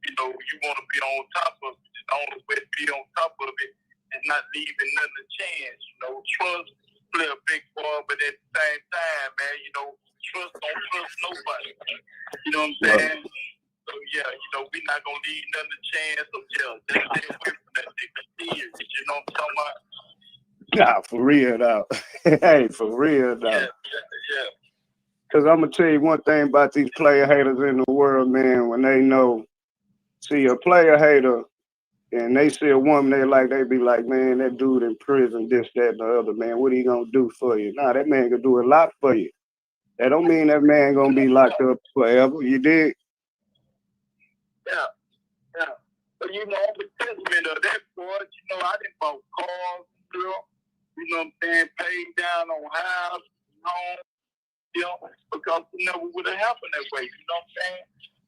you know, you want to be on top of it. The only way to be on top of it is not leaving nothing to chance. You know, trust play a big part, but at the same time, man, you know, don't trust nobody. You know what I'm saying? So yeah, you know, we're not gonna leave nothing to chance. So yeah, just stay away from that nigga. Serious. You know what I'm talking about? Nah, for real though. Hey, for real though. Yeah. Cause I'm gonna tell you one thing about these player haters in the world, man. When they know, see a player hater, and they see a woman they be like, man, that dude in prison, this, that, and the other, man. What he gonna do for you? Nah, that man can do a lot for you. That don't mean that man gonna be locked up forever. You dig? Yeah. But you know, I'm a testament of that part. You know, I didn't buy cars, girl. You know what I'm saying? Paid down on house, home, you know, because it never would have happened that way. You know what I'm saying?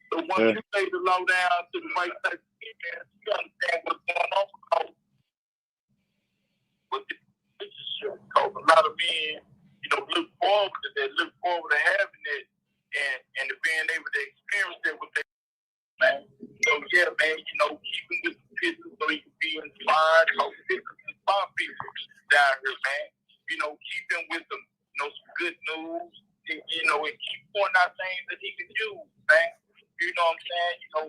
So once you lay the law down to the right type of people, you understand what's going on. Because a lot of men, you know, look forward to that, look forward to having it, and to being able to experience it with their man. So yeah, man, you know, keeping with the pictures so you can be inspired. Because pictures inspire people down here, man. You know, keep them with them, you know, some good news. And, you know, and keep pointing out things that he can use, man. You know what I'm saying? You know,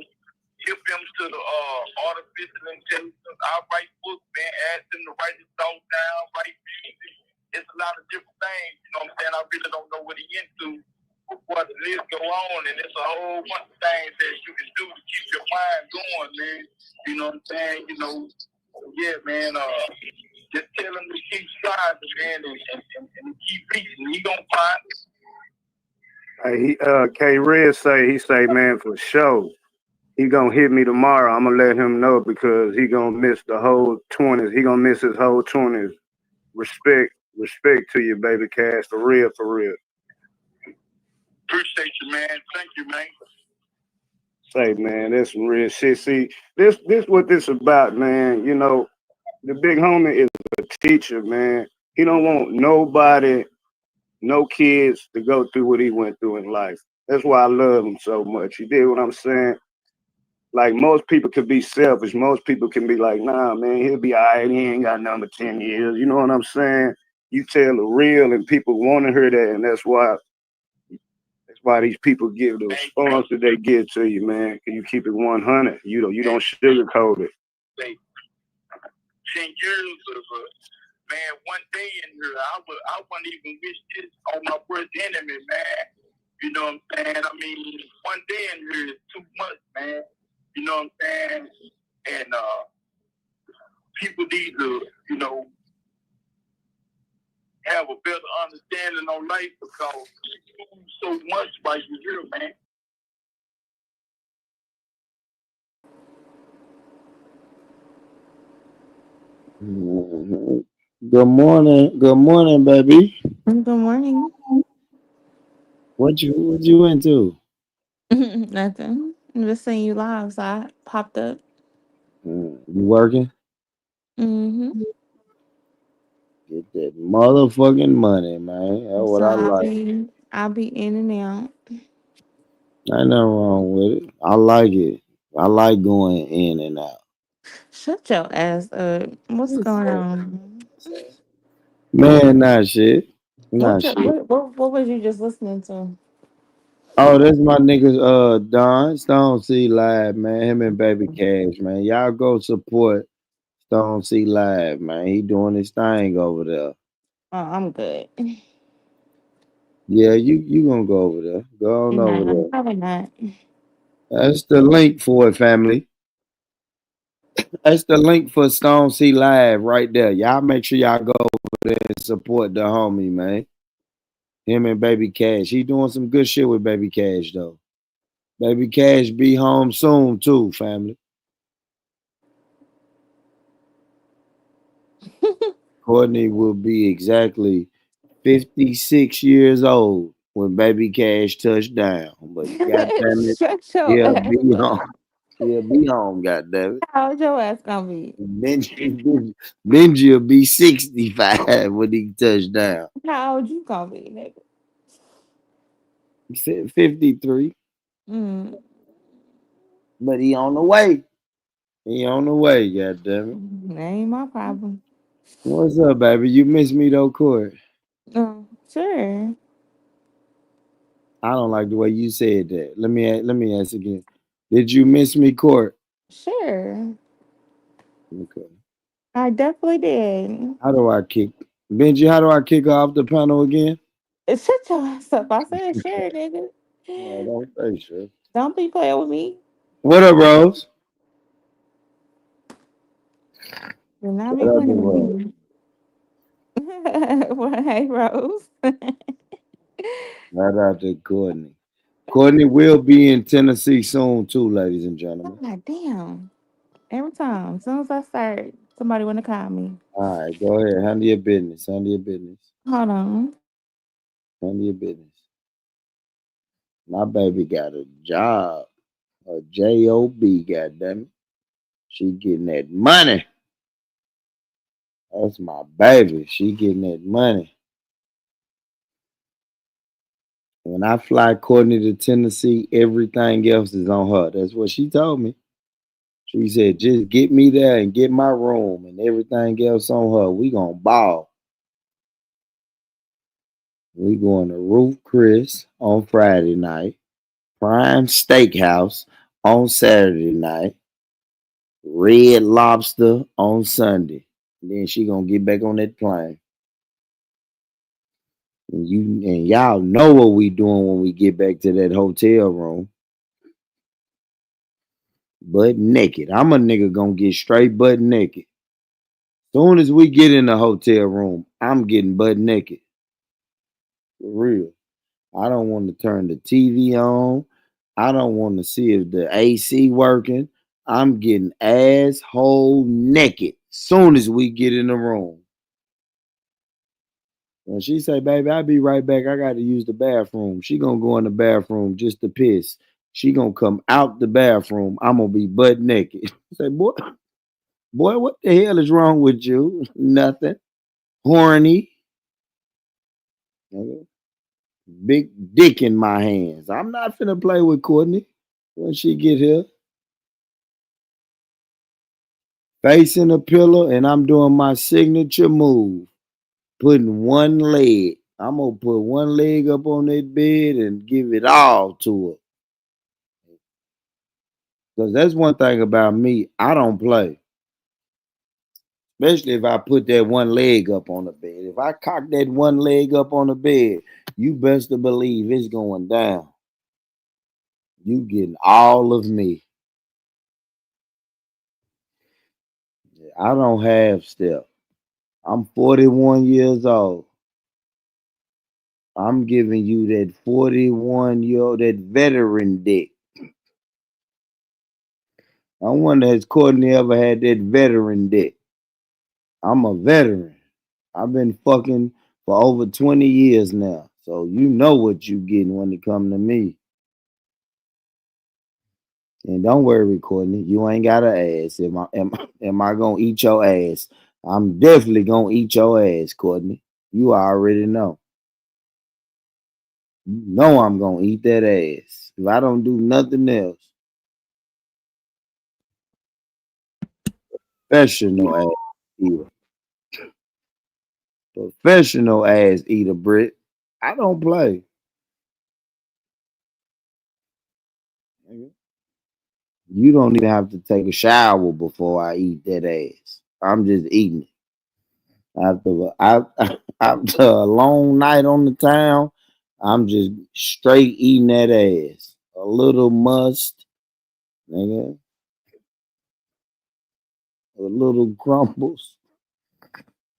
give them to the artificial intelligence. I write books, man. Ask them to write his thoughts down, write music. It's a lot of different things. You know what I'm saying? I really don't know what he into. Before the list go on, and it's a whole bunch of things that you can do to keep your mind going, man. You know what I'm saying? You know, yeah, man. Just tell him to keep striving, man, and keep reaching. He gonna find it. Hey, K Red say, man, for sure. He gonna hit me tomorrow. I'm gonna let him know because he gonna miss the whole 20s. He gonna miss his whole 20s. Respect to you, baby Cash. For real, for real. Appreciate you, man. Thank you, man. Say, man, that's some real shit. See, this what this about, man. You know, the big homie is a teacher, man. He don't want nobody, no kids to go through what he went through in life. That's why I love him so much. You did what I'm saying? Like most people could be selfish. Most people can be like, nah, man, he'll be all right. He ain't got number 10 years. You know what I'm saying? you tell the real, and people want to hear that, and that's why these people give the response that they give to you, man. Can you keep it 100? You don't sugarcoat it. Say 10 years of man, one day in here, I wouldn't even wish this on my worst enemy, man. You know what I'm saying? I mean, one day in here is too much, man. You know what I'm saying? And people need to, have a better understanding on life because you do so much while you're here, man. Good morning, baby. Good morning. What you into? Nothing. I'm just seeing you live, so I popped up. You working? Mm-hmm. Get that motherfucking money, man. That's what So I I'll like. be I'll be in and out. Ain't nothing wrong with it. I like it. I like going in and out. Shut your ass up. What's going on? Man, not shit. Not shit. What was you just listening to? Oh, that's my niggas, Don Stone C Live, man. Him and Baby Cash, man. Y'all go support Stone C Live, man. He doing his thing over there. Oh, I'm good. Yeah, you gonna go over there. Go on over No, there. probably not. That's the link for it, family. That's the link for Stone C Live right there. Y'all make sure y'all go over there and support the homie, man. Him and Baby Cash. He doing some good shit with Baby Cash though. Baby Cash be home soon too, family. Courtney will be exactly 56 years old when Baby Cash touched down. But goddamn it, Shut your he'll ass be up. home. He'll be home, goddamn it. How's your ass gonna be? Benji will be 65 when he touch down. How old you gonna be, nigga? 53. Mm. But he on the way. He on the way, goddamn it. That ain't my problem. What's up, baby? You miss me though, Court? Sure. I don't like the way you said that. Let me ask again. Did you miss me, Court? Sure. Okay. I definitely did. How do I kick Benji? How do I kick her off the panel again? Shut your ass up. I said sure, nigga. No, don't say sure. Don't be playing with me. What up, Rose? Do not be What up, playing with Rose? me. Well, hey, Rose. Shout out to Courtney. Courtney will be in Tennessee soon too, ladies and gentlemen. God damn. Every time. As soon as I start, somebody want to call me. All right, go ahead. Handle your business. Handle your business. Hold on. Handle your business. My baby got a job. A job, goddamn it. She getting that money. That's my baby. She getting that money. When I fly Courtney to Tennessee, everything else is on her. That's what she told me. She said, just get me there and get my room and everything else on her. We gonna ball. We going to Ruth Chris on Friday night. Prime Steakhouse on Saturday night. Red Lobster on Sunday. Then she gonna get back on that plane. And y'all know what we doing when we get back to that hotel room. Butt naked. I'm a nigga gonna get straight butt naked. Soon as we get in the hotel room, I'm getting butt naked. For real. I don't want to turn the TV on. I don't want to see if the AC working. I'm getting asshole naked soon as we get in the room. When she say, baby, I'll be right back. I got to use the bathroom. She gonna go in the bathroom just to piss. She gonna come out the bathroom. I'm gonna be butt naked. Say, boy, what the hell is wrong with you? Nothing. Horny. Big dick in my hands. I'm not finna play with Courtney when she get here. Facing a pillow, and I'm doing my signature move. putting one leg. I'm gonna put one leg up on that bed and give it all to her. Because that's one thing about me. I don't play. Especially if I put that one leg up on the bed. If I cock that one leg up on the bed, you best to believe it's going down. You getting all of me. I don't have step. I'm 41 years old. I'm giving you that 41-year-old, that veteran dick. I wonder has Courtney ever had that veteran dick? I'm a veteran. I've been fucking for over 20 years now. So you know what you getting when it come to me. And don't worry, Courtney, you ain't got an ass. Am I gonna eat your ass? I'm definitely gonna eat your ass, Courtney. You already know. You know I'm gonna eat that ass. If I don't do nothing else. Professional ass eater. Professional ass eater, Brit. I don't play. You don't even have to take a shower before I eat that ass. I'm just eating it. After a long night on the town, I'm just straight eating that ass. A little must, nigga. A little crumbles.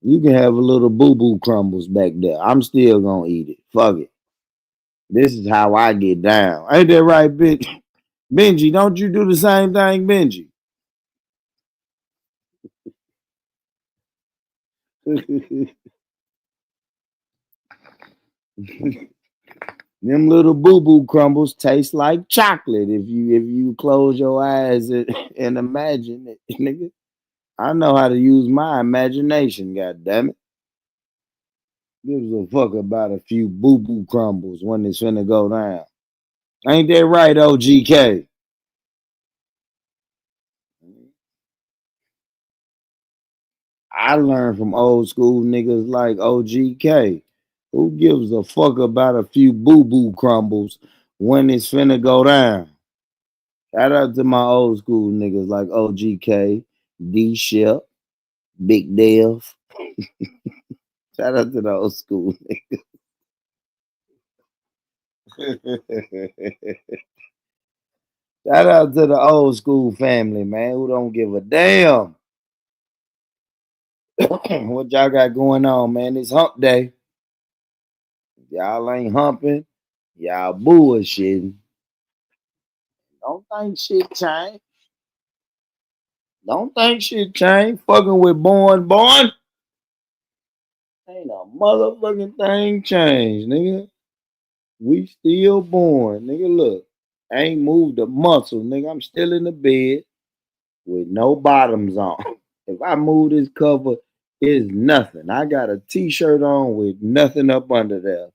You can have a little boo-boo crumbles back there. I'm still gonna eat it. Fuck it. This is how I get down. Ain't that right, bitch? Benji, don't you do the same thing, Benji? Them little boo-boo crumbles taste like chocolate if you close your eyes and imagine it, nigga. I know how to use my imagination, god damn it. Gives a fuck about a few boo-boo crumbles when it's finna go down. Ain't that right, OGK? I learned from old school niggas like OGK. Who gives a fuck about a few boo-boo crumbles when it's finna go down? Shout out to my old school niggas like OGK, D Shep, Big Dev. Shout out to the old school niggas. Shout out to the old school family, man, who don't give a damn what y'all got going on, man. It's hump day. Y'all ain't humping. Y'all bullshitting. Don't think shit changed. Don't think shit changed. Fucking with born. Ain't a motherfucking thing changed, nigga. We still born, nigga. Look, I ain't moved a muscle, nigga. I'm still in the bed with no bottoms on. If I move this cover, it's nothing. I got a t-shirt on with nothing up under there.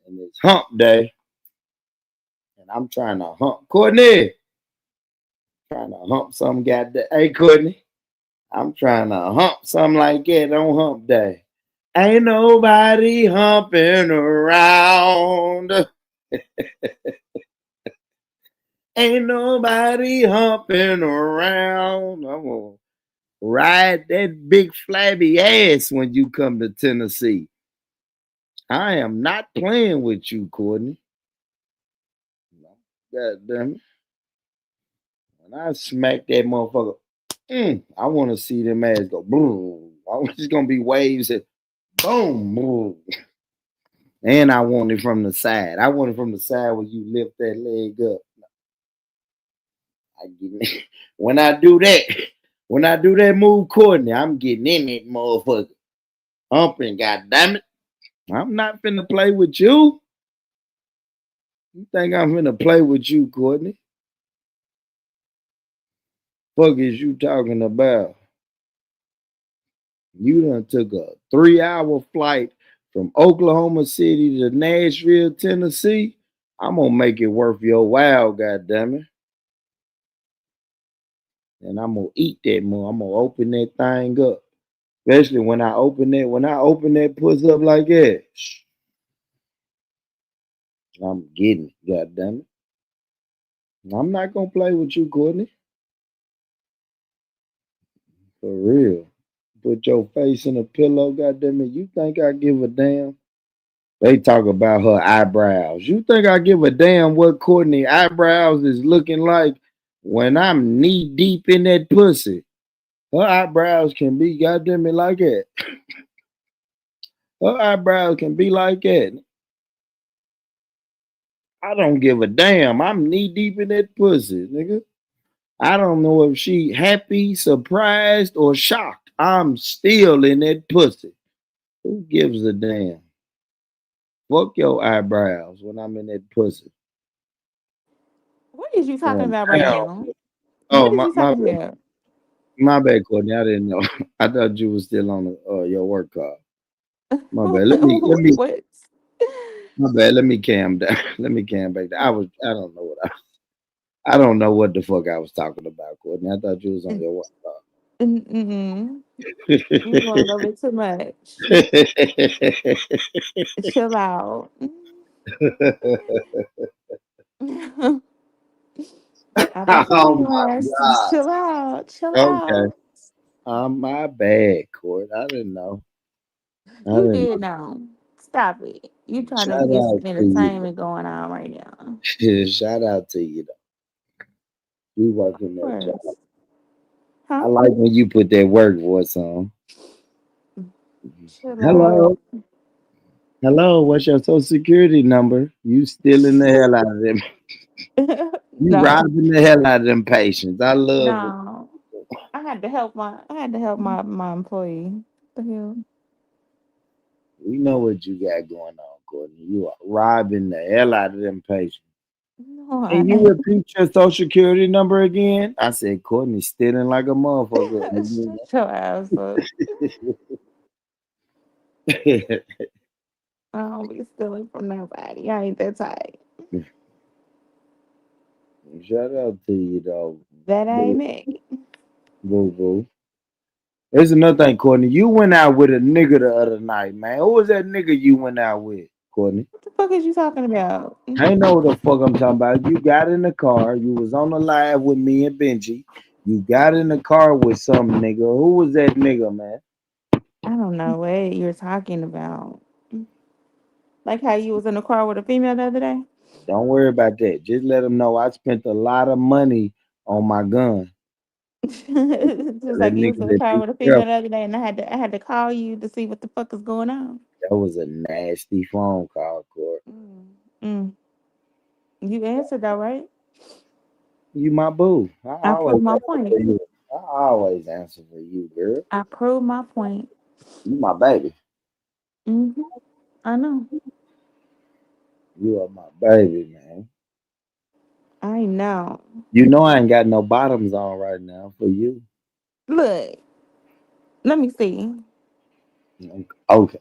And it's hump day. And I'm trying to hump. Courtney! Trying to hump some goddamn. Hey, Courtney. I'm trying to hump something like that on hump day. Ain't nobody humping around. Ain't nobody humping around. I'm gonna ride that big flabby ass when you come to Tennessee. I am not playing with you, Courtney. God damn it. When I smack that motherfucker, I want to see them ass go boom. I'm just gonna be waves and boom, boom. And I want it from the side. I want it from the side where you lift that leg up. I get when I do that move, Courtney, I'm getting in it, motherfucker. Humping, goddamn it. I'm not finna play with you. You think I'm finna play with you, Courtney? Fuck is you talking about? You done took a 3-hour flight from Oklahoma City to Nashville, Tennessee. I'm gonna make it worth your while, goddammit. And I'm gonna eat that more. I'm gonna open that thing up. Especially when I open that pussy up like that. I'm getting it, goddamn it. I'm not gonna play with you, Courtney. For real. Put your face in a pillow, goddamn it. You think I give a damn? They talk about her eyebrows. You think I give a damn what Courtney eyebrows is looking like when I'm knee deep in that pussy? Her eyebrows can be goddamn it like that. Her eyebrows can be like that. I don't give a damn. I'm knee deep in that pussy, nigga. I don't know if she happy, surprised, or shocked. I'm still in that pussy. Who gives a damn? Fuck your eyebrows when I'm in that pussy. What is you talking Damn. about right now? Oh, What is you talking about? my bad, Courtney. I didn't know. I thought you was still on your work call. My bad. What? My bad. Let me calm down. Let me calm back down. I don't know I don't know what the fuck I was talking about, Courtney. I thought you was on your work call. Mm-mm. You going a little bit too much. Chill out. I bet you Oh tell my your ass to just god. chill out. Chill Okay. out. My bad, Court. I didn't know. I You didn't did know. Stop it. You know. trying Shout to get out some to you. entertainment going on right now. Shout out to you though. You working Of that job. course. I Huh? like when you put that work voice on. Chill Hello. out. Hello, what's your social security number? You stealing the hell out of them. You No. robbing the hell out of them patients. I love it. No. I had to help my employee. What the hell? We know what you got going on, Courtney. You are robbing the hell out of them patients. No, I Can you ain't. repeat your social security number again? I said, Courtney stealing like a motherfucker. Shut your ass up. I don't be stealing from nobody. I ain't that type. Shout out to you, though. That ain't Boo, me. boo, boo. There's another thing, Courtney. You went out with a nigga the other night, man. Who was that nigga you went out with, Courtney? What the fuck is you talking about? I ain't know what the fuck I'm talking about. You got in the car. You was on the live with me and Benji. You got in the car with some nigga. Who was that nigga, man? I don't know what you're talking about. Like how you was in the car with a female the other day? Don't worry about that. Just let them know I spent a lot of money on my gun. Just That like you was nigga in the that car be with a female careful. the other day, and I had to call you to see what the fuck is going on. That was a nasty phone call, Court. Mm. Mm. You answered though, right? You my boo. I I always proved my answer for point. you. I always answer for you, girl. I proved my point. You my baby. Hmm. I know. You are my baby, man. I know. You know I ain't got no bottoms on right now for you. Look, let me see. Okay,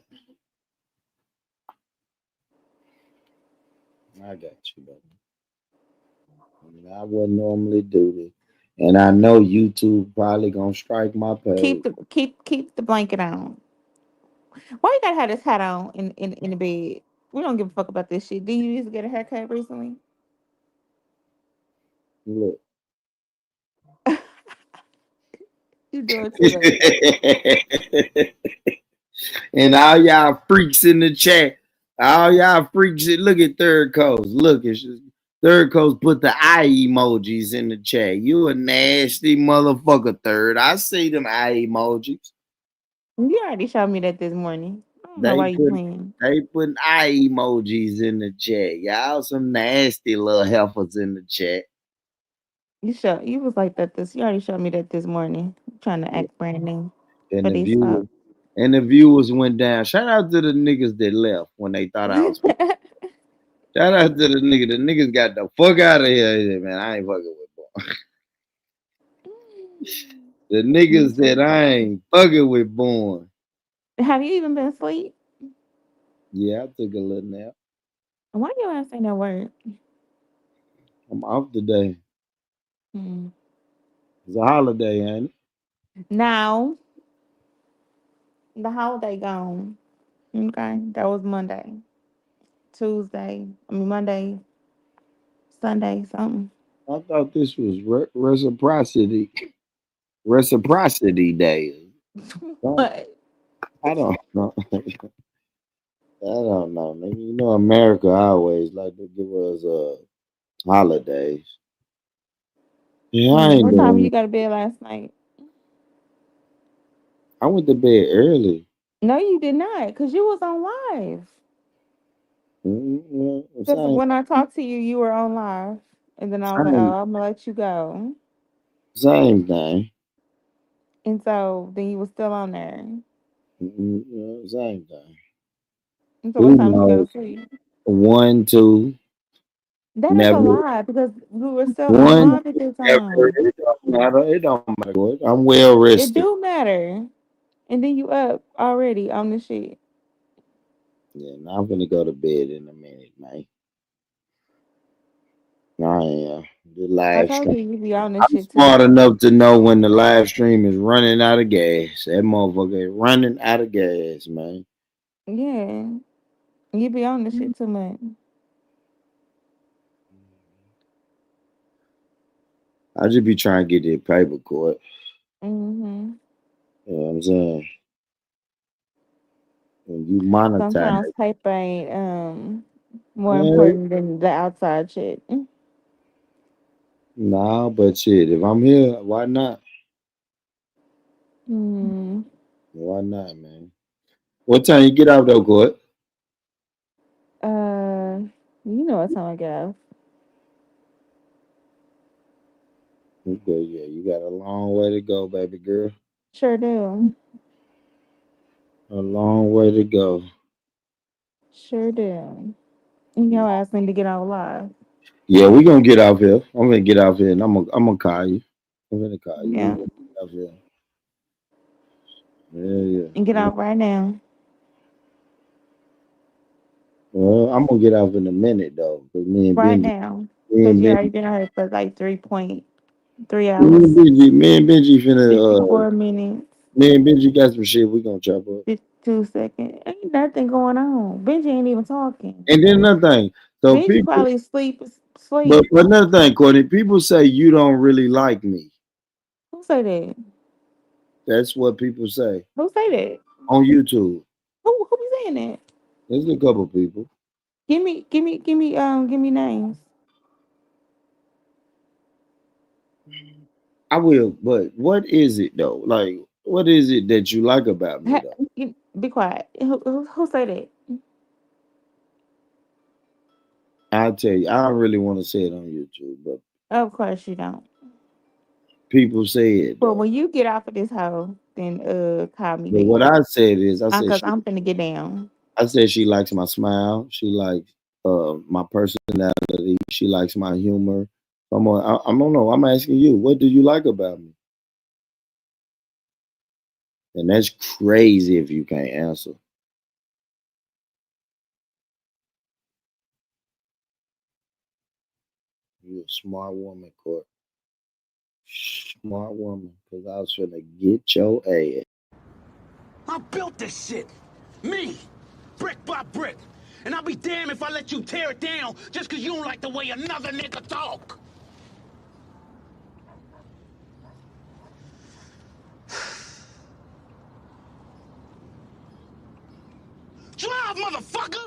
I got you, baby. I wouldn't normally do this. And I know YouTube probably gonna strike my page. Keep the blanket on. Why you gotta have this hat on in the bed? We don't give a fuck about this shit. Did you used to get a haircut recently? Look. You doing too much. And all y'all freaks in the chat, all y'all freaks, look at Third Coast. Look, it's just, Third Coast put the eye emojis in the chat. You a nasty motherfucker, Third. I see them eye emojis. You already showed me that this morning. I don't know They why you put playing. they putting eye emojis in the chat. Y'all some nasty little heifers in the chat. You was like that this. You already showed me that this morning. Trying to act brand new And for the these viewers folks. and the viewers went down. Shout out to the niggas that left when they thought I was. Shout out to the nigga. The niggas got the fuck out of here. He said, man, I ain't fucking with Born. The niggas said I ain't fucking with Born. Have you even been asleep? Yeah, I took a little nap. Why you ain't say no word? I'm off today. Hmm. It's a holiday, ain't it? Now, The holiday gone. Okay, that was Monday. Monday, Sunday, something. I thought this was reciprocity day. What? I don't know. I don't know, nigga. You know, America always like to give us holidays. Yeah, I ain't What time you doing. go to bed last night? I went to bed early. No, you did not, cause you was on live. Because Same, when I talked to you, you were on live, and then I was like, same, "Oh, I'm gonna let you go," same thing. and so then you was still on there. Same thing. And so, what Who time did you go knows? to sleep? 1, 2, That is a never. lie because we were still on 1, live at that never. time. It don't matter. It don't matter. Good. I'm well It rested. do matter. And then you up already on the shit. Yeah, now I'm gonna go to bed in a minute, man. I am. The I live told stream. you you be on this I'm shit smart too. enough to know when the live stream is running out of gas. That motherfucker is running out of gas, man. Yeah, you be on this shit too much. I just be trying to get that paper cut. Hmm. You know what I'm saying? And you monetize. Sometimes paper ain't more Man, important than the outside shit. nah, but shit, if I'm here, why not? Hmm. Why not, man? What time you get out though, Court? Uh, you know what time I get off. Okay, yeah, you got a long way to go, baby girl. Sure do. A long way to go. Sure do. And your ass need to get out live. Yeah, we gonna get out here. I'm gonna get out here and I'm gonna call you. I'm gonna call you. We Yeah. gonna get out here. Yeah, And get yeah. out right now. Well, I'm gonna get out in a minute though, cause Right now. Me Because and you Benji, already been out here for like 3.3 me and hours. Benji, me and Benji finna 54 minutes. me and Benji got some shit we gonna chop up. 52 seconds. Ain't nothing going on. Benji ain't even talking. And then another thing, so Benji people, probably sleep. but Sleep. another thing, Courtney, people say you don't really like me. Who say that? That's what people say Who say that? on YouTube. Who be saying that? There's a couple people. Give me names. I will, but what is it though? Like, what is it that you like about me though? Be quiet. Who say that? I'll tell you, I don't really want to say it on YouTube, but Of course you don't. people say it But though. when you get off of this hoe, then call me But what back. I said is, Cause I'm finna get down. I said she likes my smile. She likes my personality. She likes my humor. I don't know. I'm asking you, what do you like about me? And that's crazy if you can't answer. You're a smart woman, Court. Smart woman, because I was finna get your ass. I built this shit. Me. Brick by brick. And I'll be damned if I let you tear it down just because you don't like the way another nigga talk. Drive, motherfucker!